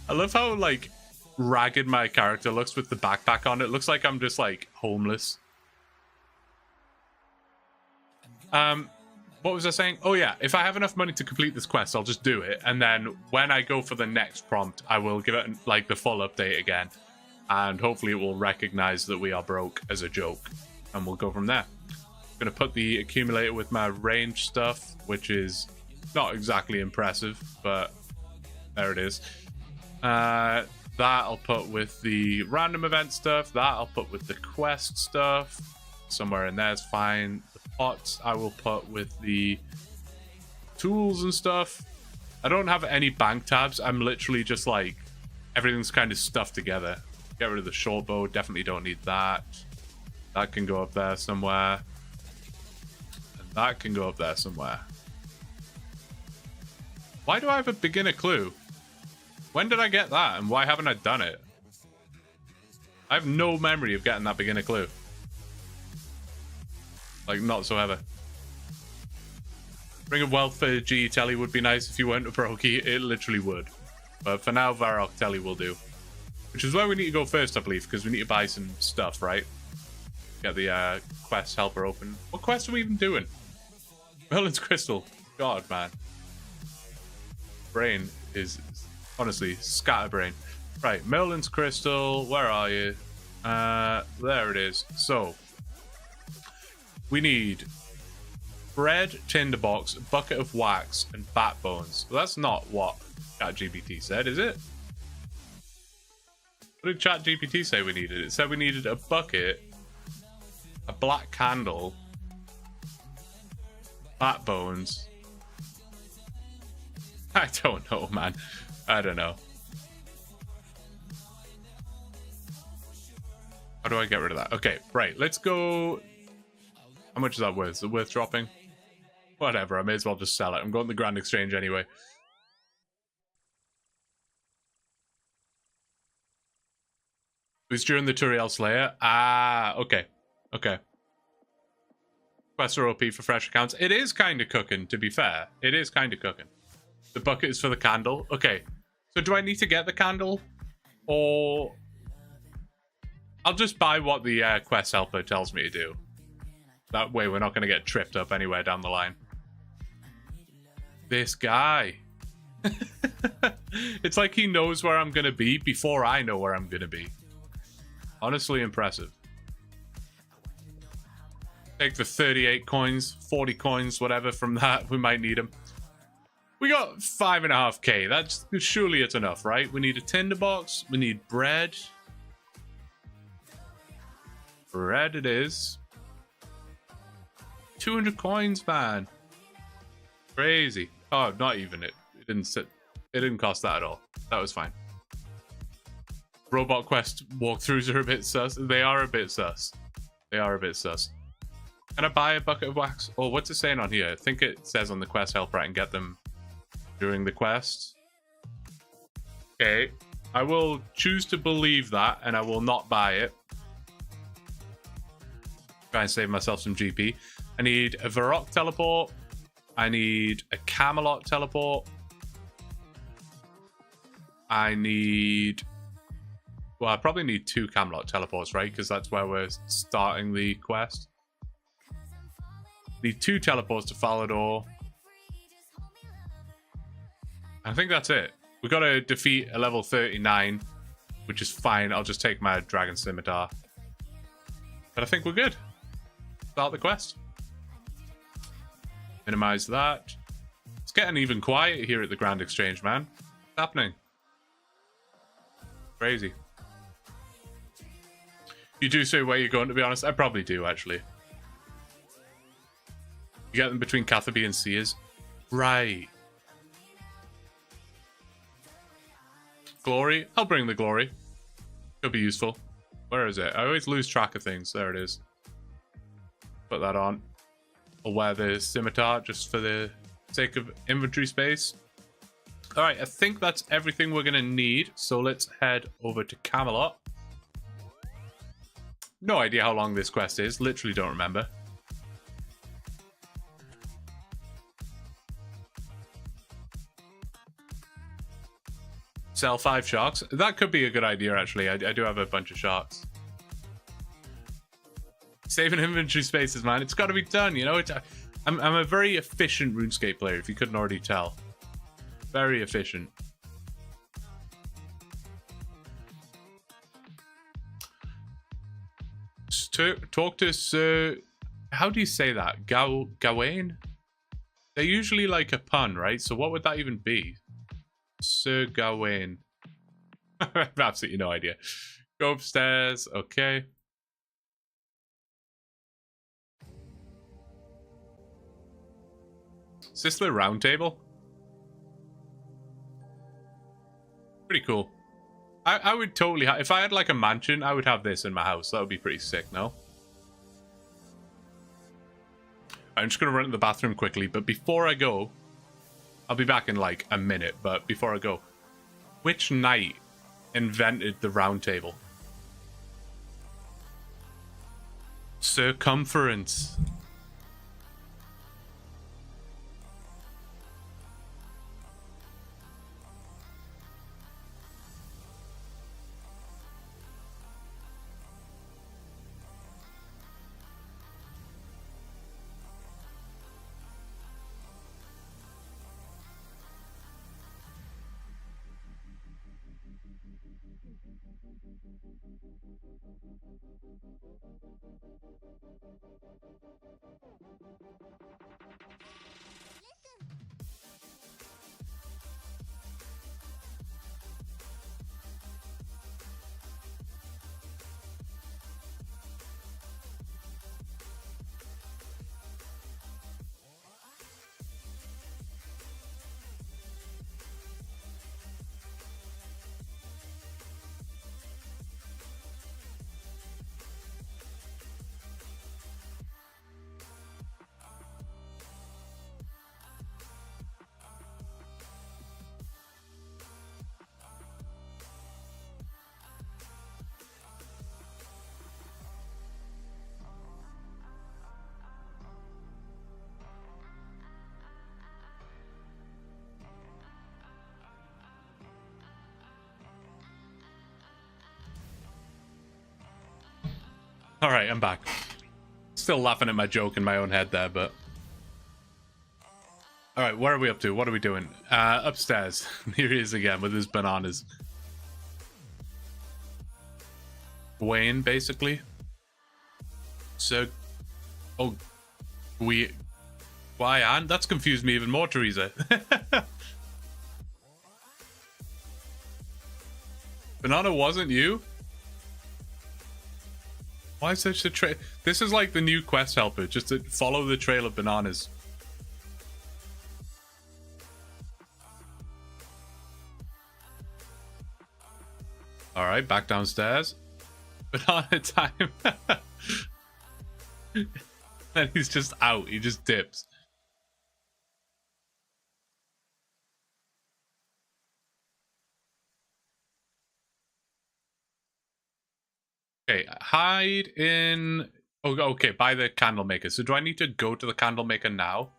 I love how, like, ragged my character looks with the backpack on. It looks like I'm just, like, homeless. What was I saying? Oh, yeah. If I have enough money to complete this quest, I'll just do it. And then when I go for the next prompt, I will give it, like, the full update again. And hopefully it will recognize that we are broke as a joke. And we'll go from there. I'm going to put the accumulator with my range stuff, which is Not exactly impressive, but there it is. That I'll put with the random event stuff. That I'll put with the quest stuff. Somewhere in there is fine. The pots I will put with the tools and stuff. I don't have any bank tabs. I'm literally just like, everything's kind of stuffed together. Get rid of the short bow. Definitely don't need that. That can go up there somewhere. And that can go up there somewhere. Why do I have a beginner clue? When did I get that, and why haven't I done it? I have no memory of getting that beginner clue. Like, not so ever. Ring of Wealth for G Telly would be nice if you weren't a brokey. It literally would. But for now, Varrock Telly will do. Which is where we need to go first, I believe, because we need to buy some stuff, right? Get the quest helper open. What quest are we even doing? Merlin's Crystal. God, man. Brain is honestly scatterbrain. Right, Merlin's Crystal. Where are you? There it is. So we need bread, tinderbox, bucket of wax, and bat bones. Well, that's not what ChatGPT said, is it? What did ChatGPT say we needed? It said we needed a bucket, a black candle, bat bones. I don't know, man. I don't know. How do I get rid of that? Okay, right. Let's go. How much is that worth? Is it worth dropping? Whatever. I may as well just sell it. I'm going to the Grand Exchange anyway. It was during the Turiel Slayer. Ah, okay. Okay. Quests are OP for fresh accounts. It is kind of cooking, to be fair. It is kind of cooking. The bucket is for the candle. Okay. So do I need to get the candle? Or I'll just buy what the quest helper tells me to do. That way we're not going to get tripped up anywhere down the line. This guy. It's like he knows where I'm going to be before I know where I'm going to be. Honestly impressive. Take the 38 coins, 40 coins, whatever from that. We might need them. We got 5.5k. That's surely it's enough, right? We need a tinderbox. We need bread. Bread it is. 200 coins, man. Crazy. Oh, not even it. It didn't cost that at all. That was fine. Robot quest walkthroughs are a bit sus. They are a bit sus. They are a bit sus. Can I buy a bucket of wax? Oh, what's it saying on here? I think it says on the quest helper I can get them during the quest. Okay. I will choose to believe that, and I will not buy it. Try and save myself some GP. I need a Varrock teleport. I need a Camelot teleport. I need... Well, I probably need 2 Camelot teleports, right? Because that's where we're starting the quest. Need 2 teleports to Falador. I think that's it. We've got to defeat a level 39, which is fine. I'll just take my Dragon Scimitar. But I think we're good. Start the quest. Minimize that. It's getting even quiet here at the Grand Exchange, man. What's happening? Crazy. You do say where you're going, to be honest. I probably do, actually. You get them between Catherby and Sears. Right. Glory. I'll bring the glory. Could be useful. Where is it? I always lose track of things. There it is. Put that on. I'll wear the scimitar just for the sake of inventory space. Alright, I think that's everything we're going to need. So let's head over to Camelot. No idea how long this quest is. Literally don't remember. Sell 5 sharks. That could be a good idea, actually. I do have a bunch of sharks. Saving inventory spaces, man. It's got to be done, you know? I'm a very efficient RuneScape player, if you couldn't already tell. Very efficient. Talk to Sir... How do you say that? Gawain? They're usually like a pun, right? So what would that even be? Sir Gawain. I have absolutely no idea. Go upstairs. Okay. Is this the round table? Pretty cool. I would totally if I had like a mansion, I would have this in my house. That would be pretty sick, no? I'm just going to run to the bathroom quickly, but before I go, I'll be back in like a minute, but before I go, which knight invented the round table? Circumference. All right, I'm back. Still laughing at my joke in my own head there, but... All right, where are we up to? What are we doing? Upstairs. Here he is again with his bananas. Wayne, basically. So... Oh... Why, and that's confused me even more, Teresa. Banana wasn't you? Why such a trail? This is like the new quest helper, just to follow the trail of bananas. Alright, back downstairs. Banana time. And he's just out, he just dips. Okay, hide in... Oh, okay, by the candle maker. So do I need to go to the candle maker now?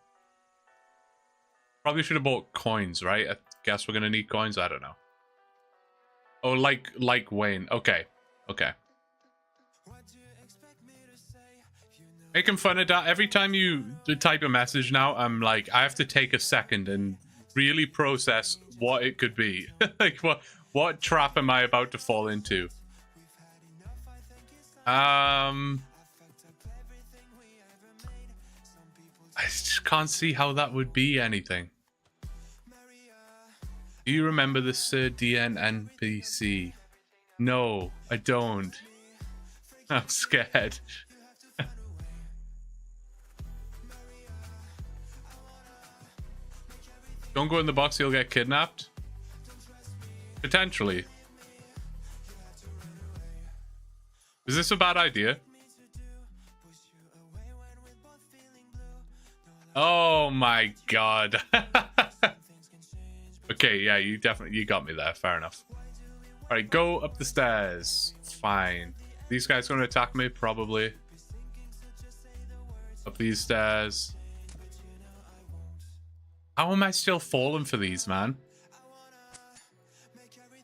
Probably should have bought coins, right? I guess we're going to need coins. I don't know. Oh, like Wayne. Okay. Okay. Making fun of that. Every time you type a message now, I'm like, I have to take a second and really process what it could be. Like, what trap am I about to fall into? I just can't see how that would be anything. Do you remember the Sir DN NPC? No, I don't. I'm scared. Don't go in the box, you'll get kidnapped. Potentially. Is this a bad idea? Oh my god. Okay, yeah, you got me there. Fair enough. Alright, go up the stairs. Fine. These guys gonna attack me? Probably. Up these stairs. How am I still falling for these, man?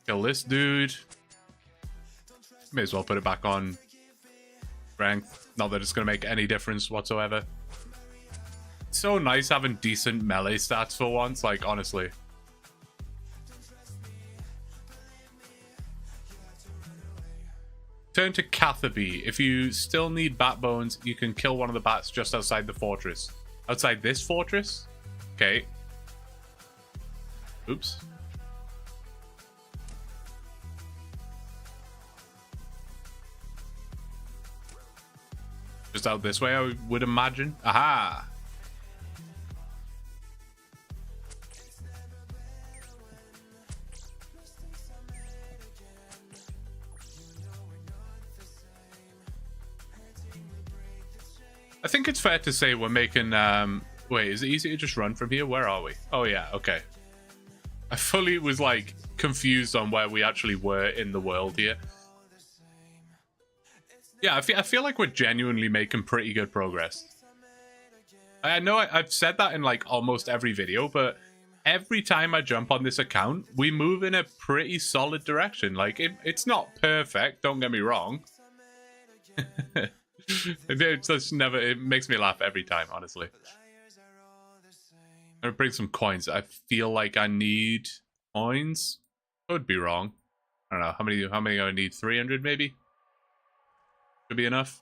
Kill this dude. May as well put it back on strength. Not that it's going to make any difference whatsoever. It's so nice having decent melee stats for once, like, honestly. Turn to Catherby. If you still need bat bones, you can kill one of the bats just outside the fortress. Outside this fortress? Okay. Oops. Just out this way, I would imagine. Aha! I think it's fair to say we're making... Wait, is it easy to just run from here? Where are we? Oh, yeah, okay. I fully was, like, confused on where we actually were in the world here. Yeah, I feel like we're genuinely making pretty good progress. I know I've said that in, like, almost every video, but every time I jump on this account, we move in a pretty solid direction. Like, it's not perfect, don't get me wrong. It's just never... It makes me laugh every time, honestly. I'm gonna bring some coins. I feel like I need coins. Could be wrong. I don't know. How many do I need? 300 maybe? Should be enough.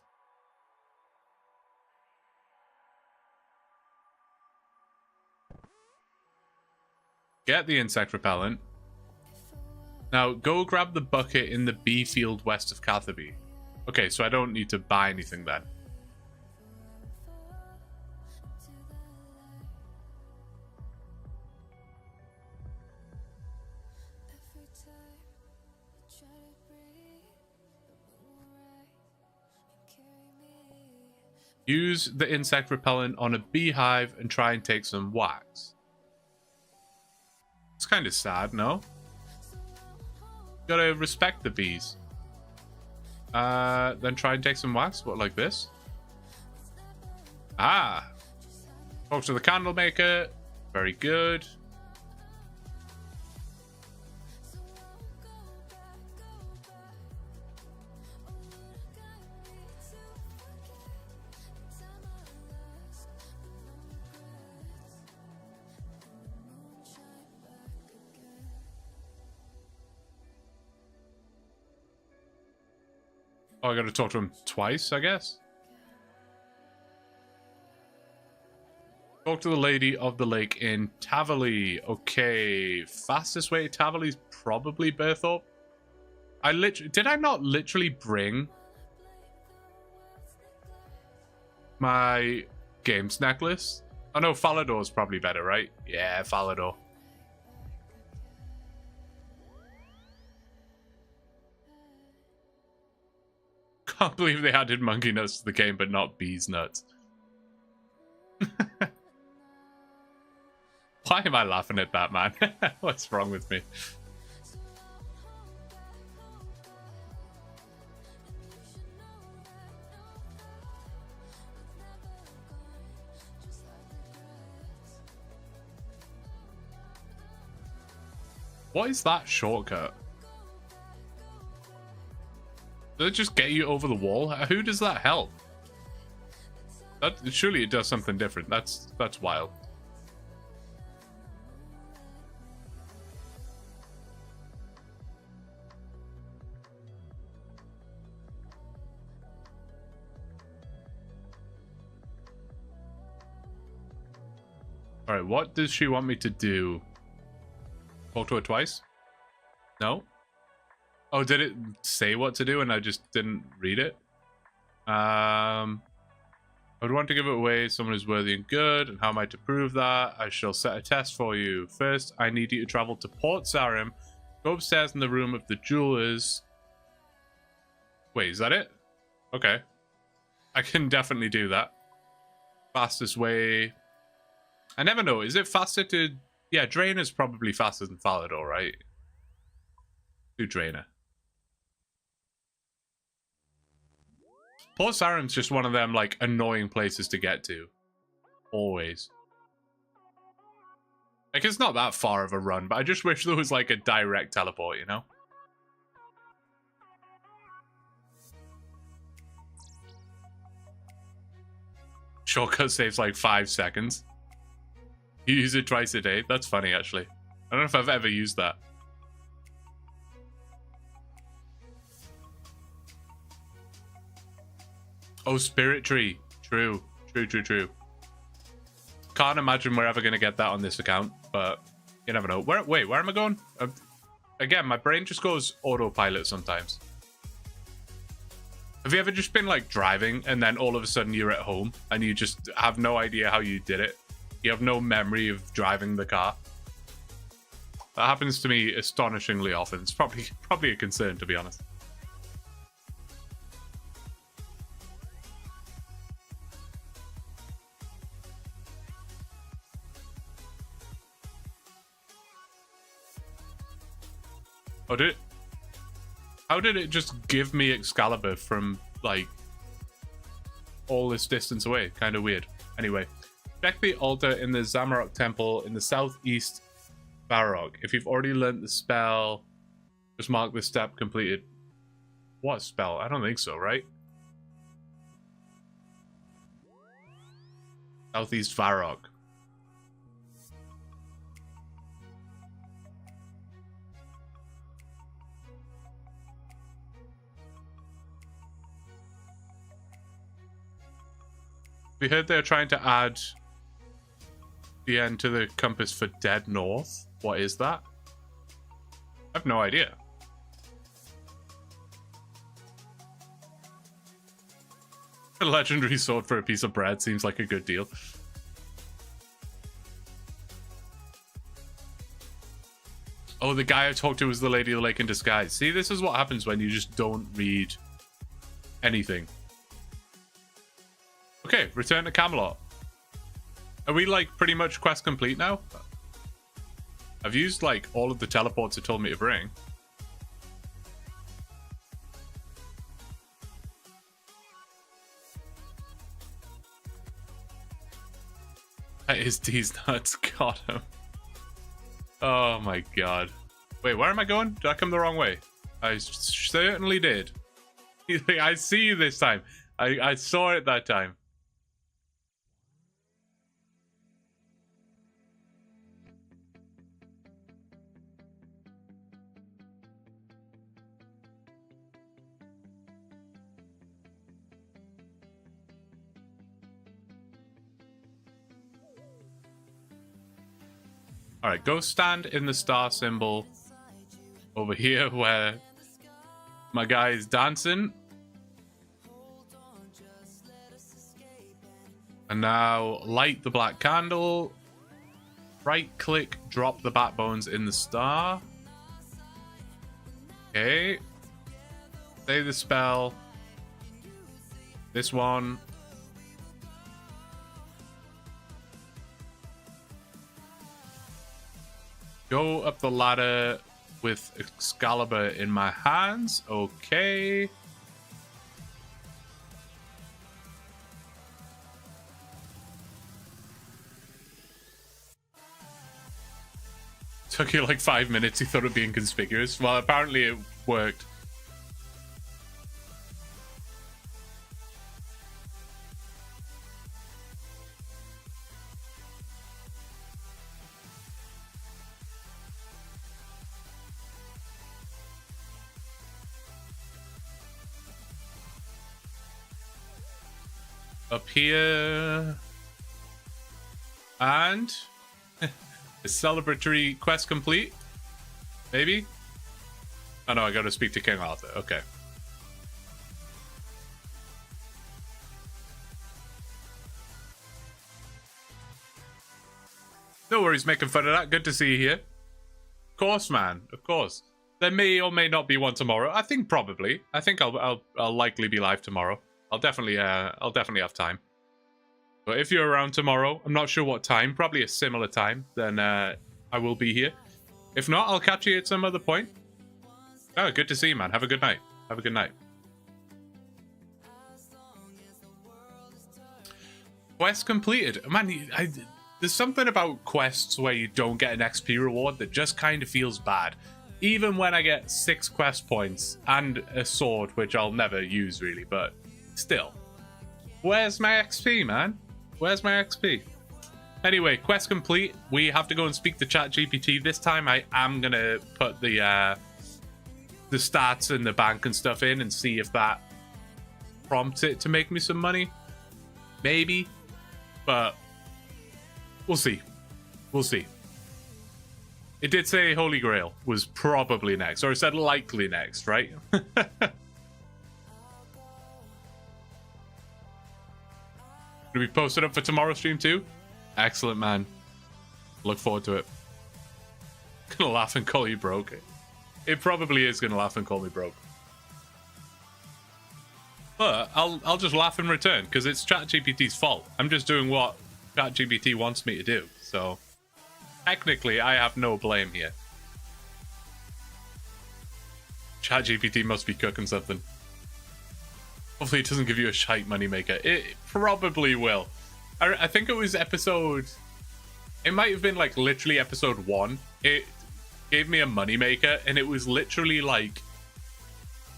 Get the insect repellent. Now, go grab the bucket in the B field west of Catherby. Okay, so I don't need to buy anything then. Use the insect repellent on a beehive and try and take some wax. It's kind of sad, no? Gotta respect the bees. Then try and take some wax. What, like this? Ah! Talk to the candle maker. Very good. Oh, I gotta talk to him twice, I guess? Talk to the lady of the lake in Tavaly. Okay, fastest way to Tavaly is probably Berthorpe. Did I not literally bring my games necklace? Oh no, Falador's probably better, right? Yeah, Falador. Can't believe they added monkey nuts to the game, but not bees nuts. Why am I laughing at that, man? What's wrong with me? What is that shortcut? Does it just get you over the wall? Who does that help? Surely it does something different. That's wild. Alright, what does she want me to do? Talk to her twice? No? Oh, did it say what to do and I just didn't read it? I would want to give it away to someone who's worthy and good. And how am I to prove that? I shall set a test for you. First, I need you to travel to Port Sarim. Go upstairs in the room of the jewelers. Wait, is that it? Okay. I can definitely do that. Fastest way... I never know. Is it faster to... Yeah, Drainer's probably faster than Falador, right? Do Drainer. Port Sarim's just one of them, like, annoying places to get to. Always. Like, it's not that far of a run, but I just wish there was, like, a direct teleport, you know? Shortcut saves, like, 5 seconds. You use it twice a day. That's funny, actually. I don't know if I've ever used that. Oh, Spirit Tree. True. True. can't imagine we're ever going to get that on this account, but you never know. Wait, where am I going? Again, my brain just goes autopilot sometimes. Have you ever just been like driving and then all of a sudden you're at home and you just have no idea how you did it? You have no memory of driving the car. That happens to me astonishingly often. It's probably a concern, to be honest. Oh, how did it just give me Excalibur from, like, all this distance away? Kind of weird. Anyway, check the altar in the Zamarok Temple in the southeast Varrock. If you've already learnt the spell, just mark the step completed. What spell? I don't think so, right? Southeast Varrock. We heard they're trying to add the end to the compass for Dead North. What is that? I have no idea. A legendary sword for a piece of bread seems like a good deal. Oh, the guy I talked to was the Lady of the Lake in disguise. See, this is what happens when you just don't read anything. Okay, return to Camelot. Are we, like, pretty much quest complete now? I've used, like, all of the teleports it told me to bring. That is these nuts. Got him. Oh, my God. Wait, where am I going? Did I come the wrong way? I certainly did. I see you this time. I saw it that time. Alright, go stand in the star symbol over here where my guy is dancing. And now light the black candle. Right click, drop the bat bones in the star. Okay. Say the spell. This one. Go up the ladder with Excalibur in my hands. Okay. Took you like 5 minutes. You thought it would be inconspicuous. Well, apparently it worked. Up here. And the celebratory quest complete. Maybe? Oh no, I gotta speak to King Arthur. Okay. No worries making fun of that. Good to see you here. Of course, man. Of course. There may or may not be one tomorrow. I think probably. I think I'll likely be live tomorrow. I'll definitely have time. But if you're around tomorrow, I'm not sure what time, probably a similar time, then I will be here. If not, I'll catch you at some other point. Oh, good to see you, man. Have a good night. Have a good night. Quest completed. Man, there's something about quests where you don't get an XP reward that just kind of feels bad. Even when I get 6 quest points and a sword, which I'll never use really, but still. Where's my XP, man? Where's my XP? Anyway, quest complete. We have to go and speak to ChatGPT. This time I am going to put the stats and the bank and stuff in and see if that prompts it to make me some money. Maybe. But We'll see. We'll see. It did say Holy Grail was probably next, or it said likely next, right? Gonna be posted up for tomorrow's stream too? Excellent, man. Look forward to it. Gonna laugh and call you broke. It probably is gonna laugh and call me broke. But I'll just laugh in return, because it's ChatGPT's fault. I'm just doing what ChatGPT wants me to do, so technically I have no blame here. ChatGPT must be cooking something. Hopefully it doesn't give you a shite moneymaker. It probably will. I think it was episode... It might have been like literally episode 1. It gave me a moneymaker, and it was literally like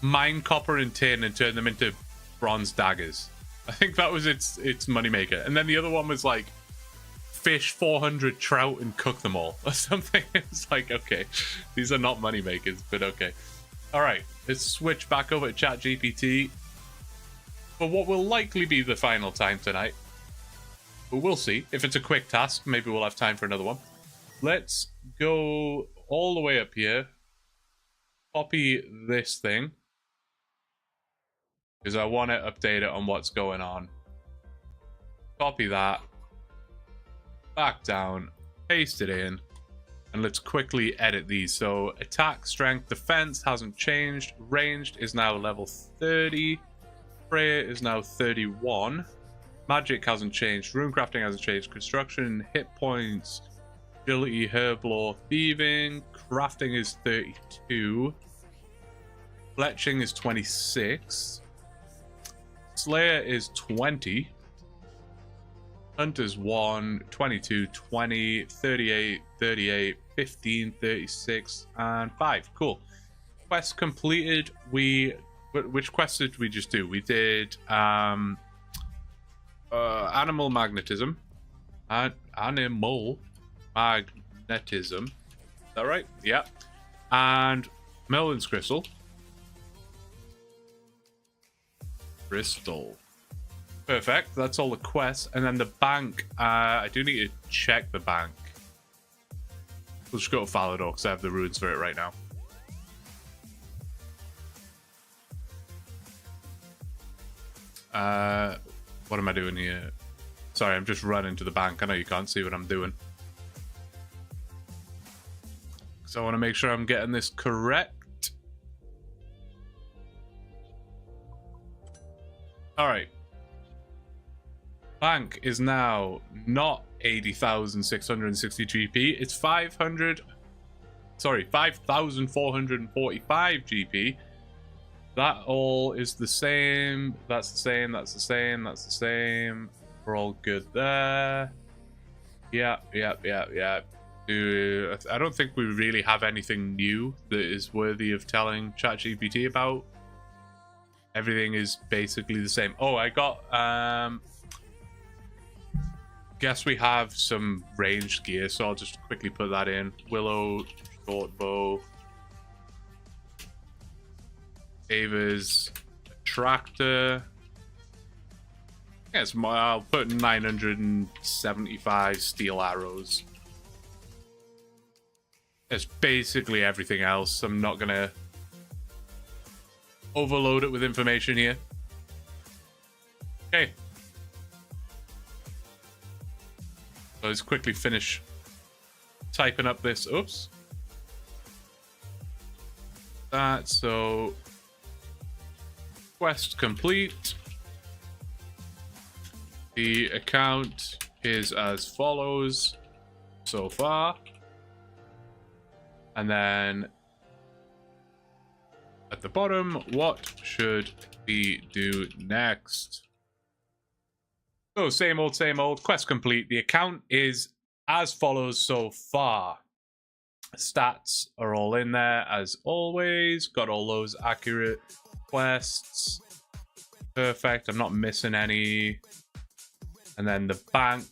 mine copper and tin and turn them into bronze daggers. I think that was its moneymaker. And then the other one was like fish 400 trout and cook them all or something. It's like, okay, these are not moneymakers, but okay. All right, let's switch back over to ChatGPT for what will likely be the final time tonight. But we'll see. If it's a quick task, maybe we'll have time for another one. Let's go all the way up here. Copy this thing, because I want to update it on what's going on. Copy that. Back down. Paste it in. And let's quickly edit these. So attack, strength, defense hasn't changed. Ranged is now level 30. Prayer is now 31. Magic hasn't changed. Runecrafting hasn't changed. Construction, hit points, agility, herblore, thieving. Crafting is 32. Fletching is 26. Slayer is 20. Hunter's 1, 22, 20, 38, 38, 15, 36, and 5. Cool. Quest completed. Which quest did we just do? We did animal magnetism. Animal magnetism. Is that right? Yeah. And Merlin's crystal. Crystal. Perfect. That's all the quests. And then the bank. I do need to check the bank. We'll just go to Falador because I have the runes for it right now. What am I doing here? Sorry, I'm just running to the bank. I know you can't see what I'm doing. So I want to make sure I'm getting this correct. Alright. Bank is now not 80,660 GP. It's 5,445 GP. That all is the same. That's the same. That's the same. That's the same. We're all good there. Yeah. I don't think we really have anything new that is worthy of telling ChatGPT about. Everything is basically the same. Oh, I got guess we have some ranged gear, so I'll just quickly put that in. Willow, short bow, Ava's tractor. Yes, I'll put 975 steel arrows. It's basically everything else. I'm not gonna overload it with information here. Okay. So let's quickly finish typing up this. Oops. That, so quest complete. The account is as follows so far. And then at the bottom, what should we do next? So same old, quest complete. The account is as follows so far. Stats are all in there as always. Got all those accurate quests. Perfect. I'm not missing any. And then the bank.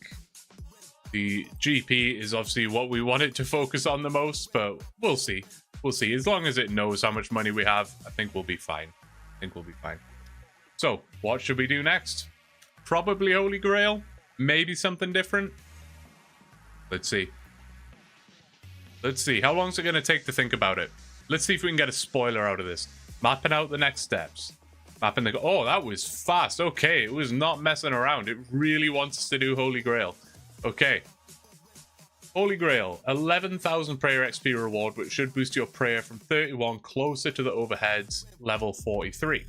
The GP is obviously what we want it to focus on the most, but we'll see. We'll see. As long as it knows how much money we have, I think we'll be fine. So, what should we do next? Probably Holy Grail. Maybe something different. Let's see. Let's see. How long is it going to take to think about it? Let's see if we can get a spoiler out of this. Mapping out the next steps. Mapping the... Oh, that was fast. Okay, it was not messing around. It really wants us to do Holy Grail. Okay. Holy Grail. 11,000 prayer XP reward, which should boost your prayer from 31 closer to the overheads, level 43.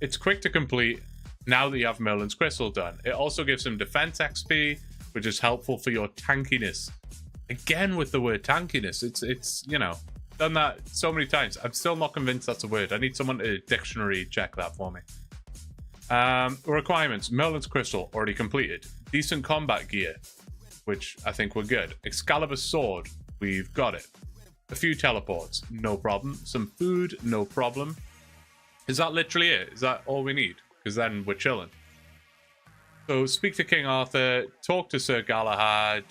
It's quick to complete now that you have Merlin's Crystal done. It also gives some defense XP, which is helpful for your tankiness. Again with the word tankiness. It's you know, done that so many times. I'm still not convinced that's a word. I need someone to dictionary check that for me. Requirements. Merlin's Crystal, already completed. Decent combat gear, which I think we're good. Excalibur Sword, we've got it. A few teleports, no problem. Some food, no problem. Is that literally it? Is that all we need? Because then we're chilling. So speak to King Arthur, talk to Sir Galahad,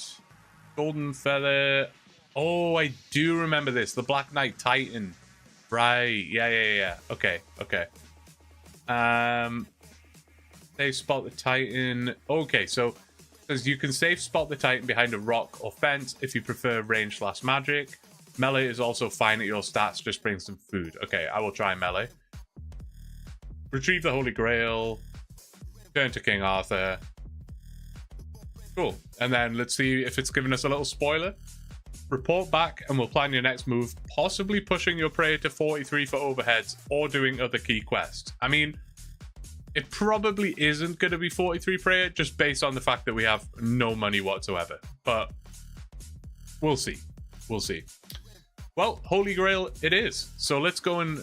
Golden Feather. Oh, I do remember this. The Black Knight Titan. Right. Yeah. Okay. Save spot the Titan. Okay, so says you can save spot the Titan behind a rock or fence if you prefer range / magic. Melee is also fine at your stats. Just bring some food. Okay, I will try melee. Retrieve the Holy Grail. Turn to King Arthur. Cool. And then let's see if it's given us a little spoiler. Report back and we'll plan your next move, possibly pushing your prayer to 43 for overheads or doing other key quests. I mean, it probably isn't going to be 43 prayer just based on the fact that we have no money whatsoever. But we'll see. We'll see. Well, Holy Grail it is. So let's go and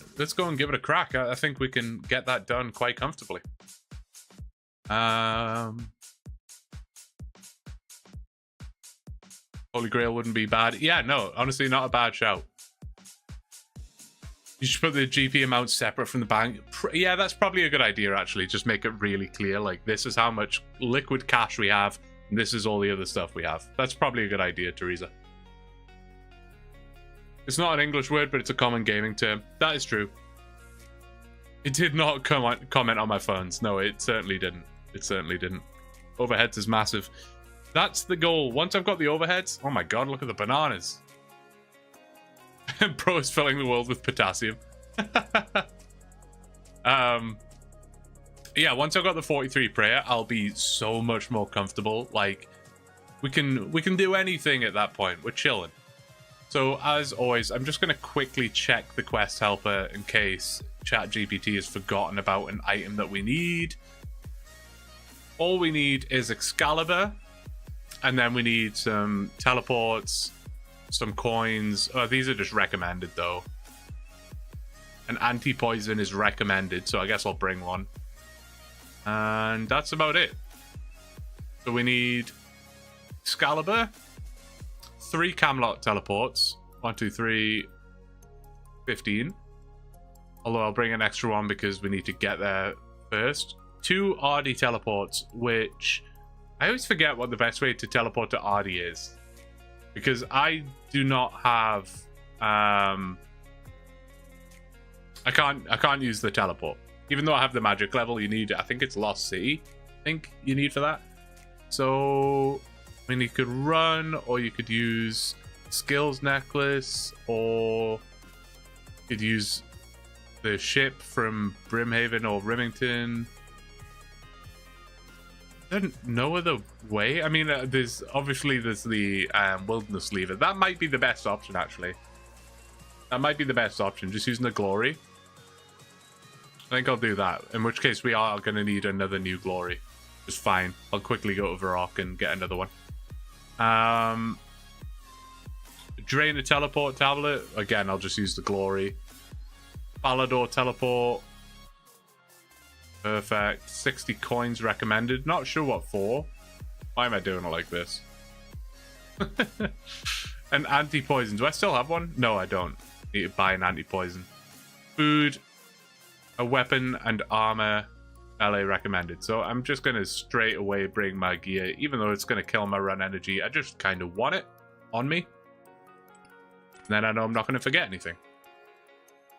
give it a crack. I think we can get that done quite comfortably. Holy Grail wouldn't be bad. Yeah, no, honestly, not a bad shout. You should put the GP amount separate from the bank. Yeah, that's probably a good idea, actually. Just make it really clear. Like, this is how much liquid cash we have, and this is all the other stuff we have. That's probably a good idea, Teresa. It's not an English word, but it's a common gaming term. That is true. It did not comment on my phones. No, it certainly didn't. It certainly didn't. Overheads is massive. That's the goal. Once I've got the overheads... Oh my god, look at the bananas. Bro is filling the world with potassium. Yeah, once I've got the 43 prayer, I'll be so much more comfortable. Like, we can do anything at that point. We're chilling. So, as always, I'm just going to quickly check the quest helper in case ChatGPT has forgotten about an item that we need. All we need is Excalibur. And then we need some teleports, some coins. Oh, these are just recommended, though. An anti-poison is recommended, so I guess I'll bring one. And that's about it. So we need Excalibur, 3 Camelot teleports. 1, 2, 3, 15. Although I'll bring an extra one because we need to get there first. 2 RD teleports, which... I always forget what the best way to teleport to RD is. Because I do not have... I can't use the teleport. Even though I have the magic level, you need... I think it's Lost City. I think you need for that. So... I mean, you could run, or you could use Skills Necklace, or... you could use the ship from Brimhaven or Rimington... no other way. I mean, there's the Wilderness Lever. That might be the best option, actually. That might be the best option, just using the glory. I think I'll do that, in which case we are going to need another new glory. Just fine. I'll quickly go to Varrock and get another one. Drain the teleport tablet. Again, I'll just use the glory. Falador teleport. Perfect. 60 coins recommended. Not sure what for. Why am I doing it like this? An anti-poison. Do I still have one? No, I don't. Need to buy an anti-poison. Food, a weapon, and armor. LA recommended. So I'm just going to straight away bring my gear. Even though it's going to kill my run energy, I just kind of want it on me. And then I know I'm not going to forget anything.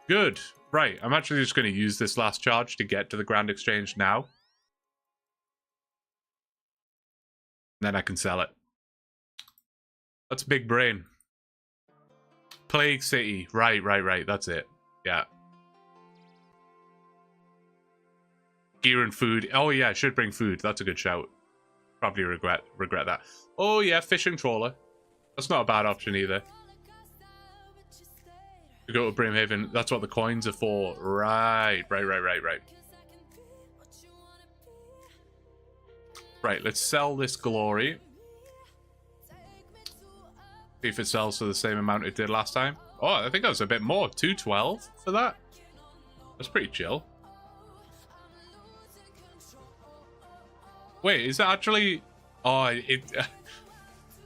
Good. Right, I'm actually just going to use this last charge to get to the Grand Exchange now. Then I can sell it. That's big brain. Plague City. Right. That's it. Yeah. Gear and food. Oh yeah, I should bring food. That's a good shout. Probably regret that. Oh yeah, fishing trawler. That's not a bad option either. To go to Brimhaven. That's what the coins are for. Right. Right, let's sell this glory. See if it sells for the same amount it did last time. Oh, I think that was a bit more. 212 for that? That's pretty chill. Wait, is that actually... Oh,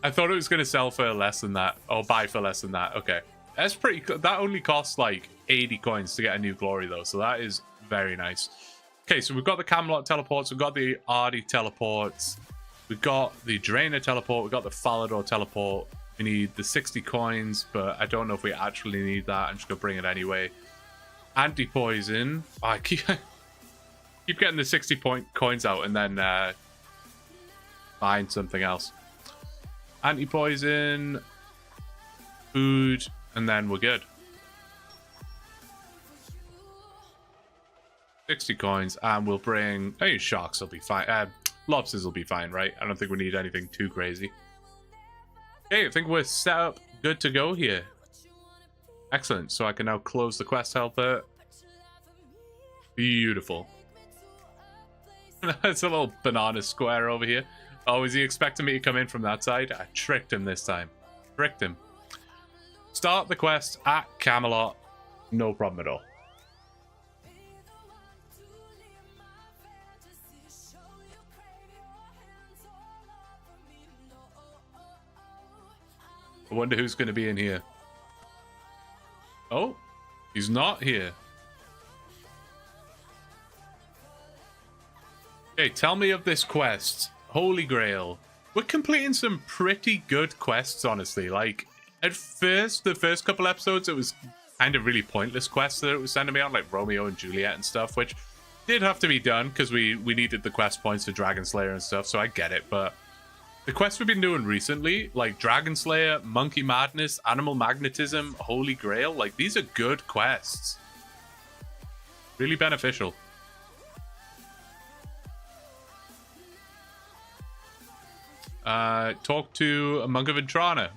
I thought it was going to sell for less than that. Or buy for less than that. Okay. That's pretty... That only costs like 80 coins to get a new glory, though. So that is very nice. Okay, so we've got the Camelot teleports. We've got the Ardy teleports. We've got the Draenor teleport. We've got the Falador teleport. We need the 60 coins, but I don't know if we actually need that. I'm just going to bring it anyway. Anti-poison. Oh, I keep getting the 60 coins out and then find something else. Anti-poison, food, and then we're good. 60 coins, and we'll bring... I think sharks will be fine. Lobsters will be fine, right? I don't think we need anything too crazy. Okay, I think we're set up, good to go here. Excellent. So I can now close the quest helper. Beautiful. That's a little banana square over here. Oh, is he expecting me to come in from that side? I tricked him this time. Tricked him. Start the quest at Camelot. No problem at all. I wonder who's going to be in here. Oh, he's not here. Okay, tell me of this quest. Holy Grail. We're completing some pretty good quests, honestly. Like, at first, the first couple episodes, it was kind of really pointless quests that it was sending me on, like Romeo and Juliet and stuff, which did have to be done because we needed the quest points to Dragon Slayer and stuff, so I get it, but the quests we've been doing recently, like Dragon Slayer, Monkey Madness, Animal Magnetism, Holy Grail, like, these are good quests. Really beneficial. Talk to a Monk of Intrana.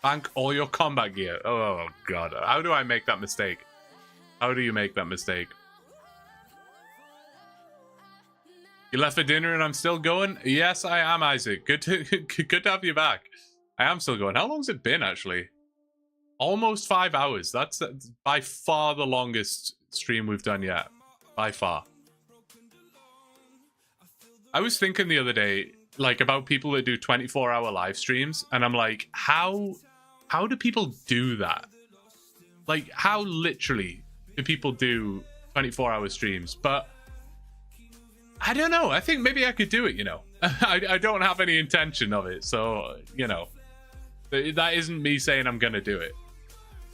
Bank all your combat gear. Oh, God. How do I make that mistake? How do you make that mistake? You left for dinner and I'm still going? Yes, I am, Isaac. Good to have you back. I am still going. How long's it been, actually? Almost 5 hours. That's by far the longest stream we've done yet. By far. I was thinking the other day, like, about people that do 24-hour live streams, and I'm like, how do people do that? Like, how literally do people do 24-hour streams? But I don't know. I think maybe I could do it, you know. I don't have any intention of it, so, you know, that isn't me saying I'm gonna do it.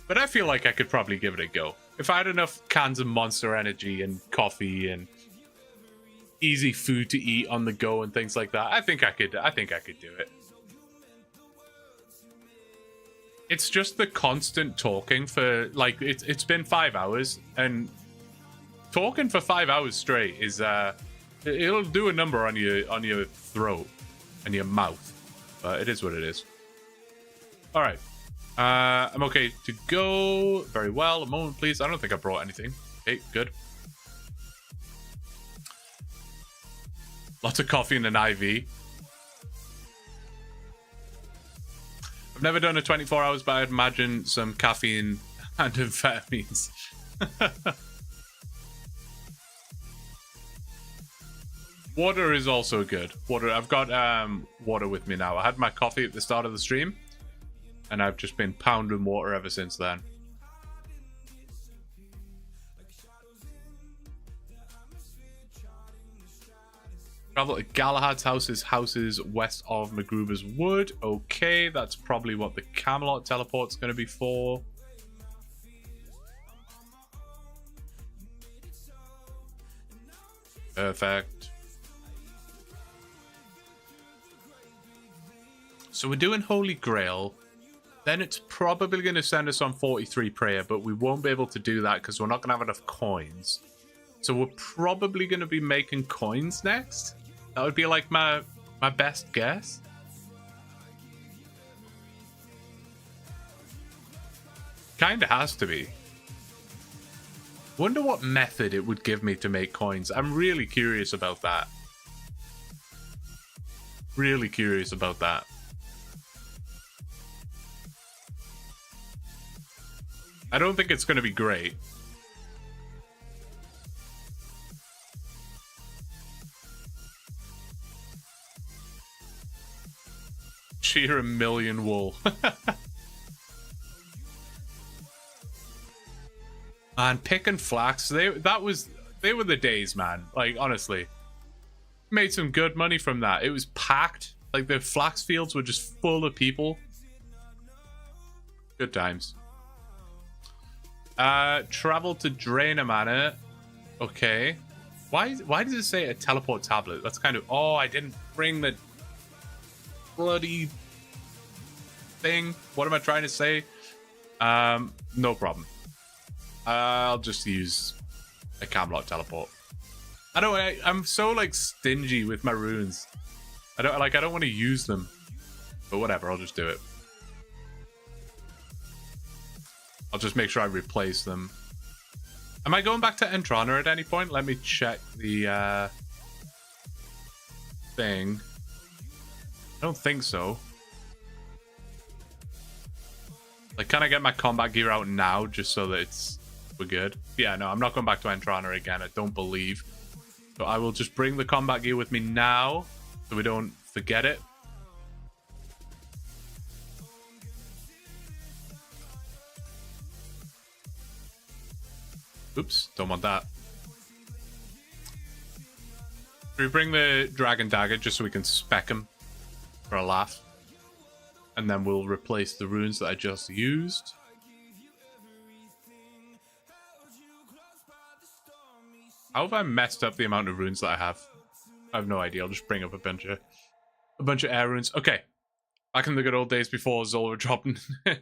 But I feel like I could probably give it a go. If I had enough cans of Monster Energy and coffee and easy food to eat on the go and things like that, I think I could do it. It's just the constant talking for, like, it's been 5 hours, and talking for 5 hours straight is it'll do a number on your throat and your mouth. But it is what it is. All right. I'm okay to go. Very well. A moment, please. I don't think I brought anything. Okay, good. Lots of coffee and an IV. I've never done a 24 hours, but I'd imagine some caffeine and amphetamines. Water is also good. Water. I've got water with me now. I had my coffee at the start of the stream, and I've just been pounding water ever since then. Travel to Galahad's houses west of Magruber's Wood. Okay, that's probably what the Camelot teleport's going to be for. Perfect. So we're doing Holy Grail. Then it's probably going to send us on 43 Prayer, but we won't be able to do that because we're not going to have enough coins. So we're probably going to be making coins next. That would be like my best guess. Kinda has to be. Wonder what method it would give me to make coins. I'm really curious about that. Really curious about that. I don't think it's going to be great. Shear a million wool. Man, pick and flax, they were the days, man. Like, honestly. Made some good money from that. It was packed. Like, the flax fields were just full of people. Good times. Travel to Drainer Manor. Okay. Why does it say a teleport tablet? That's kind of... Oh, I didn't bring the bloody thing. What am I trying to say? No problem. I'll just use a Camelot teleport. I'm so like stingy with my runes. I don't want to use them. But whatever, I'll just do it. I'll just make sure I replace them. Am I going back to Entrana at any point? Let me check the thing. I don't think so. Like, can I get my combat gear out now just so that we're good? Yeah, no, I'm not going back to Entrana again, I don't believe. So I will just bring the combat gear with me now so we don't forget it. Oops, don't want that. We bring the Dragon Dagger just so we can spec him for a laugh. And then we'll replace the runes that I just used. How have I messed up the amount of runes that I have? I have no idea. I'll just bring up a bunch of air runes. Okay. Back in the good old days before Zulrah dropped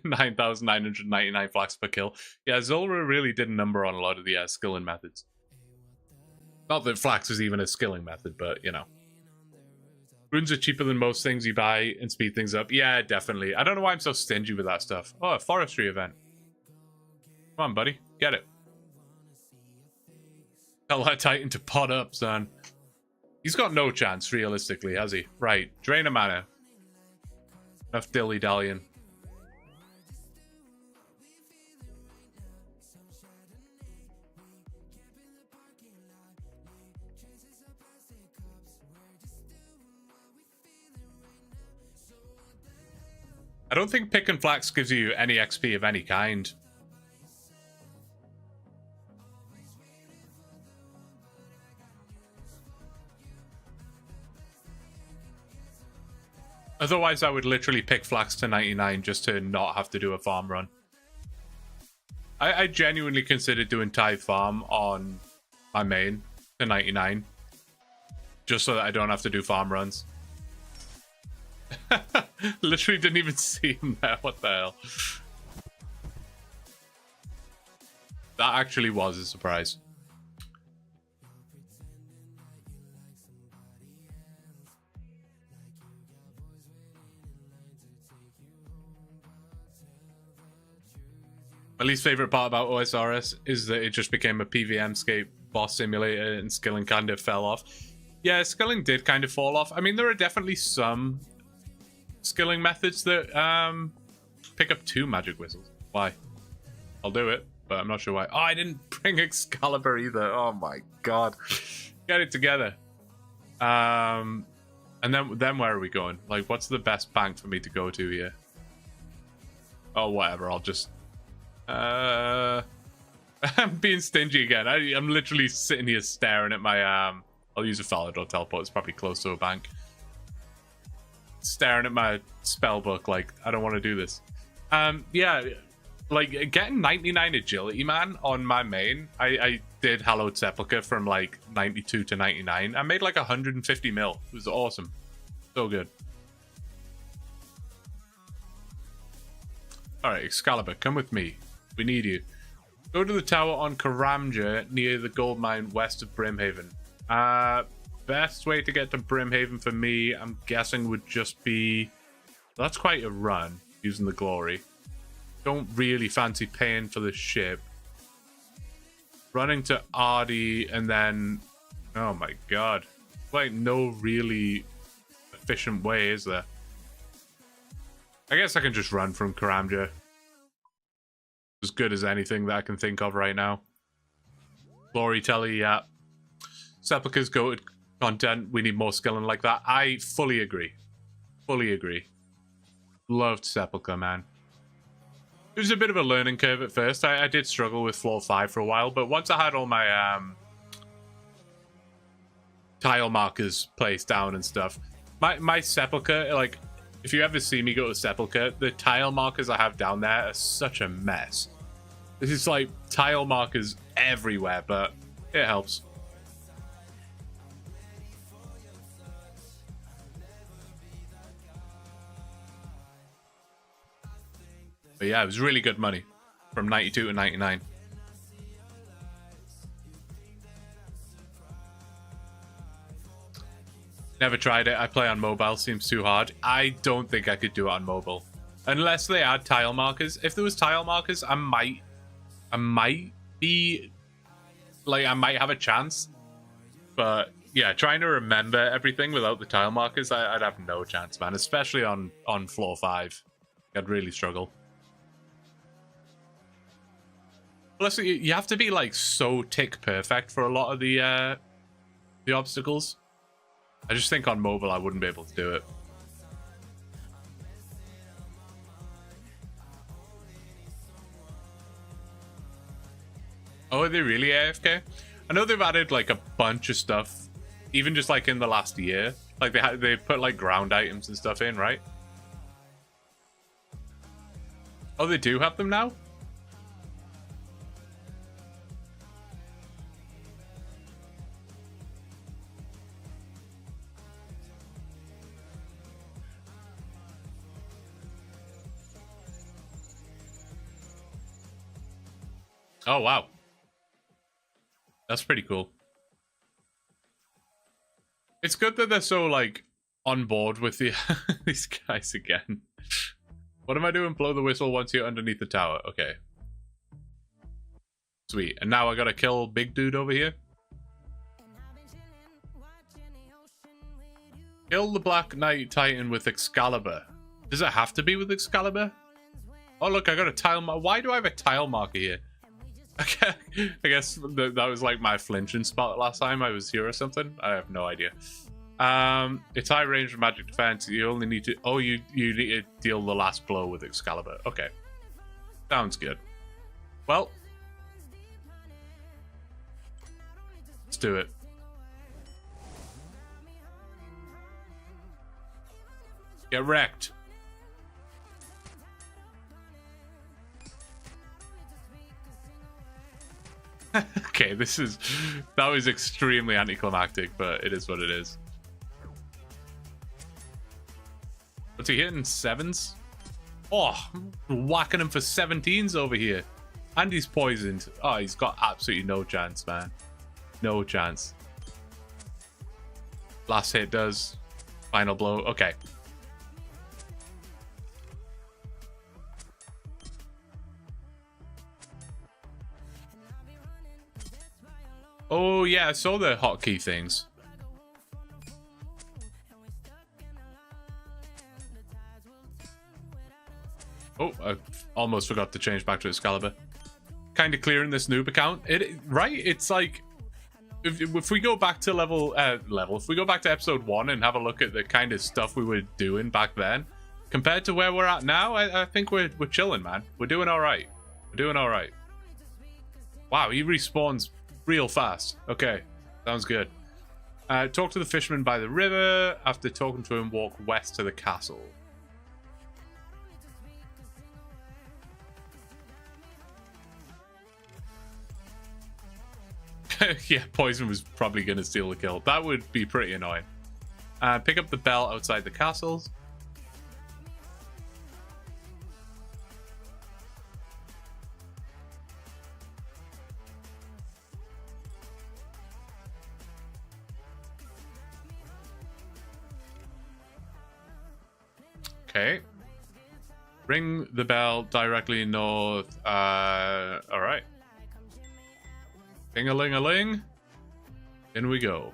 9,999 flax per kill. Yeah, Zulrah really did a number on a lot of the skilling methods. Not that flax is even a skilling method, but, you know. Runes are cheaper than most things you buy and speed things up. Yeah, definitely. I don't know why I'm so stingy with that stuff. Oh, a forestry event. Come on, buddy. Get it. Tell that Titan to pot up, son. He's got no chance, realistically, has he? Right. Drainer Manor. Enough dilly-dallying. I don't think pick and flax gives you any XP of any kind. Otherwise, I would literally pick flax to 99 just to not have to do a farm run. I genuinely considered doing tithe farm on my main to 99. Just so that I don't have to do farm runs. Literally didn't even see him there. What the hell? That actually was a surprise. My least favorite part about OSRS is that it just became a PVM-scape boss simulator and skilling kind of fell off. Yeah, skilling did kind of fall off. I mean, there are definitely some skilling methods that pick up 2 magic whistles. Why? I'll do it, but I'm not sure why. Oh, I didn't bring Excalibur either. Oh my god. Get it together. And then where are we going? Like, what's the best bank for me to go to here? Oh, whatever. I'll just... I'm being stingy again. I'm literally sitting here staring at my... I'll use a Falador teleport. It's probably close to a bank. Staring at my spell book like, I don't want to do this. Yeah, like, getting 99 agility, man, on my main. I did Hallowed Sepulchre from, like, 92 to 99. I made, like, 150 mil. It was awesome. So good. Alright, Excalibur, come with me. We need you. Go to the tower on Karamja near the gold mine west of Brimhaven. Best way to get to Brimhaven for me, I'm guessing, would just be... That's quite a run, using the glory. Don't really fancy paying for the ship. Running to Ardy and then... Oh my god. Like, no really efficient way, is there? I guess I can just run from Karamja. As good as anything that I can think of right now. Glory Telly, yeah. Sepulchre's goated content. We need more skilling like that. I fully agree. Fully agree. Loved Sepulchre, man. It was a bit of a learning curve at first. I did struggle with floor 5 for a while, but once I had all my tile markers placed down and stuff, my Sepulchre, like, if you ever see me go to Sepulchre, the tile markers I have down there are such a mess. This is like tile markers everywhere, but it helps. But yeah, it was really good money from 92 to 99. Never tried it. I play on mobile. Seems too hard. I don't think I could do it on mobile. Unless they add tile markers. If there was tile markers, I might be... Like, I might have a chance. But, yeah, trying to remember everything without the tile markers, I'd have no chance, man. Especially on floor 5. I'd really struggle. Plus, you have to be, like, so tick perfect for a lot of the obstacles. I just think on mobile I wouldn't be able to do it. Oh, are they really AFK? I know they've added like a bunch of stuff, even just like in the last year. Like they put like ground items and stuff in, right? Oh, they do have them now? Oh, wow. That's pretty cool. It's good that they're so, like, on board with the these guys again. What am I doing? Blow the whistle once you're underneath the tower. Okay. Sweet. And now I gotta kill big dude over here. Kill the Black Knight Titan with Excalibur. Does it have to be with Excalibur? Oh, look, I got a tile marker. Why do I have a tile marker here? Okay, I guess that was like my flinching spot last time I was here or something. I have no idea. It's high range magic defense. You only need to... Oh, you need to deal the last blow with Excalibur. Okay. Sounds good. Well. Let's do it. Get wrecked. Okay, that was extremely anticlimactic, but it is what it is. What's he hitting? 7s? Oh, whacking him for 17s over here. And he's poisoned. Oh, he's got absolutely no chance, man. No chance. Last hit does. Final blow. Okay. Oh, yeah, I saw the hotkey things. Oh, I almost forgot to change back to Excalibur. Kind of clearing this noob account. Right? It's like... If we go back to if we go back to episode 1 and have a look at the kind of stuff we were doing back then, compared to where we're at now, I think we're chilling, man. We're doing alright. We're doing alright. Wow, he respawns real fast. Okay, sounds good. Talk to the fisherman by the river. After talking to him, walk west to the castle. Yeah, poison was probably going to steal the kill. That would be pretty annoying. Pick up the bell outside the castles. Okay. Ring the bell directly north. Alright. Ding-a-ling-a-ling. In we go.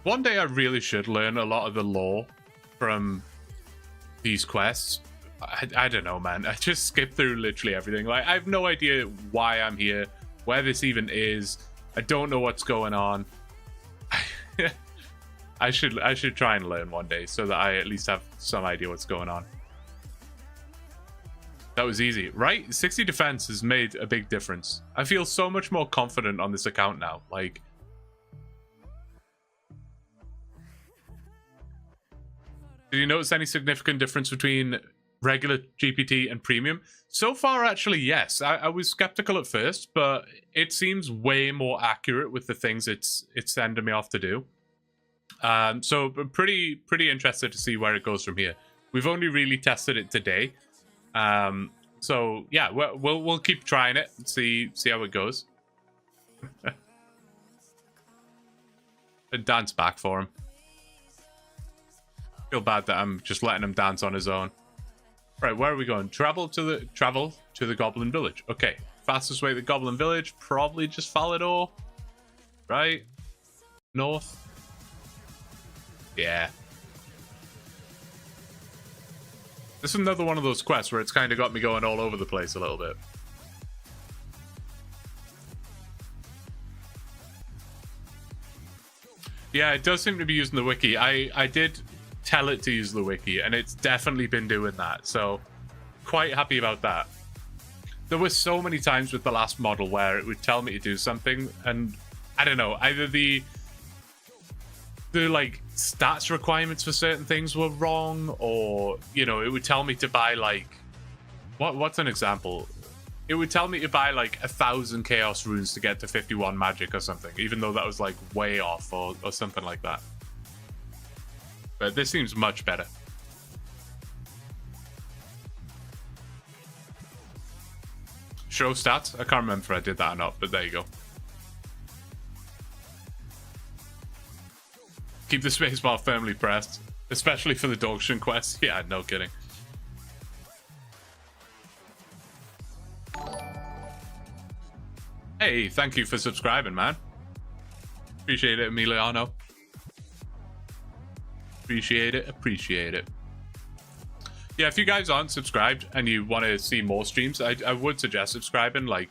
One day I really should learn a lot of the lore from these quests. I don't know, man. I just skip through literally everything. Like, I have no idea why I'm here, where this even is. I don't know what's going on. I should try and learn one day so that I at least have some idea what's going on. That was easy, right? 60 defense has made a big difference. I feel so much more confident on this account now. Like, did you notice any significant difference between regular GPT and premium? So far, actually, yes. I was skeptical at first, but it seems way more accurate with the things it's sending me off to do. So I'm pretty interested to see where it goes from here. We've only really tested it today. So yeah, we'll keep trying it and see how it goes. And dance back for him. Feel bad that I'm just letting him dance on his own. Right, where are we going? Travel to the Goblin Village. Okay, fastest way to the Goblin Village, probably just Falador. Right? North. Yeah. This is another one of those quests where it's kind of got me going all over the place a little bit. Yeah, it does seem to be using the wiki. I did tell it to use the wiki, and it's definitely been doing that. So, quite happy about that. There were so many times with the last model where it would tell me to do something, and I don't know, either the like stats requirements for certain things were wrong, or you know, it would tell me to buy like what's an example? It would tell me to buy like 1,000 chaos runes to get to 51 magic or something, even though that was like way off or something like that. But this seems much better. Show stats? I can't remember if I did that or not, but there you go. Keep the spacebar firmly pressed, especially for the Dogshin quest. Yeah, no kidding. Hey, thank you for subscribing, man. Appreciate it, Emiliano. Appreciate it. Yeah, if you guys aren't subscribed and you want to see more streams, I would suggest subscribing, like,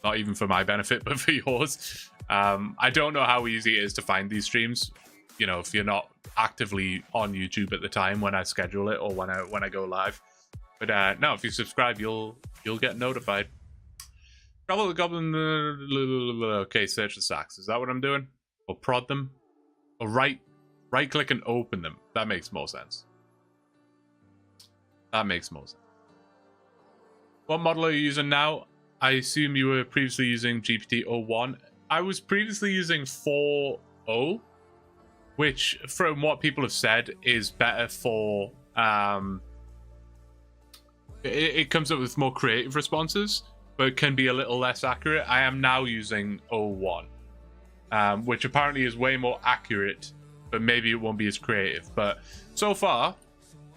not even for my benefit, but for yours. I don't know how easy it is to find these streams, you know, if you're not actively on YouTube at the time when I schedule it or when I go live. But no, if you subscribe, you'll get notified. Travel the Goblin. Okay, search the sacks. Is that what I'm doing? Or prod them? Or right click and open them. That makes more sense. That makes more sense. What model are you using now? I assume you were previously using GPT-01. I was previously using 4.0, which, from what people have said, is better for... It comes up with more creative responses, but can be a little less accurate. I am now using 01, which apparently is way more accurate, but maybe it won't be as creative. But so far,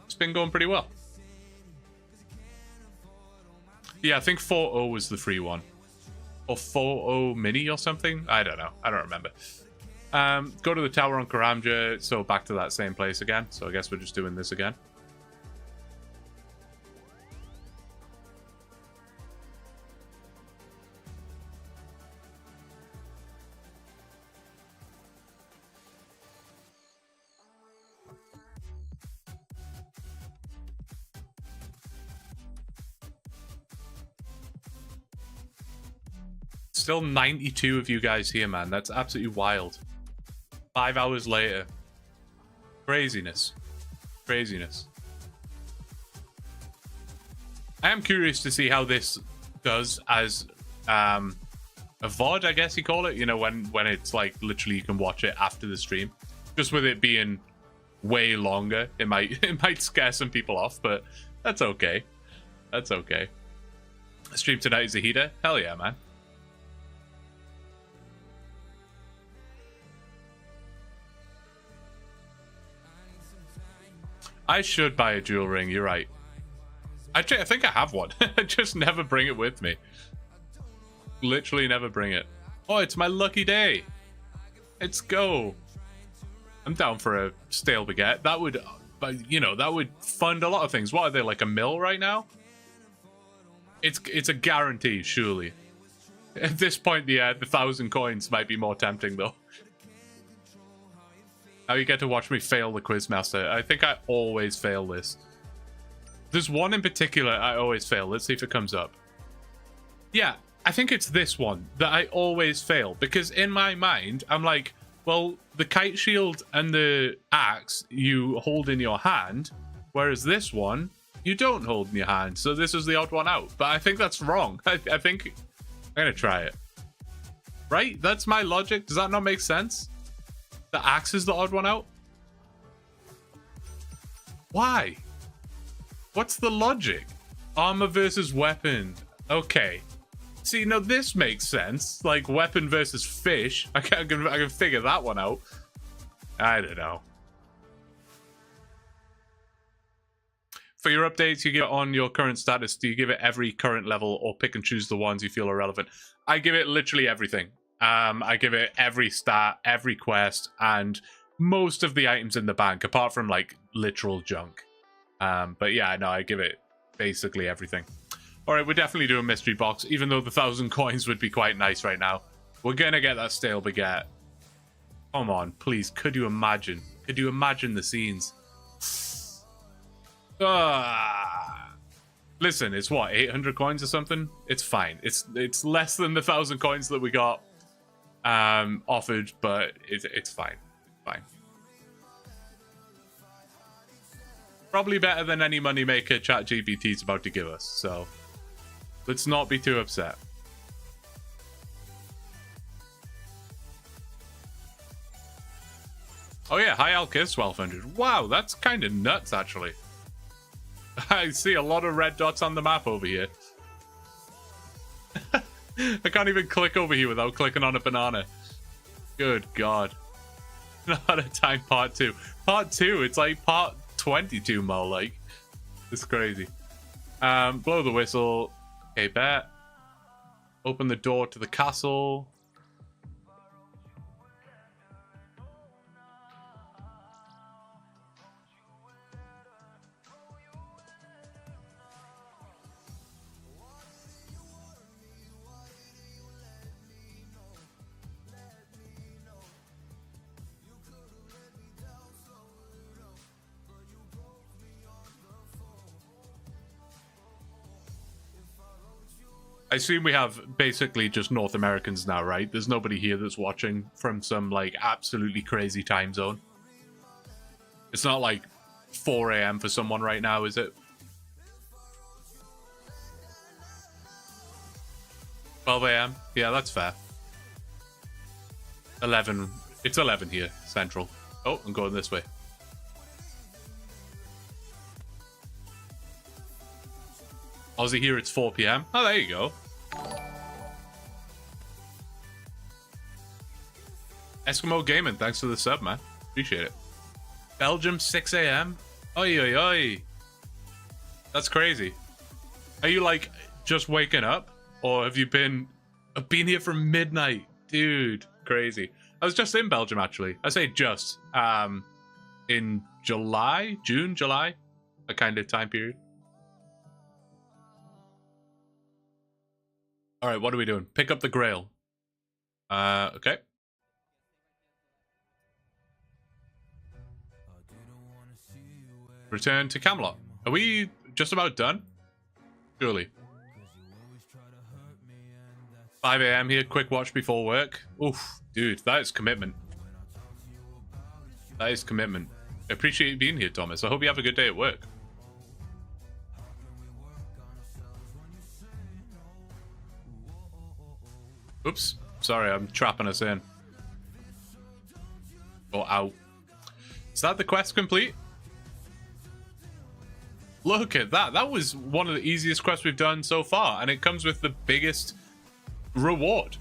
it's been going pretty well. Yeah, I think 4.0 was the free one. Or 4.0 mini or something? I don't know. I don't remember. Go to the tower on Karamja, so back to that same place again. So I guess we're just doing this again. Still 92 of you guys here, man. That's absolutely wild. 5 hours later. Craziness. Craziness. I am curious to see how this does as a VOD, I guess you call it. You know, when it's like literally you can watch it after the stream. Just with it being way longer, it might scare some people off, but that's okay. That's okay. Stream tonight is a heater? Hell yeah, man. I should buy a jewel ring. You're right. I think I have one. I just never bring it with me. Literally never bring it. Oh, it's my lucky day. Let's go. I'm down for a stale baguette. That would, you know, that would fund a lot of things. What are they, like a mill right now? It's a guarantee, surely. At this point, the 1,000 coins might be more tempting, though. Now you get to watch me fail the Quizmaster. I think I always fail this. There's one in particular I always fail. Let's see if it comes up. Yeah, I think it's this one that I always fail. Because in my mind, I'm like, well, the kite shield and the axe you hold in your hand, whereas this one, you don't hold in your hand. So this is the odd one out. But I think that's wrong. I think I'm going to try it. Right? That's my logic. Does that not make sense? The axe is the odd one out? Why? What's the logic? Armor versus weapon. Okay. See, now this makes sense. Like, weapon versus fish. I can figure that one out. I don't know. For your updates, you give it on your current status. Do you give it every current level or pick and choose the ones you feel are relevant? I give it literally everything. I give it every stat, every quest, and most of the items in the bank, apart from, like, literal junk. But yeah, no, I give it basically everything. Alright, we're definitely doing mystery box, even though the 1,000 coins would be quite nice right now. We're gonna get that stale baguette. Come on, please, could you imagine? Could you imagine the scenes? Listen, it's what, 800 coins or something? It's fine. It's less than the 1,000 coins that we got offered, but it's fine. It's fine. Probably better than any moneymaker ChatGPT is about to give us, so let's not be too upset. Oh yeah, High Alkis, 1,200. Wow, that's kind of nuts, actually. I see a lot of red dots on the map over here. I can't even click over here without clicking on a banana. Good God. Not a time part 2. Part 2, it's like part 22 more, like. It's crazy. Blow the whistle. Okay, bet. Open the door to the castle. I assume we have basically just North Americans now, right? There's nobody here that's watching from some, like, absolutely crazy time zone. It's not like 4 a.m. for someone right now, is it? 12 a.m.? Yeah, that's fair. 11. It's 11 here, Central. Oh, I'm going this way. Aussie here, it's 4 p.m. Oh, there you go. Eskimo Gaming, thanks for the sub, man. Appreciate it. Belgium, 6 a.m. Oi, oi, oi. That's crazy. Are you, like, just waking up? Or have you been here from midnight? Dude, crazy. I was just in Belgium, actually. I say just. In July? June, July? A kind of time period. All right, what are we doing? Pick up the Grail. Okay. Return to Camelot. Are we just about done? Surely. 5 a.m. here, quick watch before work. Oof, dude, that is commitment. That is commitment. I appreciate you being here, Thomas. I hope you have a good day at work. Oops. Sorry, I'm trapping us in. Oh, ow. Is that the quest complete? Look at that. That was one of the easiest quests we've done so far, and it comes with the biggest reward.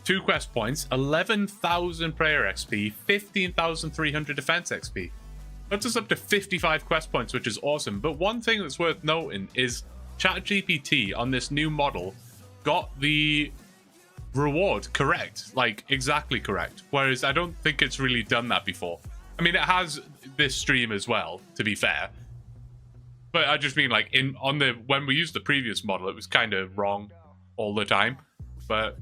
2 quest points, 11,000 prayer XP, 15,300 defense XP. Puts us up to 55 quest points, which is awesome. But one thing that's worth noting is ChatGPT on this new model got the reward correct, like exactly correct. Whereas I don't think it's really done that before. I mean, it has this stream as well, to be fair. But I just mean like when we used the previous model, it was kind of wrong all the time. But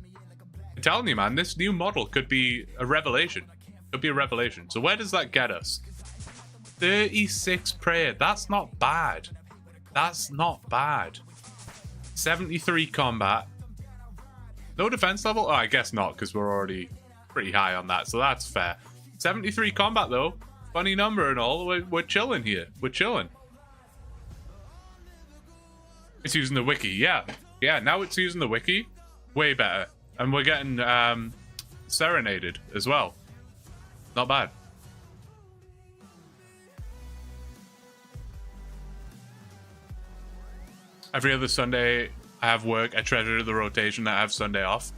I'm telling you, man, this new model could be a revelation. Could be a revelation. So where does that get us? 36 prayer. That's not bad. That's not bad. 73 combat. No defense level? Oh, I guess not, because we're already pretty high on that. So that's fair. 73 combat, though. Funny number and all. We're chilling here. We're chilling. It's using the wiki. Yeah. Yeah, now it's using the wiki. Way better. And we're getting serenaded as well. Not bad. Every other Sunday I have work. I treasure the rotation. I have Sunday off.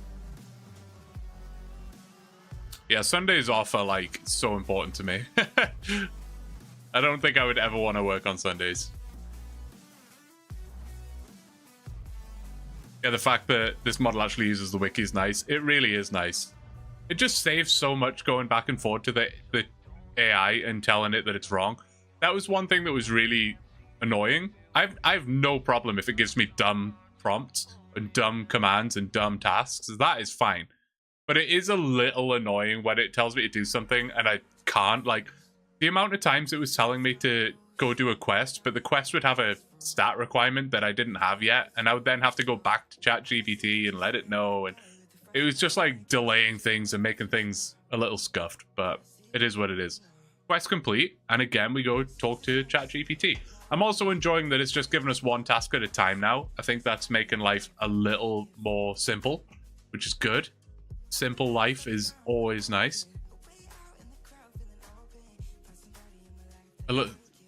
Yeah, Sundays off are like so important to me. I don't think I would ever want to work on Sundays. Yeah, the fact that this model actually uses the wiki is nice. It really is nice. It just saves so much going back and forth to the AI and telling it that it's wrong. That was one thing that was really annoying. I have no problem if it gives me dumb prompts and dumb commands and dumb tasks. That is fine. But it is a little annoying when it tells me to do something and I can't. Like, the amount of times it was telling me to go do a quest, but the quest would have a stat requirement that I didn't have yet, and I would then have to go back to ChatGPT and let it know, and it was just like delaying things and making things a little scuffed, but it is what it is. Quest complete, and again we go talk to ChatGPT. I'm also enjoying that it's just giving us one task at a time now. I think that's making life a little more simple, which is good. Simple life is always nice.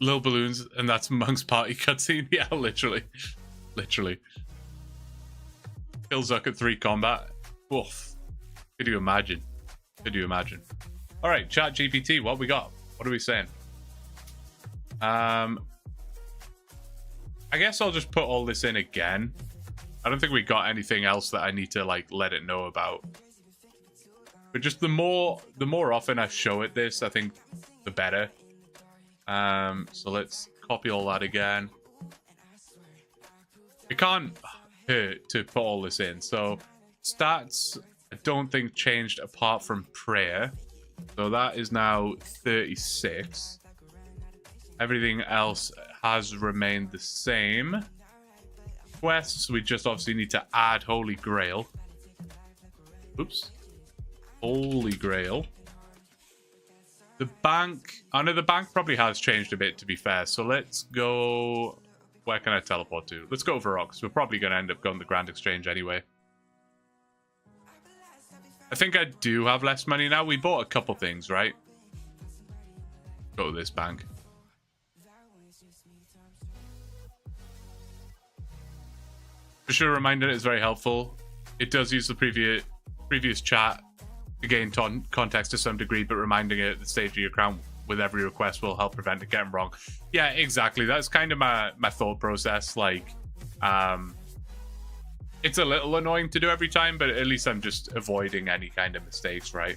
Little balloons, and that's Monk's party cutscene. Yeah, literally. Literally. Kill Zuck at 3 combat. Oof. Could you imagine? Could you imagine? Alright, ChatGPT, what we got? What are we saying? I guess I'll just put all this in again. I don't think we got anything else that I need to like let it know about. But just the more often I show it this, I think the better. So let's copy all that again. It can't hurt to put all this in. So stats, I don't think changed apart from prayer. So that is now 36. Everything else has remained the same. Quests, we just obviously need to add Holy Grail. Oops. Holy Grail. The bank, I know the bank probably has changed a bit, to be fair. So let's go, where can I teleport to? Let's go over because we're probably going to end up going to the Grand Exchange anyway. I think I do have less money now. We bought a couple things, right? Go to this bank. For sure, reminder is very helpful. It does use the previous chat to gain context to some degree, but reminding it at the stage of your account with every request will help prevent it getting wrong. Yeah, exactly. That's kind of my thought process. Like, it's a little annoying to do every time, but at least I'm just avoiding any kind of mistakes, right?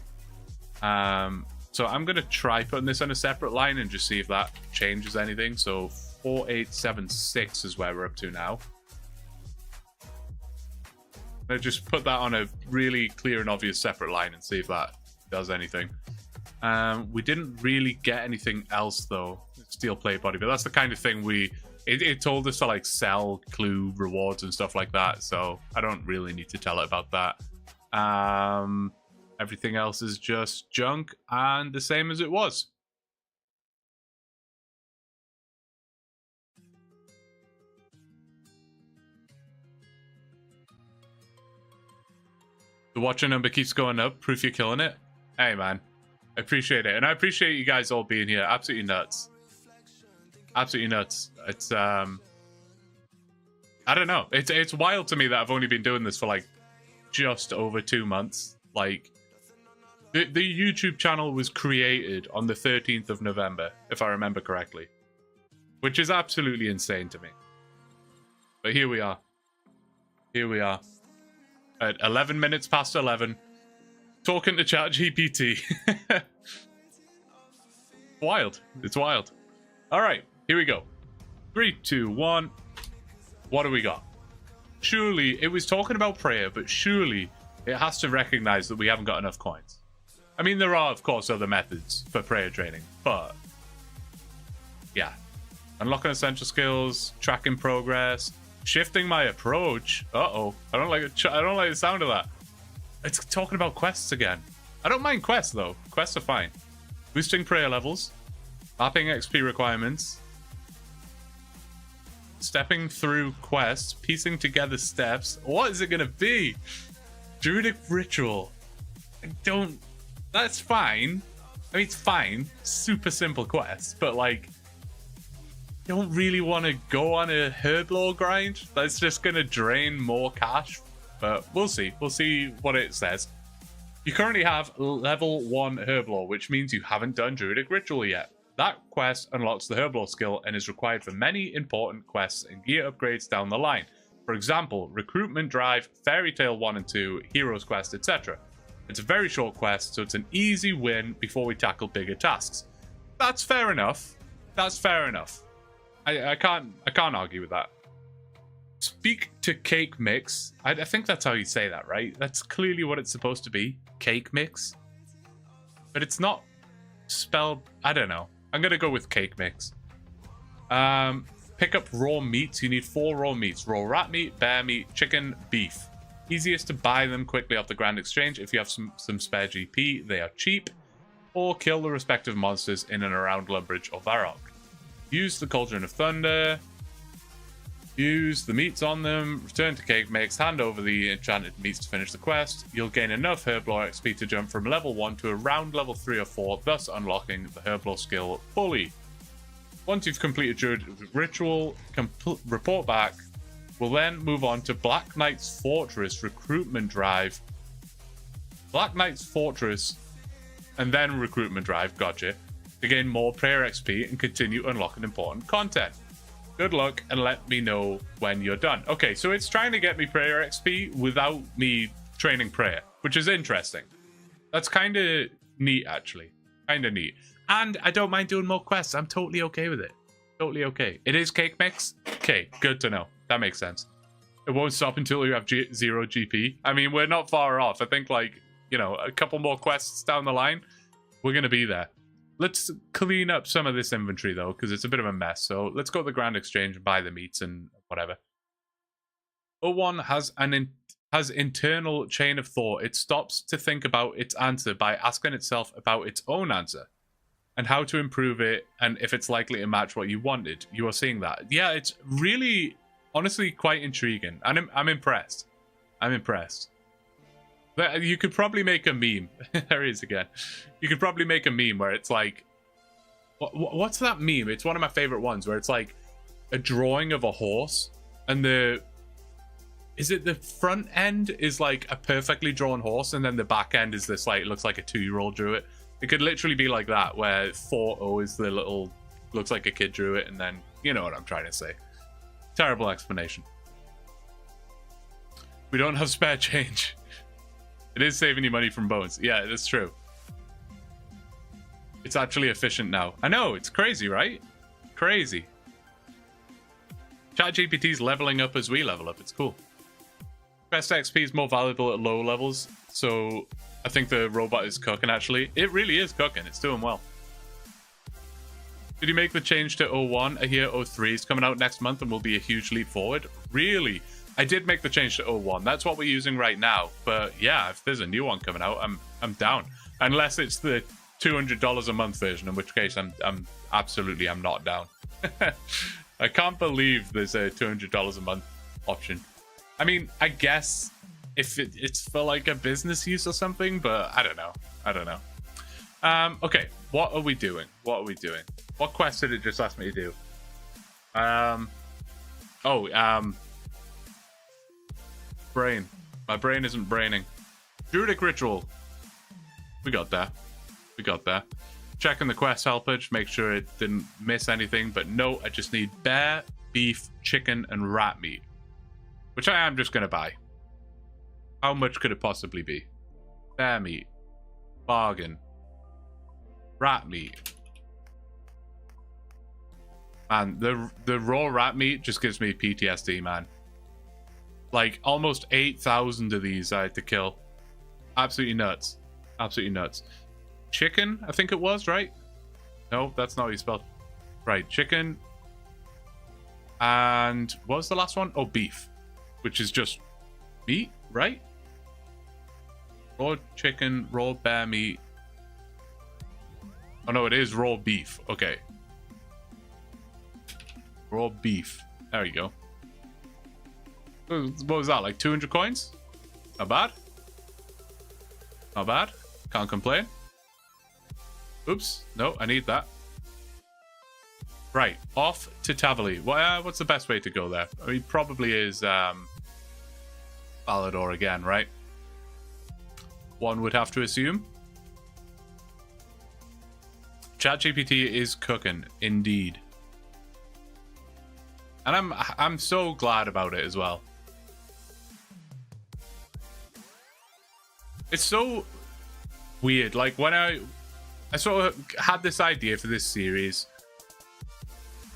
So I'm going to try putting this on a separate line and just see if that changes anything. So 4876 is where we're up to now. I'll just put that on a really clear and obvious separate line and see if that does anything. We didn't really get anything else though. Steel plate body, but that's the kind of thing it told us to like sell clue rewards and stuff like that, so I don't really need to tell it about that. Everything else is just junk and the same as it was. The watcher number keeps going up. Proof you're killing it. Hey, man. I appreciate it. And I appreciate you guys all being here. Absolutely nuts. Absolutely nuts. It's, I don't know. It's wild to me that I've only been doing this for, like, just over 2 months. Like, The YouTube channel was created on the 13th of November, if I remember correctly. Which is absolutely insane to me. But here we are. Here we are. At 11 minutes past 11. Talking to ChatGPT. Wild. It's wild. Alright, here we go. 3, 2, 1. What do we got? Surely, it was talking about prayer, but surely it has to recognize that we haven't got enough coins. I mean, there are, of course, other methods for prayer training, but yeah. Unlocking essential skills, tracking progress, shifting my approach. Uh-oh. I don't like the sound of that. It's talking about quests again. I don't mind quests, though. Quests are fine. Boosting prayer levels, mapping XP requirements, stepping through quests, piecing together steps. What is it going to be? Druidic ritual. I don't... That's fine. I mean, it's fine. Super simple quest, but like, don't really want to go on a herb lore grind. That's just going to drain more cash, but we'll see. We'll see what it says. You currently have level 1 herb lore, which means you haven't done Druidic Ritual yet. That quest unlocks the herb lore skill and is required for many important quests and gear upgrades down the line. For example, Recruitment Drive, Fairy Tale 1 and 2, Heroes Quest, etc. It's a very short quest, so it's an easy win before we tackle bigger tasks. That's fair enough. That's fair enough. I can't argue with that. Speak to Cake Mix. I think that's how you say that, right? That's clearly what it's supposed to be. Cake Mix. But it's not spelled... I don't know. I'm going to go with Cake Mix. Pick up raw meats. You need 4 raw meats. Raw rat meat, bear meat, chicken, beef. Easiest to buy them quickly off the Grand Exchange. If you have some spare GP, they are cheap. Or kill the respective monsters in and around Lumbridge or Varrock. Use the Cauldron of Thunder. Use the meats on them. Return to Cake Mix. Hand over the enchanted meats to finish the quest. You'll gain enough Herblore XP to jump from level 1 to around level 3 or 4, thus unlocking the Herblore skill fully. Once you've completed your ritual, report back. We'll then move on to Black Knight's Fortress Recruitment Drive. Black Knight's Fortress and then Recruitment Drive, gotcha, to gain more prayer XP and continue unlocking important content. Good luck and let me know when you're done. Okay, so it's trying to get me prayer XP without me training prayer, which is interesting. That's kind of neat, actually. Kind of neat. And I don't mind doing more quests. I'm totally okay with it. Totally okay. It is Cake Mix? Okay, good to know. That makes sense. It won't stop until you have 0 GP. I mean, we're not far off. I think, like, you know, a couple more quests down the line, we're going to be there. Let's clean up some of this inventory, though, because it's a bit of a mess. So let's go to the Grand Exchange and buy the meats and whatever. O1 has internal chain of thought. It stops to think about its answer by asking itself about its own answer and how to improve it and if it's likely to match what you wanted. You are seeing that. Yeah, it's really, honestly, quite intriguing. And I'm impressed. I'm impressed. You could probably make a meme. There he is again. You could probably make a meme where it's like... What's that meme? It's one of my favorite ones where it's like a drawing of a horse and the... Is it the front end is like a perfectly drawn horse and then the back end is this, like, it looks like a 2-year-old drew it. It could literally be like that, where 4-0 is the little... Looks like a kid drew it, and then... You know what I'm trying to say. Terrible explanation. We don't have spare change. It is saving you money from bones. Yeah, that's true. It's actually efficient now. I know, it's crazy, right? Crazy. ChatGPT's leveling up as we level up. It's cool. Best XP is more valuable at low levels, so I think the robot is cooking, actually. It really is cooking. It's doing well. Did you make the change to 01? I hear 03 is coming out next month and will be a huge leap forward. Really? I did make the change to 01. That's what we're using right now. But yeah, if there's a new one coming out, I'm down. Unless it's the $200 a month version, in which case I'm not down. I can't believe there's a $200 a month option. I mean, I guess if it's for like a business use or something, but I don't know. Okay, what are we doing? What quest did it just ask me to do? Brain. My brain isn't braining. Druidic Ritual. We got there. We got there. Checking the quest helper to make sure it didn't miss anything. But no, I just need bear, beef, chicken, and rat meat. Which I am just going to buy. How much could it possibly be? Bear meat. Bargain. Rat meat. Man, the raw rat meat just gives me PTSD, man. Like, almost 8,000 of these I had to kill. Absolutely nuts. Absolutely nuts. Chicken, I think it was, right? No, that's not what you spelled. Right, chicken. And what was the last one? Oh, beef. Which is just meat, right? Raw chicken, raw bear meat. Oh, no, it is raw beef. Okay. Raw beef. There you go. What was that, like 200 coins? Not bad. Not bad. Can't complain. Oops. No, I need that. Right. Off to Tavali. What's the best way to go there? I mean, probably is Falador again, right? One would have to assume. ChatGPT is cooking, indeed. And I'm so glad about it as well. It's so weird. Like, when I sort of had this idea for this series,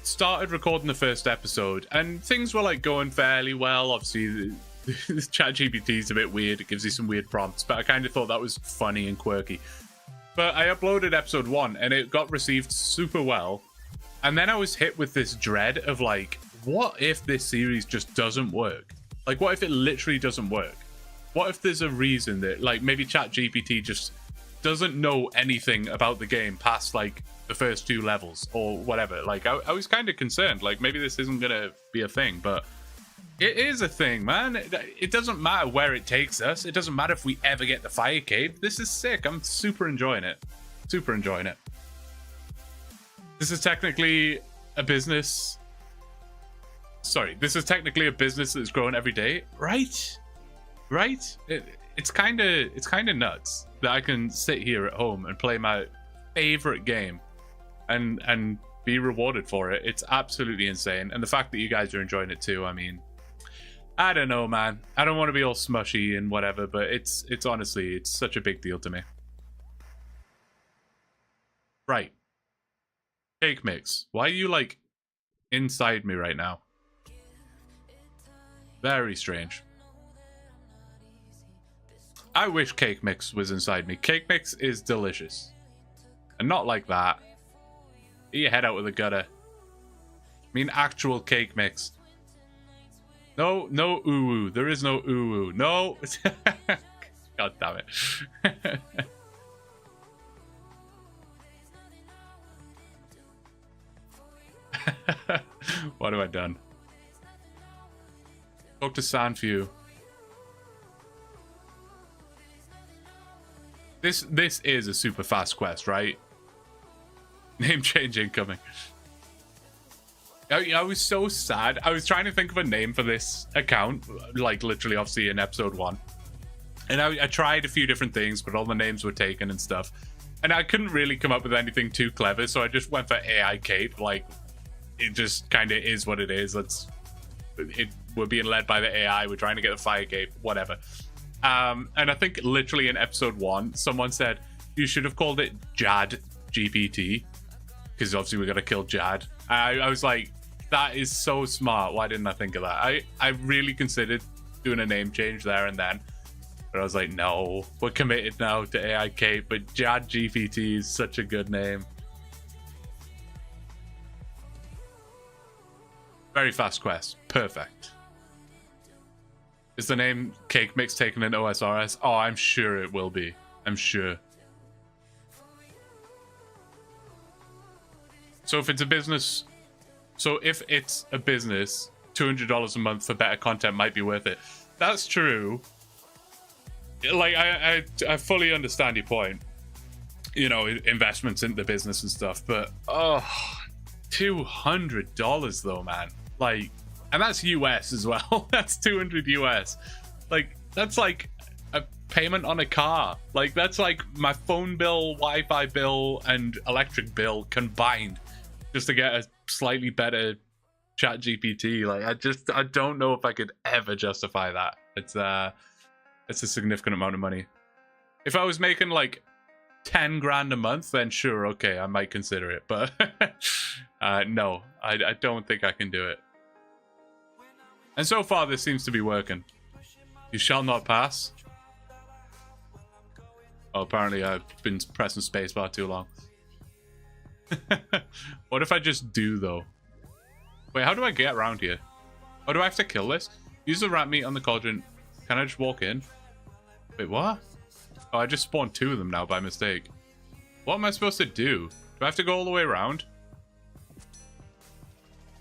started recording the first episode, and things were like going fairly well. Obviously, this ChatGPT is a bit weird. It gives you some weird prompts, but I kind of thought that was funny and quirky. But I uploaded episode 1, and it got received super well. And then I was hit with this dread of like, what if this series just doesn't work? Like, what if it literally doesn't work? What if there's a reason that, like, maybe ChatGPT just doesn't know anything about the game past, like, the first 2 levels or whatever? Like, I was kind of concerned. Like, maybe this isn't going to be a thing, but it is a thing, man. It doesn't matter where it takes us. It doesn't matter if we ever get the fire cave. This is sick. I'm super enjoying it. Super enjoying it. This is technically a business. Sorry, this is technically a business that's growing every day, right? Right? It's kind of nuts that I can sit here at home and play my favorite game and be rewarded for it. It's absolutely insane. And the fact that you guys are enjoying it too, I mean, I don't know, man. I don't want to be all smushy and whatever, but it's honestly, it's such a big deal to me. Right. Cake mix. Why are you like inside me right now? Very strange. I wish cake mix was inside me. Cake mix is delicious. And not like that. Get your head out of the gutter. I mean actual cake mix. No, no ooh-woo. There is no ooh-woo. No. God damn it. What have I done? Talk to Sandview. This is a super fast quest, right? Name change incoming. I was so sad. I was trying to think of a name for this account, like literally obviously in episode 1. And I tried a few different things, but all the names were taken and stuff. And I couldn't really come up with anything too clever, so I just went for AI Cape. Like, it just kind of is what it is. We're being led by the AI. We're trying to get the fire cape, whatever. And I think literally in episode 1, someone said, you should have called it Jad GPT. Because obviously we got to kill Jad. I was like, that is so smart. Why didn't I think of that? I really considered doing a name change there and then. But I was like, no, we're committed now to AI Cape. But Jad GPT is such a good name. Very fast quest. Perfect. Is the name Cake Mix taken in OSRS? Oh, I'm sure it will be. I'm sure. So if it's a business... So if it's a business, $200 a month for better content might be worth it. That's true. Like, I fully understand your point. You know, investments into the business and stuff. But, oh, $200 though, man. Like, and that's US as well. That's 200 US. Like, that's like payment on a car. Like, that's like my phone bill, Wi-Fi bill, and electric bill combined just to get a slightly better ChatGPT. Like, I don't know if I could ever justify that. It's a significant amount of money. If I was making like 10 grand a month, then sure, okay, I might consider it. But no, I don't think I can do it. And so far, this seems to be working. You shall not pass. Oh, apparently I've been pressing spacebar too long. What if I just do, though? Wait, how do I get around here? Oh, do I have to kill this? Use the rat meat on the cauldron. Can I just walk in? Wait, what? Oh, I just spawned 2 of them now by mistake. What am I supposed to do? Do I have to go all the way around?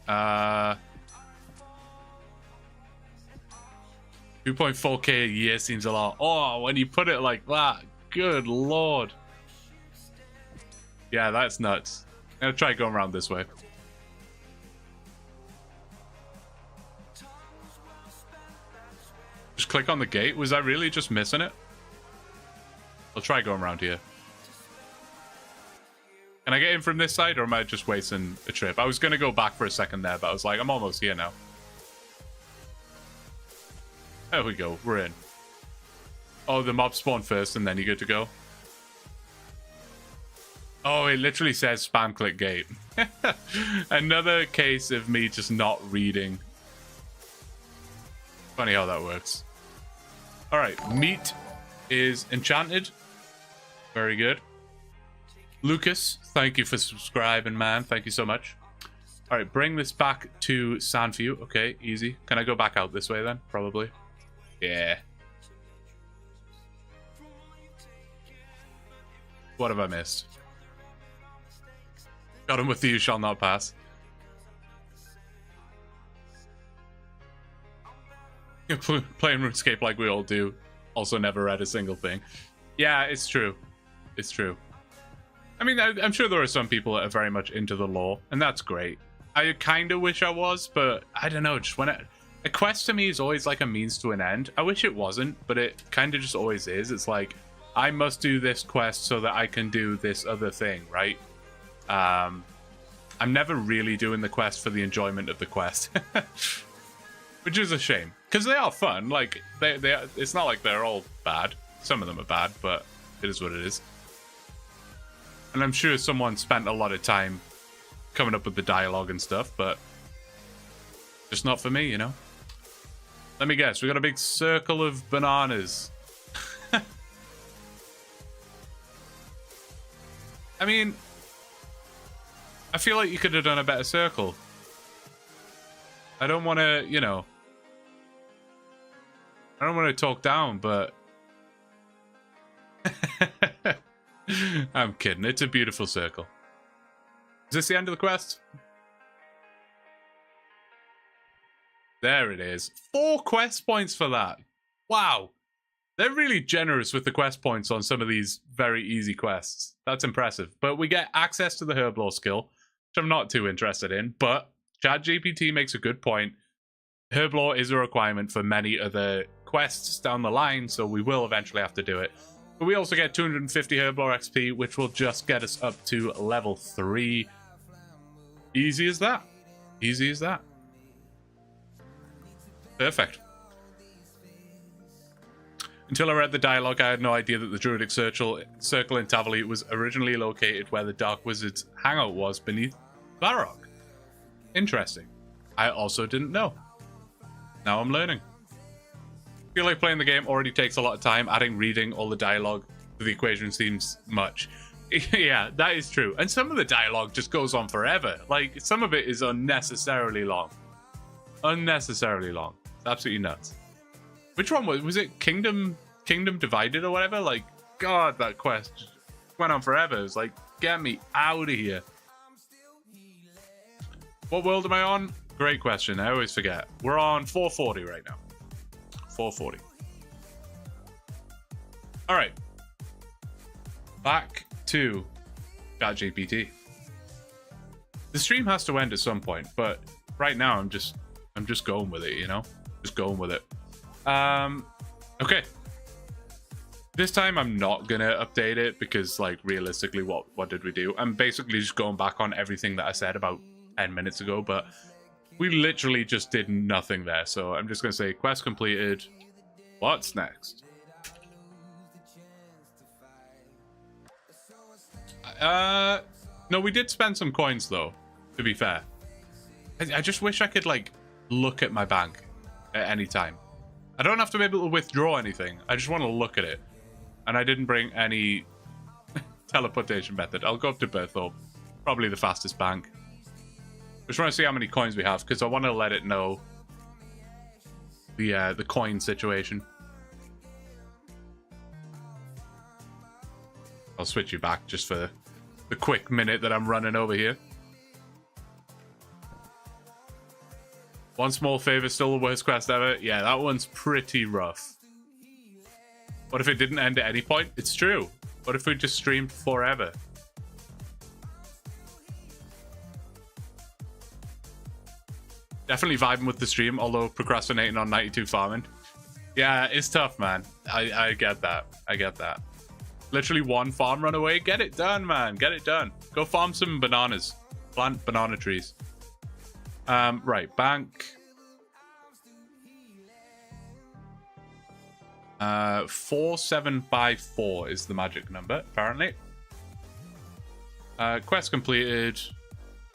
2.4k a year seems a lot. Oh, when you put it like that, good lord. Yeah, that's nuts. I'm gonna try going around this way. Just click on the gate. Was I really just missing it? I'll try going around here. Can I get in from this side, or am I just wasting a trip? I was gonna go back for a second there, but I was like, I'm almost here now. There we go, we're in. Oh, the mob spawn first and then you're good to go. Oh, it literally says spam click gate. Another case of me just not reading. Funny how that works. Alright, meat is enchanted. Very good. Lucas, thank you for subscribing, man. Thank you so much. Alright, bring this back to Sandview. Okay, easy. Can I go back out this way then? Probably. Yeah. What have I missed? Got him with the you shall not pass. Playing RuneScape like we all do. Also never read a single thing. Yeah, it's true. It's true. I mean, I'm sure there are some people that are very much into the lore, and that's great. I kind of wish I was, but I don't know. Just when a quest to me is always like a means to an end. I wish it wasn't, but it kind of just always is. It's like, I must do this quest so that I can do this other thing, right? I'm never really doing the quest for the enjoyment of the quest. Which is a shame. Because they are fun. Like, it's not like they're all bad. Some of them are bad, but it is what it is. And I'm sure someone spent a lot of time coming up with the dialogue and stuff, but just not for me, you know? Let me guess, we got a big circle of bananas. I mean, I feel like you could have done a better circle. I don't want to, you know, I don't want to talk down, but I'm kidding. It's a beautiful circle. Is this the end of the quest? There it is. 4 quest points for that. Wow. They're really generous with the quest points on some of these very easy quests. That's impressive. But we get access to the herb lore skill, which I'm not too interested in. But ChatGPT makes a good point. Herb lore is a requirement for many other quests down the line, so we will eventually have to do it. But we also get 250 herb lore XP, which will just get us up to level 3. Easy as that. Easy as that. Perfect. Until I read the dialogue, I had no idea that the Druidic circle in Tavali was originally located where the Dark Wizard's hangout was beneath Varrock. Interesting. I also didn't know. Now I'm learning. I feel like playing the game already takes a lot of time. Adding reading all the dialogue to the equation seems much. Yeah, that is true. And some of the dialogue just goes on forever. Like, some of it is unnecessarily long. Unnecessarily long. It's absolutely nuts. Which one was it? Kingdom Divided or whatever? Like, God, that quest went on forever. It was like, get me out of here. What world am I on? Great question. I always forget. We're on 440 right now. 440. All right. Back to ChatGPT. The stream has to end at some point, but right now I'm just going with it, you know? Just going with it. Okay. This time I'm not gonna update it because, like, realistically, what did we do? I'm basically just going back on everything that I said about 10 minutes ago, but we literally just did nothing there. So I'm just gonna say quest completed. What's next? No, we did spend some coins though, to be fair. I just wish I could, like, look at my bank at any time. I don't have to be able to withdraw anything. I just want to look at it. And I didn't bring any teleportation method. I'll go up to Berthorpe. Probably the fastest bank. Just want to see how many coins we have, because I want to let it know the coin situation. I'll switch you back just for the quick minute that I'm running over here. One small favor, still the worst quest ever. Yeah, that one's pretty rough. What if it didn't end at any point? It's true. What if we just streamed forever? Definitely vibing with the stream, although procrastinating on 92 farming. Yeah, it's tough, man. I get that. I get that. Literally one farm run away. Get it done, man. Get it done. Go farm some bananas. Plant banana trees. Right, bank. 4754 is the magic number, apparently. Quest completed.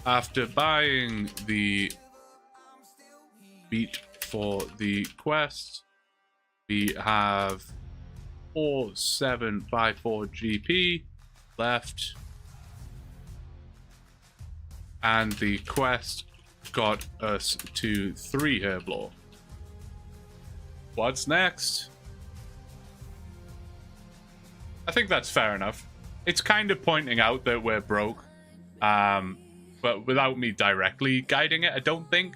After buying the beat for the quest, we have 4754 GP left. And the quest got us to 3 Herblore. What's next? I think that's fair enough. It's kind of pointing out that we're broke, but without me directly guiding it, I don't think.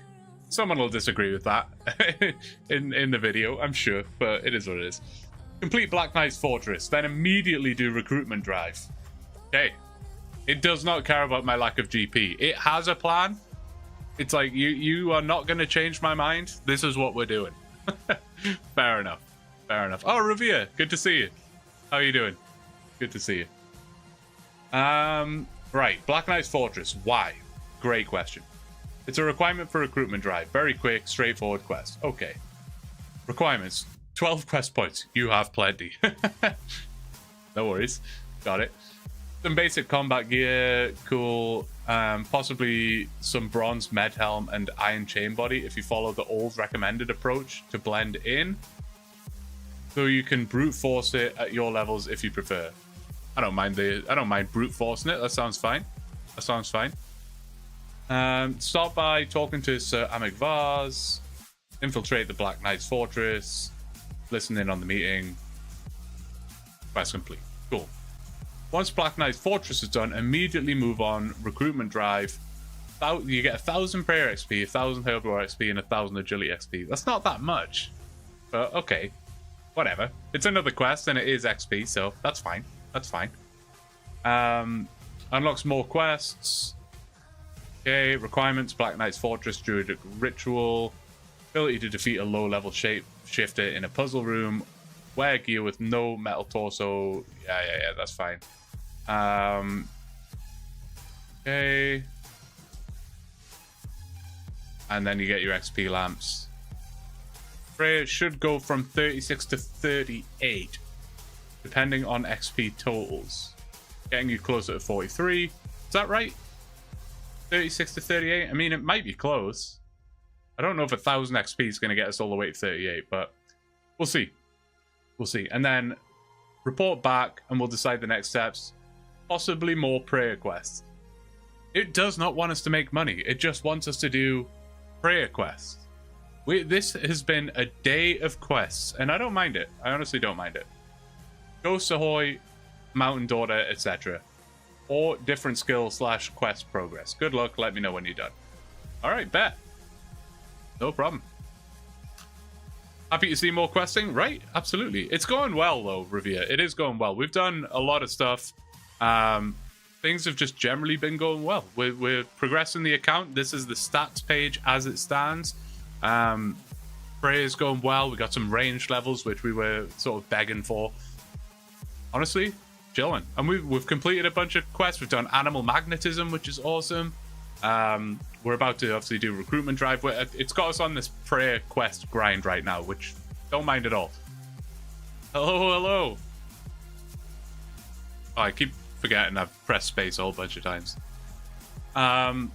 Someone will disagree with that in the video, I'm sure, but it is what it is. Complete Black Knight's Fortress, then immediately do recruitment drive. Okay. It does not care about my lack of GP. It has a plan. It's like, you are not going to change my mind. This is what we're doing. Fair enough. Fair enough. Oh, Ravia, good to see you. How are you doing? Good to see you. Right, Black Knight's Fortress. Why? Great question. It's a requirement for recruitment drive. Very quick, straightforward quest. Okay. Requirements. 12 quest points. You have plenty. No worries. Got it. Some basic combat gear. Cool. Possibly some bronze med helm and iron chain body if you follow the old recommended approach to blend in. So you can brute force it at your levels if you prefer. I don't mind brute forcing it. That sounds fine. That sounds fine. Start by talking to Sir Amic Vaz, infiltrate the Black Knight's Fortress, listen in on the meeting. Quest complete. Cool. Once Black Knight's Fortress is done, immediately move on. Recruitment drive. You get 1,000 prayer XP, 1,000 Herblore XP, and 1,000 agility XP. That's not that much, but okay. Whatever. It's another quest and it is XP, so that's fine. That's fine. Unlocks more quests. Okay, requirements, Black Knight's Fortress, Druidic Ritual. Ability to defeat a low-level shapeshifter in a puzzle room. Wear gear with no metal torso. Yeah, that's fine. Okay. And then you get your XP lamps. Prayer should go from 36 to 38, depending on XP totals. Getting you closer to 43. Is that right? 36 to 38? I mean, it might be close. I don't know if 1,000 XP is going to get us all the way to 38, but we'll see. We'll see. And then report back, and we'll decide the next steps. Possibly more prayer quests. It does not want us to make money. It just wants us to do prayer quests. This has been a day of quests, and I don't mind it. I honestly don't mind it. Ghost Ahoy, Mountain Daughter, etc. Or different skill / quest progress. Good luck. Let me know when you're done. All right, bet. No problem. Happy to see more questing, right? Absolutely. It's going well, though, Revere. It is going well. We've done a lot of stuff. Things have just generally been going well. We're progressing the account. This is the stats page as it stands. Prey is going well. We got some range levels, which we were sort of begging for. honestly, chilling. And we've completed a bunch of quests. We've done animal magnetism, which is awesome. We're about to obviously do recruitment drive. It's got us on this prayer quest grind right now, which don't mind at all. Hello. Oh, I keep forgetting I've pressed space a whole bunch of times. I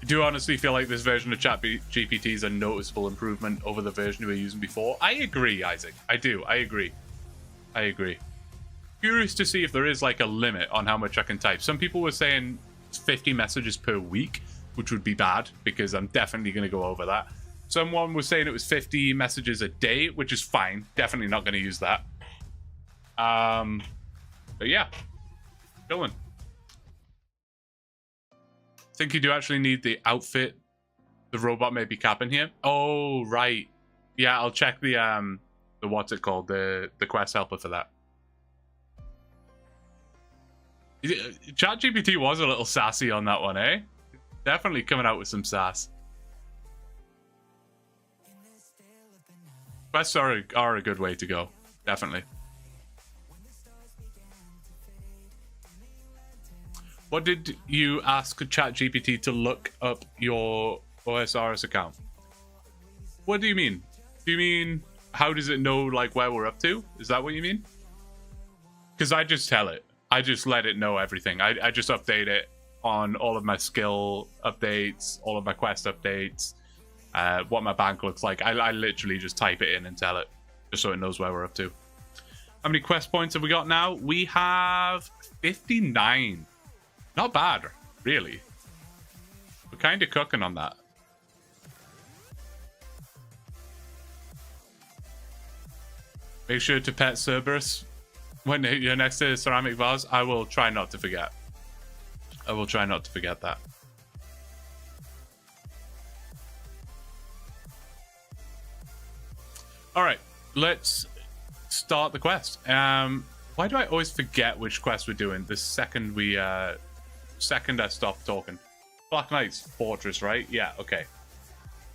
do honestly feel like this version of ChatGPT is a noticeable improvement over the version we were using before. I agree, Isaac. I agree. Curious to see if there is like a limit on how much I can type. Some people were saying 50 messages per week, which would be bad because I'm definitely going to go over that. Someone was saying it was 50 messages a day, which is fine. Definitely not going to use that. But yeah, chilling. Think you do actually need the outfit. The robot may be capping here. Oh, right. Yeah, I'll check the what's it called? The quest helper for that. ChatGPT was a little sassy on that one, eh? Definitely coming out with some sass. Quests are a good way to go. Definitely. What did you ask ChatGPT to look up your OSRS account? What do you mean? Do you mean how does it know like where we're up to? Is that what you mean? Because I just tell it. I just let it know everything. I just update it on all of my skill updates, all of my quest updates, what my bank looks like. I literally just type it in and tell it, just so it knows where we're up to. How many quest points have we got now? We have 59. Not bad, really. We're kind of cooking on that. Make sure to pet Cerberus when you're next to the ceramic vase. I will try not to forget. I will try not to forget that. All right, let's start the quest. Why do I always forget which quest we're doing the second we second I stop talking? Black Knight's Fortress, right? Yeah, okay.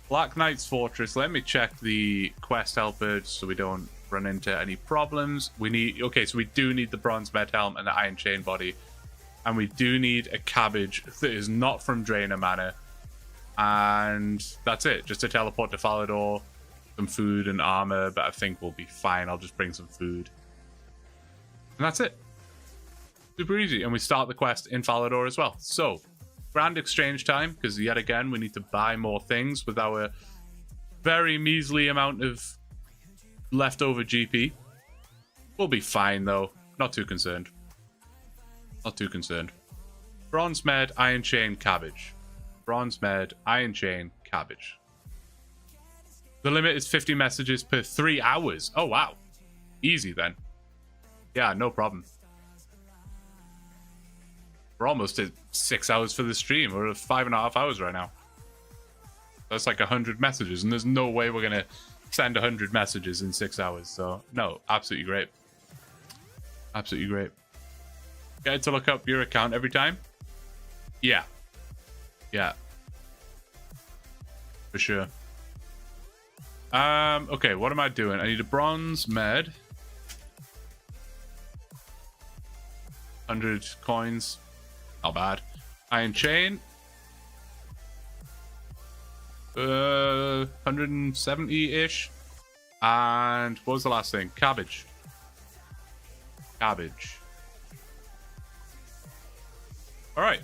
Black Knight's Fortress. Let me check the quest helper so we don't run into any problems. We need, okay, so we do need the bronze med helm and the iron chain body, and we do need a cabbage that is not from Drainer Manor, and that's it. Just a teleport to Falador, some food and armor, but I think we'll be fine. I'll just bring some food, and that's it. Super easy. And we start the quest in Falador as well. So grand exchange time, because yet again we need to buy more things with our very measly amount of leftover GP. We'll be fine though. Not too concerned. Not too concerned. Bronze med, iron chain, cabbage. Bronze med, iron chain, cabbage. The limit is 50 messages per 3 hours. Oh wow. Easy then. Yeah, no problem. We're almost at 6 hours for the stream. We're at 5.5 hours right now. That's like 100 messages, and there's no way we're gonna send 100 messages in 6 hours. So no, absolutely great. Absolutely great. Get to look up your account every time? Yeah. Yeah. For sure. Okay, what am I doing? I need a bronze med. 100 coins. Not bad. Iron chain. 170-ish. And what was the last thing? Cabbage. Cabbage. Alright.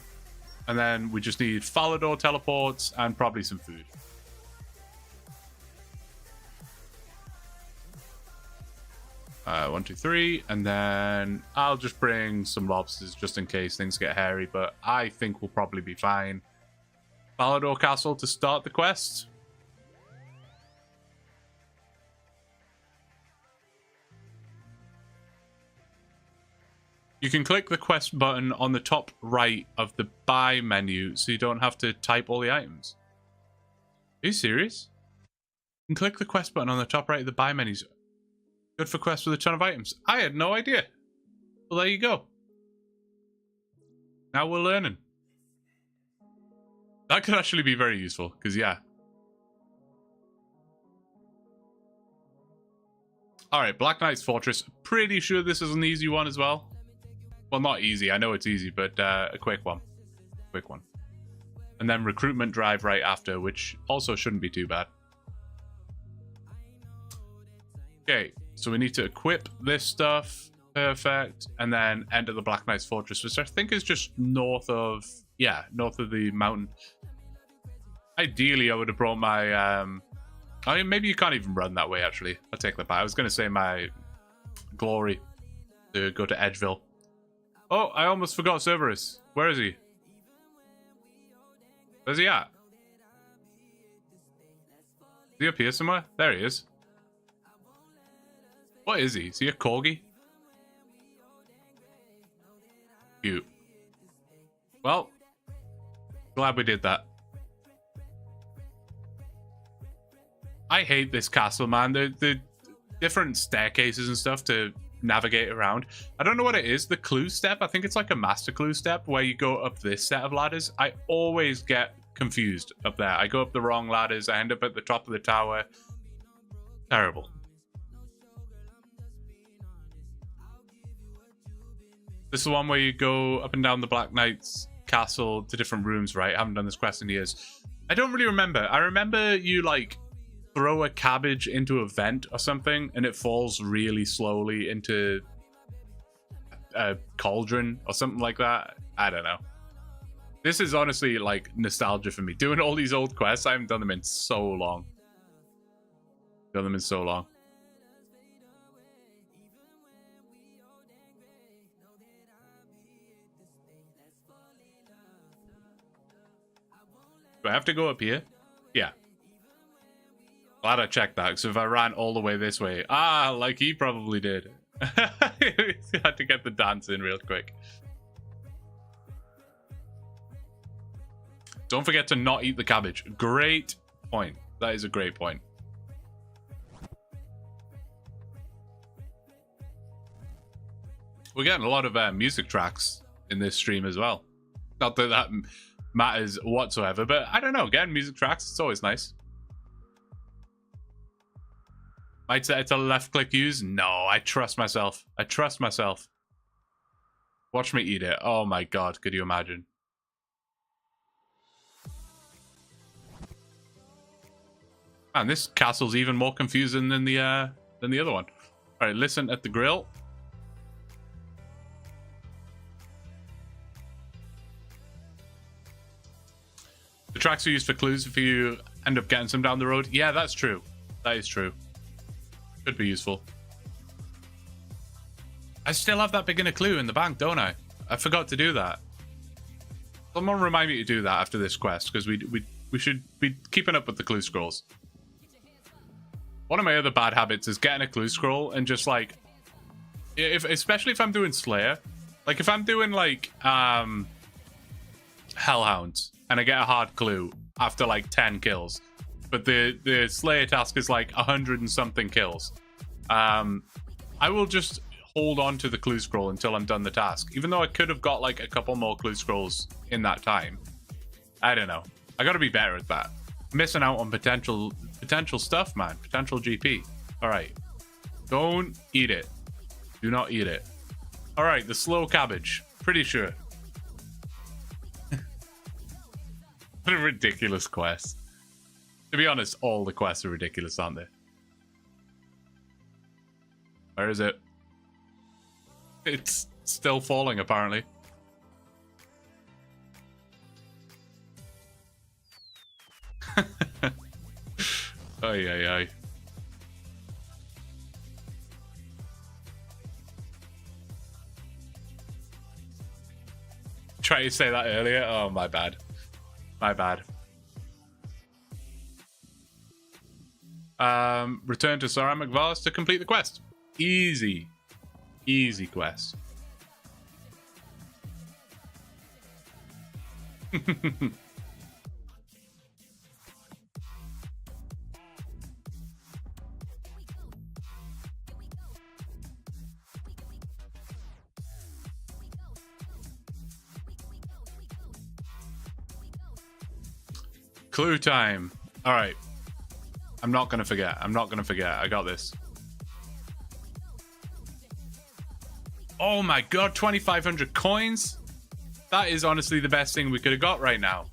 And then we just need Falador teleports and probably some food. One, two, three, and then I'll just bring some lobsters just in case things get hairy, but I think we'll probably be fine. Falador Castle to start the quest. You can click the quest button on the top right of the buy menu so you don't have to type all the items. Are you serious? You can click the quest button on the top right of the buy menus. Good for quests with a ton of items. I had no idea. Well, there you go. Now we're learning. That could actually be very useful, because yeah. All right, Black Knight's Fortress. Pretty sure this is an easy one as well. Well, not easy. I know it's easy, but a quick one. Quick one. And then recruitment drive right after, which also shouldn't be too bad. Okay, so we need to equip this stuff. Perfect. And then enter the Black Knight's Fortress, which I think is just north of... Yeah, north of the mountain. Ideally, I would have brought my... I mean, maybe you can't even run that way, actually. I'll take that back. I was going to say my glory to go to Edgeville. Oh, I almost forgot Cerberus. Where is he? Where's he at? Is he up here somewhere? There he is. What is he? Is he a corgi? Cute. Well, glad we did that. I hate this castle, man. The different staircases and stuff to navigate around. I don't know what it is. The clue step, I think it's like a master clue step where you go up this set of ladders. I always get confused up there. I go up the wrong ladders. I end up at the top of the tower. Terrible. This is the one where you go up and down the Black Knight's castle to different rooms, right? I haven't done this quest in years. I don't really remember. I remember you like throw a cabbage into a vent or something and it falls really slowly into a cauldron or something like that. I don't know. This is honestly like nostalgia for me. Doing all these old quests, I haven't done them in so long. Done them in so long. Do I have to go up here? Yeah. Glad I checked that, because if I ran all the way this way... Ah, like he probably did. Had to get the dance in real quick. Don't forget to not eat the cabbage. Great point. That is a great point. We're getting a lot of music tracks in this stream as well. Not that that matters whatsoever, but I don't know. Getting music tracks, it's always nice. Might set it to left click use? No, I trust myself. I trust myself. Watch me eat it. Oh my god, could you imagine? Man, this castle's even more confusing than the other one. Alright, listen at the grill. The tracks are used for clues if you end up getting some down the road. Yeah, that's true. That is true. Could be useful. I still have that beginner clue in the bank, don't I? I forgot to do that. Someone remind me to do that after this quest, because we should be keeping up with the clue scrolls. One of my other bad habits is getting a clue scroll and just like, especially if I'm doing Slayer, like if I'm doing like Hellhounds and I get a hard clue after like 10 kills. But the Slayer task is like 100 and something kills. I will just hold on to the clue scroll until I'm done the task. Even though I could have got like a couple more clue scrolls in that time. I don't know. I gotta be better at that. Missing out on potential stuff, man. Potential GP. Alright. Don't eat it. Do not eat it. Alright, the slow cabbage. Pretty sure. What a ridiculous quest. To be honest, all the quests are ridiculous, aren't they? Where is it? It's still falling, apparently. Ay, ay, ay. Try to say that earlier. Oh, my bad. My bad. Return to Ceramic Vase to complete the quest. Easy. Easy quest. Clue time. All right. I'm not going to forget. I'm not going to forget. I got this. Oh my god, 2,500 coins. That is honestly the best thing we could have got right now.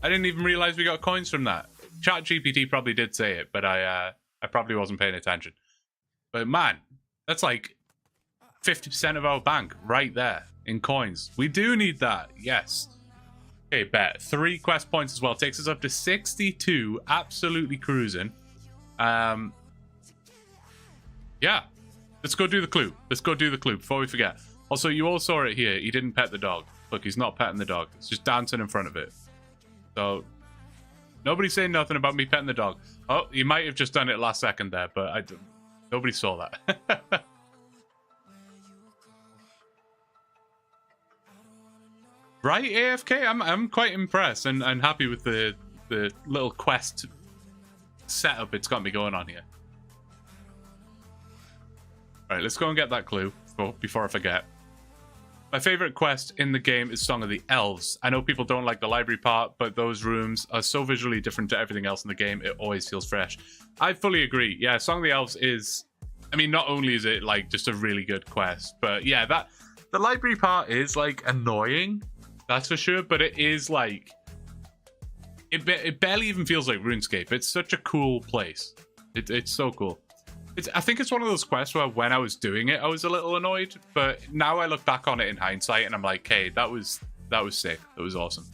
I didn't even realize we got coins from that. ChatGPT probably did say it, but I probably wasn't paying attention. But man, that's like 50% of our bank right there in coins. We do need that. Yes. Okay, bet. 3 quest points as well. Takes us up to 62. Absolutely cruising. Yeah. Let's go do the clue. Let's go do the clue before we forget. Also, you all saw it here. He didn't pet the dog. Look, he's not petting the dog. It's just dancing in front of it. So, nobody's saying nothing about me petting the dog. Oh, he might have just done it last second there, but nobody saw that. Right, AFK? I'm quite impressed and happy with the little quest setup it's got me going on here. Alright, let's go and get that clue before I forget. My favorite quest in the game is Song of the Elves. I know people don't like the library part, but those rooms are so visually different to everything else in the game, it always feels fresh. I fully agree. Yeah, Song of the Elves is... I mean, not only is it, like, just a really good quest, but yeah, the library part is, like, annoying, that's for sure, but it is, like... It barely even feels like RuneScape. It's such a cool place. It's so cool. I think it's one of those quests where when I was doing it, I was a little annoyed, but now I look back on it in hindsight and I'm like, hey, that was sick. That was awesome.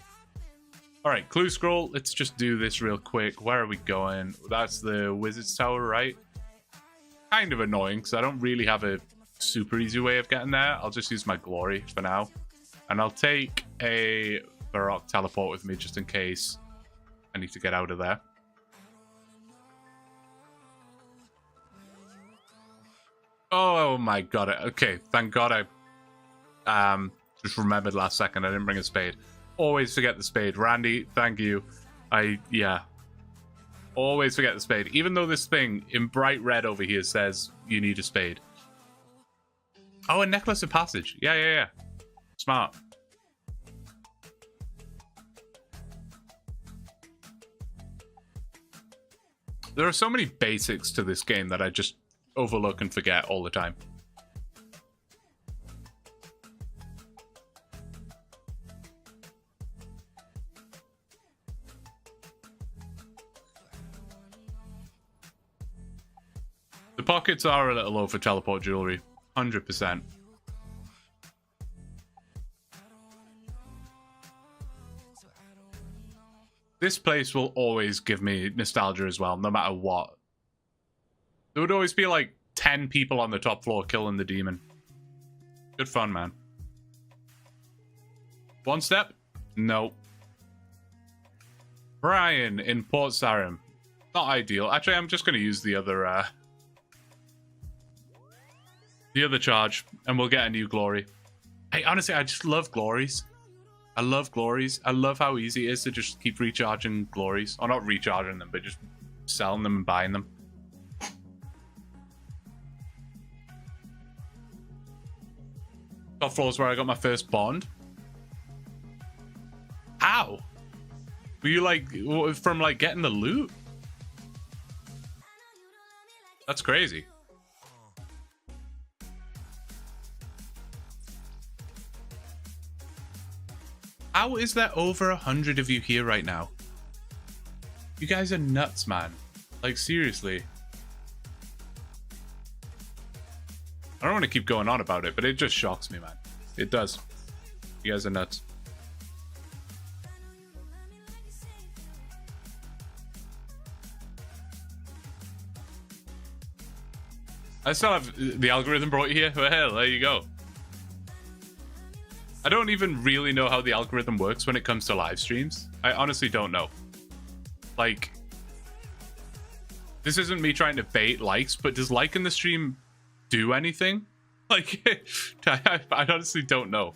All right, clue scroll. Let's just do this real quick. Where are we going? That's the Wizard's Tower, right? Kind of annoying because I don't really have a super easy way of getting there. I'll just use my glory for now. And I'll take a Baroque teleport with me just in case I need to get out of there. Oh my god. Okay, thank god I just remembered last second I didn't bring a spade. Always forget the spade. Randy, thank you. Yeah. Always forget the spade. Even though this thing in bright red over here says you need a spade. Oh, a necklace of passage. Yeah. Smart. There are so many basics to this game that I just overlook and forget all the time. The pockets are a little low for teleport jewelry, 100%. This place will always give me nostalgia as well, no matter what. There would always be like 10 people on the top floor killing the demon. Good fun, man. One step? No. Brian in Port Sarim. Not ideal. Actually, I'm just going to use the other charge, and we'll get a new glory. Hey, honestly, I just love glories. I love glories. I love how easy it is to just keep recharging glories. Or not recharging them, but just selling them and buying them. Top floor's where I got my first bond. How? Were you like from like getting the loot? That's crazy. How is there over 100 of you here right now? You guys are nuts, man. Like, seriously. I don't want to keep going on about it, but it just shocks me, man. It does. You guys are nuts. I still have the algorithm brought you here. Well, there you go. I don't even really know how the algorithm works when it comes to live streams. I honestly don't know. Like, this isn't me trying to bait likes, but does liking the stream do anything? Like, I honestly don't know.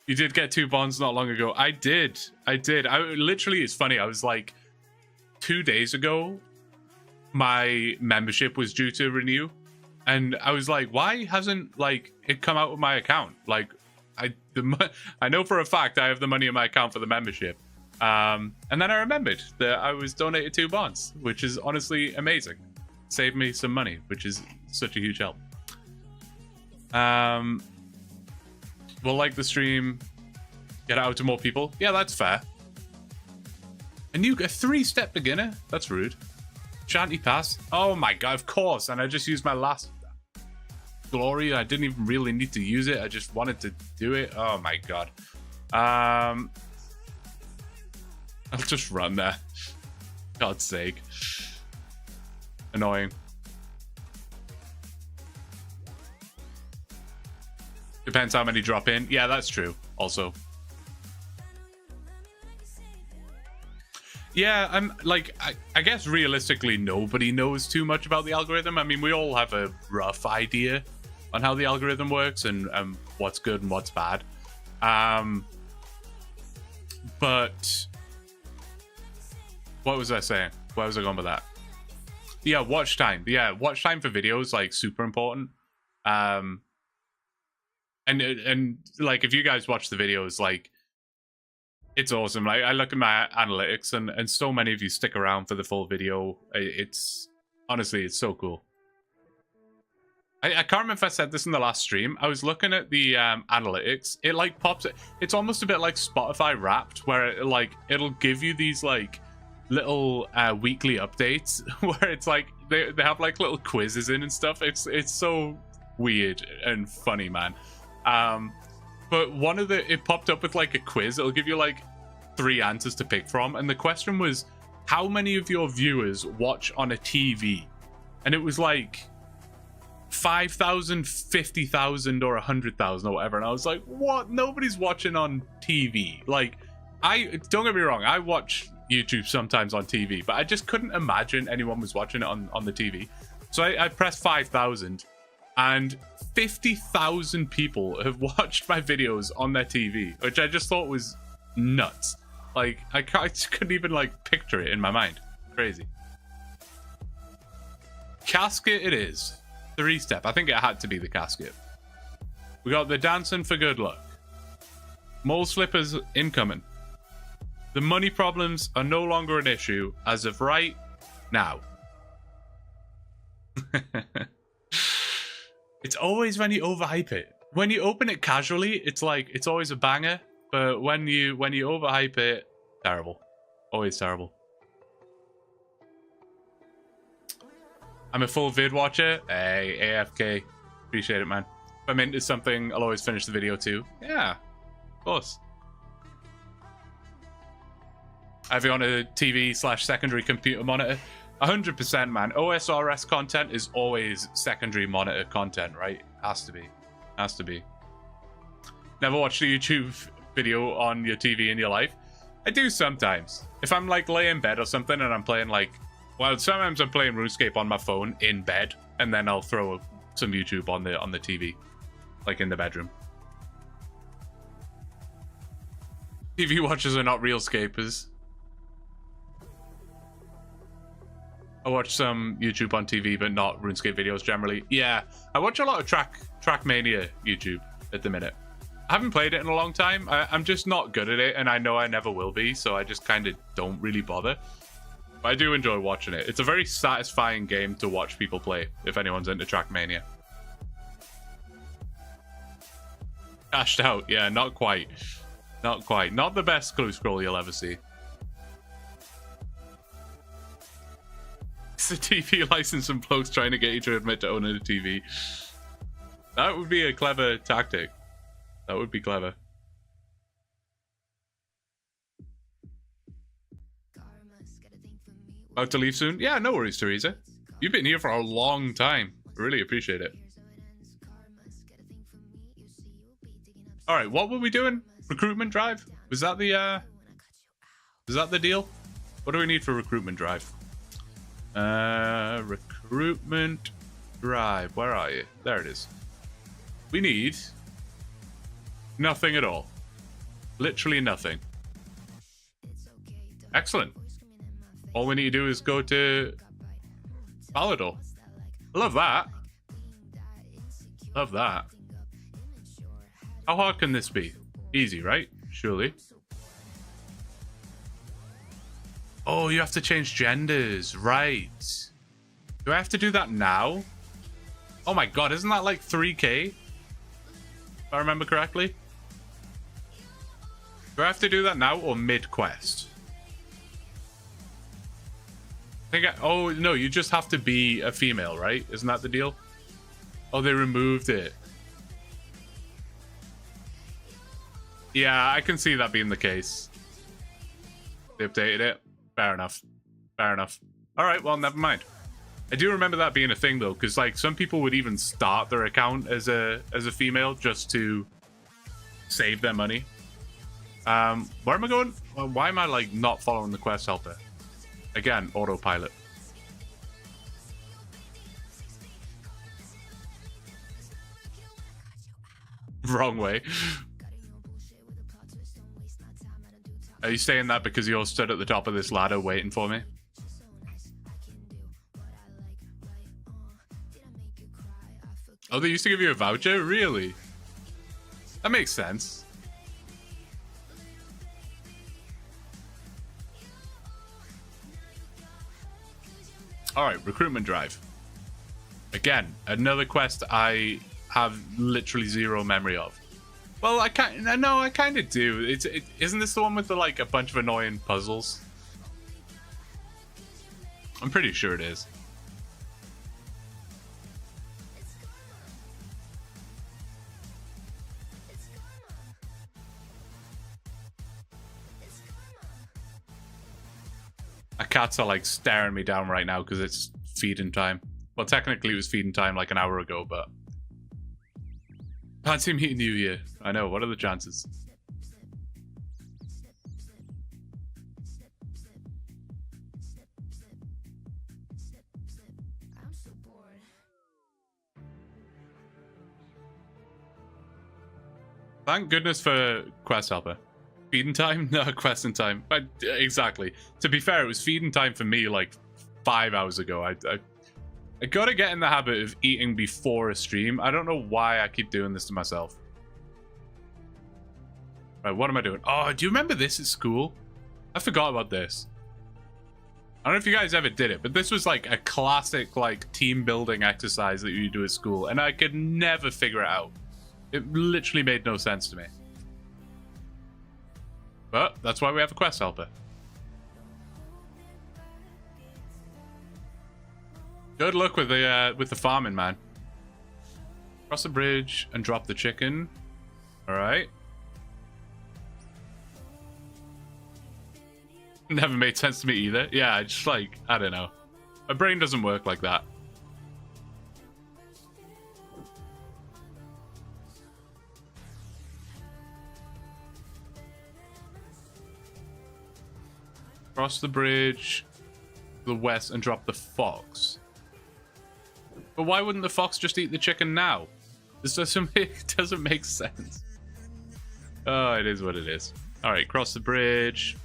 You did get 2 bonds not long ago. I did. Literally, it's funny. I was like, 2 days ago, my membership was due to renew. And I was like, why hasn't, like, it come out of my account? Like, I know for a fact I have the money in my account for the membership. And then I remembered that I was donated 2 bonds, which is honestly amazing. Saved me some money, which is such a huge help. We'll like the stream, get it out to more people. Yeah, that's fair. A 3-step beginner? That's rude. Shanty pass. Oh my god, of course. And I just used my last glory. I didn't even really need to use it. I just wanted to do it. Oh my god. I'll just run there. God's sake. Annoying. Depends how many drop in. Yeah, that's true. Also. Yeah, I'm like, I guess realistically, nobody knows too much about the algorithm. I mean, we all have a rough idea on how the algorithm works and what's good and what's bad. But what was I saying? Where was I going with that? Yeah, watch time. Yeah, watch time for videos, like, super important. And like, if you guys watch the videos, like, it's awesome. Like, I look at my analytics and so many of you stick around for the full video. It's honestly, it's so cool. I can't remember if I said this in the last stream. I was looking at the analytics. It like pops. It's almost a bit like Spotify Wrapped, where it, like, it'll give you these like little weekly updates where it's like they have like little quizzes in and stuff. It's so weird and funny, man. But one of it popped up with like a quiz. It'll give you like 3 answers to pick from, and the question was, how many of your viewers watch on a TV? And it was like 5,000, 50,000, or 100,000 or whatever. And I was like, what? Nobody's watching on TV. Like, don't get me wrong, I watch YouTube sometimes on TV, but I just couldn't imagine anyone was watching it on the TV. So I pressed 5,000, and 50,000 people have watched my videos on their TV, which I just thought was nuts. Like, I couldn't even like picture it in my mind. Crazy. Casket it is. 3-step. I think it had to be the casket. We got the dancing for good luck. Mole slippers incoming. The money problems are no longer an issue as of right now. It's always when you overhype it. When you open it casually, it's like, it's always a banger. But when you overhype it, terrible. Always terrible. I'm a full vid watcher. Hey, AFK. Appreciate it, man. If I'm into something, I'll always finish the video too. Yeah, of course. Have you on a TV/secondary computer monitor? 100%, man. OSRS content is always secondary monitor content, right? Has to be. Has to be. Never watched a YouTube video on your TV in your life? I do sometimes. If I'm like laying in bed or something and I'm playing like, well, sometimes I'm playing RuneScape on my phone in bed, and then I'll throw some YouTube on the TV, like in the bedroom. TV watchers are not real scapers. I watch some YouTube on TV, but not RuneScape videos generally. Yeah, I watch a lot of Trackmania YouTube at the minute. I haven't played it in a long time. I'm just not good at it, and I know I never will be, so I just kind of don't really bother. But I do enjoy watching it. It's a very satisfying game to watch people play, if anyone's into Trackmania. Cashed out. Yeah, not quite. Not quite. Not the best clue scroll you'll ever see. It's a TV license and blokes trying to get you to admit to owning a TV. That would be a clever tactic. That would be clever. About to leave soon? Yeah, no worries, Teresa. You've been here for a long time. Really appreciate it. Alright, what were we doing? Recruitment drive? Was that the deal? What do we need for recruitment drive? Recruitment drive. Where are you? There it is. We need nothing at all. Literally nothing. Excellent. All we need to do is go to Palador. Love that. Love that. How hard can this be? Easy, right? Surely. Oh, you have to change genders. Right. Do I have to do that now? Oh my god, isn't that like 3k? I remember correctly. Do I have to do that now or mid-quest? Oh, no, you just have to be a female, right? Isn't that the deal? Oh, they removed it. Yeah, I can see that being the case. They updated it. Fair enough. Fair enough. All right, well, never mind. I do remember that being a thing, though, because, like, some people would even start their account as a female just to save their money. Where am I going? Why am I, like, not following the quest helper? Again, autopilot. Wrong way. Are you saying that because you're stood at the top of this ladder waiting for me? Oh, they used to give you a voucher? Really? That makes sense. Alright, recruitment drive. Again, another quest I have literally zero memory of. Well, I kind of do. Isn't this the one with the, like, a bunch of annoying puzzles? I'm pretty sure it is. My cats are, like, staring me down right now because it's feeding time. Well, technically it was feeding time like an hour ago, but... Fancy meeting you here. I know, what are the chances? Thank goodness for quest helper. Feeding time? No, questing time. But exactly. To be fair, it was feeding time for me like 5 hours ago. I gotta get in the habit of eating before a stream. I don't know why I keep doing this to myself. Right, what am I doing? Oh, do you remember this at school? I forgot about this. I don't know if you guys ever did it, but this was like a classic like team building exercise that you do at school, and I could never figure it out. It literally made no sense to me. But that's why we have a quest helper. Good luck with the farming, man. Cross the bridge and drop the chicken. All right. Never made sense to me either. Yeah, I just like, I don't know. My brain doesn't work like that. Cross the bridge to the west and drop the fox. But why wouldn't the fox just eat the chicken now? This doesn't make sense. Oh, it is what it is. All right, cross the bridge.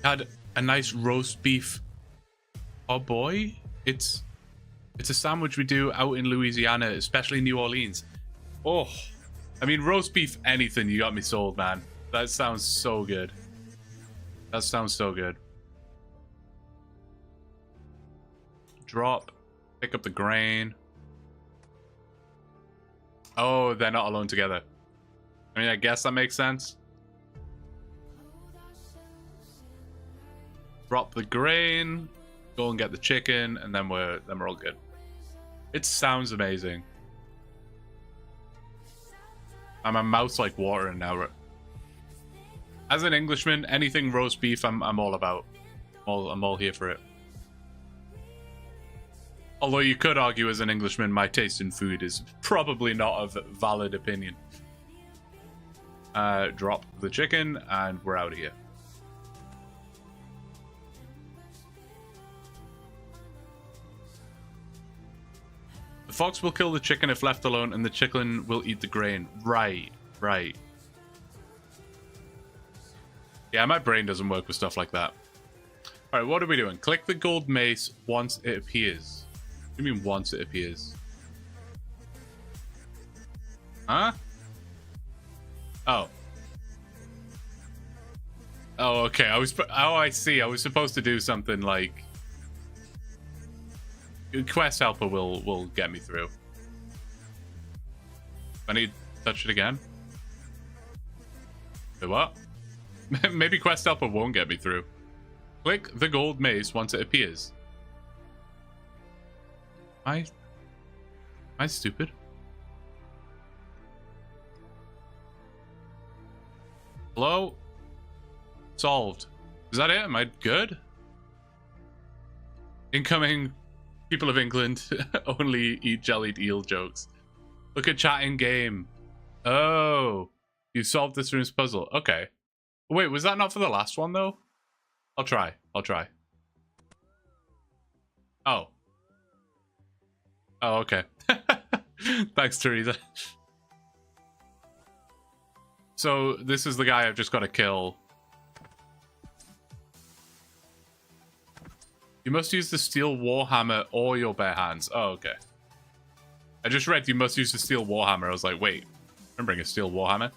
Had a nice roast beef. Oh boy, it's a sandwich we do out in Louisiana, especially New Orleans. Oh, I mean, roast beef anything, you got me sold, man. That sounds so good. That sounds so good. Drop, pick up the grain. Oh, they're not alone together. I mean, I guess that makes sense. Drop the grain, go and get the chicken, and then we're all good. It sounds amazing. And my mouth's like watering now. As an Englishman, anything roast beef, I'm all about. I'm all here for it. Although you could argue as an Englishman, my taste in food is probably not a valid opinion. Drop the chicken, and we're out of here. The fox will kill the chicken if left alone, and the chicken will eat the grain. Right, right. Yeah, my brain doesn't work with stuff like that. Alright, what are we doing? Click the gold mace once it appears. What do you mean once it appears? Huh? Oh. Oh, okay. I see. I was supposed to do something like... Quest helper will get me through. I need to touch it again. Wait, what? Maybe quest helper won't get me through. Click the gold mace once it appears. Am I stupid? Hello? Solved. Is that it? Am I good? Incoming people of England only eat jellied eel jokes. Look at chat in game. Oh, you solved this room's puzzle. Okay. Wait, was that not for the last one though? I'll try. Oh. Oh, okay. Thanks, Teresa. So this is the guy I've just got to kill. You must use the steel warhammer or your bare hands. Oh, okay. I just read you must use the steel warhammer. I was like, wait, I'm bringing a steel warhammer.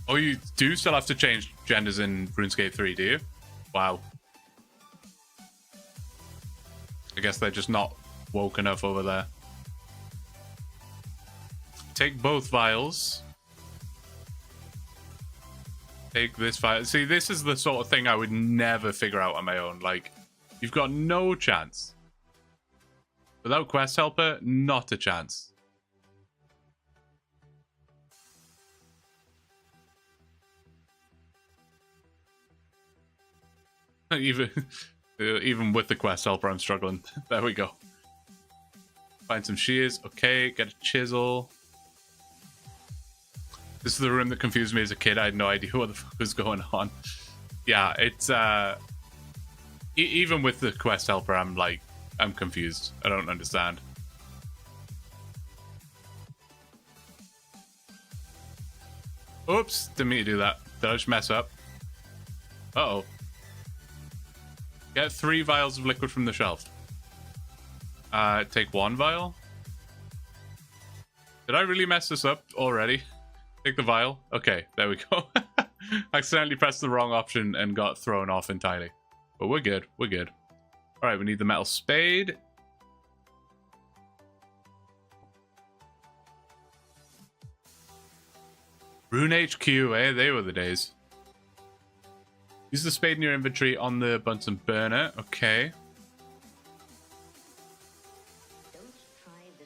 Oh, you do still have to change genders in RuneScape 3, do you? Wow. I guess they're just not woke enough over there. Take both vials. Take this vial. See, this is the sort of thing I would never figure out on my own. Like, you've got no chance. Without quest helper, not a chance. Even with the quest helper, I'm struggling. There we go. Find some shears. Okay, get a chisel. This is the room that confused me as a kid. I had no idea what the fuck was going on. Yeah, it's even with the quest helper, I'm confused. I don't understand. Oops, didn't mean to do that. Did I just mess up? Uh-oh. Get 3 vials of liquid from the shelf. Take 1 vial. Did I really mess this up already? Take the vial. Okay, there we go. Accidentally pressed the wrong option and got thrown off entirely. But we're good. We're good. All right, we need the metal spade. Rune HQ, eh? They were the days. Use the spade in your inventory on the Bunsen burner. Okay.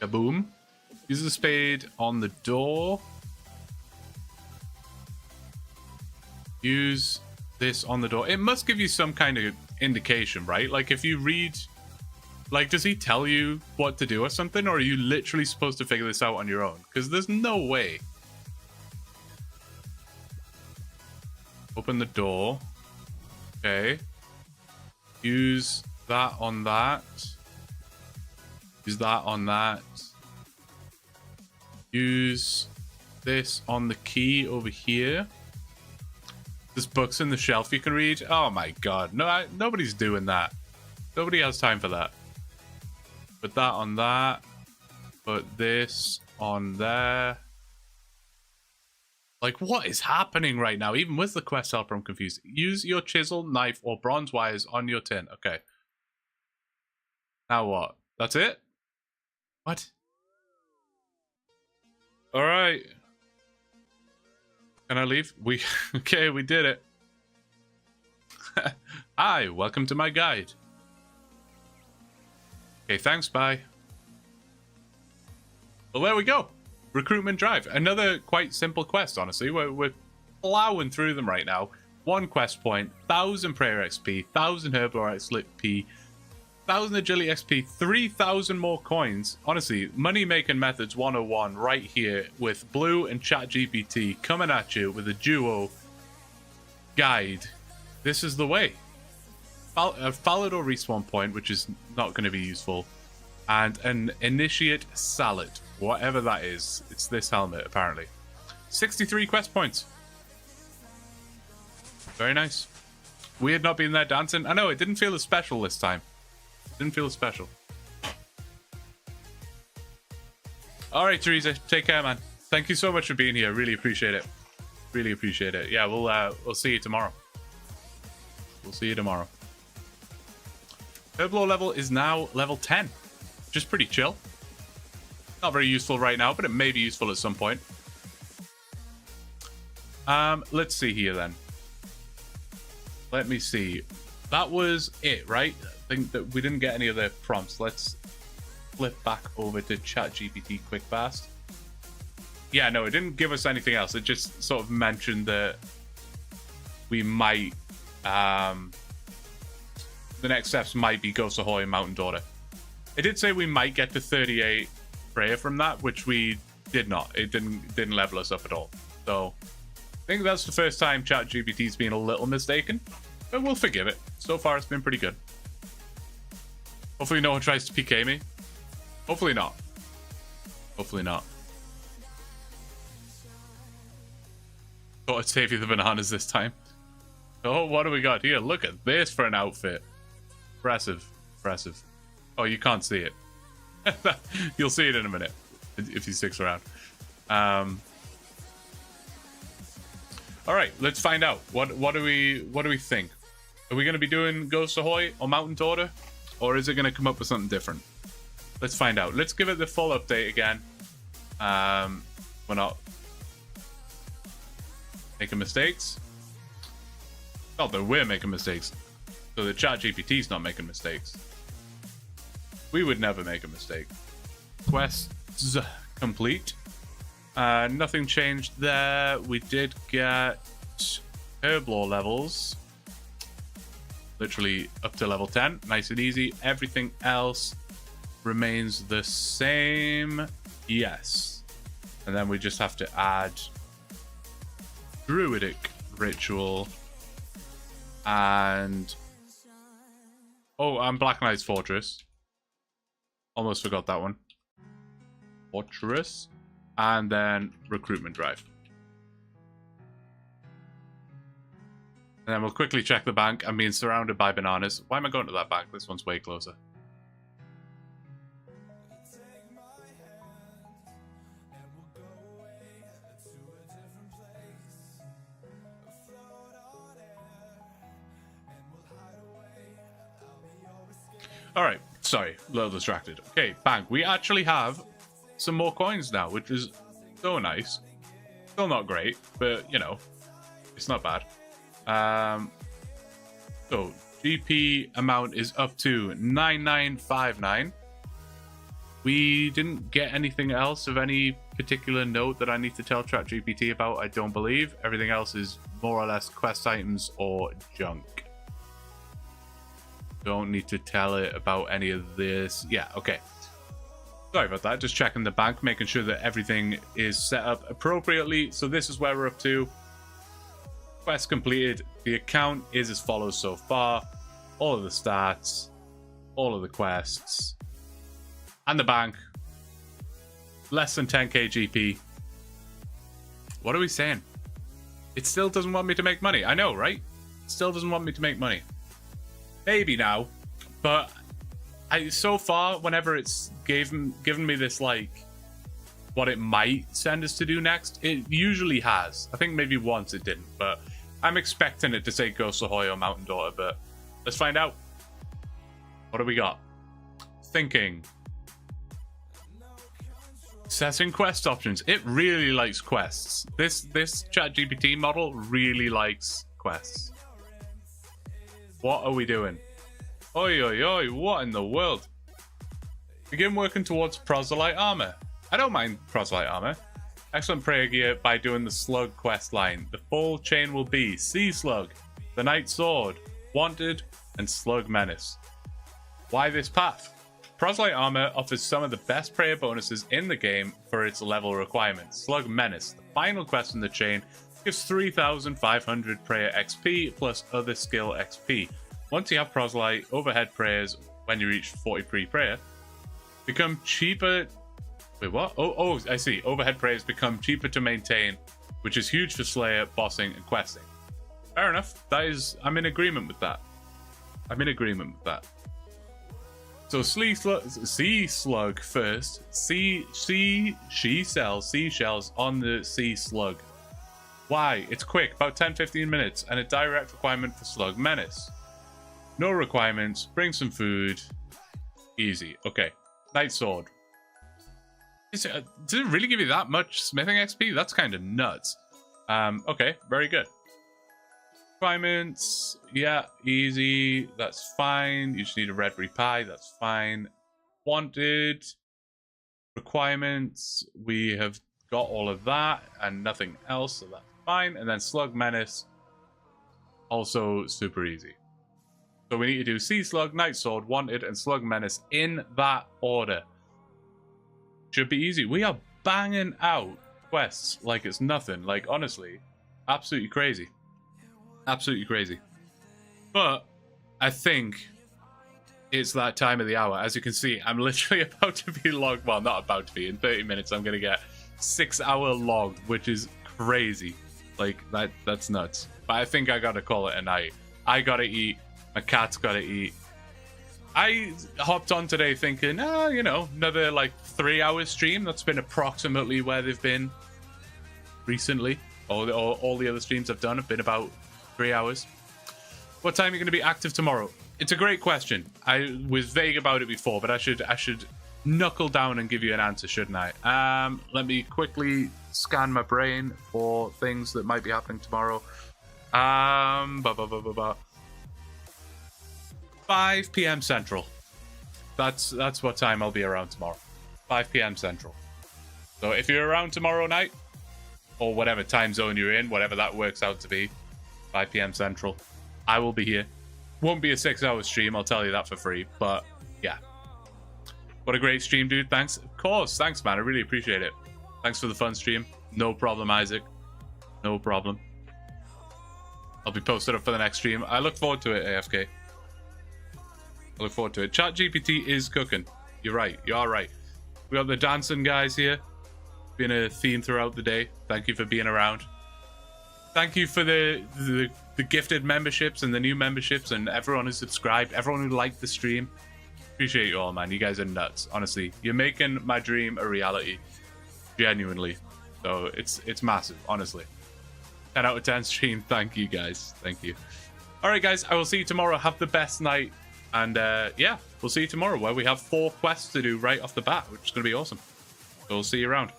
Kaboom. Use the spade on the door. Use this on the door. It must give you some kind of indication, right? Like if you read... Like, does he tell you what to do or something? Or are you literally supposed to figure this out on your own? Because there's no way. Open the door. Okay. Use that on that. Use that on that. Use this on the key over here. There's books in the shelf you can read. Oh my god. No, nobody's doing that. Nobody has time for that. Put that on that. Put this on there. Like, what is happening right now? Even with the quest helper, I'm confused. Use your chisel, knife, or bronze wires on your tin. Okay. Now what? That's it? What? Alright. Can I leave? Okay, we did it. Hi, welcome to my guide. Okay, thanks, bye. Well, there we go. Recruitment drive. Another quite simple quest, honestly. We're plowing through them right now. 1 quest point, 1,000 prayer XP, 1,000 herbal XP, 1,000 agility XP, 3,000 more coins. Honestly, money making methods 101 right here with Blue and ChatGPT coming at you with a duo guide. This is the way. A Falador respawn point, which is not going to be useful, and an initiate salad, whatever that is. It's this helmet, apparently. 63 quest points. Very nice. We had not been there dancing. I know, it didn't feel as special this time. Didn't feel as special. All right, Teresa, take care, man. Thank you so much for being here. Really appreciate it. Really appreciate it. Yeah, we'll see you tomorrow. We'll see you tomorrow. Herblore level is now level 10. Just pretty chill. Not very useful right now, but it may be useful at some point. Let's see here then. Let me see. That was it, right? I think that we didn't get any other prompts. Let's flip back over to ChatGPT quick fast. Yeah, no, it didn't give us anything else. It just sort of mentioned that we might the next steps might be Ghost Ahoy and Mountain Daughter. It did say we might get to 38 prayer from that, which we did not. It didn't level us up at all. So I think that's the first time ChatGPT's been a little mistaken, but we'll forgive it. So far, it's been pretty good. Hopefully no one tries to PK me. Hopefully not. Hopefully not. Thought I'd save you the bananas this time. Oh, what do we got here? Look at this for an outfit. Impressive. Impressive. Oh, you can't see it. You'll see it in a minute if he sticks around. All right, let's find out. What do we think? Are we going to be doing Ghost Ahoy or Mountain Daughter, or is it going to come up with something different? Let's find out. Let's give it the full update again. We're not making mistakes. Not that we're making mistakes. So the ChatGPT's not making mistakes. We would never make a mistake. Quests complete. Nothing changed there. We did get Herblore levels. Literally up to level 10. Nice and easy. Everything else remains the same. Yes. And then we just have to add Druidic Ritual. And Black Knight's Fortress. Almost forgot that one. Fortress. And then Recruitment Drive. And then we'll quickly check the bank. I'm being surrounded by bananas. Why am I going to that bank? This one's way closer. Alright, sorry, a little distracted. Okay, bank. We actually have some more coins now, which is so nice. Still not great, but, you know, it's not bad. So, GP amount is up to 9959. We didn't get anything else of any particular note that I need to tell ChatGPT about, I don't believe. Everything else is more or less quest items or junk. Don't need to tell it about any of this. Yeah, okay. Sorry about that. Just checking the bank, making sure that everything is set up appropriately. So this is where we're up to. Quest completed. The account is as follows so far. All of the stats, all of the quests, and the bank. Less than 10k GP. What are we saying? It still doesn't want me to make money. I know, right? It still doesn't want me to make money. Maybe now, but so far, whenever it's given me this, like, what it might send us to do next, it usually has. I think maybe once it didn't, but I'm expecting it to say Ghost Ahoy or Mountain Daughter, but let's find out. What do we got? Thinking. Assessing quest options. It really likes quests. This ChatGPT model really likes quests. What are we doing? Oi, oi, oi, what in the world? Begin working towards proselyte armor. I don't mind proselyte armor. Excellent prayer gear by doing the slug quest line. The full chain will be Sea Slug, the Night Sword, Wanted, and Slug Menace. Why this path? Proselyte armor offers some of the best prayer bonuses in the game for its level requirements. Slug Menace, the final quest in the chain, gives 3,500 prayer XP plus other skill XP. Once you have proselyte, overhead prayers when you reach 43 prayer become cheaper. Wait, what? Oh, I see. Overhead prayers become cheaper to maintain, which is huge for Slayer, bossing, and questing. Fair enough. I'm in agreement with that. I'm in agreement with that. So sea slug first. She sells seashells on the sea slug. Why? It's quick, about 10-15 minutes, and a direct requirement for slug menace. No requirements. Bring some food. Easy. Okay. Night sword. Does it really give you that much smithing XP? That's kind of nuts. Okay. Very good. Requirements. Yeah. Easy. That's fine. You just need a red berry pie. That's fine. Wanted. Requirements. We have got all of that and nothing else, so that's fine. And then slug menace. Also super easy. So we need to do Sea Slug, Night Sword, Wanted, and Slug Menace in that order. Should be easy. We are banging out quests like it's nothing. Like, honestly, absolutely crazy. Absolutely crazy. But I think it's that time of the hour. As you can see, I'm literally about to be logged. Well, not about to be. In 30 minutes, I'm going to get 6-hour logged, which is crazy. Like, that's nuts. But I think I got to call it a night. I got to eat. My cat's got to eat. I hopped on today thinking, you know, another like 3-hour stream. That's been approximately where they've been recently. All the other streams I've done have been about 3 hours. What time are you going to be active tomorrow? It's a great question. I was vague about it before, but I should knuckle down and give you an answer, shouldn't I? Let me quickly scan my brain for things that might be happening tomorrow. 5 p.m. Central. That's what time I'll be around tomorrow. 5 p.m. Central. So if you're around tomorrow night, or whatever time zone you're in, whatever that works out to be, 5 p.m. Central, I will be here. Won't be a 6-hour stream, I'll tell you that for free. But yeah. What a great stream, dude. Thanks. Of course. Thanks, man. I really appreciate it. Thanks for the fun stream. No problem, Isaac. No problem. I'll be posted up for the next stream. I look forward to it, AFK. I look forward to it. ChatGPT is cooking. You're right. You are right. We got the dancing guys here. Been a theme throughout the day. Thank you for being around. Thank you for the gifted memberships and the new memberships and everyone who subscribed, everyone who liked the stream. Appreciate you all, man. You guys are nuts. Honestly, you're making my dream a reality. Genuinely. So it's massive, honestly. 10 out of 10 stream. Thank you, guys. Thank you. All right, guys. I will see you tomorrow. Have the best night. And yeah, we'll see you tomorrow where we have 4 quests to do right off the bat, which is going to be awesome. So we'll see you around.